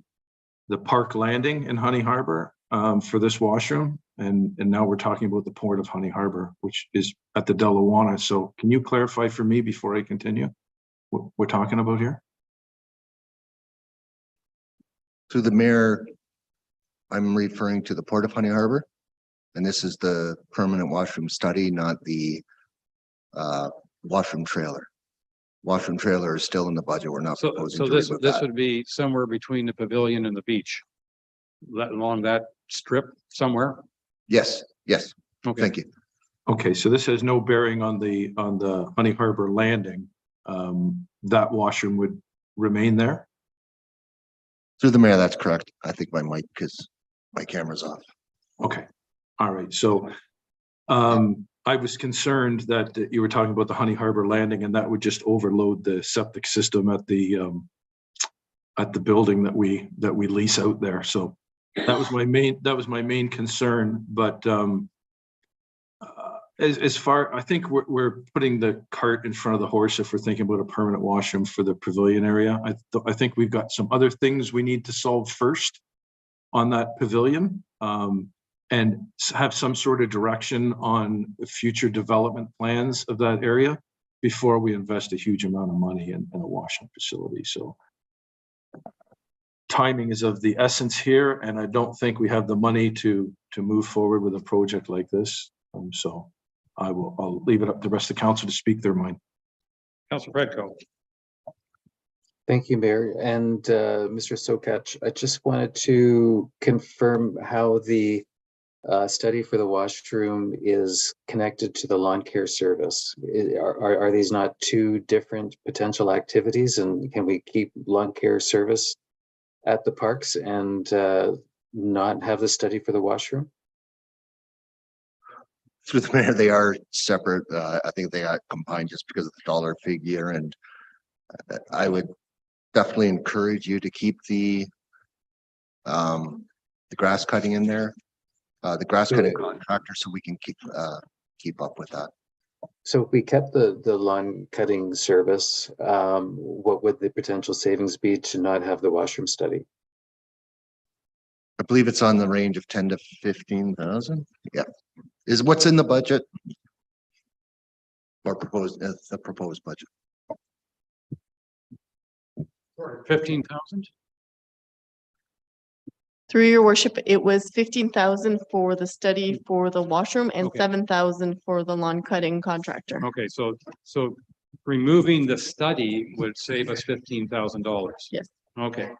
park landing in Honey Harbor for this washroom. And now we're talking about the port of Honey Harbor, which is at the Delawana. So can you clarify for me before I continue what we're talking about here? Through the mayor, I'm referring to the port of Honey Harbor. And this is the permanent washroom study, not the washroom trailer. Washroom trailer is still in the budget. We're not proposing So to this remove that. would be somewhere between the pavilion and the beach. Along that strip somewhere? Yes, yes. Okay. Thank you. Okay, so this has no bearing on the Honey Harbor landing. That washroom would remain there? Through the mayor, that's correct. I think my camera's off. Okay, all right, so I I was concerned that you were talking about the Honey Harbor Landing and that would just overload the septic system at the building that we lease out there. So that was my main concern. But as far, I think we're putting the cart in front of the horse if we're thinking about a permanent washroom for the pavilion area. I think we've got some other things we need to solve first on that pavilion, and have some sort of direction on the future development plans of that area before we invest a huge amount of money in a washroom facility. So timing is of the essence here, and I don't think we have the money to move forward with a project like this. So I'll leave it up to the rest of the council to speak their mind. Councilor Fredco. Thank you, Mayor. And Mr. Sokach, I just wanted to confirm how the study for the washroom is connected to the lawn care service. Are these not two different potential activities? And can we keep lawn care service at the parks and not have the study for the washroom? Through the mayor, they are separate. I think they got combined just because of the dollar figure, and I would definitely encourage you to keep the grass cutting in there, the grass cutting contractor, so we can keep up with that. So if we kept the lawn cutting service, what would the potential savings be to not have the washroom study? I believe it's on the range of 10 to 15,000. Yeah, is what's in the budget or proposed the proposed budget. 15,000. Through your worship, it was 15,000 for the study for the washroom and Okay. 7,000 for the lawn cutting contractor. Okay, so removing the study would save us $15,000. Yes. Okay.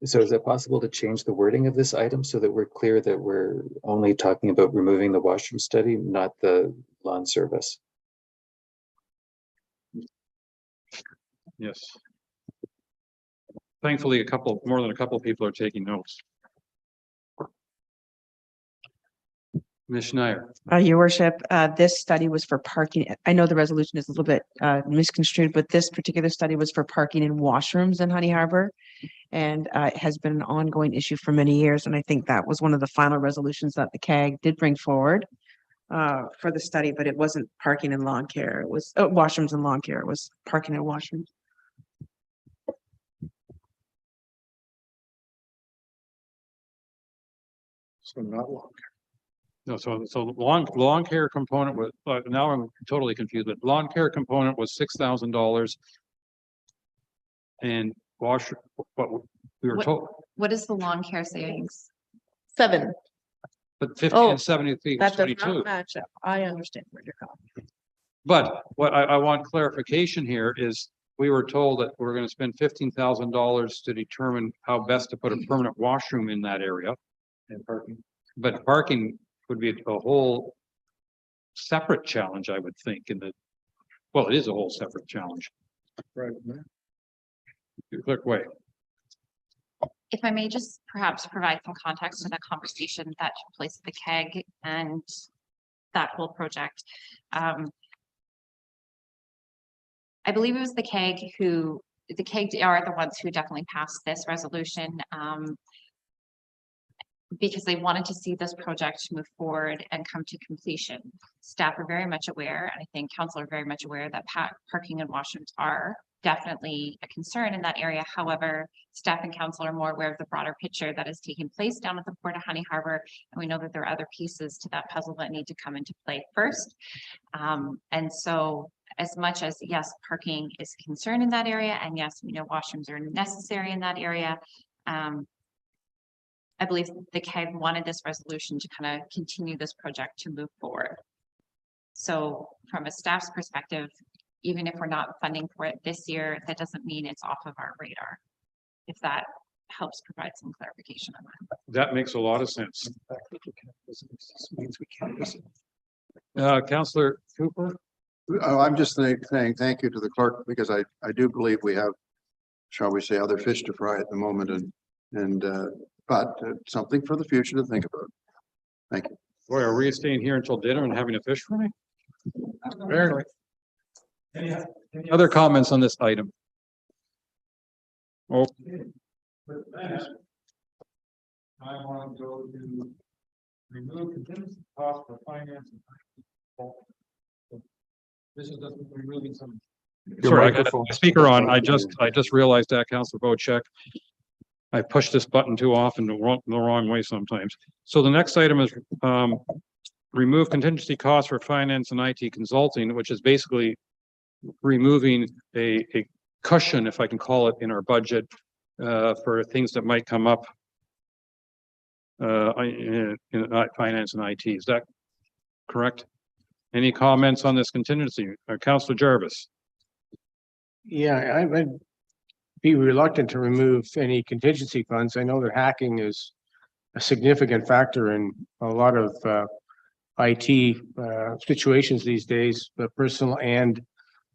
So is it possible to change the wording of this item so that we're clear that we're only talking about removing the washroom study, not the lawn service? Yes. Thankfully, more than a couple of people are taking notes. Ms. Schneier. Your worship, this study was for parking. I know the resolution is a little bit misconstrued, but this particular study was for parking in washrooms in Honey Harbor. And it has been an ongoing issue for many years. And I think that was one of the final resolutions that the CAG did bring forward for the study, but it wasn't parking and lawn care. It was washrooms and lawn care. It was parking and washrooms. So not long. No, so lawn care component was, now I'm totally confused, but lawn care component was $6,000. And what we were told, What is the lawn care savings? 7. but 50 and 70 feet was That does 22. not match up. I understand where you're coming. But what I want clarification here is we were told that we're going to spend $15,000 to determine how best to put a permanent washroom in that area. And parking. But parking would be a whole separate challenge, I would think, well, it is a whole separate challenge. Right. Clerk Way. If I may just perhaps provide some context to the conversation that took place at the CAG and that whole project. I believe it was the CAG are the ones who definitely passed this resolution. Because they wanted to see this project move forward and come to completion. Staff are very much aware, and I think council are very much aware that parking and washrooms are definitely a concern in that area. However, staff and council are more aware of the broader picture that is taking place down at the Port of Honey Harbor. And we know that there are other pieces to that puzzle that need to come into play first. And so as much as, yes, parking is a concern in that area, and yes, we know washrooms are necessary in that area, I believe the CAG wanted this resolution to kind of continue this project to move forward. So from a staff's perspective, even if we're not funding for it this year, that doesn't mean it's off of our radar. If that helps provide some clarification on that. That makes a lot of sense. Councillor Cooper. I'm just saying thank you to the clerk, because I do believe we have, shall we say, other fish to fry at the moment, but something for the future to think about. Thank you. Boy, are we staying here until dinner and having a fish fry? Very nice. Any other comments on this item? Oh. I want to go to remove contingency cost for finance. This is just removing some. Sorry, I got my speaker on. I just realized that, Councilor Bocheck. I pushed this button too often the wrong way sometimes. So the next item is remove contingency costs for finance and IT consulting, which is basically removing a cushion, if I can call it, in our budget for things that might come up in finance and IT. Is that correct? Any comments on this contingency? Councilor Jarvis? Yeah, I'd be reluctant to remove any contingency funds. I know that hacking is a significant factor in a lot of IT situations these days, but personal and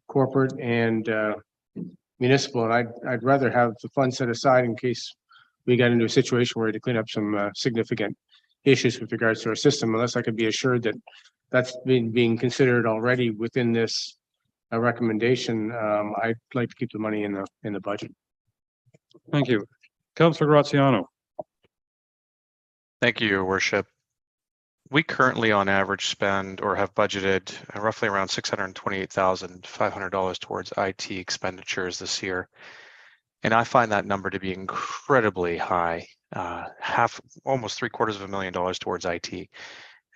corporate and municipal. And I'd rather have the funds set aside in case we got into a situation where we had to clean up some significant issues with regards to our system, unless I could be assured that that's being considered already within this recommendation. I'd like to keep the money in the budget. Thank you. Councilor Graziano. Thank you, Your Worship. We currently on average spend or have budgeted roughly around $628,500 towards IT expenditures this year. And I find that number to be incredibly high, almost $750,000 towards IT.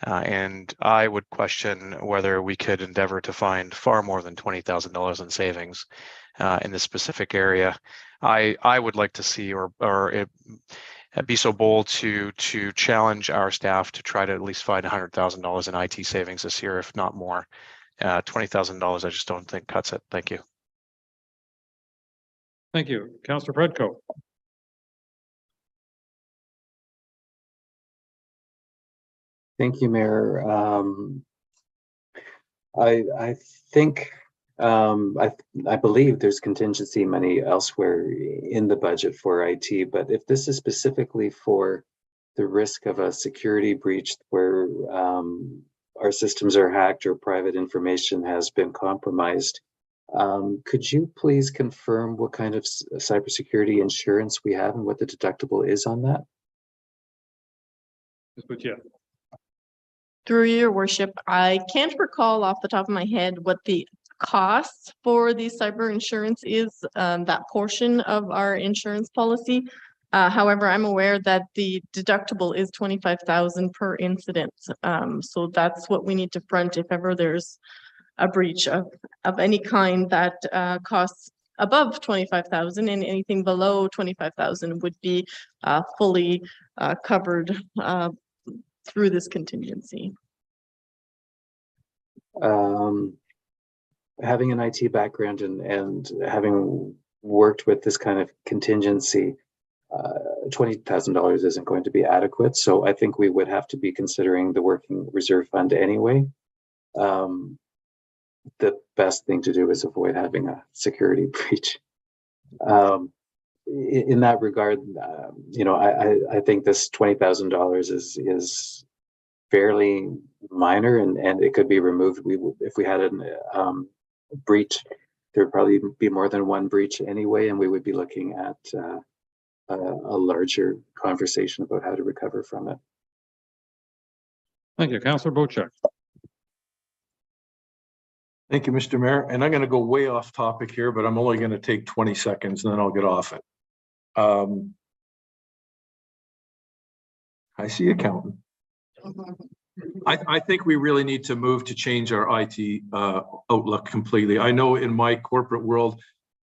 And I would question whether we could endeavor to find far more than $20,000 in savings in this specific area. I would like to see or be so bold to challenge our staff to try to at least find $100,000 in IT savings this year, if not more. $20,000, I just don't think cuts it. Thank you. Thank you. Councilor Fredco. Thank you, Mayor. I think I believe there's contingency money elsewhere in the budget for IT, but if this is specifically for the risk of a security breach where our systems are hacked or private information has been compromised, could you please confirm what kind of cybersecurity insurance we have and what the deductible is on that? Through your worship, I can't recall off the top of my head what the cost for the cyber insurance is, that portion of our insurance policy. However, I'm aware that the deductible is $25,000 per incident. So that's what we need to front if ever there's a breach of any kind that costs above $25,000, and anything below $25,000 would be fully covered through this contingency. Having an IT background and having worked with this kind of contingency, $20,000 isn't going to be adequate. So I think we would have to be considering the working reserve fund anyway. The best thing to do is avoid having a security breach. In that regard, I think this $20,000 is fairly minor, and it could be removed. If we had a breach, there would probably be more than one breach anyway, and we would be looking at a larger conversation about how to recover from it. Thank you, Councilor Bocheck. Thank you, Mr. Mayor. And I'm going to go way off topic here, but I'm only going to take 20 seconds and then I'll get off it. I see accountant. I think we really need to move to change our IT outlook completely. I know in my corporate world,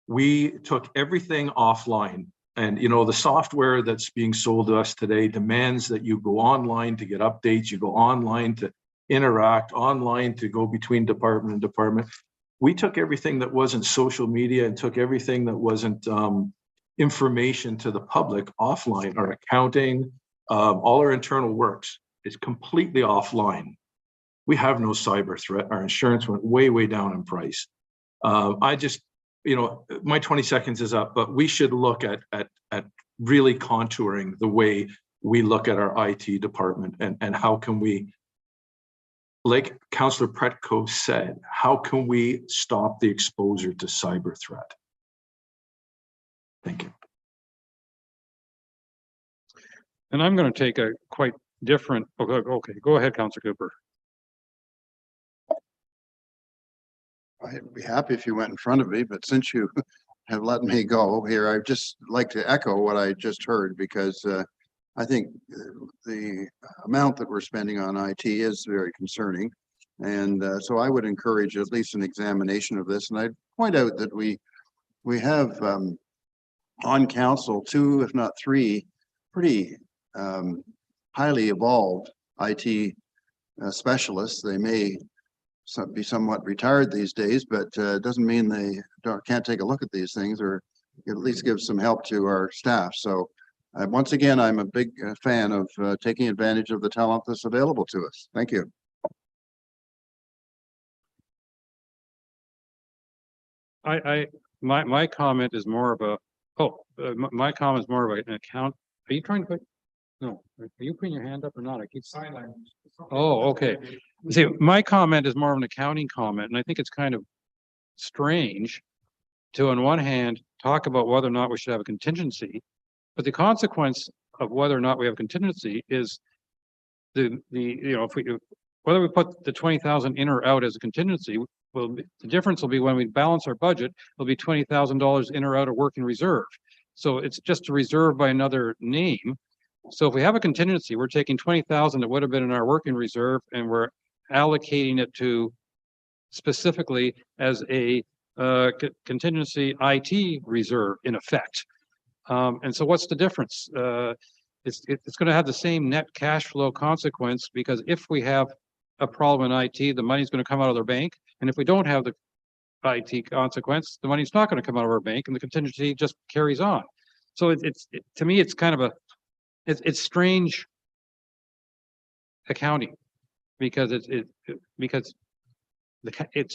we took everything offline, and the software that's being sold to us today demands that you go online to get updates, you go online to interact, online to go between department and department. We took everything that wasn't social media and took everything that wasn't information to the public offline. Our accounting, all our internal works is completely offline. We have no cyber threat. Our insurance went way, way down in price. I just, my 20 seconds is up, but we should look at really contouring the way we look at our IT department and how can we like Councillor Pretko said, how can we stop the exposure to cyber threat? Thank you. And I'm going to take a quite different, okay, go ahead, Councillor Cooper. I'd be happy if you went in front of me, but since you have let me go here, I'd just like to echo what I just heard, because I think the amount that we're spending on IT is very concerning. And so I would encourage at least an examination of this. And I'd point out that we have on council 2, if not 3, pretty highly evolved IT specialists. They may be somewhat retired these days, but it doesn't mean they can't take a look at these things, or at least give some help to our staff. So once again, I'm a big fan of taking advantage of the talent that's available to us. Thank you. My comment is more of a, my comment is more of an account. Are you trying to put, no, are you putting your hand up or not? I keep silent. Oh, okay. See, my comment is more of an accounting comment, and I think it's kind of strange to, on one hand, talk about whether or not we should have a contingency, but the consequence of whether or not we have contingency is the you know, whether we put the 20,000 in or out as a contingency, well, the difference will be when we balance our budget, it'll be $20,000 in or out of working reserve. So it's just a reserve by another name. So if we have a contingency, we're taking 20,000 that would have been in our working reserve, and we're allocating it to specifically as a contingency IT reserve in effect. And so what's the difference? It's going to have the same net cash flow consequence, because if we have a problem in IT, the money's going to come out of their bank. And if we don't have the IT consequence, the money's not going to come out of our bank, and the contingency just carries on. So to me, it's kind of a, it's strange accounting, because it's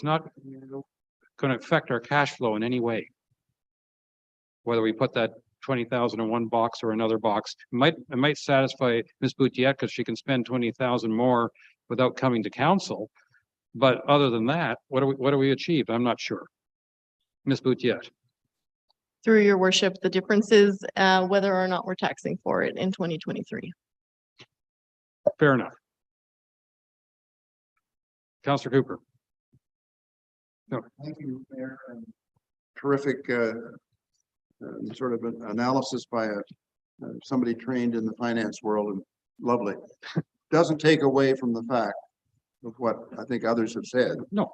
not going to affect our cash flow in any way. Whether we put that 20,000 in one box or another box, it might satisfy Ms. Boutiette, because she can spend 20,000 more without coming to council. But other than that, what do we achieve? I'm not sure. Ms. Boutiette. Through your worship, the difference is whether or not we're taxing for it in 2023. Fair enough. Councillor Cooper. No, thank you, Mayor. Terrific sort of an analysis by somebody trained in the finance world, and lovely. Doesn't take away from the fact of what I think others have said. No.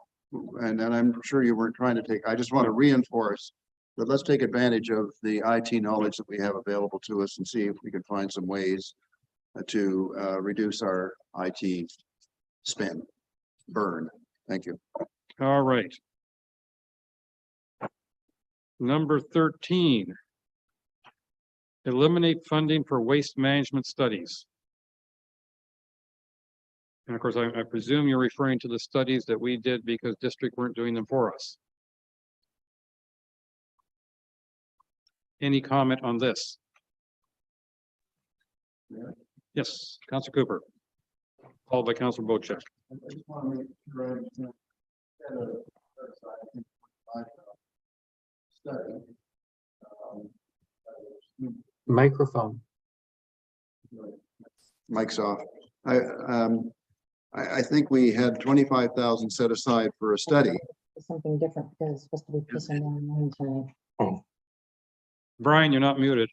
And I'm sure you weren't trying to take, I just want to reinforce that let's take advantage of the IT knowledge that we have available to us, and see if we can find some ways to reduce our IT spend burn. Thank you. All right. Number 13. Eliminate funding for waste management studies. And of course, I presume you're referring to the studies that we did because district weren't doing them for us. Any comment on this? Yeah. Yes, Councillor Cooper, followed by Councillor Bochek. I just want to make sure I understand. Study. Microphone. Mic's off. I think we had 25,000 set aside for a study. Something different, because it's supposed to be presented tonight. Oh, Brian, you're not muted.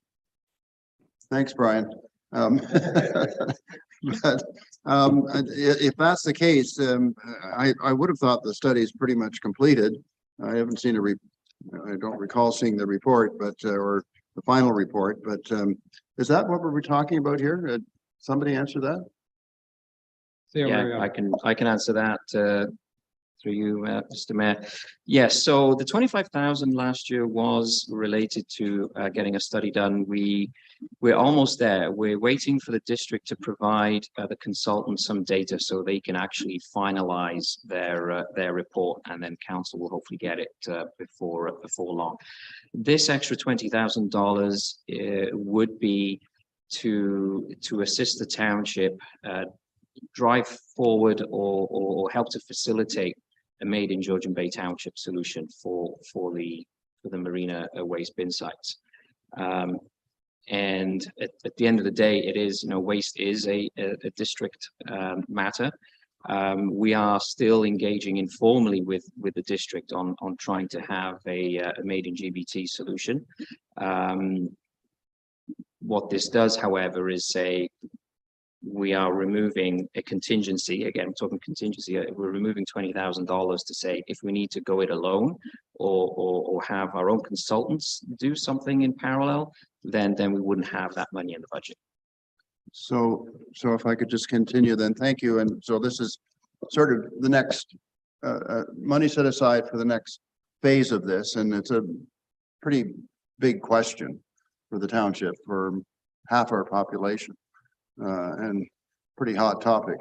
Thanks, Brian. But if that's the case, I would have thought the study is pretty much completed. I haven't seen I don't recall seeing the report, but or the final report. But is that what we're talking about here? Somebody answer that? Yeah, I can answer that through you, Mr. Mayor. Yes, so the 25,000 last year was related to getting a study done. We're almost there. We're waiting for the district to provide the consultant some data so they can actually finalize their report, and then council will hopefully get it before long. This extra $20,000 would be to assist the township drive forward or help to facilitate a made in Georgian Bay Township solution for the marina waste bin sites. And at the end of the day, it is, waste is a district matter. We are still engaging informally with the district on trying to have a made in GBT solution. What this does, however, is say we are removing a contingency. Again, I'm talking contingency. We're removing $20,000 to say if we need to go it alone or have our own consultants do something in parallel, then we wouldn't have that money in the budget. So if I could just continue, then thank you. And so this is sort of the next money set aside for the next phase of this, and it's a pretty big question for the township, for half our population, and pretty hot topic.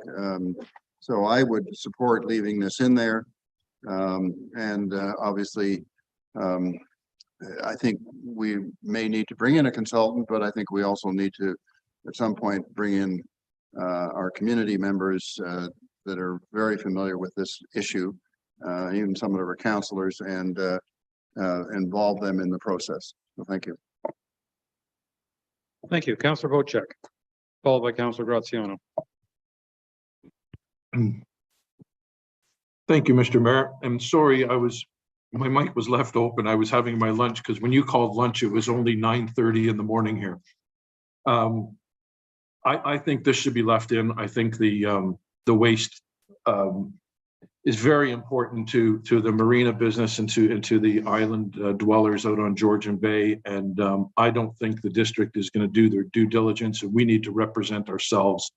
So I would support leaving this in there, and obviously I think we may need to bring in a consultant, but I think we also need to at some point bring in our community members that are very familiar with this issue, even some of our councillors, and involve them in the process. So thank you. Thank you. Councillor Wojcik, followed by Councillor Graziano. Thank you, Mr. Mayor. I'm sorry, my mic was left open. I was having my lunch because when you called lunch, it was only 9:30 in the morning here. I think this should be left in. I think the waste is very important to the marina business and to the island dwellers out on Georgian Bay. And I don't think the district is going to do their due diligence, and we need to represent ourselves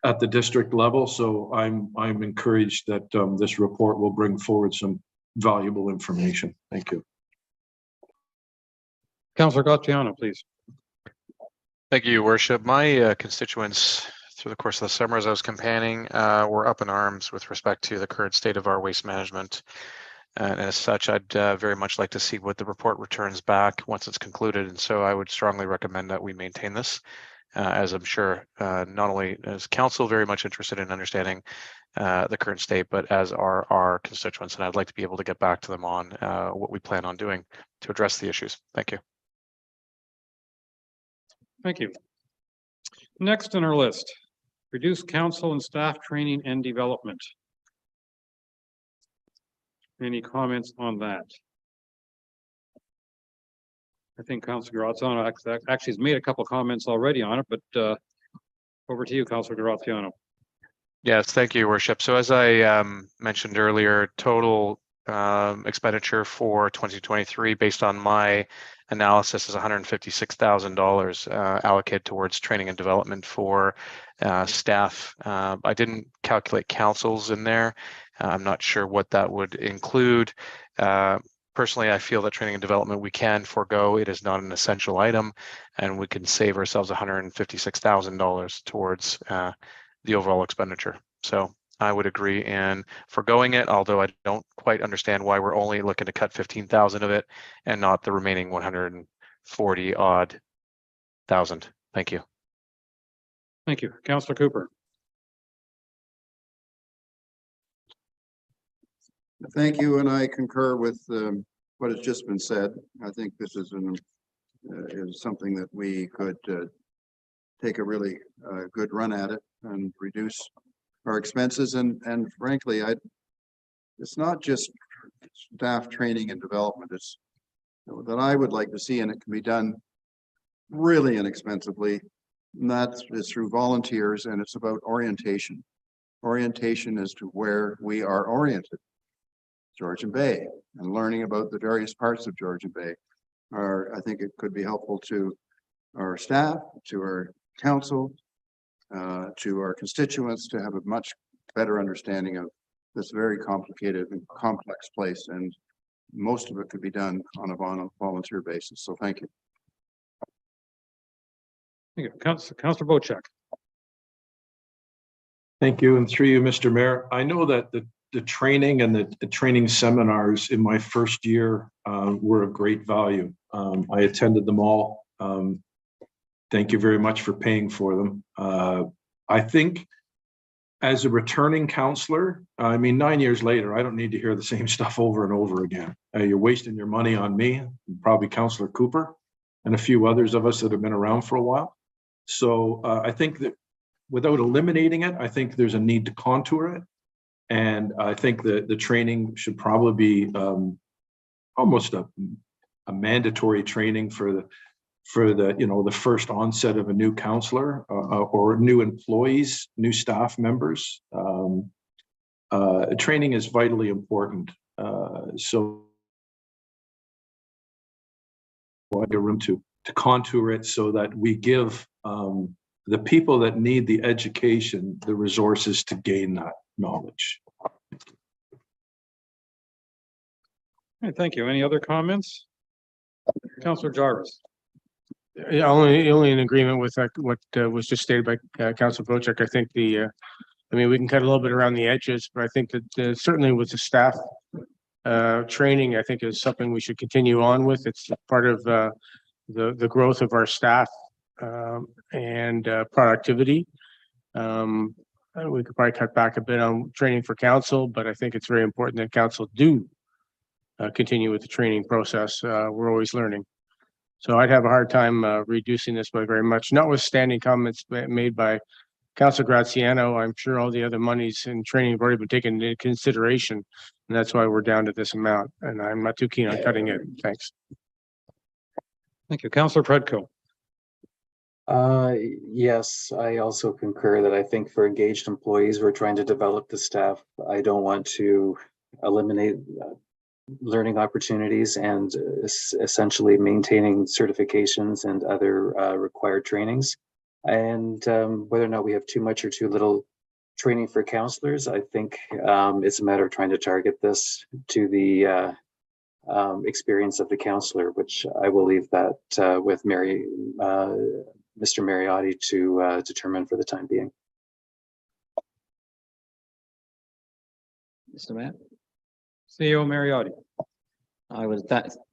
at the district level. So I'm encouraged that this report will bring forward some valuable information. Thank you. Councillor Graziano, please. Thank you, Your Worship. My constituents through the course of the summer as I was campaigning were up in arms with respect to the current state of our waste management. And as such, I'd very much like to see what the report returns back once it's concluded. And so I would strongly recommend that we maintain this, as I'm sure not only is council very much interested in understanding the current state, but as are our constituents. And I'd like to be able to get back to them on what we plan on doing to address the issues. Thank you. Thank you. Next on our list, reduce council and staff training and development. Any comments on that? I think Councillor Graziano actually has made a couple of comments already on it, but over to you, Councillor Graziano. Yes, thank you, Your Worship. So as I mentioned earlier, total expenditure for 2023 based on my analysis is $156,000 allocated towards training and development for staff. I didn't calculate councils in there. I'm not sure what that would include. Personally, I feel that training and development we can forego. It is not an essential item, and we can save ourselves $156,000 towards the overall expenditure. So I would agree in forgoing it, although I don't quite understand why we're only looking to cut 15,000 of it and not the remaining 140 odd thousand. Thank you. Thank you. Councillor Cooper. Thank you, and I concur with what has just been said. I think this is something that we could take a really good run at it and reduce our expenses. And frankly, it's not just staff training and development. It's that I would like to see, and it can be done really inexpensively. And that is through volunteers, and it's about orientation. Orientation as to where we are oriented. Georgian Bay, and learning about the various parts of Georgian Bay I think it could be helpful to our staff, to our council, to our constituents, to have a much better understanding of this very complicated and complex place. And most of it could be done on a volunteer basis. So thank you. Thank you. Councillor Wojcik. Thank you. And through you, Mr. Mayor, I know that the training and the training seminars in my first year were of great value. I attended them all. Thank you very much for paying for them. I think as a returning counselor, I mean, 9 years later, I don't need to hear the same stuff over and over again. You're wasting your money on me, probably Councillor Cooper, and a few others of us that have been around for a while. So I think that without eliminating it, I think there's a need to contour it. And I think that the training should probably be almost a mandatory training for the the first onset of a new counselor or new employees, new staff members. Training is vitally important. So I have room to contour it so that we give the people that need the education the resources to gain that knowledge. Okay, thank you. Any other comments? Councillor Jarvis. Yeah, only in agreement with what was just stated by Councilor Bochek. I think I mean, we can cut a little bit around the edges, but I think that certainly with the staff training, I think is something we should continue on with. It's part of the growth of our staff and productivity. We could probably cut back a bit on training for council, but I think it's very important that council do continue with the training process. We're always learning. So I'd have a hard time reducing this by very much, notwithstanding comments made by Councilor Graziano. I'm sure all the other monies in training have already been taken into consideration, and that's why we're down to this amount. And I'm not too keen on cutting it. Thanks. Thank you. Councillor Predko. Yes, I also concur that I think for engaged employees, we're trying to develop the staff. I don't want to eliminate learning opportunities and essentially maintaining certifications and other required trainings. And whether or not we have too much or too little training for counselors, I think it's a matter of trying to target this to the experience of the counselor, which I will leave that with Mr. Mariotti to determine for the time being. Mr. Mayor? CEO Mariotti. I would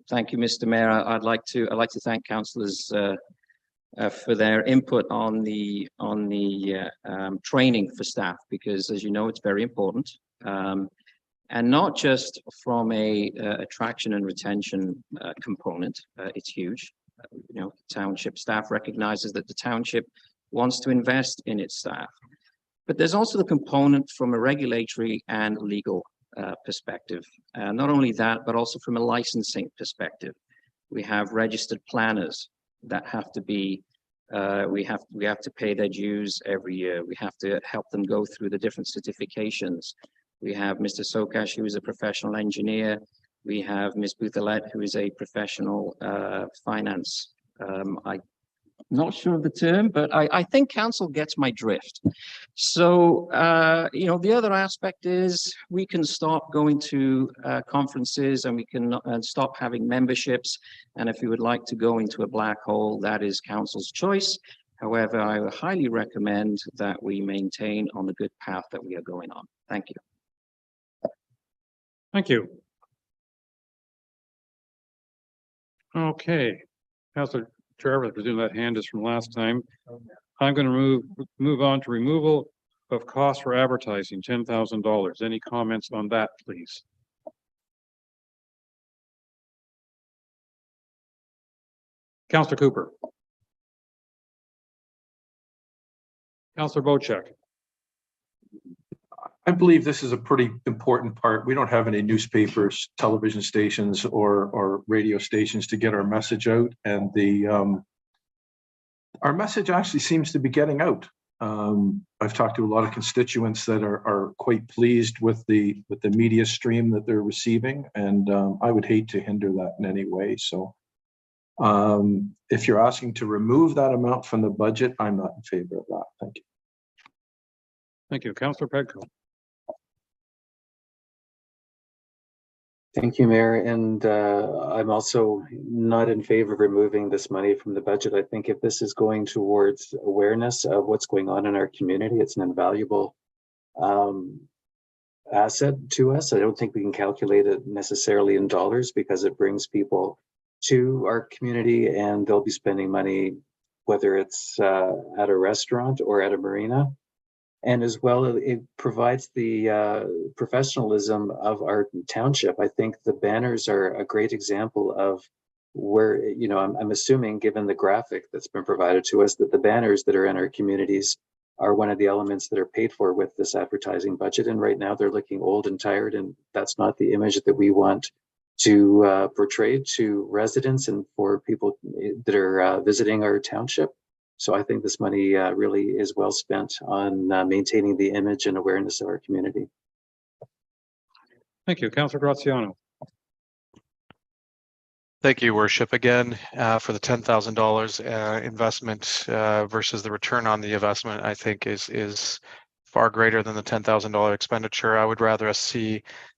thank you, Mr. Mayor. I'd like to thank councillors for their input on the training for staff, because as you know, it's very important. And not just from a attraction and retention component, it's huge. Township staff recognizes that the township wants to invest in its staff, but there's also the component from a regulatory and legal perspective. Not only that, but also from a licensing perspective. We have registered planners that have to be, we have to pay their dues every year. We have to help them go through the different certifications. We have Mr. Sokash, who is a professional engineer. We have Ms. Bouthelette, who is a professional finance. I'm not sure of the term, but I think council gets my drift. So, the other aspect is we can stop going to conferences, and we can stop having memberships. And if you would like to go into a black hole, that is council's choice. However, I would highly recommend that we maintain on the good path that we are going on. Thank you. Thank you. Okay, Councillor Trevor, I presume that hand is from last time. I'm going to move on to removal of costs for advertising, $10,000. Any comments on that, please? Councillor Cooper. Councillor Bochek. I believe this is a pretty important part. We don't have any newspapers, television stations, or radio stations to get our message out, and our message actually seems to be getting out. I've talked to a lot of constituents that are quite pleased with the media stream that they're receiving, and I would hate to hinder that in any way. So, if you're asking to remove that amount from the budget, I'm not in favor of that. Thank you. Thank you, Councillor Pedco. Thank you, Mayor. And I'm also not in favor of removing this money from the budget. I think if this is going towards awareness of what's going on in our community, it's an invaluable asset to us. I don't think we can calculate it necessarily in dollars, because it brings people to our community and they'll be spending money, whether it's at a restaurant or at a marina. And as well, it provides the professionalism of our township. I think the banners are a great example of where, you know, I'm assuming, given the graphic that's been provided to us, that the banners that are in our communities are one of the elements that are paid for with this advertising budget. And right now they're looking old and tired, and that's not the image that we want to portray to residents and for people that are visiting our township. So I think this money really is well spent on maintaining the image and awareness of our community. Thank you. Councillor Graziano. Thank you, Worship. Again, for the $10,000 investment versus the return on the investment, I think is far greater than the $10,000 expenditure. I would rather us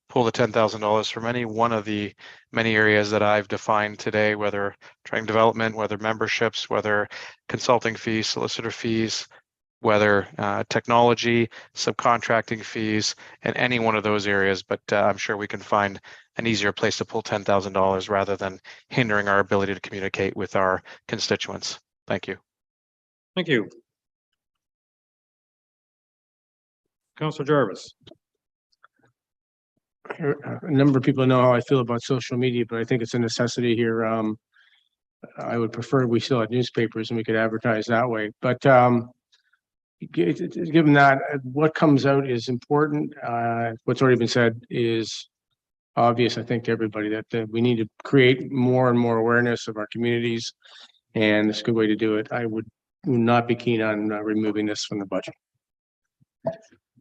pull the $10,000 from any one of the many areas that I've defined today, whether training development, whether memberships, whether consulting fees, solicitor fees, whether technology, subcontracting fees, and any one of those areas. But I'm sure we can find an easier place to pull $10,000 rather than hindering our ability to communicate with our constituents. Thank you. Thank you. Councillor Jarvis. A number of people know how I feel about social media, but I think it's a necessity here. I would prefer we still had newspapers and we could advertise that way. But given that, what comes out is important. What's already been said is obvious, I think, to everybody, that we need to create more and more awareness of our communities, and it's a good way to do it. I would not be keen on removing this from the budget.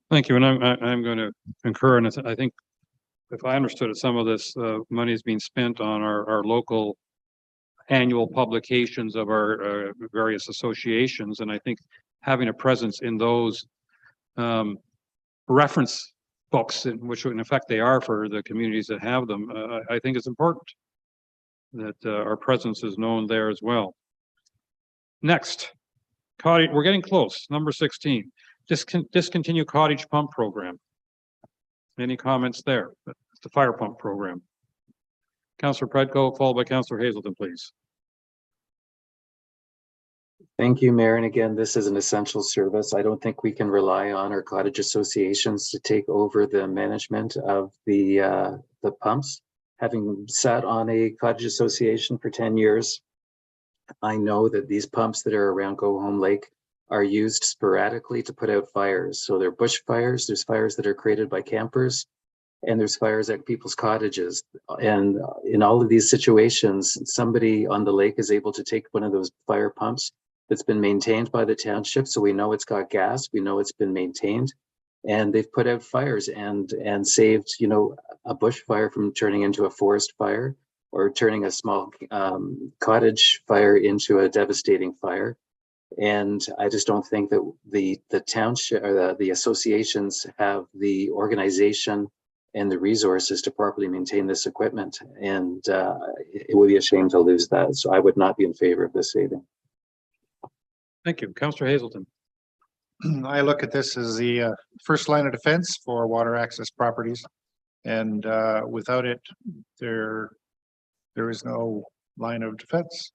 Thank you. And I'm going to concur. And I think, if I understood it, some of this money is being spent on our local annual publications of our various associations. And I think having a presence in those reference books, which in effect they are for the communities that have them, I think it's important that our presence is known there as well. Next, cottage, we're getting close. Number 16, discontinue cottage pump program. Any comments there? It's the fire pump program. Councillor Predko, followed by Councillor Hazelton, please. Thank you, Mayor. And again, this is an essential service. I don't think we can rely on our cottage associations to take over the management of the pumps. Having sat on a cottage association for 10 years, I know that these pumps that are around Go Home Lake are used sporadically to put out fires. So they're bush fires, there's fires that are created by campers, and there's fires at people's cottages. And in all of these situations, somebody on the lake is able to take one of those fire pumps that's been maintained by the township. So we know it's got gas, we know it's been maintained, and they've put out fires and saved, you know, a bush fire from turning into a forest fire, or turning a small cottage fire into a devastating fire. And I just don't think that the township or the associations have the organization and the resources to properly maintain this equipment. And it would be a shame to lose that. So I would not be in favor of this saving. Thank you. Councillor Hazelton. I look at this as the first line of defense for water access properties. And without it, there is no line of defense.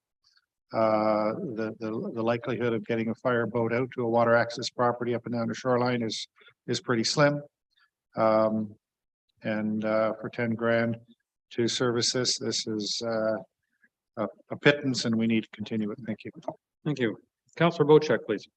The likelihood of getting a fireboat out to a water access property up and down the shoreline is pretty slim. And for 10 grand to service this is a pittance, and we need to continue it. Thank you. Thank you. Councillor Bocek, please.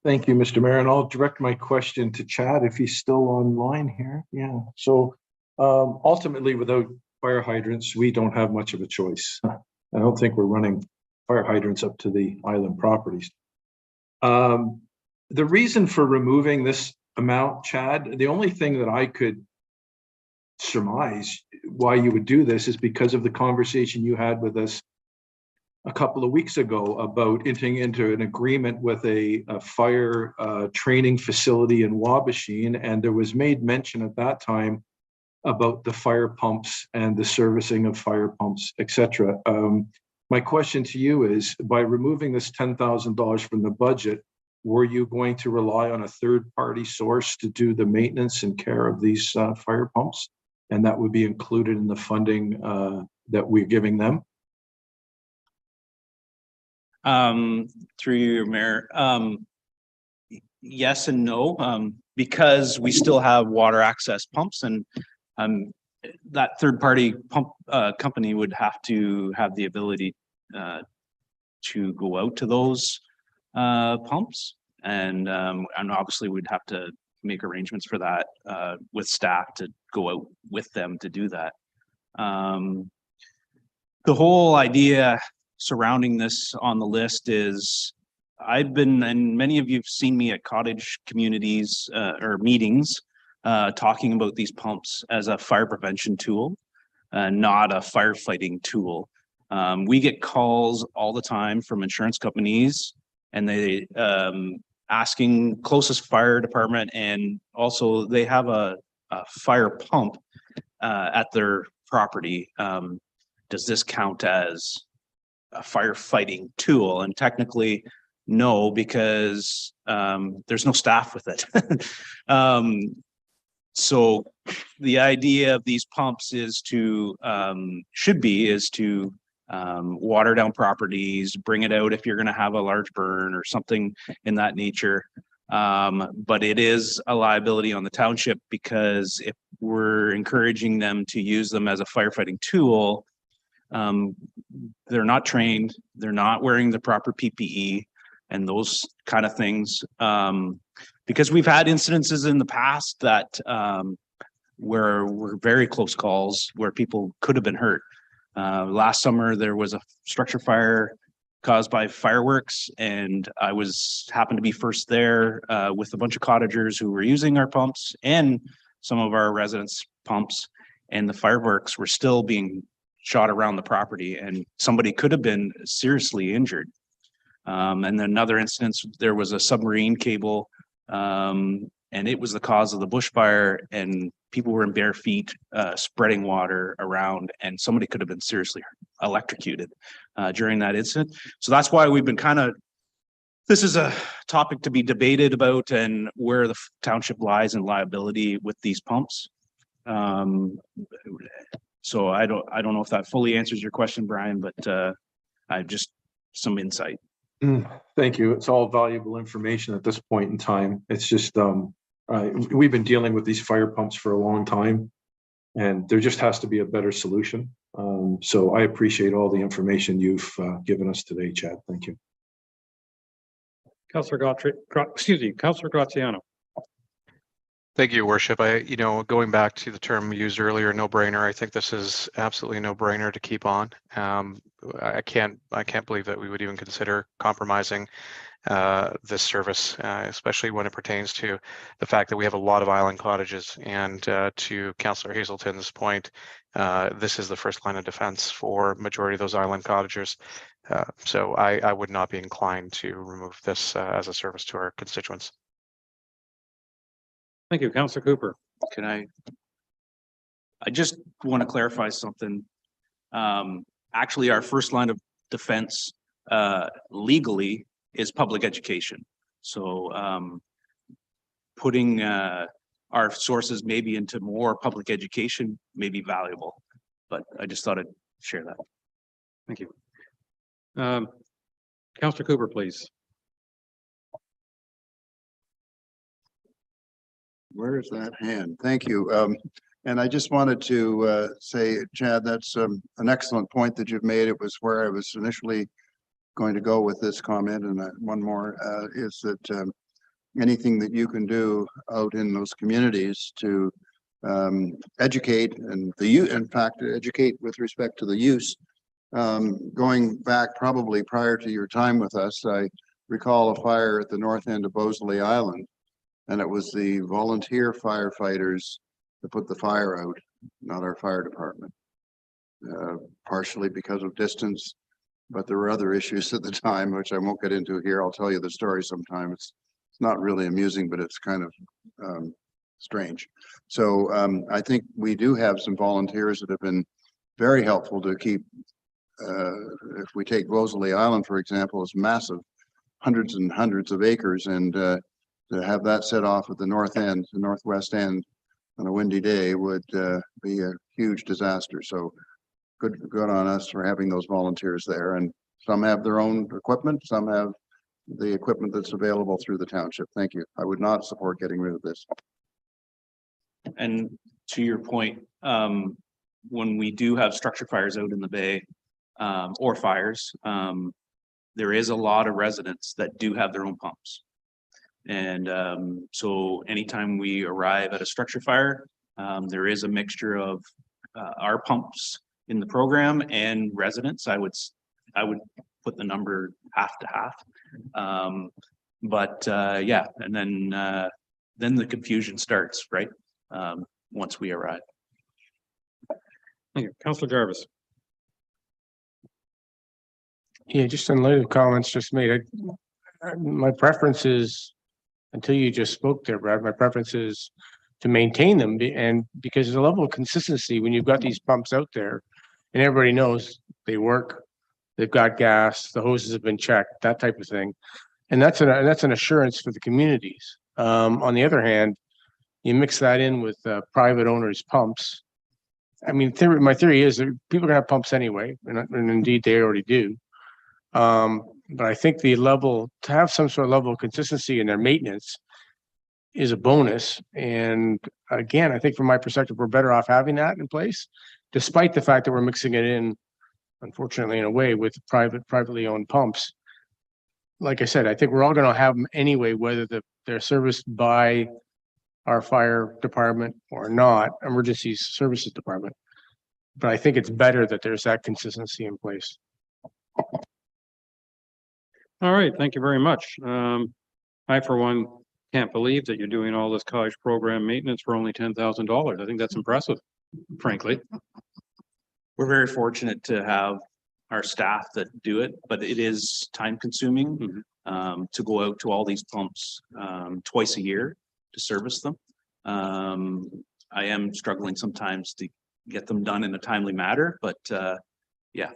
Thank you, Mr. Mayor, and I'll direct my question to Chad if he's still online here. Yeah, so ultimately, without fire hydrants, we don't have much of a choice. I don't think we're running fire hydrants up to the island properties. The reason for removing this amount, Chad, the only thing that I could surmise why you would do this is because of the conversation you had with us a couple of weeks ago about entering into an agreement with a fire training facility in Wabashine, and there was made mention at that time about the fire pumps and the servicing of fire pumps, etc. My question to you is, by removing this $10,000 from the budget, were you going to rely on a third-party source to do the maintenance and care of these fire pumps? And that would be included in the funding that we're giving them? Through your mayor, yes and no, because we still have water access pumps and, that third party pump, company would have to have the ability, to go out to those, pumps. And obviously we'd have to make arrangements for that, with staff to go out with them to do that. The whole idea surrounding this on the list is I've been, and many of you have seen me at cottage communities, or meetings, talking about these pumps as a fire prevention tool, not a firefighting tool. We get calls all the time from insurance companies and they, asking closest fire department, and also they have a fire pump, at their property. Does this count as a firefighting tool? And technically, no, because there's no staff with it. So the idea of these pumps is to, should be, is to water down properties, bring it out if you're going to have a large burn or something in that nature. But it is a liability on the township, because if we're encouraging them to use them as a firefighting tool, they're not trained, they're not wearing the proper PPE and those kind of things. Because we've had incidences in the past that, where were very close calls where people could have been hurt. Last summer, there was a structure fire caused by fireworks, and I happened to be first there, with a bunch of cottagers who were using our pumps and some of our residents' pumps, and the fireworks were still being shot around the property, and somebody could have been seriously injured. And then another instance, there was a submarine cable, and it was the cause of the bushfire, and people were in bare feet, spreading water around, and somebody could have been seriously electrocuted during that incident. So that's why we've been this is a topic to be debated about, and where the township lies in liability with these pumps. So I don't know if that fully answers your question, Brian, but I just some insight. Thank you. It's all valuable information at this point in time. It's just, we've been dealing with these fire pumps for a long time, and there just has to be a better solution. So I appreciate all the information you've given us today, Chad. Thank you. Councillor Councillor Graziano. Thank you, Worship. Going back to the term used earlier, no brainer. I think this is absolutely no brainer to keep on. I can't believe that we would even consider compromising this service, especially when it pertains to the fact that we have a lot of island cottages. And to Councillor Hazelton's point, this is the first line of defense for majority of those island cottagers. So I would not be inclined to remove this as a service to our constituents. Thank you, Councillor Cooper. I just want to clarify something. Actually, our first line of defense legally is public education. So putting our sources maybe into more public education may be valuable, but I just thought I'd share that. Thank you. Councillor Cooper, please. Where is that hand? Thank you. And I just wanted to say, Chad, that's an excellent point that you've made. It was where I was initially going to go with this comment. And one more is that anything that you can do out in those communities to educate and in fact, educate with respect to the use. Going back probably prior to your time with us, I recall a fire at the north end of Bosley Island. And it was the volunteer firefighters that put the fire out, not our fire department. Partially because of distance, but there were other issues at the time, which I won't get into here. I'll tell you the story sometime. It's not really amusing, but it's kind of strange. So I think we do have some volunteers that have been very helpful to keep, if we take Bosley Island, for example, it's massive, hundreds and hundreds of acres, and to have that set off at the north end, the northwest end on a windy day would be a huge disaster. So good on us for having those volunteers there. And Some have their own equipment, some have the equipment that's available through the township. Thank you. I would not support getting rid of this. And to your point, when we do have structure fires out in the bay, or fires, there is a lot of residents that do have their own pumps. And so anytime we arrive at a structure fire, there is a mixture of our pumps in the program and residents. I would put the number half to half. Yeah, and then the confusion starts, right? Once we arrive. Thank you. Councillor Jarvis. Yeah, just in light of comments just made, my preference is, until you just spoke there, Brad, my preference is to maintain them, and because there's a level of consistency when you've got these pumps out there and everybody knows they work, they've got gas, the hoses have been checked, that type of thing. And that's an assurance for the communities. On the other hand, you mix that in with private owners' pumps. I mean, my theory is that people are gonna have pumps anyway, and indeed they already do. But I think to have some sort of level of consistency in their maintenance is a bonus. And again, I think from my perspective, we're better off having that in place, despite the fact that we're mixing it in, unfortunately, in a way, with privately owned pumps. Like I said, I think we're all going to have them anyway, whether they're serviced by our fire department or not, emergency services department. But I think it's better that there's that consistency in place. All right, thank you very much. I, for one, can't believe that you're doing all this college program maintenance for only $10,000. I think that's impressive, frankly. We're very fortunate to have our staff that do it, but it is time consuming to go out to all these pumps twice a year to service them. I am struggling sometimes to get them done in a timely manner, but yeah.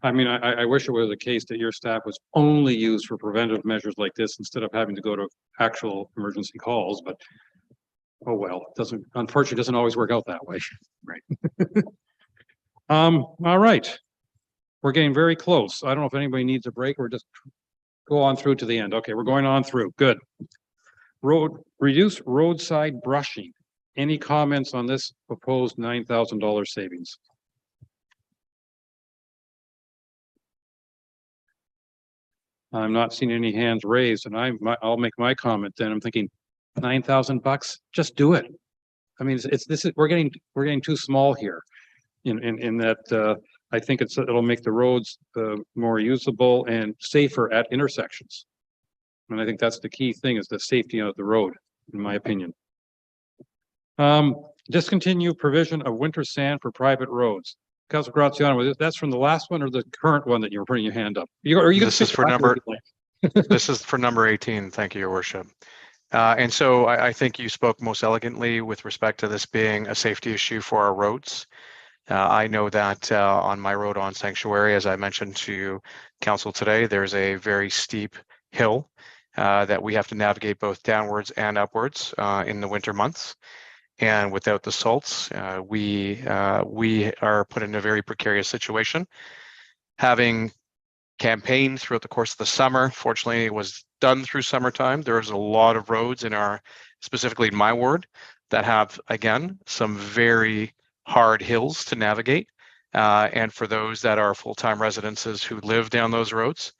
I mean, I wish it was the case that your staff was only used for preventive measures like this instead of having to go to actual emergency calls, but oh well, unfortunately, doesn't always work out that way. Right. All right. We're getting very close. I don't know if anybody needs a break or just go on through to the end. Okay, we're going on through. Good. Reduce roadside brushing. Any comments on this proposed $9,000 savings? I'm not seeing any hands raised, and I'll make my comment then. I'm thinking $9,000, just do it. I mean, we're getting too small here in that I think it'll make the roads more usable and safer at intersections. And I think that's the key thing, is the safety of the road, in my opinion. Discontinue provision of winter sand for private roads. Councilor Graziano, that's from the last one or the current one that you were putting your hand up? This is for number 18. Thank you, Your Worship. And so I think you spoke most elegantly with respect to this being a safety issue for our roads. I know that on my road on Sanctuary, as I mentioned to council today, there's a very steep hill that we have to navigate both downwards and upwards in the winter months. And without the salts, we are put in a very precarious situation. Having campaigned throughout the course of the summer, fortunately it was done through summertime. There's a lot of roads specifically in my ward, that have, again, some very hard hills to navigate. And for those that are full-time residences who live down those roads,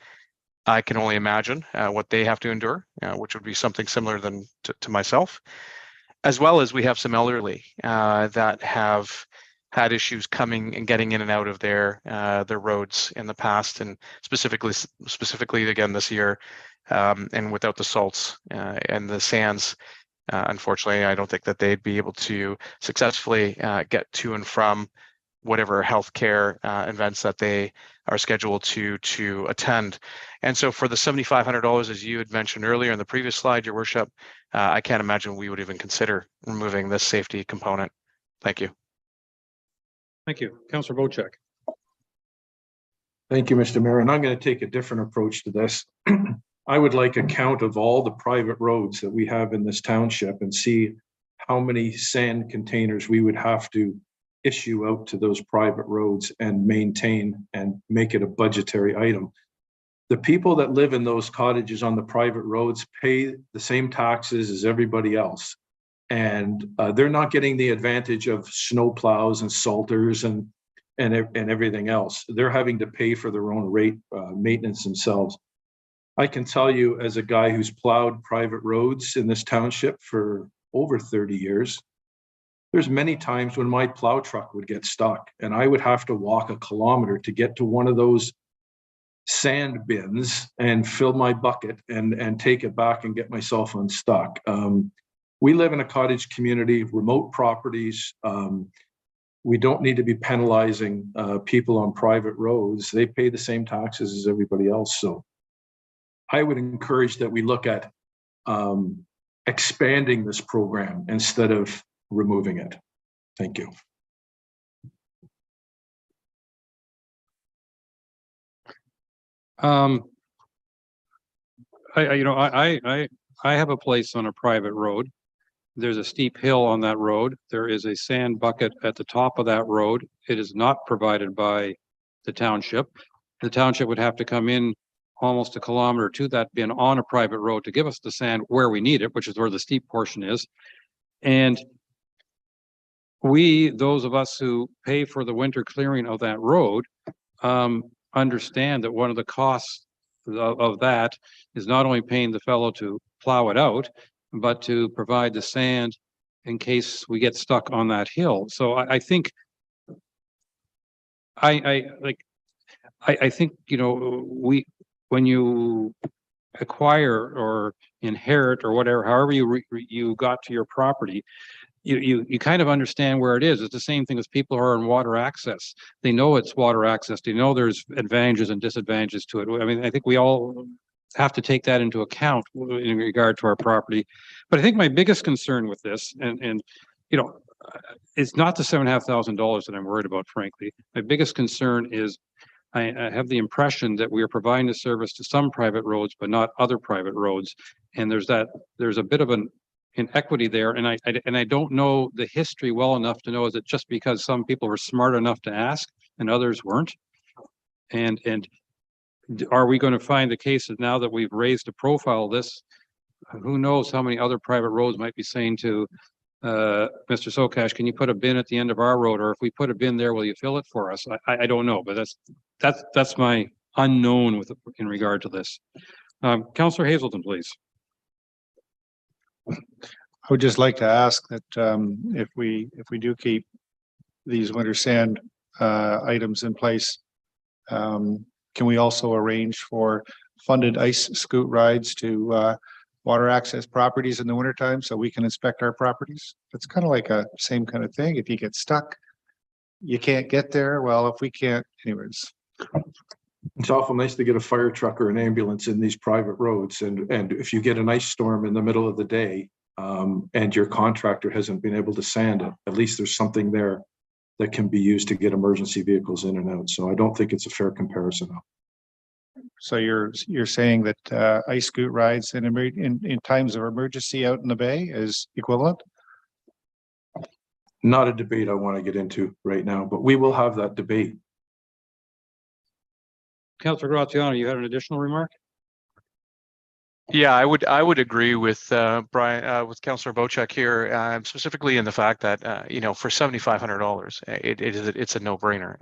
I can only imagine what they have to endure, which would be something similar to myself. As well as we have some elderly that have had issues coming and getting in and out of their roads in the past, and specifically again this year, and without the salts and the sands, unfortunately, I don't think that they'd be able to successfully get to and from whatever healthcare events that they are scheduled to attend. And so for the $7,500, as you had mentioned earlier in the previous slide, Your Worship, I can't imagine we would even consider removing this safety component. Thank you. Thank you. Councillor Bochek. Thank you, Mr. Mayor. And I'm going to take a different approach to this. I would like a count of all the private roads that we have in this township and see how many sand containers we would have to issue out to those private roads and maintain and make it a budgetary item. The people that live in those cottages on the private roads pay the same taxes as everybody else. And they're not getting the advantage of snow plows and salters and everything else. They're having to pay for their own rate maintenance themselves. I can tell you, as a guy who's plowed private roads in this township for over 30 years, there's many times when my plow truck would get stuck and I would have to walk a kilometer to get to one of those sand bins and fill my bucket and take it back and get myself unstuck. We live in a cottage community, remote properties. We don't need to be penalizing people on private roads. They pay the same taxes as everybody else. So I would encourage that we look at expanding this program instead of removing it. Thank you. I have a place on a private road. There's a steep hill on that road. There is a sand bucket at the top of that road. It is not provided by the township. The township would have to come in almost a kilometer to that bin on a private road to give us the sand where we need it, which is where the steep portion is. And we, those of us who pay for the winter clearing of that road, understand that one of the costs of that is not only paying the fellow to plow it out, but to provide the sand in case we get stuck on that hill. So I think I think, you know, when you acquire or inherit or whatever, however you got to your property, you kind of understand where it is. It's the same thing as people who are in water access. They know it's water access. They know there's advantages and disadvantages to it. I mean, I think we all have to take that into account in regard to our property. But I think my biggest concern with this, and you know, it's not the $7,500 that I'm worried about, frankly. My biggest concern is I have the impression that we are providing a service to some private roads, but not other private roads. And there's a bit of an inequity there. And I don't know the history well enough to know, is it just because some people were smart enough to ask and others weren't? And are we going to find the case that now that we've raised the profile of this, who knows how many other private roads might be saying to Mr. Sokash, can you put a bin at the end of our road? Or if we put a bin there, will you fill it for us? I don't know, but that's my unknown in regard to this. Councillor Hazelton, please. I would just like to ask that if we do keep these winter sand items in place, can we also arrange for funded ice scoot rides to water access properties in the wintertime so we can inspect our properties? It's kind of like a same kind of thing. If you get stuck, you can't get there. Well, if we can't, anyways. It's awful nice to get a fire truck or an ambulance in these private roads. And if you get an ice storm in the middle of the day and your contractor hasn't been able to sand it, at least there's something there that can be used to get emergency vehicles in and out. So I don't think it's a fair comparison. So you're saying that ice scoot rides in times of emergency out in the bay is equivalent? Not a debate I want to get into right now, but we will have that debate. Councillor Graziano, you had an additional remark? Yeah, I would agree with Brian, with Councillor Bochek here, specifically in the fact that you know, for $7,500, it's a no-brainer.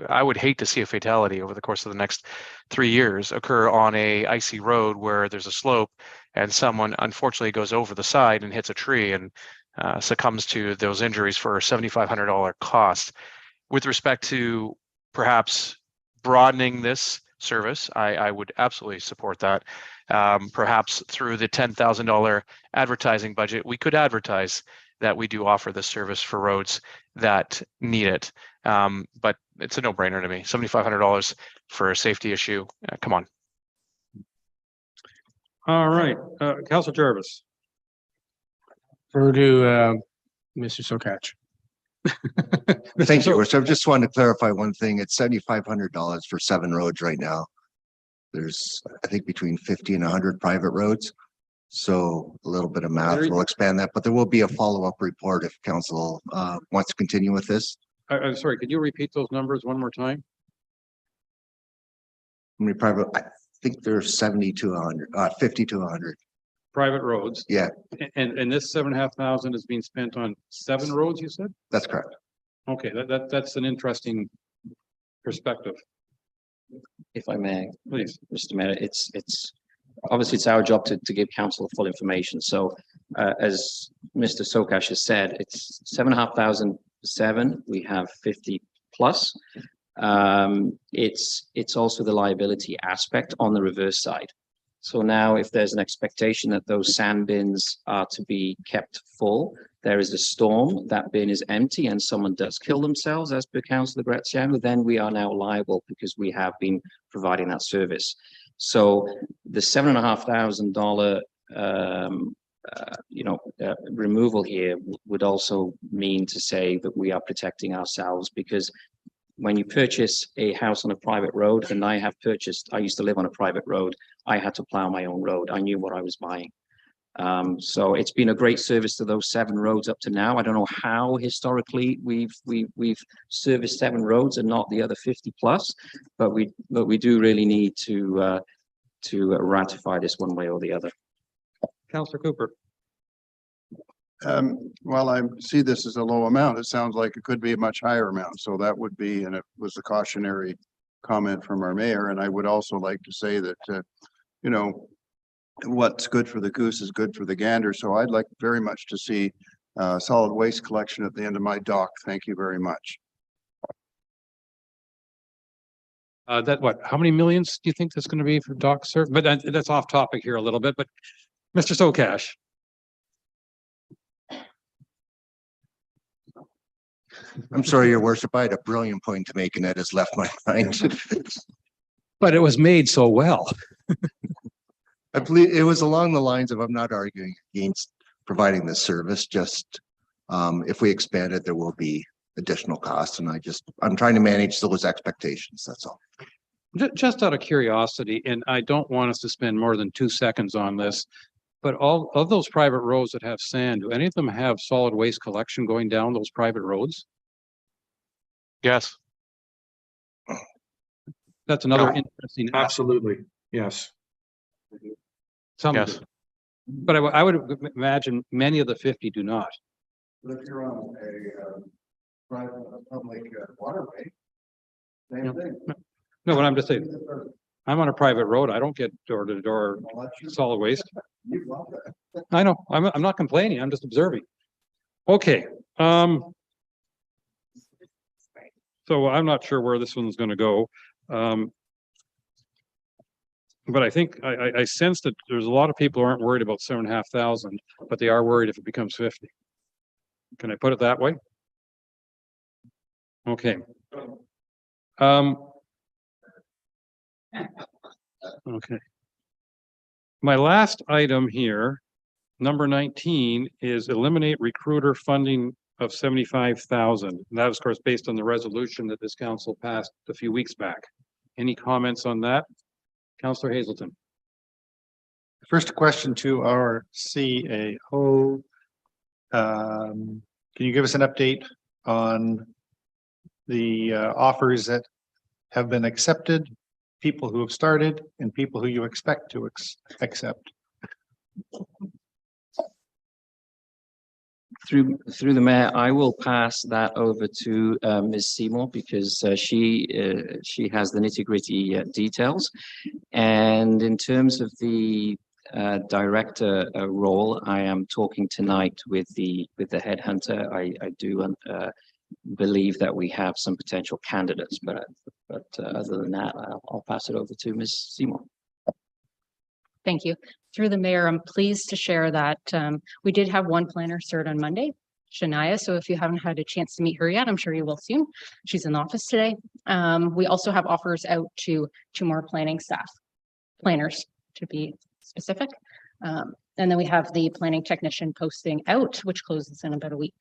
I would hate to see a fatality over the course of the next 3 years occur on a icy road where there's a slope and someone unfortunately goes over the side and hits a tree and succumbs to those injuries for a $7,500 cost. With respect to perhaps broadening this service, I would absolutely support that. Perhaps through the $10,000 advertising budget, we could advertise that we do offer this service for roads that need it. But it's a no-brainer to me. $7,500 for a safety issue. Come on. All right, Councillor Jarvis. Over to Mr. Sokach. Thank you. So I just wanted to clarify one thing. It's $7,500 for 7 roads right now. There's, I think, between 50 and 100 private roads. So a little bit of math will expand that, but there will be a follow-up report if council wants to continue with this. I'm sorry, could you repeat those numbers one more time? How many private, I think there's 70 to 100, 50 to 100. Private roads. Yeah, And this 7,500 is being spent on 7 roads, you said? that's correct. Okay, that's an interesting perspective. If I may, Please. Mr. Mayor, it's obviously it's our job to give council full information. So as Mr. Sokash has said, it's 7,500 7. We have 50 plus. It's also the liability aspect on the reverse side. So now if there's an expectation that those sand bins are to be kept full, there is a storm, that bin is empty and someone does kill themselves as per Councillor Graziano, then we are now liable because we have been providing that service. So the $7,500 removal here would also mean to say that we are protecting ourselves, because when you purchase a house on a private road, and I used to live on a private road, I had to plow my own road. I knew what I was buying. So it's been a great service to those 7 roads up to now. I don't know how historically we've serviced 7 roads and not the other 50 plus, but we do really need to ratify this one way or the other. Councillor Cooper. Well, I see this as a low amount. It sounds like it could be a much higher amount. So that would be, and it was a cautionary comment from our mayor. And I would also like to say that, what's good for the goose is good for the gander. So I'd like very much to see solid waste collection at the end of my dock. Thank you very much. How many millions do you think that's going to be for dock service? But that's off topic here a little bit, but Mr. Sokash. I'm sorry, Your Worship, I had a brilliant point to make and it has left my mind. But it was made so well. I believe it was along the lines of, I'm not arguing against providing this service, just if we expand it, there will be additional costs. And I'm trying to manage those expectations, that's all. Just out of curiosity, and I don't want us to spend more than 2 seconds on this, but all of those private roads that have sand, do any of them have solid waste collection going down those private roads? Yes. That's another Yeah, interesting. absolutely. Yes. Some Yes. do. But I would imagine many of the 50 do not. But if you're on a private public waterway, same Yeah. thing. No, but I'm just saying, I'm on a private road. I don't get door to door solid waste. You love that. I know. I'm not complaining. I'm just observing. Okay. So I'm not sure where this one's going to go. But I think I sense that there's a lot of people who aren't worried about 7,500, but they are worried if it becomes 50. Can I put it that way? Okay. Okay. My last item here, number 19, is eliminate recruiter funding of 75,000. That was, of course, based on the resolution that this council passed a few weeks back. Any comments on that? Councillor Hazelton. First question to our CAO. Can you give us an update on the offers that have been accepted, people who have started, and people who you expect to accept? Through the mayor, I will pass that over to Ms. Seymour, because she has the nitty-gritty details. And in terms of the director role, I am talking tonight with the headhunter. I do believe that we have some potential candidates, but other than that, I'll pass it over to Ms. Seymour. Thank you. Through the mayor, I'm pleased to share that we did have one planner start on Monday, Shania. So if you haven't had a chance to meet her yet, I'm sure you will soon. She's in the office today. We also have offers out to 2 more planning staff, planners to be specific. And then we have the planning technician posting out, which closes in about a week.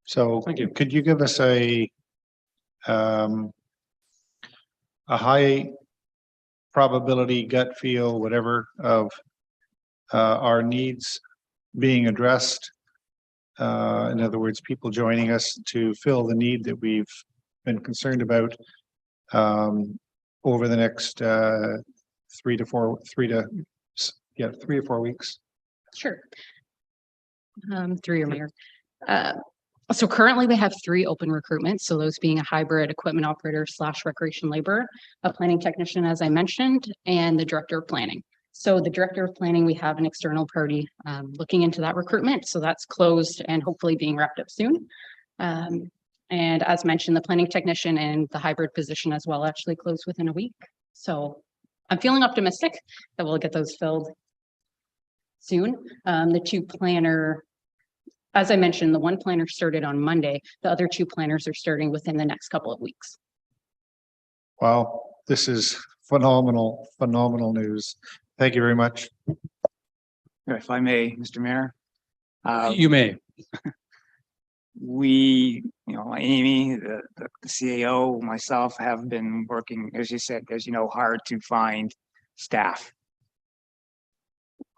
So Thank you. could you give us a high probability, gut feel, whatever of our needs being addressed. In other words, people joining us to fill the need that we've been concerned about over the next 3 to 4 weeks. Sure. Through your mayor. So currently we have 3 open recruitments. So those being a hybrid equipment operator / recreation laborer, a planning technician, as I mentioned, and the director of planning. So the director of planning, we have an external party looking into that recruitment. So that's closed and hopefully being wrapped up soon. And as mentioned, the planning technician and the hybrid position as well actually closed within a week. So I'm feeling optimistic that we'll get those filled soon. The 2 planner, as I mentioned, the 1 planner started on Monday. The other 2 planners are starting within the next couple of weeks. Wow, this is phenomenal news. Thank you very much. If I may, Mr. Mayor. You may. We, Amy, the CAO, myself have been working, as you said, hard to find staff.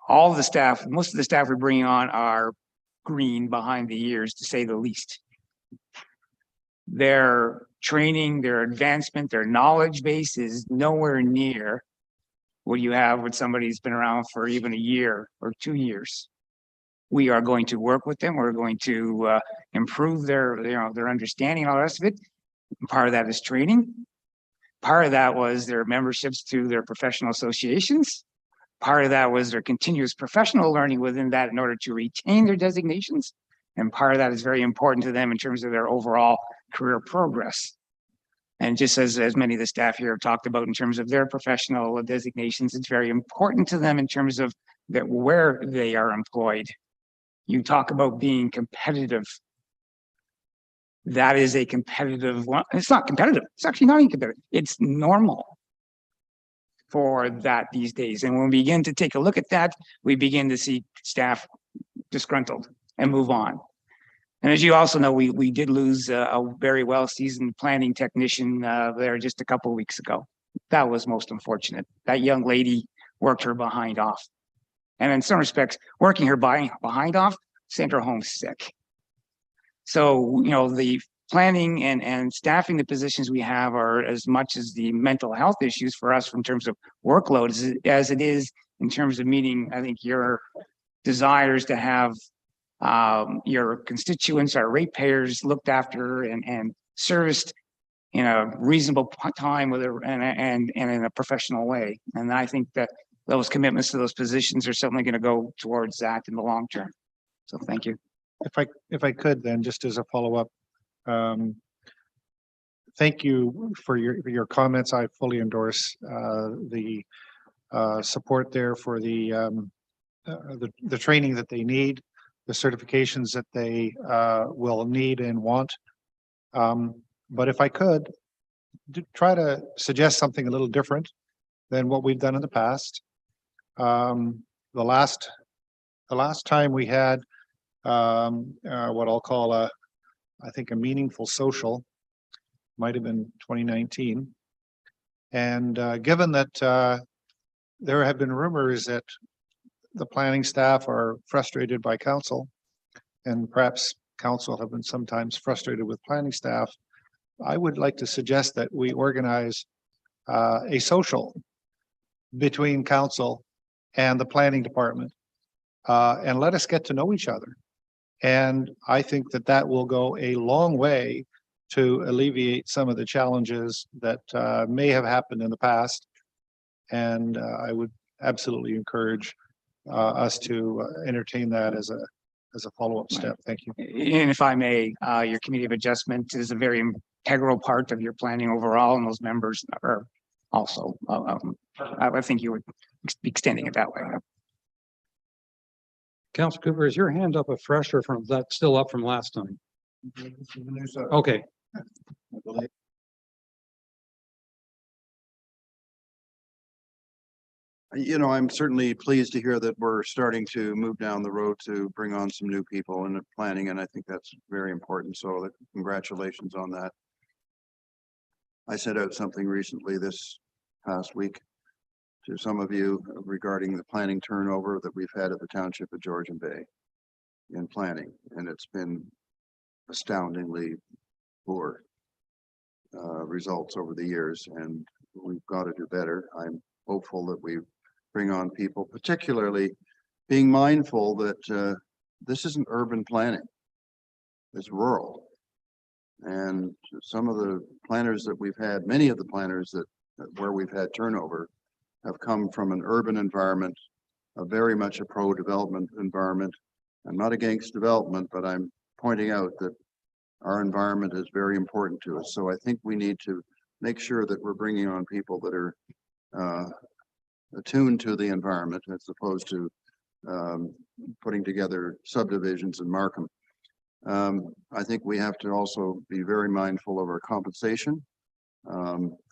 All the staff, most of the staff we're bringing on are green behind the ears, to say the least. Their training, their advancement, their knowledge base is nowhere near what you have with somebody who's been around for even a year or 2 years. We are going to work with them. We're going to improve their understanding and all the rest of it. And part of that is training. Part of that was their memberships to their professional associations. Part of that was their continuous professional learning within that in order to retain their designations. And part of that is very important to them in terms of their overall career progress. And just as many of the staff here have talked about in terms of their professional designations, it's very important to them in terms of that where they are employed. You talk about being competitive. That is a competitive one. It's not competitive. It's actually not even competitive. It's normal for that these days. And when we begin to take a look at that, we begin to see staff disgruntled and move on. And as you also know, we did lose a very well-seasoned planning technician there just a couple of weeks ago. That was most unfortunate. That young lady worked her behind off. And in some respects, working her behind off sent her home sick. So, the planning and staffing the positions we have are as much as the mental health issues for us in terms of workload as it is in terms of meeting, I think, your desires to have your constituents, our ratepayers looked after and serviced in a reasonable time and in a professional way. And I think that those commitments to those positions are certainly going to go towards that in the long term. So thank you. If I could then, just as a follow-up, thank you for your comments. I fully endorse the support there for the training that they need, the certifications that they will need and want. But if I could try to suggest something a little different than what we've done in the past. The last time we had what I'll call I think a meaningful social might have been 2019. And given that there have been rumors that the planning staff are frustrated by council, and perhaps council have been sometimes frustrated with planning staff, I would like to suggest that we organize a social between council and the planning department and let us get to know each other. And I think that that will go a long way to alleviate some of the challenges that may have happened in the past. And I would absolutely encourage us to entertain that as a follow-up step. Thank you. And if I may, your committee of adjustment is a very integral part of your planning overall, and those members are also, I think you would be extending it that way. Councilor Cooper, is your hand up a fresher from that, still up from last time? Okay. I'm certainly pleased to hear that we're starting to move down the road to bring on some new people in the planning, and I think that's very important. So congratulations on that. I sent out something recently this past week to some of you regarding the planning turnover that we've had at the Township of Georgian Bay in planning, and it's been astoundingly poor results over the years, and we've got to do better. I'm hopeful that we bring on people, particularly being mindful that this isn't urban planning, it's rural. And some of the planners that we've had, many of the planners that where we've had turnover have come from an urban environment, a very much a pro-development environment. I'm not against development, but I'm pointing out that our environment is very important to us. So I think we need to make sure that we're bringing on people that are attuned to the environment as opposed to putting together subdivisions and mark them. I think we have to also be very mindful of our compensation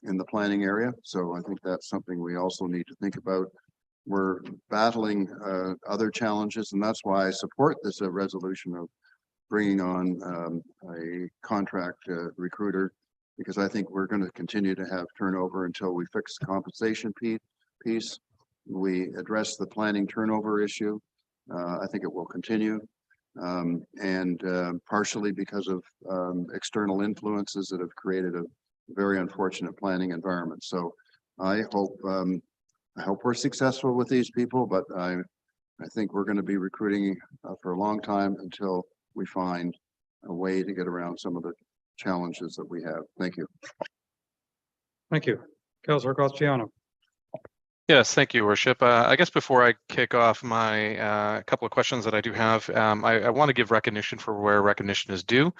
in the planning area. So I think that's something we also need to think about. We're battling other challenges, and that's why I support this resolution of bringing on a contract recruiter, because I think we're going to continue to have turnover until we fix the compensation piece. We address the planning turnover issue. I think it will continue. And partially because of external influences that have created a very unfortunate planning environment. So I hope we're successful with these people, but I think we're going to be recruiting for a long time until we find a way to get around some of the challenges that we have. Thank you. Thank you. Councillor Castellano. Yes, thank you, Worship. I guess before I kick off my couple of questions that I do have, I want to give recognition for where recognition is due.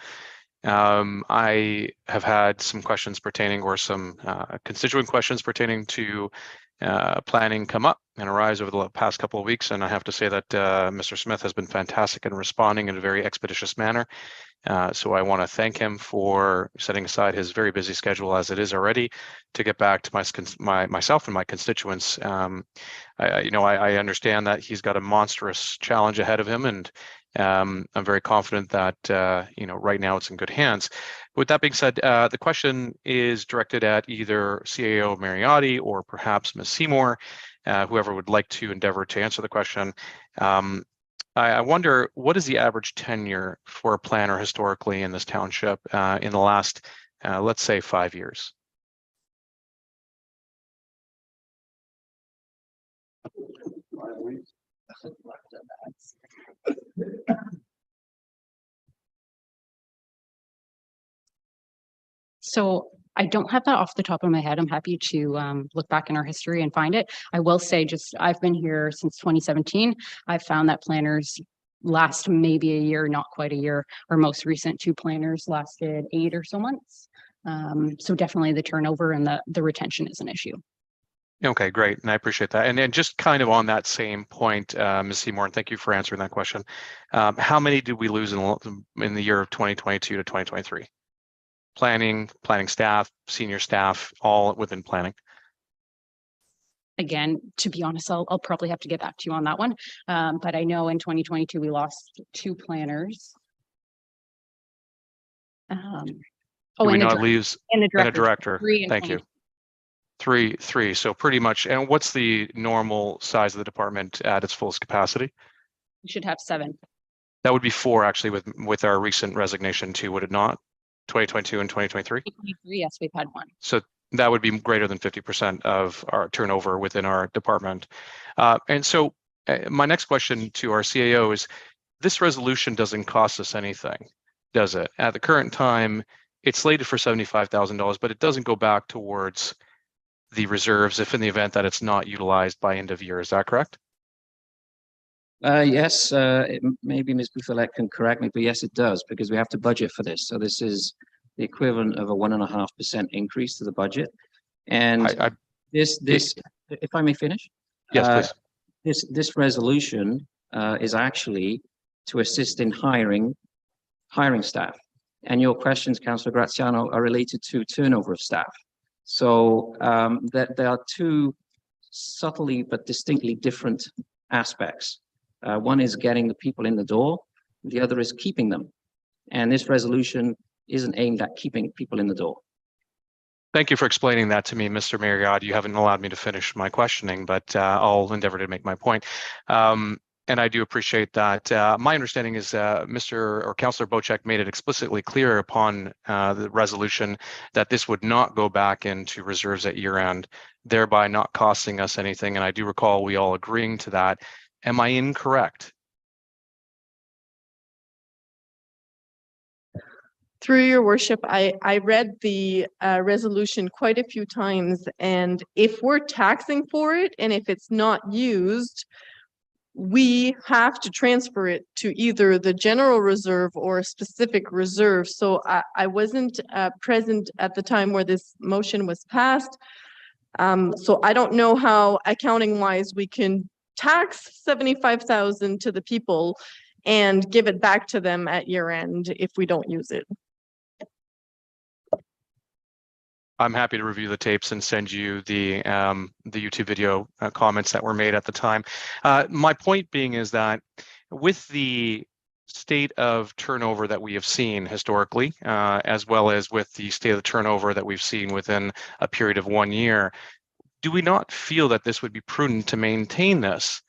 I have had some questions pertaining or some constituent questions pertaining to planning come up and arise over the past couple of weeks. And I have to say that Mr. Smith has been fantastic in responding in a very expeditious manner. So I want to thank him for setting aside his very busy schedule as it is already to get back to myself and my constituents. I understand that he's got a monstrous challenge ahead of him, and I'm very confident that right now it's in good hands. With that being said, the question is directed at either CAO Mariotti or perhaps Ms. Seymour, whoever would like to endeavor to answer the question. I wonder, what is the average tenure for a planner historically in this township in the last, let's say, 5 years? So I don't have that off the top of my head. I'm happy to look back in our history and find it. I will say I've been here since 2017. I've found that planners last maybe a year, not quite a year. Our most recent 2 planners lasted 8 or so months. So definitely the turnover and the retention is an issue. Okay, great. And I appreciate that. And then just kind of on that same point, Ms. Seymour, and thank you for answering that question. How many did we lose in the year of 2022 to 2023? Planning staff, senior staff, all within planning. Again, to be honest, I'll probably have to get back to you on that one. But I know in 2022, we lost 2 planners. Do we not lose and a director? 3 Thank you. 3. So pretty much. And what's the normal size of the department at its fullest capacity? We should have 7. That would be 4 actually with our recent resignation too, would it not? 2022 and 2023? 2023, yes, we've had 1. So that would be greater than 50% of our turnover within our department. And so my next question to our CAO is, this resolution doesn't cost us anything, does it? At the current time, it's slated for $75,000, but it doesn't go back towards the reserves if in the event that it's not utilized by end of year. Is that correct? Yes, maybe Ms. Bouffalette can correct me, but yes, it does, because we have to budget for this. So this is the equivalent of a 1.5% increase to the budget. And this, if I may finish? Yes, please. This resolution is actually to assist in hiring staff. And your questions, Councillor Graziano, are related to turnover of staff. So that there are 2 subtly but distinctly different aspects. One is getting the people in the door. The other is keeping them. And this resolution isn't aimed at keeping people in the door. Thank you for explaining that to me, Mr. Marriott. You haven't allowed me to finish my questioning, but I'll endeavor to make my point. And I do appreciate that. My understanding is Mr. or Councillor Bocek made it explicitly clear upon the resolution that this would not go back into reserves at year end, thereby not costing us anything. And I do recall we all agreeing to that. Am I incorrect? Through your worship, I read the resolution quite a few times, and if we're taxing for it and if it's not used, we have to transfer it to either the general reserve or a specific reserve. So I wasn't present at the time where this motion was passed. So I don't know how accounting wise we can tax 75,000 to the people and give it back to them at year end if we don't use it. I'm happy to review the tapes and send you the YouTube video comments that were made at the time. My point being is that with the state of turnover that we have seen historically, as well as with the state of the turnover that we've seen within a period of 1 year, do we not feel that this would be prudent to maintain this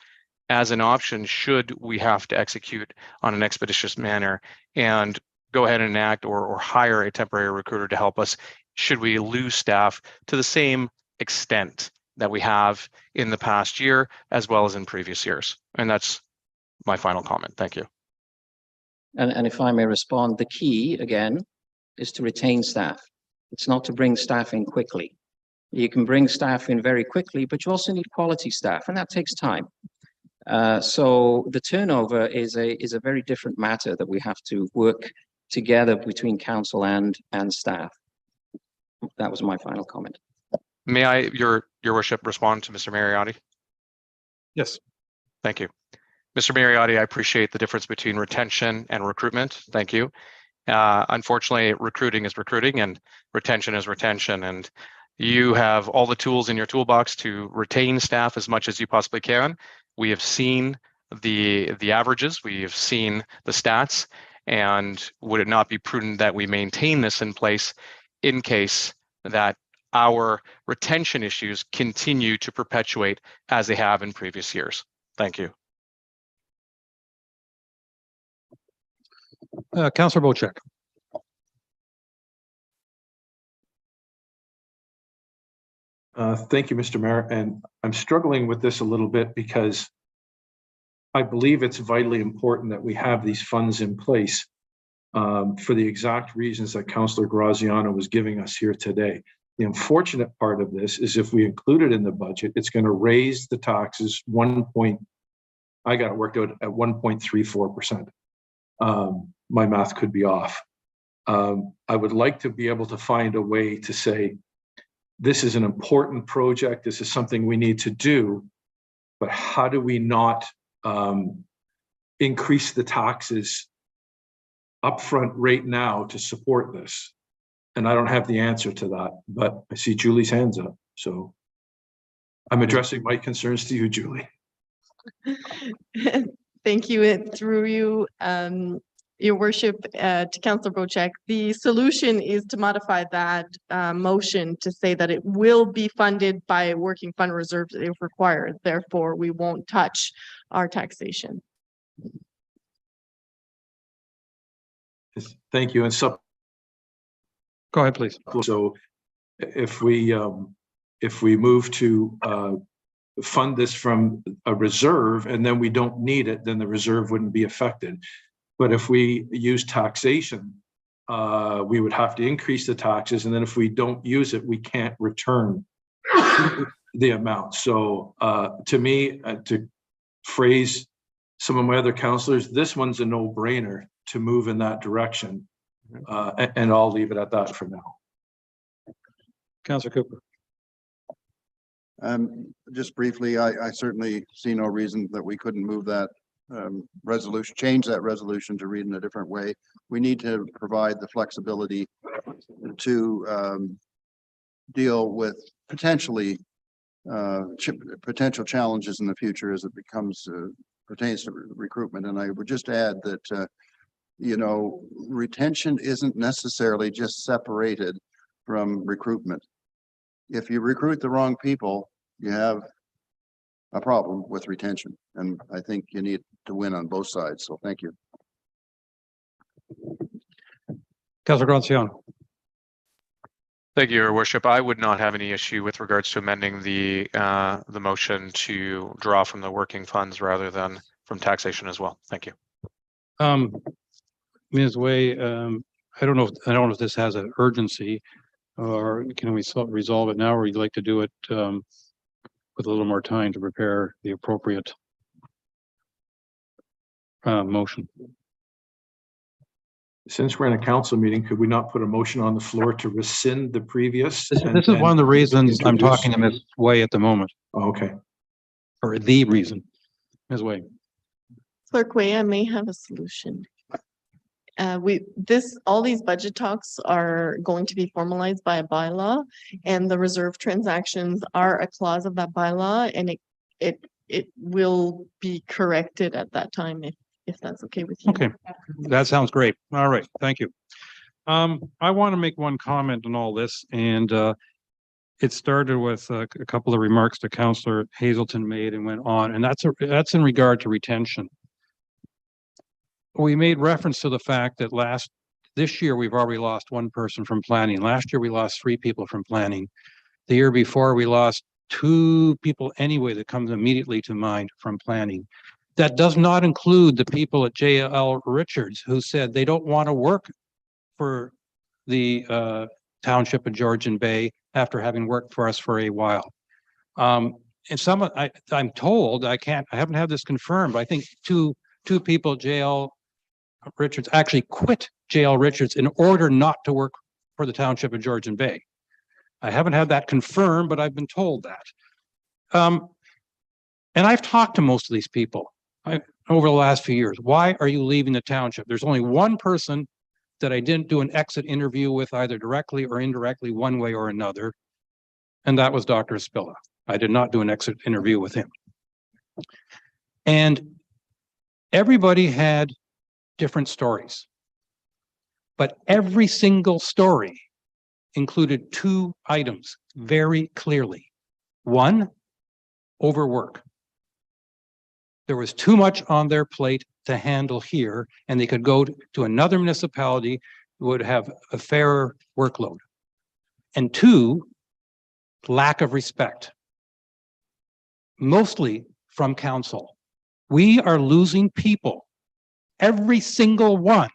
as an option should we have to execute on an expeditious manner and go ahead and enact or hire a temporary recruiter to help us should we lose staff to the same extent that we have in the past year as well as in previous years? And that's my final comment. Thank you. And if I may respond, the key again is to retain staff. It's not to bring staff in quickly. You can bring staff in very quickly, but you also need quality staff, and that takes time. So the turnover is a very different matter that we have to work together between council and staff. That was my final comment. May I, your worship, respond to Mr. Mariotti? Yes. Thank you. Mr. Mariotti, I appreciate the difference between retention and recruitment. Thank you. Unfortunately, recruiting is recruiting and retention is retention. And you have all the tools in your toolbox to retain staff as much as you possibly can. We have seen the averages, we have seen the stats, and would it not be prudent that we maintain this in place in case that our retention issues continue to perpetuate as they have in previous years? Thank you. Councillor Bocek. Thank you, Mr. Mayor. And I'm struggling with this a little bit because I believe it's vitally important that we have these funds in place for the exact reasons that Councillor Graziano was giving us here today. The unfortunate part of this is if we include it in the budget, it's going to raise the taxes I got it worked out at 1.34%. My math could be off. I would like to be able to find a way to say, this is an important project, this is something we need to do, but how do we not increase the taxes upfront right now to support this? And I don't have the answer to that, but I see Julie's hands up. So I'm addressing my concerns to you, Julie. Thank you. And through you, your worship, to Councillor Bocek, the solution is to modify that motion to say that it will be funded by working fund reserves if required. Therefore, we won't touch our taxation. Thank you. And so, go ahead, please. So if we move to fund this from a reserve and then we don't need it, then the reserve wouldn't be affected. But if we use taxation, we would have to increase the taxes. And then if we don't use it, we can't return the amount. So to me, to phrase some of my other councillors, this one's a no-brainer to move in that direction. And I'll leave it at that for now. Councillor Cooper. Just briefly, I certainly see no reason that we couldn't move that resolution, change that resolution to read in a different way. We need to provide the flexibility to deal with potential challenges in the future as it pertains to recruitment. And I would just add that you know, retention isn't necessarily just separated from recruitment. if you recruit the wrong people, you have a problem with retention. And I think you need to win on both sides. So thank you. Councilor Graziano. Thank you, Your Worship. I would not have any issue with regards to amending the motion to draw from the working funds rather than from taxation as well. Thank you. Ms. Way, I don't know if this has an urgency, or can we resolve it now, or you'd like to do it with a little more time to prepare the appropriate motion? Since we're in a council meeting, could we not put a motion on the floor to rescind the previous? This is one of the reasons I'm introduce? talking in this way at the moment, Oh, okay. or the reason. Ms. Way. Clerk Way, I may have a solution. All these budget talks are going to be formalized by a bylaw, and the reserve transactions are a clause of that bylaw, and it will be corrected at that time if that's okay with you. Okay, that sounds great. All right, thank you. I want to make one comment on all this, and it started with a couple of remarks that Councillor Hazelton made and went on, and that's in regard to retention. We made reference to the fact that this year we've already lost one person from planning. Last year we lost 3 people from planning. The year before we lost 2 people anyway that comes immediately to mind from planning. That does not include the people at JL Richards who said they don't want to work for the township of Georgian Bay after having worked for us for a while. And I'm told, I haven't had this confirmed, but I think two people at JL Richards actually quit JL Richards in order not to work for the township of Georgian Bay. I haven't had that confirmed, but I've been told that. And I've talked to most of these people over the last few years. Why are you leaving the township? There's only one person that I didn't do an exit interview with, either directly or indirectly, one way or another, and that was Dr. Spilla. I did not do an exit interview with him. And everybody had different stories, but every single story included 2 items very clearly. One, overwork. There was too much on their plate to handle here, and they could go to another municipality who would have a fairer workload. And 2, lack of respect, mostly from council. We are losing people, every single one,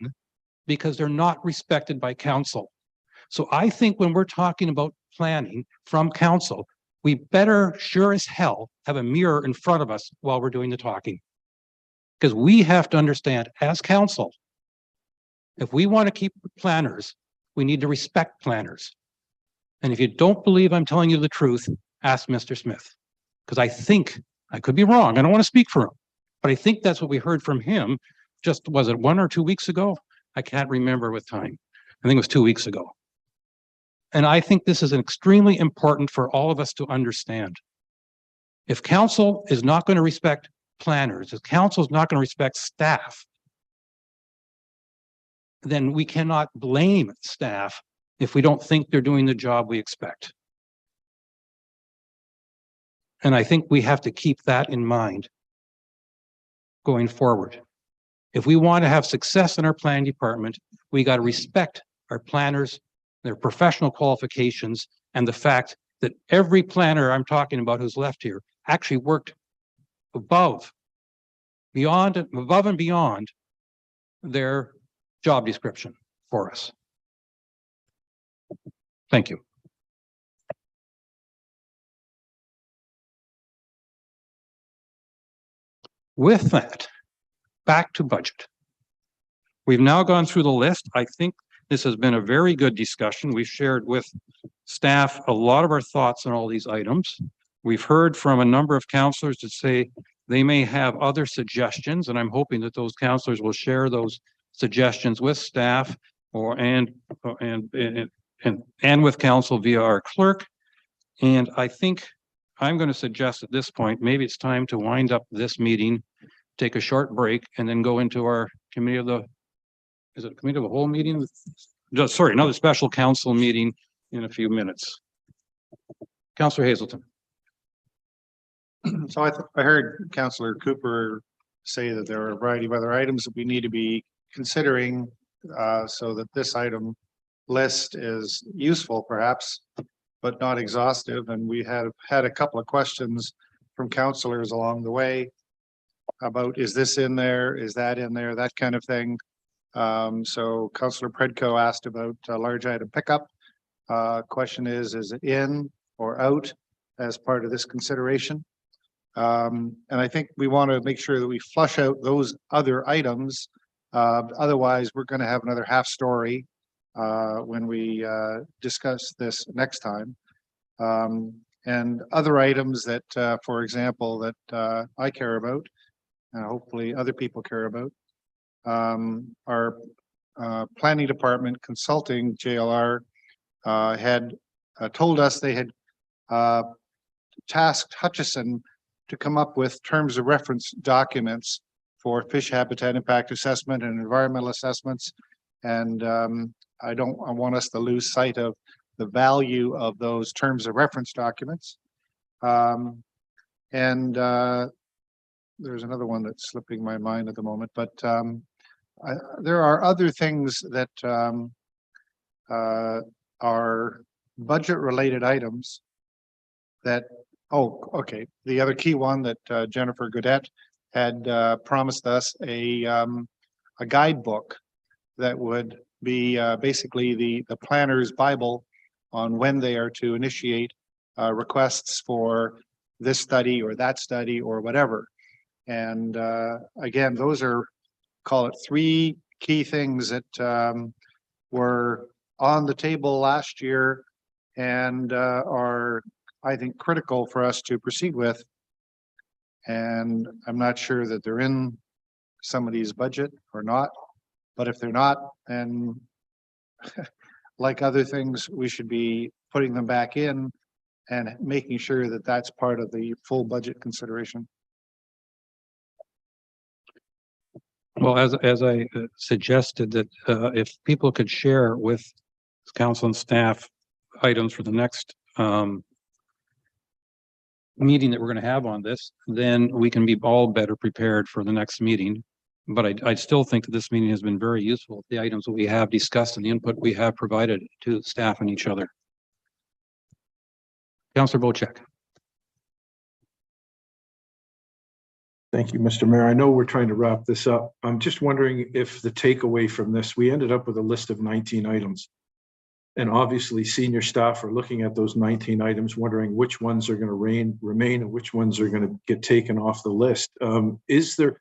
because they're not respected by council. So I think when we're talking about planning from council, we better sure as hell have a mirror in front of us while we're doing the talking. Because we have to understand, as council, if we want to keep planners, we need to respect planners. And if you don't believe I'm telling you the truth, ask Mr. Smith. Because I think, I could be wrong, I don't want to speak for him, but I think that's what we heard from him. Just, was it 1 or 2 weeks ago? I can't remember with time. I think it was 2 weeks ago. And I think this is extremely important for all of us to understand. If council is not going to respect planners, if council is not going to respect staff, then we cannot blame staff if we don't think they're doing the job we expect. And I think we have to keep that in mind going forward. If we want to have success in our planning department, we got to respect our planners, their professional qualifications, and the fact that every planner I'm talking about who's left here actually worked above and beyond their job description for us. Thank you. With that, back to budget. We've now gone through the list. I think this has been a very good discussion. We've shared with staff a lot of our thoughts on all these items. We've heard from a number of councillors that say they may have other suggestions, and I'm hoping that those councillors will share those suggestions with staff and with council via our clerk. And I think I'm going to suggest at this point, maybe it's time to wind up this meeting, take a short break, and then go into our committee of the, is it committee of the whole meeting? Sorry, another special council meeting in a few minutes. Councillor Hazelton. So I heard Councillor Cooper say that there are a variety of other items that we need to be considering so that this item list is useful perhaps, but not exhaustive. And we have had a couple of questions from councillors along the way about, is this in there? Is that in there? That kind of thing. So Councillor Predko asked about large item pickup. Question is it in or out as part of this consideration? And I think we want to make sure that we flush out those other items. Otherwise, we're going to have another half story when we discuss this next time. And other items that, for example, that I care about, and hopefully other people care about, our planning department consulting JLR had told us they had tasked Hutchison to come up with terms of reference documents for fish habitat impact assessment and environmental assessments. And I want us to lose sight of the value of those terms of reference documents. There's another one that's slipping my mind at the moment, but there are other things that are budget related items that, okay. The other key one that Jennifer Goodette had promised us a guidebook that would be basically the planner's Bible on when they are to initiate requests for this study or that study or whatever. And again, those are, call it 3 key things that were on the table last year and are, I think, critical for us to proceed with. And I'm not sure that they're in somebody's budget or not, but if they're not, then like other things, we should be putting them back in and making sure that that's part of the full budget consideration. Well, as I suggested that if people could share with council and staff items for the next meeting that we're going to have on this, then we can be all better prepared for the next meeting. But I still think that this meeting has been very useful. The items that we have discussed and the input we have provided to staff and each other. Councillor Bocek. Thank you, Mr. Mayor. I know we're trying to wrap this up. I'm just wondering if the takeaway from this, we ended up with a list of 19 items. And obviously senior staff are looking at those 19 items, wondering which ones are going to remain and which ones are going to get taken off the list. Is there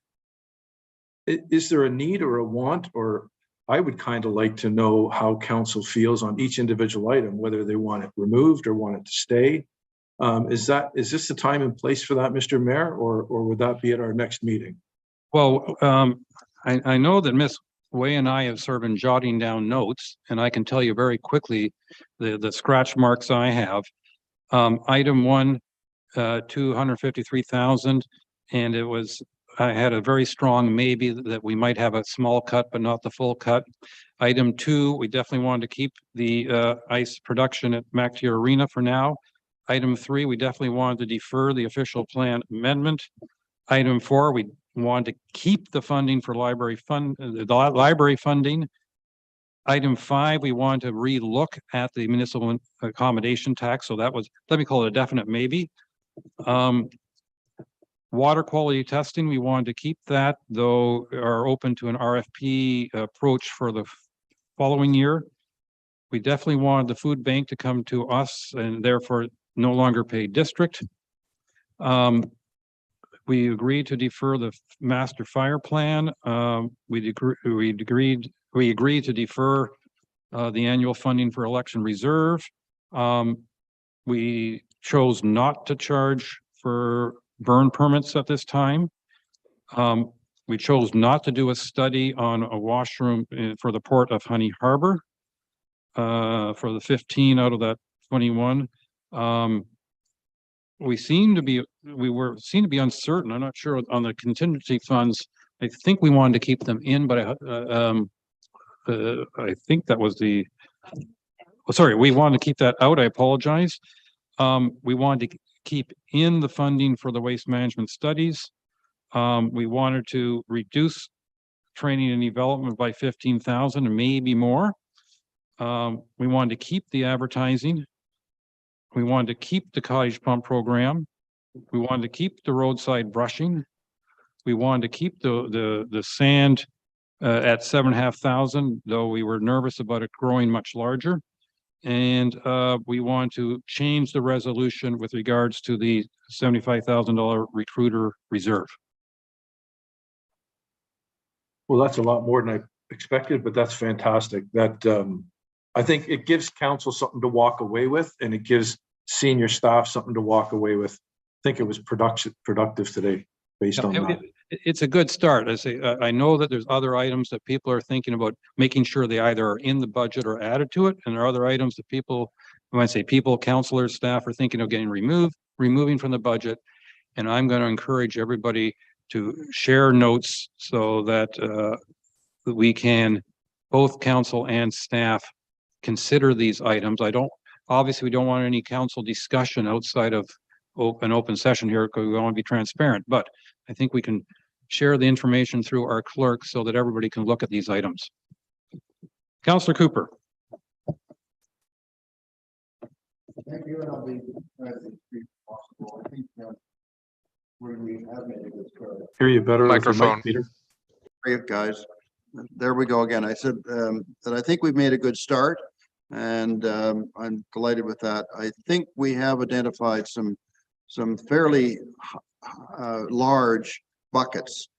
a need or a want, or I would kind of like to know how council feels on each individual item, whether they want it removed or want it to stay. Is this the time and place for that, Mr. Mayor, or would that be at our next meeting? Well, I know that Ms. Way and I have sort of been jotting down notes, and I can tell you very quickly the scratch marks I have. Item 1, 253,000, and I had a very strong maybe that we might have a small cut, but not the full cut. Item 2, we definitely wanted to keep the ice production at Mactier Arena for now. Item 3, we definitely wanted to defer the official plan amendment. Item 4, we wanted to keep the funding for library funding. Item 5, we wanted to relook at the municipal accommodation tax. So that was, let me call it a definite maybe. Water quality testing, we wanted to keep that, though are open to an RFP approach for the following year. We definitely wanted the food bank to come to us and therefore no longer pay district. We agreed to defer the master fire plan. We agreed to defer the annual funding for election reserve. We chose not to charge for burn permits at this time. We chose not to do a study on a washroom for the port of Honey Harbor for the 15 out of that 21. We seem to be uncertain. I'm not sure on the contingency funds. I think we wanted to keep them in, but I think that was sorry, we wanted to keep that out. I apologize. We wanted to keep in the funding for the waste management studies. We wanted to reduce training and development by 15,000 and maybe more. We wanted to keep the advertising. We wanted to keep the cottage pump program. We wanted to keep the roadside brushing. We wanted to keep the sand at 7,500, though we were nervous about it growing much larger. And we want to change the resolution with regards to the $75,000 recruiter reserve. Well, that's a lot more than I expected, but that's fantastic. That I think it gives council something to walk away with, and it gives senior staff something to walk away with. I think it was productive today based on that. It's a good start. I say, I know that there's other items that people are thinking about making sure they either are in the budget or added to it. And there are other items that people, when I say people, counselors, staff are thinking of getting removing from the budget. And I'm going to encourage everybody to share notes so that we can, both council and staff, consider these items. Obviously, we don't want any council discussion outside of an open session here because we want to be transparent, but I think we can share the information through our clerk so that everybody can look at these items. Councillor Cooper. Thank you, and I'll be as brief as possible. I think we have made a good start. Hear you better. Microphone. Peter. Great, guys. There we go again. I said that I think we've made a good start, and I'm delighted with that. I think we have identified some fairly large buckets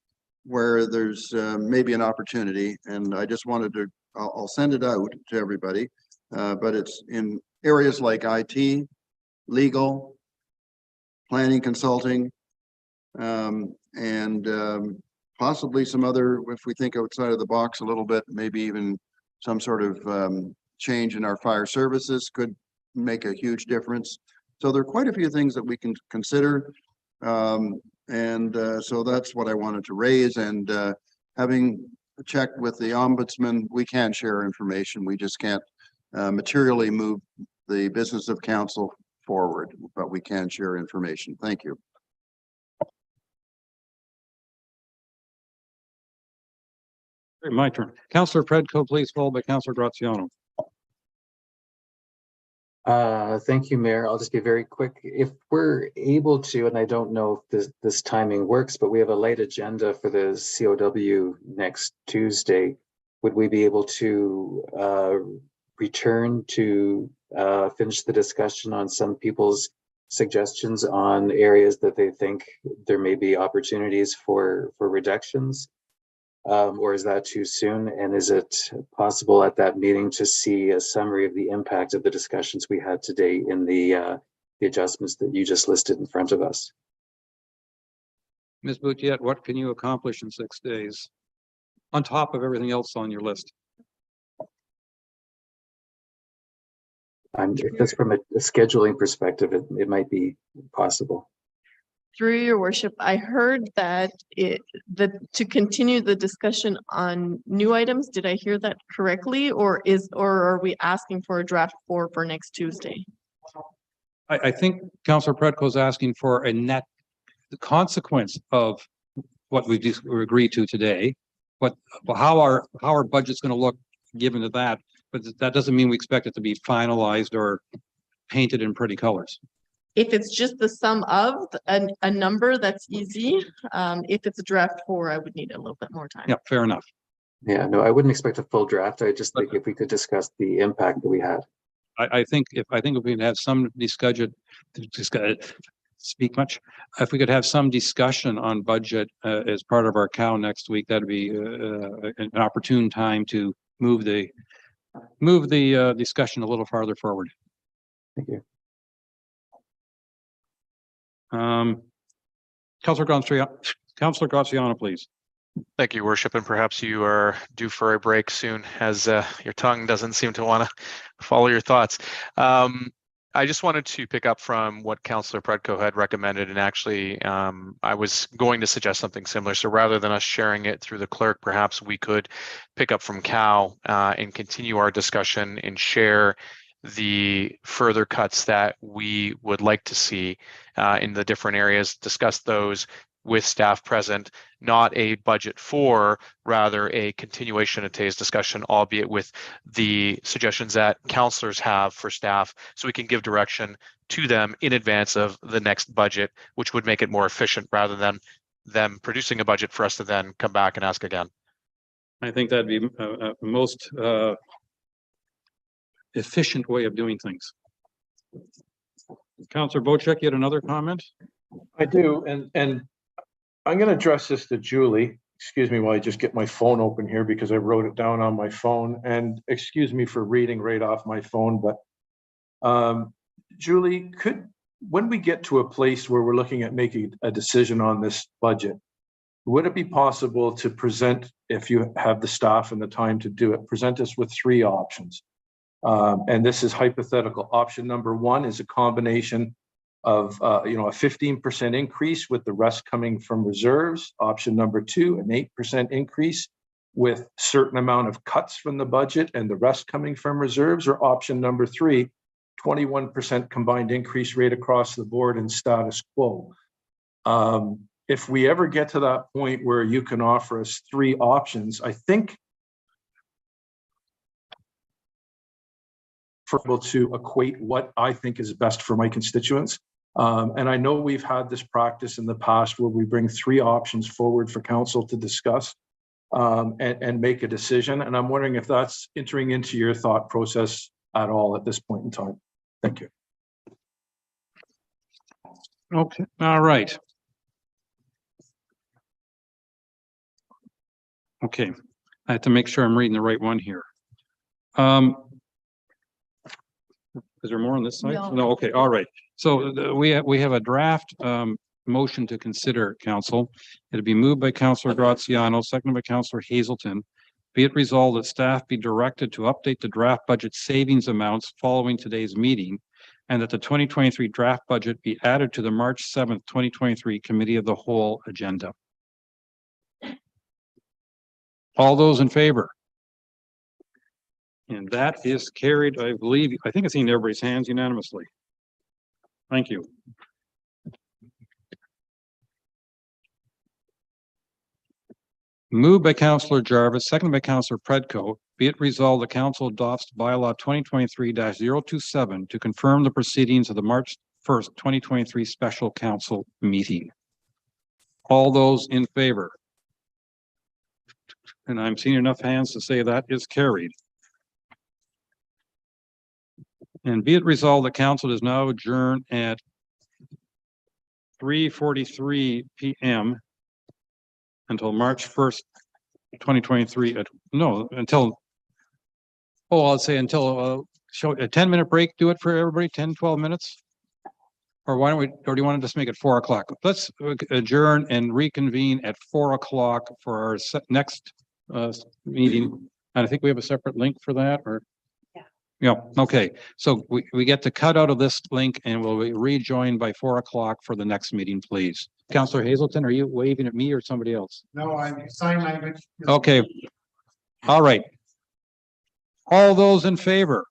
where there's maybe an opportunity, and I just wanted to, I'll send it out to everybody, but it's in areas like IT, legal, planning, consulting, and possibly some other, if we think outside of the box a little bit, maybe even some sort of change in our fire services could make a huge difference. So there are quite a few things that we can consider. So that's what I wanted to raise, and having checked with the ombudsman, we can share information. We just can't materially move the business of council forward, but we can share information. Thank you. My turn. Councillor Predko, please, followed by Councillor Graziano. Thank you, Mayor. I'll just be very quick. If we're able to, and I don't know if this timing works, but we have a light agenda for the COW next Tuesday. Would we be able to return to finish the discussion on some people's suggestions on areas that they think there may be opportunities for reductions? Or is that too soon? And is it possible at that meeting to see a summary of the impact of the discussions we had today in the adjustments that you just listed in front of us? Ms. Boutiette, what can you accomplish in 6 days on top of everything else on your list? If that's from a scheduling perspective, it might be possible. Through your worship, I heard that to continue the discussion on new items. Did I hear that correctly, or are we asking for a draft 4 for next Tuesday? I think Councillor Predko is asking for a net consequence of what we agreed to today. How our budget's going to look given to that, but that doesn't mean we expect it to be finalized or painted in pretty colors. If it's just the sum of a number, that's easy. If it's a draft 4, I would need a little bit more time. Yeah, fair enough. Yeah, no, I wouldn't expect a full draft. I just think if we could discuss the impact that we had. I think if we could have some discussion, speak much. If we could have some discussion on budget as part of our COW next week, that'd be an opportune time to move the discussion a little farther forward. Thank you. Councillor Graziano, please. Thank you, Worship, and perhaps you are due for a break soon, as your tongue doesn't seem to want to follow your thoughts. I just wanted to pick up from what Councillor Predko had recommended, and actually I was going to suggest something similar. So rather than us sharing it through the clerk, perhaps we could pick up from Cal and continue our discussion and share the further cuts that we would like to see in the different areas, discuss those with staff present, not a budget for, rather a continuation of today's discussion, albeit with the suggestions that councillors have for staff, so we can give direction to them in advance of the next budget, which would make it more efficient rather than them producing a budget for us to then come back and ask again. I think that'd be a most efficient way of doing things. Councillor Bocheck, you had another comment? I do, and I'm going to address this to Julie. Excuse me while I just get my phone open here because I wrote it down on my phone, and excuse me for reading right off my phone, but Julie, when we get to a place where we're looking at making a decision on this budget, would it be possible to present, if you have the staff and the time to do it, present us with 3 options? And this is hypothetical. Option number 1 is a combination of a 15% increase with the rest coming from reserves. Option number 2, an 8% increase with certain amount of cuts from the budget and the rest coming from reserves. Or option number 3, 21% combined increase rate across the board in status quo. If we ever get to that point where you can offer us 3 options, I think for able to equate what I think is best for my constituents. And I know we've had this practice in the past where we bring 3 options forward for council to discuss and make a decision. And I'm wondering if that's entering into your thought process at all at this point in time. Thank you. Okay, all right. Okay, I have to make sure I'm reading the right one here. Is there more on this side? No, okay, all right. So we have a draft motion to consider, council. It'll be moved by Councillor Graziano, seconded by Councillor Hazelton. Be it resolved that staff be directed to update the draft budget savings amounts following today's meeting, and that the 2023 draft budget be added to the March 7th, 2023 Committee of the Whole agenda. All those in favor? And that is carried, I believe, I think I've seen everybody's hands unanimously. Thank you. Moved by Councillor Jarvis, seconded by Councillor Predko. Be it resolved, the council adopts bylaw 2023-027 to confirm the proceedings of the March 1st, 2023 special council meeting. All those in favor? And I'm seeing enough hands to say that is carried. And be it resolved, the council is now adjourned at 3:43 p.m. until March 1st, 2023. I'll say until show a 10-minute break. Do it for everybody, 10, 12 minutes. Or why don't we, or do you want to just make it 4 o'clock? Let's adjourn and reconvene at 4 o'clock for our next meeting. And I think we have a separate link for that, or? Yeah, okay. So we get to cut out of this link and we'll be rejoined by 4 o'clock for the next meeting, please. Councillor Hazelton, are you waving at me or somebody else? No, I'm sign language. Okay. All right. All those in favor?